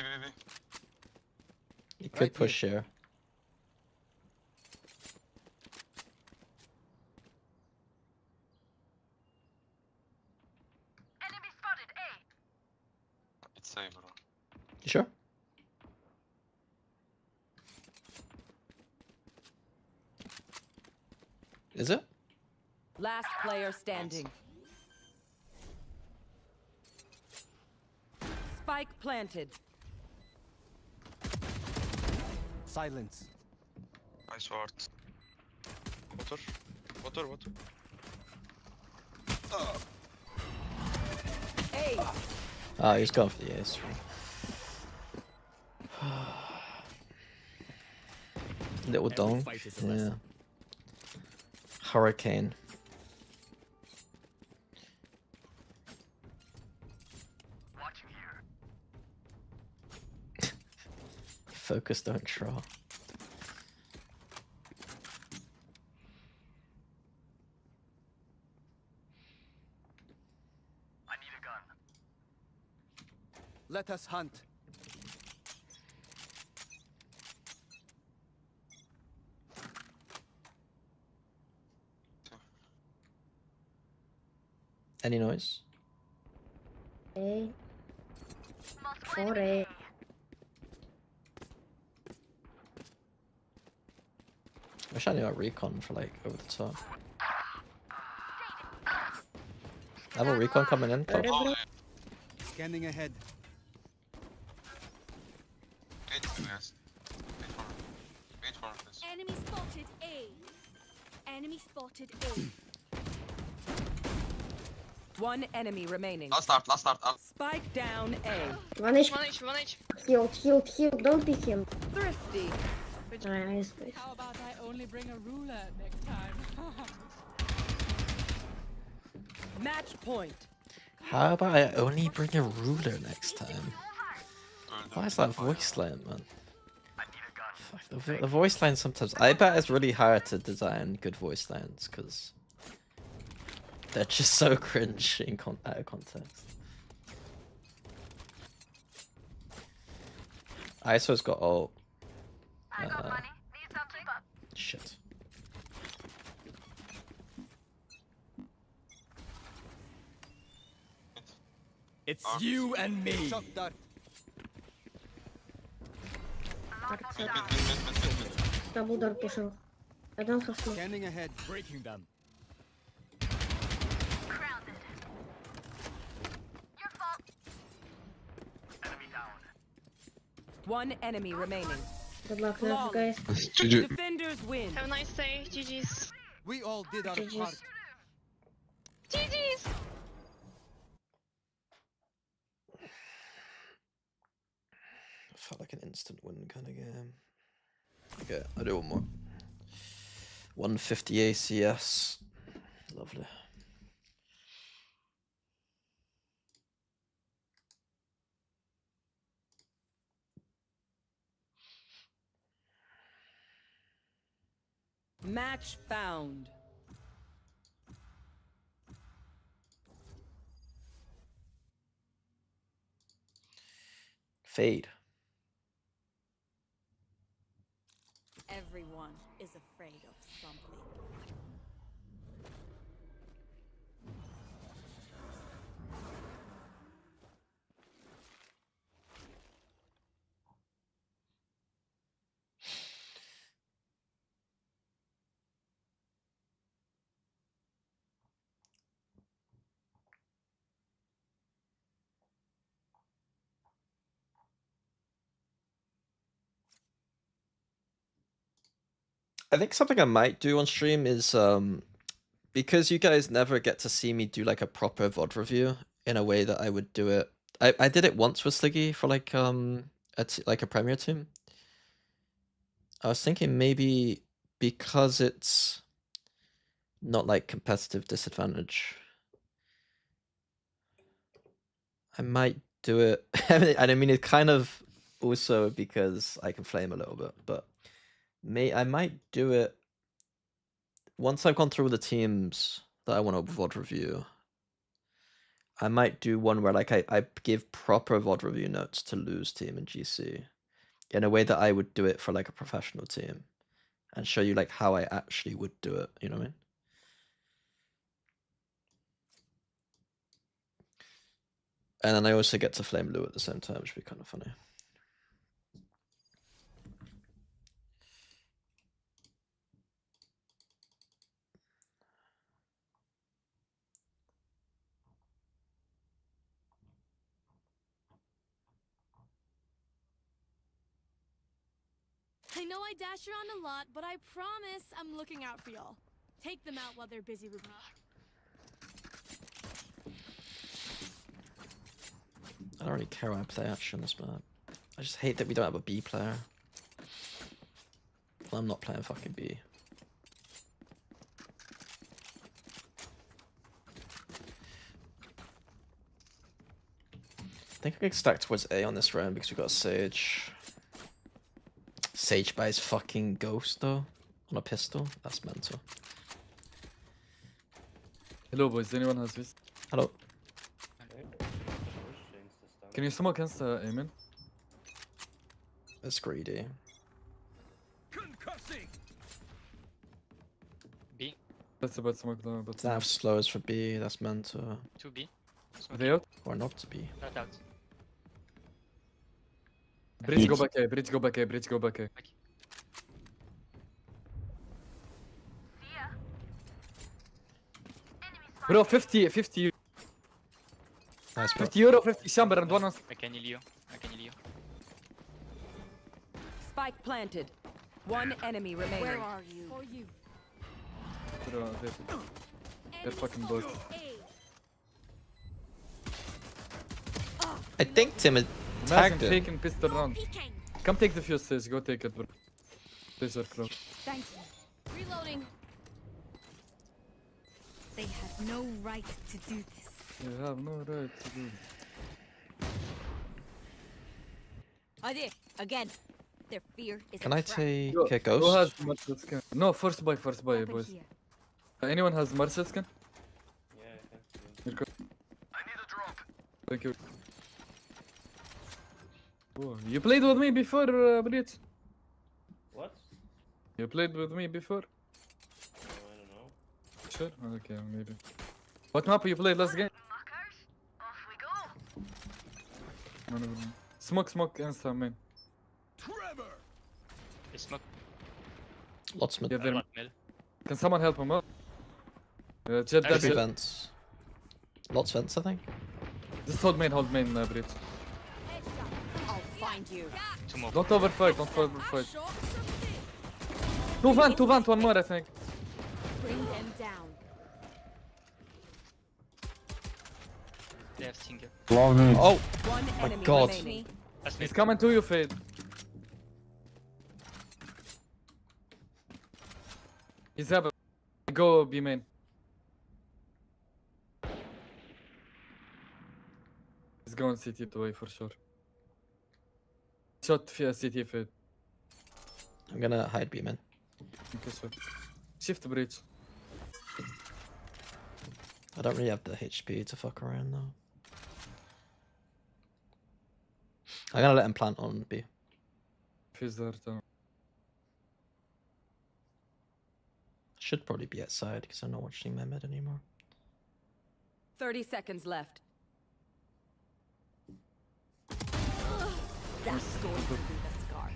You could Right push here. It's safe, bro. You sure? Is it? Last player standing. Spike planted. Silence. Nice ward. Water. Hey, Ah, he's gone for the ace. Little dong. Yeah. Hurricane. Focus, don't draw. Let us hunt. Any noise? A. 4A. Wish I knew about recon for like over the top. I have a recon coming in. Top. Oh, yeah. Scanning ahead. Wait for me, guys. Wait for me, please. Enemy spotted A. Enemy spotted A. one enemy remaining. Last start. Spike down A. 1 HP. 1 HP. Healed. Don't pick him. Thrifty. Nice. How about I only bring a ruler next time? Match point. How about I only bring a ruler next time? Why is that voice line, man? Fuck, the voice line sometimes. I bet it's really hard to design good voice lines because they're just so cringe in out of context. ISO's got ult. Shit. It's you and me. Shock dart. Double door pushing. I don't have smoke. Scanning ahead, breaking them. One enemy remaining. Good luck, nerf, guys. GG. Defenders win. Have a nice day. GG's. We all did our GG's. part. GG's. Felt like an instant win kind of game. Okay, I'll do one more. 150 ACS. Lovely. Match found. Fade. Everyone is afraid of something. I think something I might do on stream is because you guys never get to see me do like a proper VOD review in a way that I would do it. I did it once with Sliggy for like like a Premier team. I was thinking maybe because it's not like competitive disadvantage, I might do it. And I mean, it kind of also because I can flame a little bit, but I might do it once I've gone through the teams that I want to VOD review. I might do one where like I give proper VOD review notes to lose team in GC in a way that I would do it for like a professional team and show you like how I actually would do it. You know what I mean? And then I also get to flame Lou at the same time, which would be kind of funny. I know I dash around a lot, but I promise I'm looking out for y'all. Take them out while they're busy with me. I don't really care how I play actually on this map. I just hate that we don't have a B player. Well, I'm not playing fucking B. I think I can stack towards A on this round because we got Sage. Sage buys fucking Ghost though on a pistol. That's mental. Hello boys, anyone has this? Hello. Can you smoke against Amen? It's greedy. Concussing. B. That's about smoke though, but Doesn't have slows for B. That's mental. 2B. Are they out? Or not to be. Not out. Bridge go back A, bridge go back A, bridge go back A. Bro, 50 Nice, bro. 50 euro, 50 chamber and one on... I can heal you. I can heal you. Spike planted. One enemy remaining. Where are you? For you. Bro, they're fucking both. I think Tim had Imagine tagged it. taking pistol round. Come take the fuse, Sage. Go take it, bro. These are close. Thank you. Reloading. They had no right to do this. You have no right to do it. Adi, again. Their fear is Can I take Yo, a who Ghost? has Marshall skin? No, first buy, boys. Anyone has Marshall skin? Yeah, I need a drop. Thank you. Oh, you played with me before, Bridge? What? You played with me before? I don't know. Sure? Okay, maybe. What map you played last game? No, no, no. Smoke, insta, man. It's not Lots mid. Yeah, there. mid. Can someone help him out? Jet Could dash Could be it. vents. Lots vents, I think. Just hold main, breach. I'll find you. Two more. Don't overfight, don't overfight. Two vent, one more, I think. Bring them down. They have Stinger. Oh One my enemy God. remaining. That's He's mid. coming to you, Fade. He's have a... Go B main. He's going CT away for sure. Shot CT Fade. I'm gonna hide B man. Okay, sure. Shift breach. I don't really have the HP to fuck around though. I'm gonna let him plant on B. If he's there, too. Should probably be outside because I'm not watching my mid anymore. 30 seconds left. That's going to be the scar.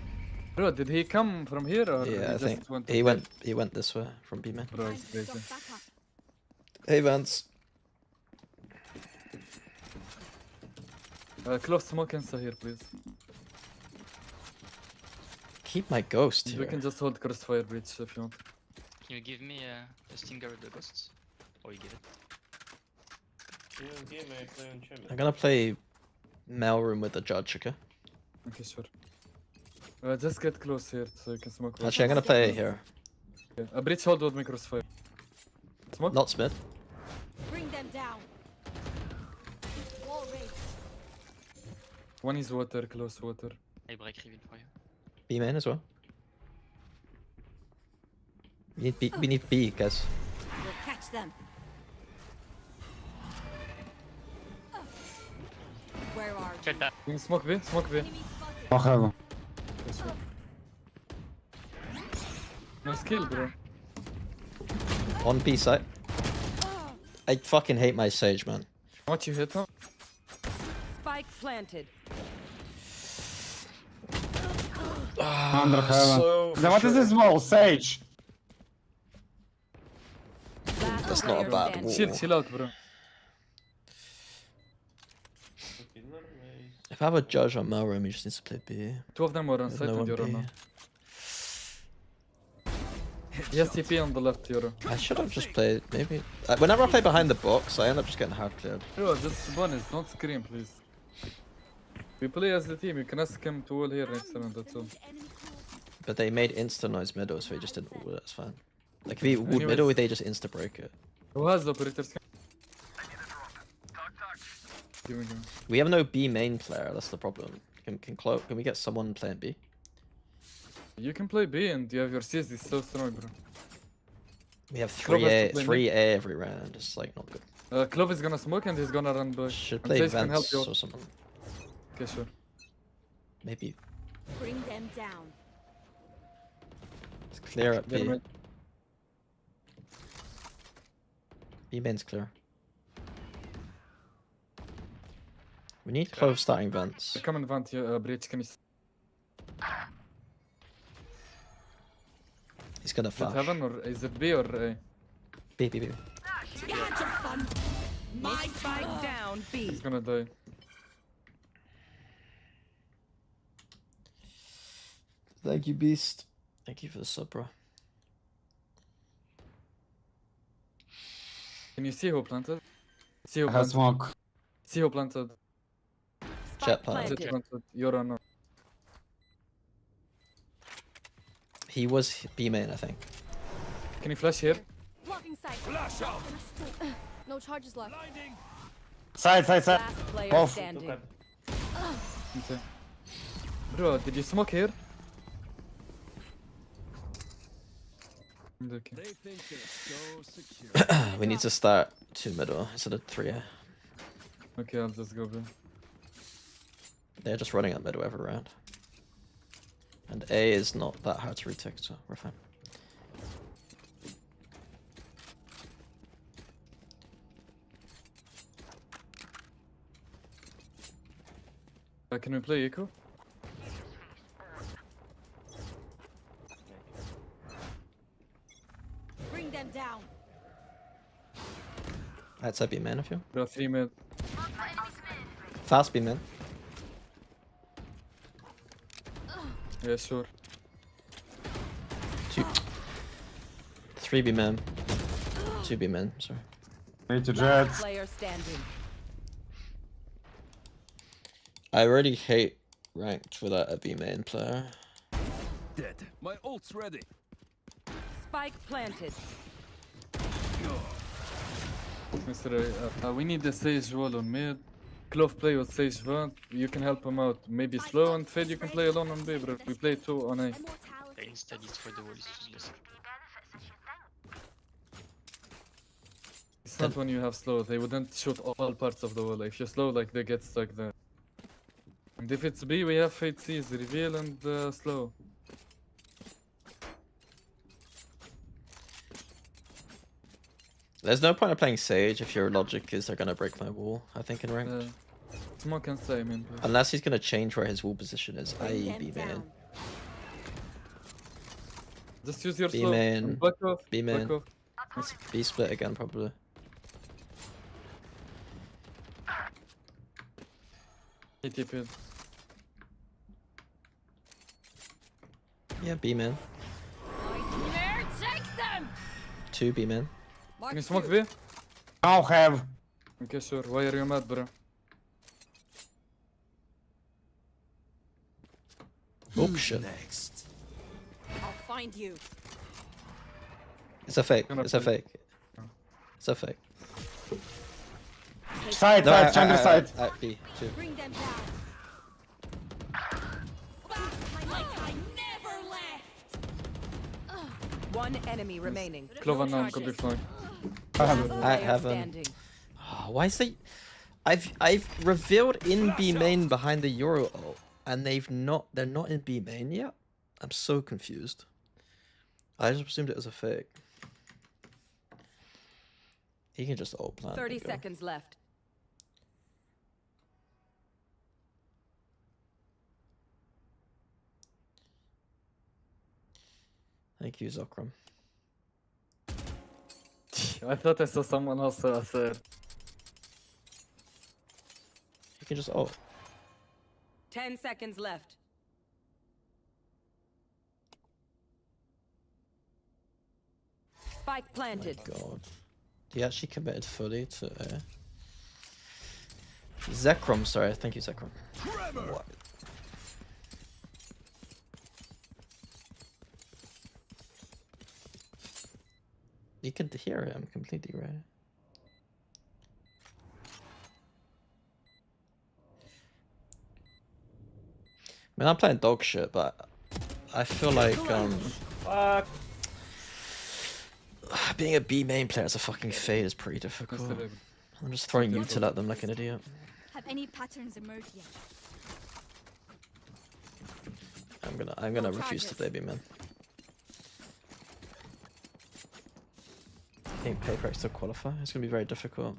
Bro, did he come from here or Yeah, he I just think went to he here? went this way from B man. Bro, it's crazy. Hey Vance. Close smoke insta here, please. Keep my ghost We here. can just hold crossfire breach if you want. Can you give me a Stinger with the ghosts? Or you give it? I'm gonna play mailroom with the judge, okay? Okay, sure. Just get close here so you can smoke. Actually, I'm gonna play here. Okay. A breach hold with me crossfire. Smoke? Not mid. Bring them down. Wall raised. One is water, close water. I break reveal for you. B main as well. We need B, guys. We'll catch them. Where are you? Check that. Can you smoke B? Smoke B. Enemy spotted. Okay, sure. No skill, bro. On B side. I fucking hate my sage, man. What you hit him? Spike planted. Under heaven. Then what is this wall? Sage! Last That's not a player bad standing. wall. Chill out, bro. If I have a judge on mailroom, he just needs to play B. Two of them were on There's site no and one Yoru B. now. Yes, TP on the left, Yoru. I should have just played, maybe. Whenever I play behind the box, I end up just getting hard cleared. Bro, just bonus, don't scream, please. We play as a team, you can ask him to wall here next round, that's all. But they made insta noise middle, so he just didn't ult it, that's fine. Like if he ult Anyways. middle, they just insta break it. Who has the operators? Give me. We have no B main player, that's the problem. Can we get someone playing B? You can play B and you have your CS is so strong, bro. We have Clover's 3A, to play 3A every round, it's like not good. Clove is gonna smoke and he's gonna run back. Should And play Sage can help vents you. or something. Okay, sure. Maybe Bring them down. it's clear at Get B. right. B main's clear. We need Clove starting vents. Come and vent you, breach, can you... He's gonna Is it flash. heaven or is it B or A? B, B, B. My spike down. B. He's gonna die. Thank you, Beast. Thank you for the sub, bro. Can you see who planted? See who I have planted? smoke. See who planted? Jet Spike planted. Jet planted. planted. Yoru no. He was B main, I think. Can you flash here? Blocking sight. No charges left. Side. Last player Both. standing. Okay. Bro, did you smoke here? Okay. We need to start 2 middle instead of 3A. Okay, I'll just go B. They're just running up middle every round. And A is not that hard to retake, so we're fine. Can we play Echo? Bring them down. That's a B man if you. Bro, 3 mid. Fast B man. Yeah, sure. 3 B man. 2 B man, sorry. Last player standing. I already hate ranked without a B main player. Dead. My ult's ready. Spike planted. Mr. We need the Sage wall on mid. Clove play with Sage Vant. You can help him out. Maybe slow and Fade you can play alone on B, bro. We play 2 on A. Instead, it's for the wall, it's useless. It's not when you have slow. They wouldn't shoot all parts of the wall. If you slow, like they get stuck there. And if it's B, we have Fade C's, reveal and slow. There's no point of playing Sage if your logic is they're gonna break my wall, I think, in ranked. Smoke and stay, I mean. Unless he's gonna change where his wall position is, i.e. B main. Just use your B slow. main. And back off. B main. Back off. B split again, probably. He TP'd. Yeah, B man. Nightmare, take them. 2 B man. Can you smoke B? I'll have. Okay, sure. Why are you mad, bro? Oh shit. I'll find you. It's a fake. Gonna It's a play. fake. It's a fake. Side, No, side, jungle side. B, 2. Bring them down. Like I never left. One enemy remaining. Clove and none could be fine. I Player haven't. standing. Why is they? I've revealed in B main behind the Yoru ult, and they're not in B main yet. I'm so confused. I just assumed it was a fake. He can just ult plant. 30 and go. seconds left. Thank you, Zokram. I thought I saw someone else said. He can just ult. 10 seconds left. Spike Oh my planted. god. He actually committed fully to Zekrom, sorry, thank you, Zekrom. What? You can hear him completely, right? I mean, I'm playing dog shit, but I feel like Fuck. being a B main player as a fucking fade is pretty difficult. I'm just throwing util at them like an idiot. Have any patterns emerged yet? I'm gonna refuse to play B man. I think paper to qualify. It's gonna be very difficult.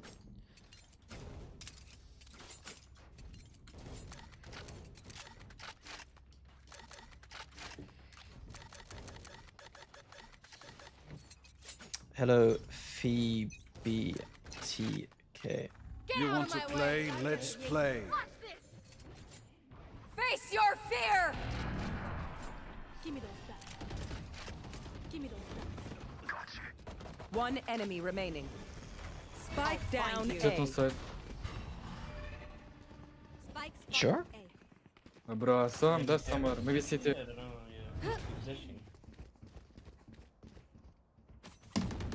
Hello, Phoebe TK. You want to play? Let's play. Face your fear! Give me those back. Give me those back. One enemy remaining. Spike down Jet on A. side. Spike Sure. Bro, I saw him there somewhere. Maybe CT.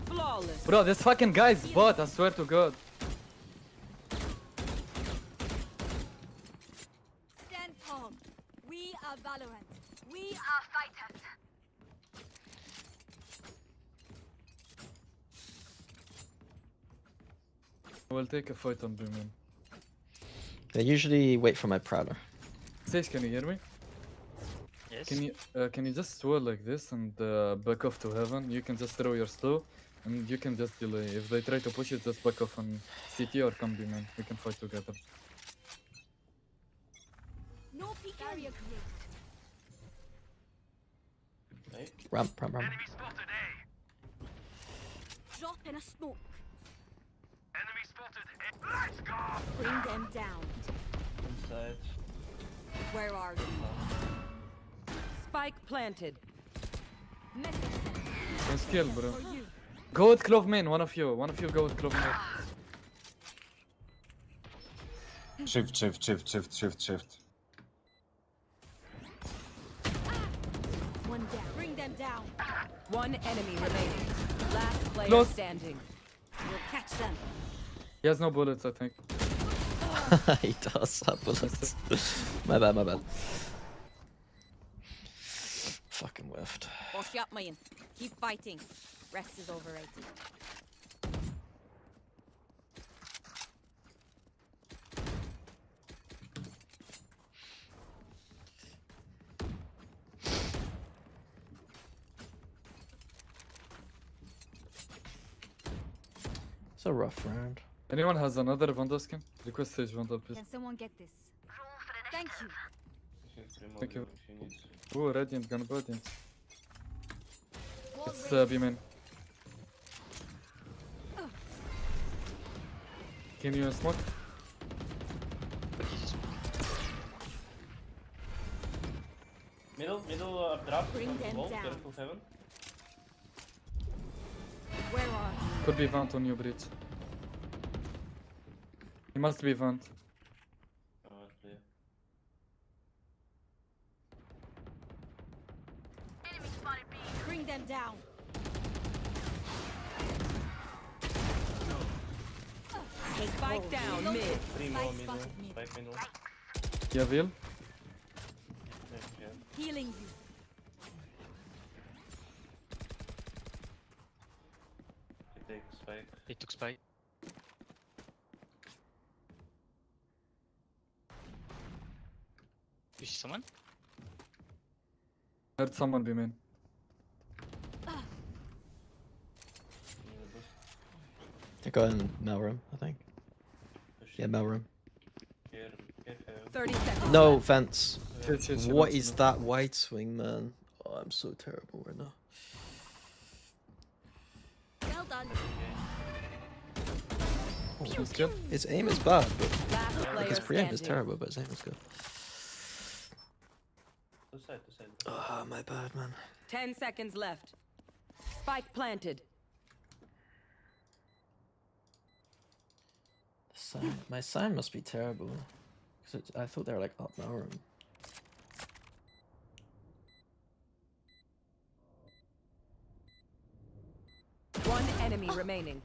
Flawless. Bro, this fucking guy's bot, I swear to god. Stand calm. We are Valorant. We are fighters. I will take a fight on B man. They usually wait for my prowler. Sage, can you hear me? Yes. Can you just swirl like this and back off to heaven? You can just throw your slow and you can just delay. If they try to push it, just back off on CT or come B man. We can fight together. Barrier created. Ramp. Drop in a smoke. Bring them down. Inside. Where are you? Spike planted. Message sent. Nice kill, bro. For you. Go with Clove main, one of you go with Clove main. Shift. One down. Bring them down. One enemy remaining. Last player Close. standing. We'll catch them. He has no bullets, I think. He does have bullets. My bad. Fucking whiffed. Boss yapmayın. Keep fighting. Rest is overrated. It's a rough round. Anyone has another Vandal skin? Request stage Vandal, please. Can someone get this? Thank you. Thank you. Ooh, Radiant, gun Radiant. It's B main. Can you smoke? Middle drop. Bring them down. Careful heaven. Where are you? Could be Vant on you, Breach. He must be Vant. Bring them down. Spike down mid. Spike spotted mid. You have heal? Healing you. He took spike. You see someone? Heard someone B main. They're going mail room, I think. Yeah, mail room. 30 seconds. No fence. Shit, What is that wide swing, man? Oh, I'm so terrible right now. Well done. Nice kill. His aim is bad, but Last like player his pre-aim is standing. terrible, but his aim is good. Ah, my bad, man. 10 seconds left. Spike planted. My sign must be terrible. Cause I thought they were like up mail room. One enemy remaining.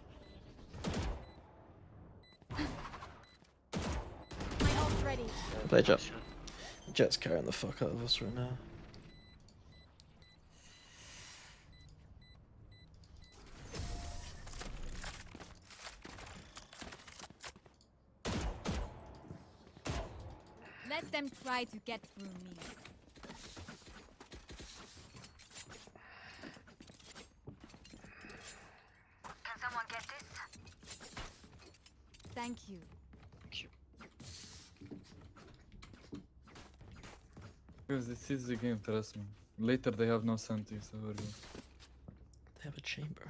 My ult's ready. Play Jet. Jet's carrying the fuck out of us right now. Let them try to get through me. Can someone get this? Thank you. Because this is the game, trust me. Later they have no sanity, so we're good. They have a chamber.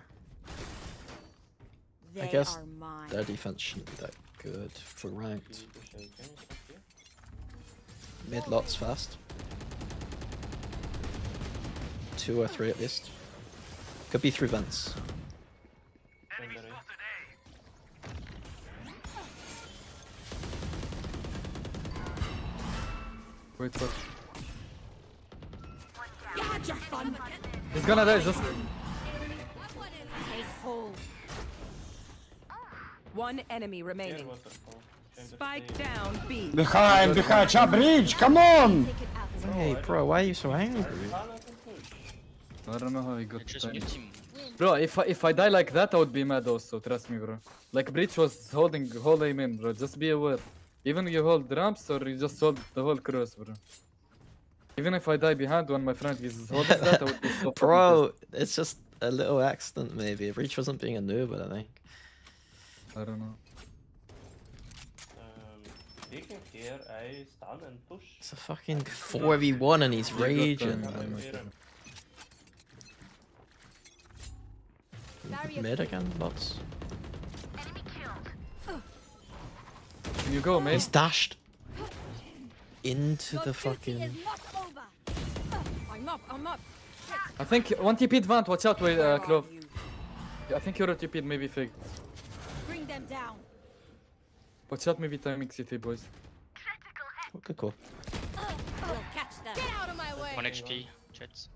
They guess are mine. Their defense shouldn't be that good for ranked. Mid lots fast. 2 or 3 at least. Could be through vents. Wait for. You had your fun. He's gonna die, just. Take hold. One enemy remaining. Spike down B. Behind, chat bridge, come on! Take it out. Hey, bro, why are you so angry? I don't know how he got Just that. mute him. Bro, if I die like that, I would be mad also, trust me, bro. Like, Breach was holding whole aim in, bro. Just be aware. Even you hold ramps or you just hold the whole cross, bro. Even if I die behind when my friend is holding that, I would be so fucking Bro, it's just a little accident maybe. Reach wasn't being a noob, I think. pissed. I don't know. It's a fucking 4v1 and he's raging. Mid again, bots. Can you go, mate? He's dashed into the fucking. I'm up. I think one TP'd Vant, watch out with Clove. I think you're TP'd, maybe fake. Bring them down. Watch out, maybe timing CT, boys. Okay, cool. We'll catch them. Get out of my way. 1 HP, Jets.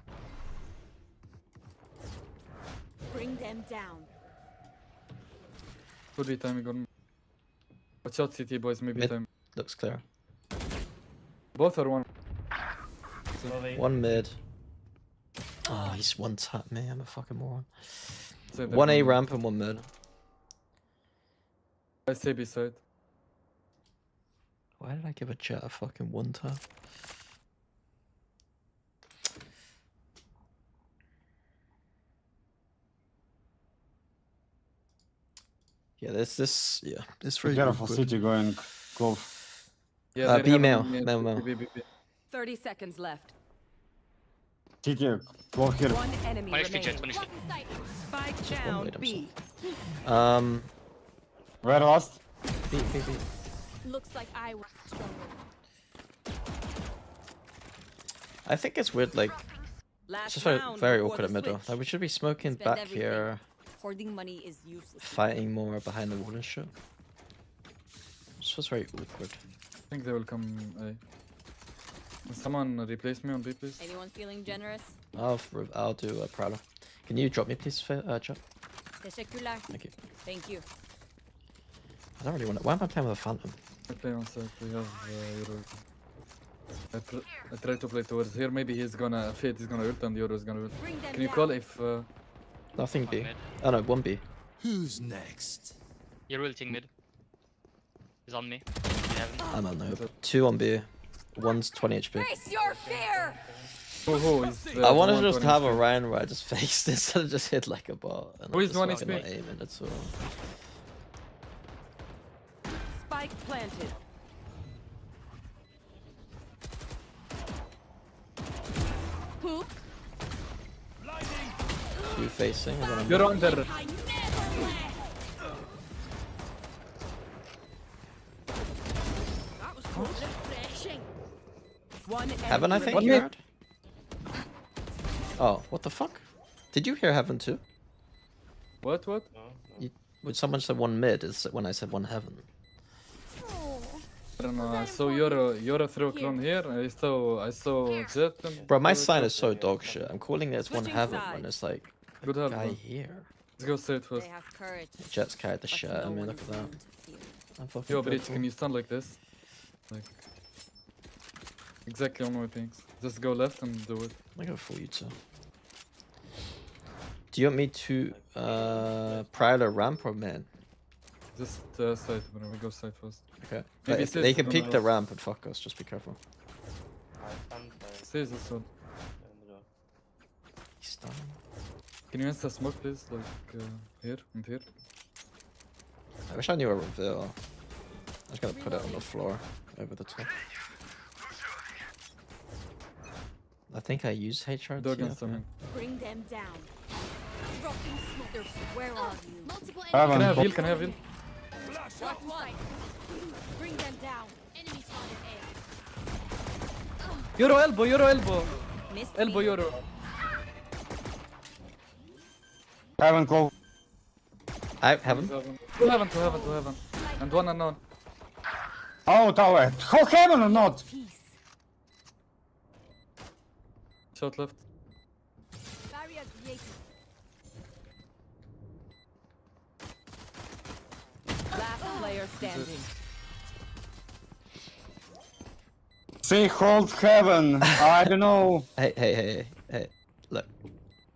Bring them down. Could be timing on. Watch out, CT, boys, maybe Mid. time. Looks clear. Both are one. One mid. Oh, he's one tap me. I'm a fucking moron. So One A ramp and one mid. I say beside. Why did I give a Jet a fucking one tap? Yeah, this really Careful, good. city going close. Yeah, B mail. 30 seconds left. City, close here. One enemy 1 HP, Jet, remaining. 1 HP. Spike One down wait, I'm B. Where last? B. Looks like I was stronger. I think it's weird, like, it's Last just very, round very before awkward at the middle. switch. Like, we should be smoking Spend back everything. here, Hoarding money is useless. fighting more behind the wall and shit. This was very awkward. I think they will come A. Someone replace me on B, please. Anyone feeling generous? I'll do a Prowler. Can you drop me, please, Chop? Teşekkürler. Thank you. Thank you. I don't really want to. Why am I playing with a Phantom? I play on side, we have Yoru. I try to play towards here, maybe he's gonna Fade is gonna ult and Yoru is gonna ult. Bring them Can you down. call if Nothing B. mid. Oh no, one B. Who's next? You're ulting mid. He's on me. You haven't. I'm on no. Two on B. One's 20 HP. Face your fear. who is I want to one just 20 have a HP? Ryan where I just faced instead of just hit like a bot. And Who I'm is just one fucking HP? not aiming at all. Spike planted. Hoop. Two facing. And then I'm You're under. I never left. That was cool. Refreshing. One enemy Heaven, I think. One You mid. heard? Oh, what the fuck? Did you hear Heaven too? What? When someone said one mid, is when I said one Heaven. I don't know, I saw Yoru throw clone here, I saw Jet and... Bro, my sign is so dog shit. I'm calling it one Switching Heaven when sides. it's like Good help, guy bro. here. Let's go straight first. They have courage. Jet's carried the but shit. no I mean, one look is at that. immune to fear. I'm fucking Yo, Breach, grateful. can you stand like this? Like... Exactly on my things. Just go left and do it. I go for you too. Do you want me to Prowler ramp or man? Just side, bro. We go side first. Okay. Maybe But if stairs they is can gonna peek the help. ramp and fuck us, just be careful. Stairs this one. He's stunning. Can you insta smoke please? Like here and here? I wish I knew a reveal. I was gonna put it on the floor over the top. I think I use HRT. Dog and summon. Bring them down. Dropping smoke. Where are you? Multiple Can I Heaven. have heal? Can I have heal? Shot one. Bring them down. Enemy spotted A. Yoru elbow! Yoru elbow! Missed Elbow me. Yoru! Heaven close. I haven't. Two heaven. And one unknown. Oh, tower. How heaven or not? Peace. Shot left. Barrier created. Last player standing. Say hold heaven. I don't know. Hey. Look.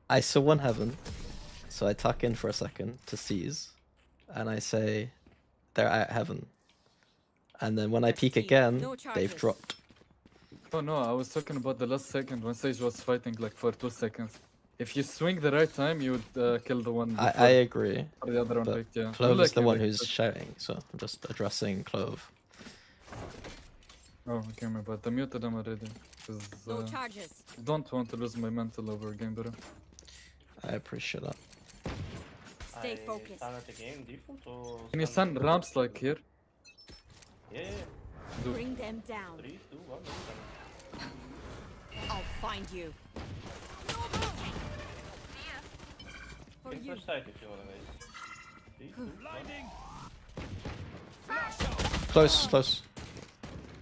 I saw one Heaven. So I tuck in for a second to seize. And I say, they're at Heaven. And then when I peek again, No they've charges. dropped. Oh no, I was talking about the last second when Sage was fighting like for 2 seconds. If you swing the right time, you would kill the one before I agree. or the other one, But right? Yeah. Clove is Like the you, one like, who's shouting, so I'm just addressing Clove. Oh, okay, my bad. I muted them already. Cause charges. don't want to lose my mental over game, bro. I appreciate that. Stay focused. Can you send ramps like here? Do. Bring them down. I'll find you. For you. Close, close.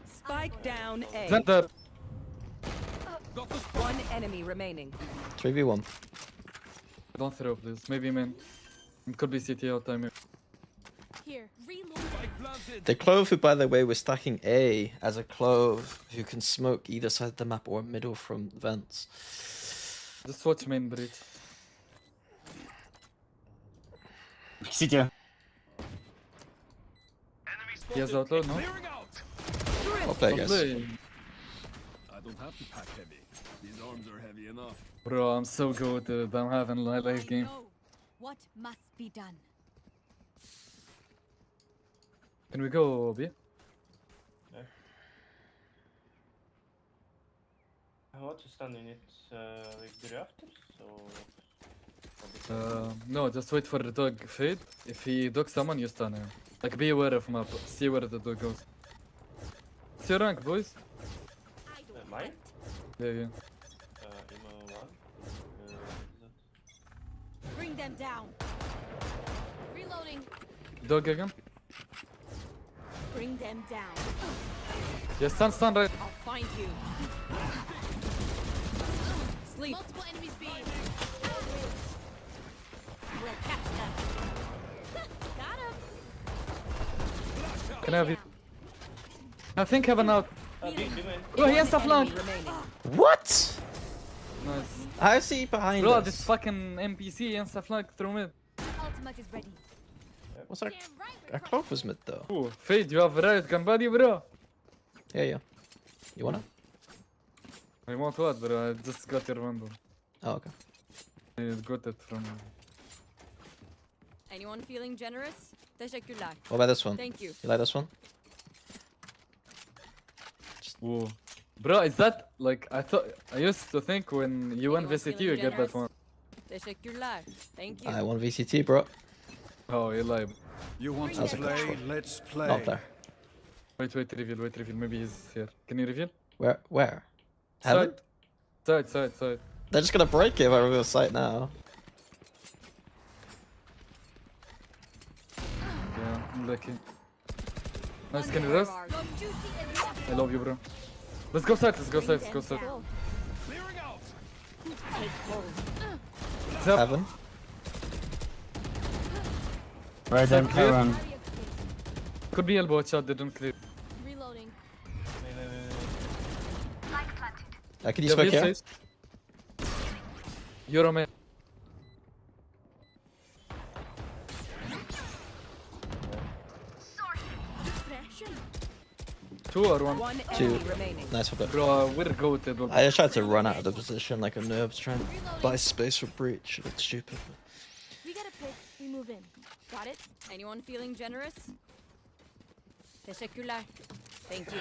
Spike down A. Center. One enemy remaining. 3v1. Don't throw, please. Maybe man. It could be CT all time. Here, reload. The Clove, who by the way was stacking A as a Clove who can smoke either side of the map or middle from vents. Just watch main bridge. CT. He has outload, no? Well play, Don't guys. play. I don't have to pack heavy. These arms are heavy enough. Bro, I'm so good. I'm having a life game. What must be done? Can we go B? What is standing? It's like the rafters No, just wait for the dog fade. If he dogs someone, you stun him. Like, be aware of map. See where the dog goes. What's your rank, boys? mine? Yeah, yeah. Emo 1. Bring them down. Reloading. Dog again? Bring them down. Yeah, stun right. I'll find you. Sleep. Multiple enemies B. We'll catch them. Got him. Can I have it? I think heaven out. B main. Bro, he has a flank. What? Nice. I see behind Bro, us. this fucking NPC insta flank through mid. Ultimate is ready. What's our Clove was mid though? Ooh, Fade, you have right gun buddy, bro. Yeah, yeah. You wanna? I want what, bro? I just got your bundle. Oh, okay. I got it from. Anyone feeling generous? Teşekkürler. What about this one? Thank you. You like this one? Ooh. Bro, is that like I used to think when you win Anyone VCT feeling you get that generous? one. Teşekkürler. Thank you. I won VCT, bro. Oh, you lie. You want That was to a play? control. Let's play. Not there. Wait, reveal. Maybe he's here. Can you reveal? Where? Heaven? Side. They're just gonna break it if I reveal sight now. Yeah, I'm lucky. Nice, can you rest? I love you, bro. Let's go side. Clearing out. Heaven. Right Side clear. Karen. Could be elbow shot, they don't clear. Reloading. Can you smoke here? Yoru man. Two or one? One Two. enemy remaining. Nice for that. Bro, we're goated. I just tried to run out of the position like a nerve, trying to buy space for breach. It looked stupid. We get a pick, we move in. Got it? Anyone feeling generous? Teşekkürler. Thank you.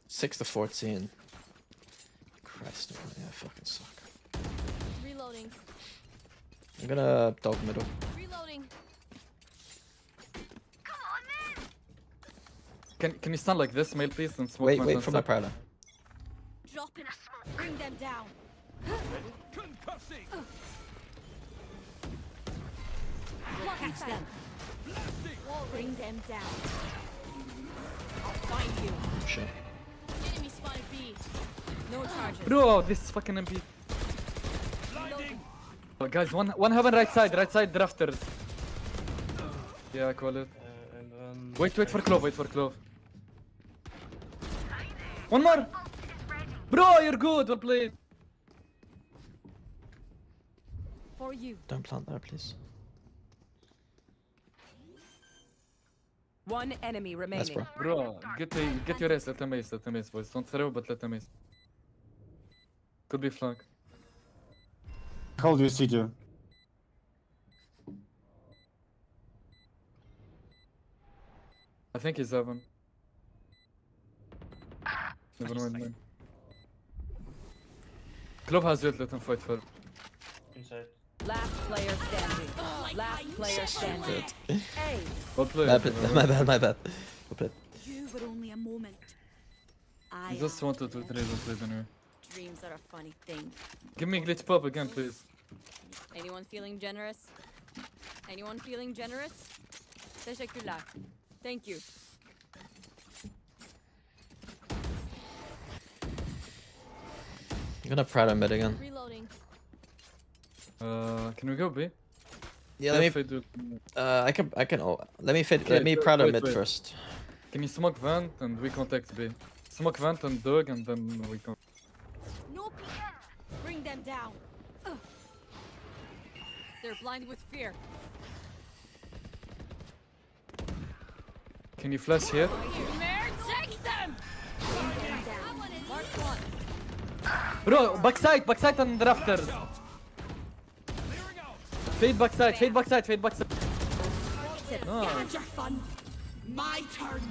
Six to 14. Christ, man, I fucking suck. Reloading. I'm gonna dog middle. Reloading. Can you stand like this, mail please, and smoke Wait my for my prowler. Drop in a smoke. Bring them down. We'll catch them. Bring them down. I'll find you. Shit. Enemy spotted B. No charges. Bro, this fucking MP. Oh, guys, one heaven right side drafters. Yeah, I call it. Wait for Clove. One more! Bro, you're good, well played. For you. Don't plant there, please. One enemy Nice, remaining. bro. Bro, get your ace, let them ace, boys. Don't throw, but let them ace. Could be flank. Hold you, CT. I think he's 7. Never mind, man. Clove has ult, let him fight for. Inside. Last player standing. Last player standing. Hey. Well played. My bad. Well played. You were only a moment. He just wanted to trade and play anyway. Dreams are a funny thing. Give me glitch pop again, please. Anyone feeling generous? Anyone feeling generous? Teşekkürler. Thank you. I'm gonna Prado mid again. Reloading. Can we go B? Yeah, let me. I can. Oh, let me fit. Let me Prado mid first. Can you smoke vent and we contact B? Smoke vent and dog and then we can. No peek. Bring them down. They're blind with fear. Can you flash here? Take them. Bring them down. Mark one. Bro, backside and rafters. Fade backside. Nice. Your fun. My turn.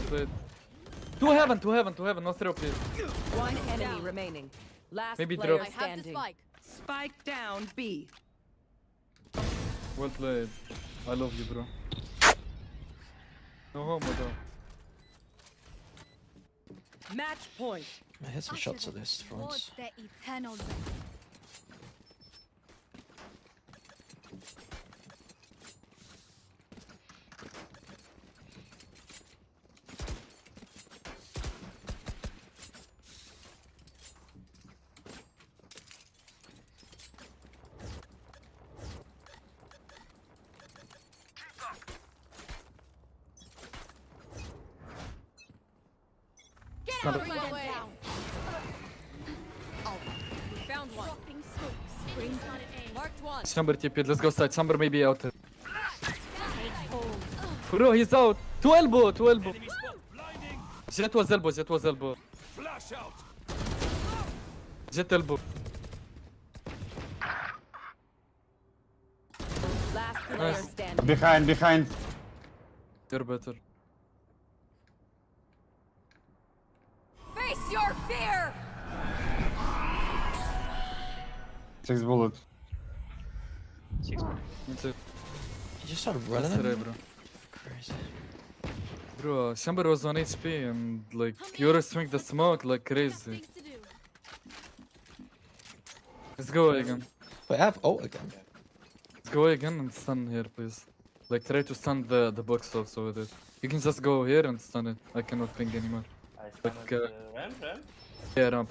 Played. Two heaven, no throw please. One enemy remaining. Last Maybe player drop. standing. Spike down B. Well played. I love you, bro. No homo though. Match point. I hit some shots at this front. The eternal. Not Bring them down. Oh, we found one. Dropping smokes. Bring marked one. Chamber TP, let's go side. Chamber may be out. Bro, he's out. To elbow. Jet was elbow. Flash out. Jet elbow. Last player Nice. standing. Behind. You're better. Face your fear. 6 bullet. That's it. You just started running. Yesterday, bro. Crazy. Bro, Chamber was on HP and like Yoru swing the smoke like crazy. Things to do. Let's go again. Wait, I have ult again. Let's go again and stun here, please. Like try to stun the box also with it. You can just go here and stun it. I cannot ping anymore. Like, Ramp. yeah, ramp.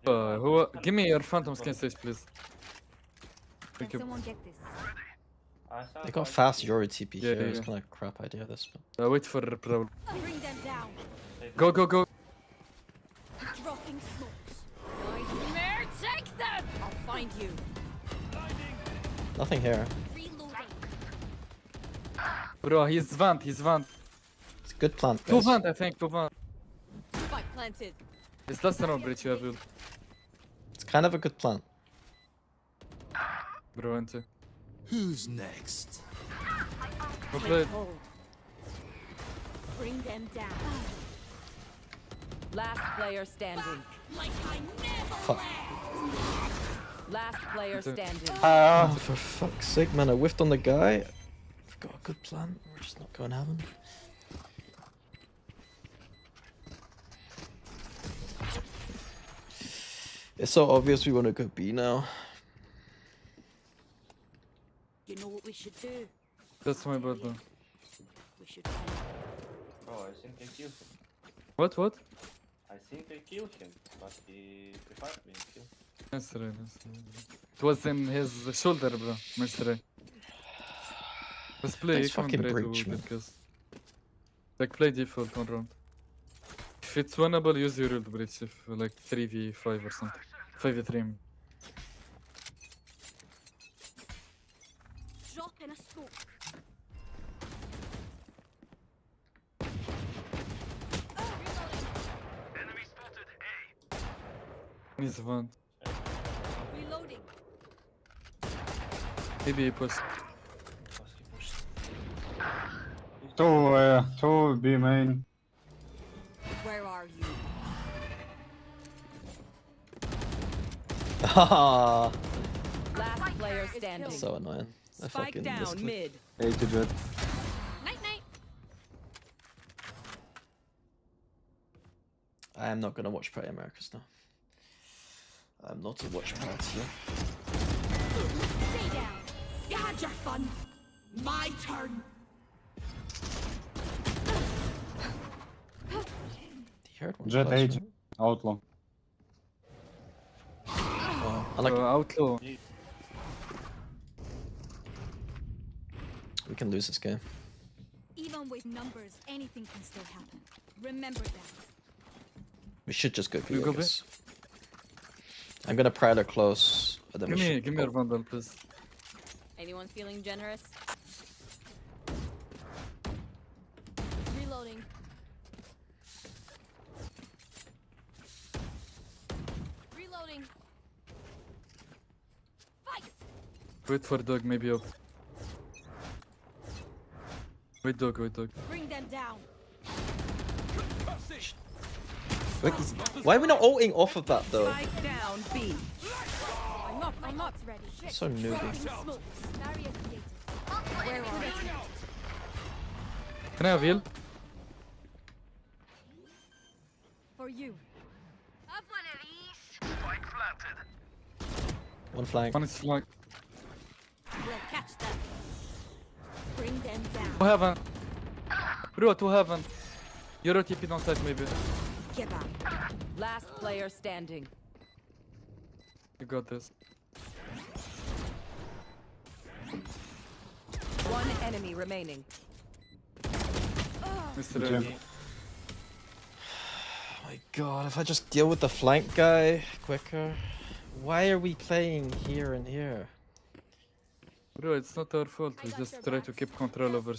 Okay. Give me your phantom skin stage, please. Thank you. Someone get this. They got fast Yoru TP Yeah, here. yeah, It's yeah. kind of crap idea this one. Wait for Prowl. Bring them down. Go. Dropping smokes. Nightmare, take them. I'll find you. Nothing here. Reloading. Bro, he's vant. It's a good plant. Two Guys. vant, I think. Spike planted. It's less than one breach you have ult. It's kind of a good plant. Bro, enter. Who's next? Well played. Hold. Bring them down. Last player standing. Like I never Fuck. Last player standing. Oh, for fuck's sake, man! I whiffed on the guy. I've got a good plan. We're just not going to heaven. It's so obvious we want to go B now. You know what we should do? That's my bad though. We should. Oh, I think I killed him. What? I think I killed him, but he preferred me to kill. Nice try. It was in his shoulder, bro. Nice try. Let's play. Nice You can't fucking try breach, to man. because like play default one round. If it's winnable, use your ult breach. If like 3v5 or something. 5v3. Drop in a smoke. He's vant. Reloading. Maybe he push. Because he pushed. Two B main. Where are you? Haha. Last player standing. That's so annoying. I Spike fucking down misclicked. mid. 80 jet. Night night. I am not gonna watch Prey Americas now. I'm not a watch party. Stay down. You had your fun. My turn. He heard one. Jet flash, 80. right? Outlaw. Oh, I like it. Outlaw. We can lose this game. Even with numbers, anything can still happen. Remember that. We should just go You go Vegas. I'm gonna Prowler close. And then we should Give me your vandal, please. Anyone feeling generous? Reloading. Reloading. Fight! Wait for dog, maybe up. Wait dog, wait dog. Bring them down. Wait, why are we not ulting off of that though? Spike down B. I'm not ready. So newbie. Barrier created. Where are you? Can I have heal? For you. One flank. One is flank. We'll catch them. Bring them down. Two heaven. Bro, two heaven. Yoru TP on side maybe. Get back. Last player standing. You got this. One enemy remaining. Mr. Jim. Ray. Oh my god, if I just deal with the flank guy quicker. Why are we playing here and here? Bro, it's not our fault. We just try to keep control over.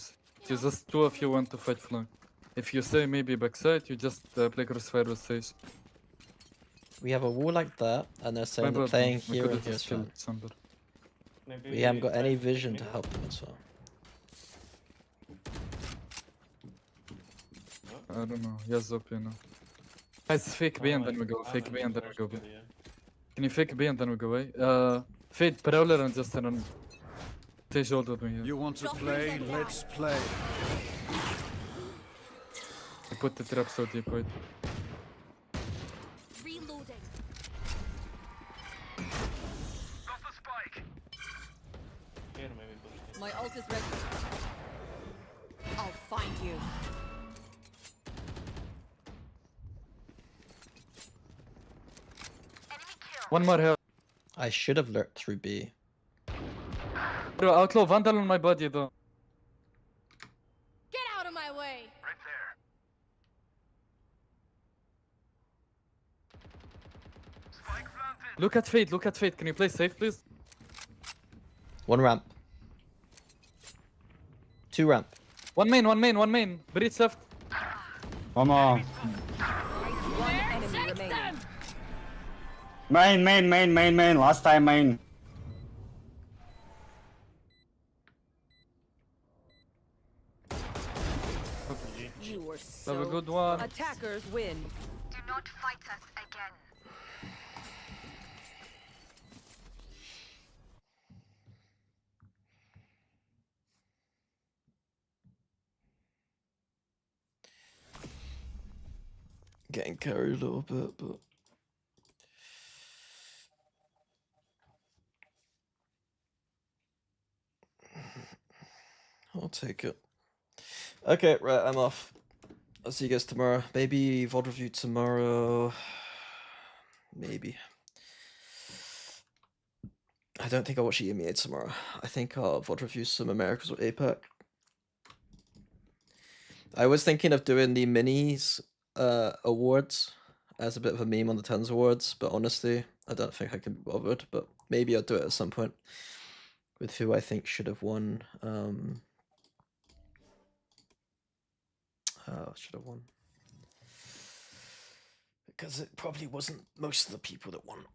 You just two of you want to fight flank. If you say maybe backside, you just play crossfire with Sage. We have a wall like that, and they're saying they're playing here and here. So we haven't got any vision to help them as well. I don't know. Yes, up, you know. Guys, fake B and then we go. Fake B and then we go B. Can you fake B and then we go away? Fade Prowler and just run. Sage hold with me here. You want to play? Let's play. I put the trap so deep, wait. Reloading. My ult is ready. I'll find you. One more here. I should have lurked through B. Bro, outlaw vandal on my body though. Get out of my way. Look at Fade, look at Fade. Can you play safe, please? One ramp. Two ramp. One main, one main, one main. Breach left. One more. One enemy remaining. Main. Last time main. You were Have a so. good one. Attackers win. Do not fight us again. Getting carried a little bit, but I'll take it. Okay, right, I'm off. I'll see you guys tomorrow. Maybe VOD review tomorrow. Maybe. I don't think I'll watch EMEA tomorrow. I think I'll VOD review some Americas or APAC. I was thinking of doing the minis awards as a bit of a meme on the Tens Awards, but honestly, I don't think I can be bothered, but maybe I'll do it at some point with who I think should have won. Should have won. Because it probably wasn't most of the people that won.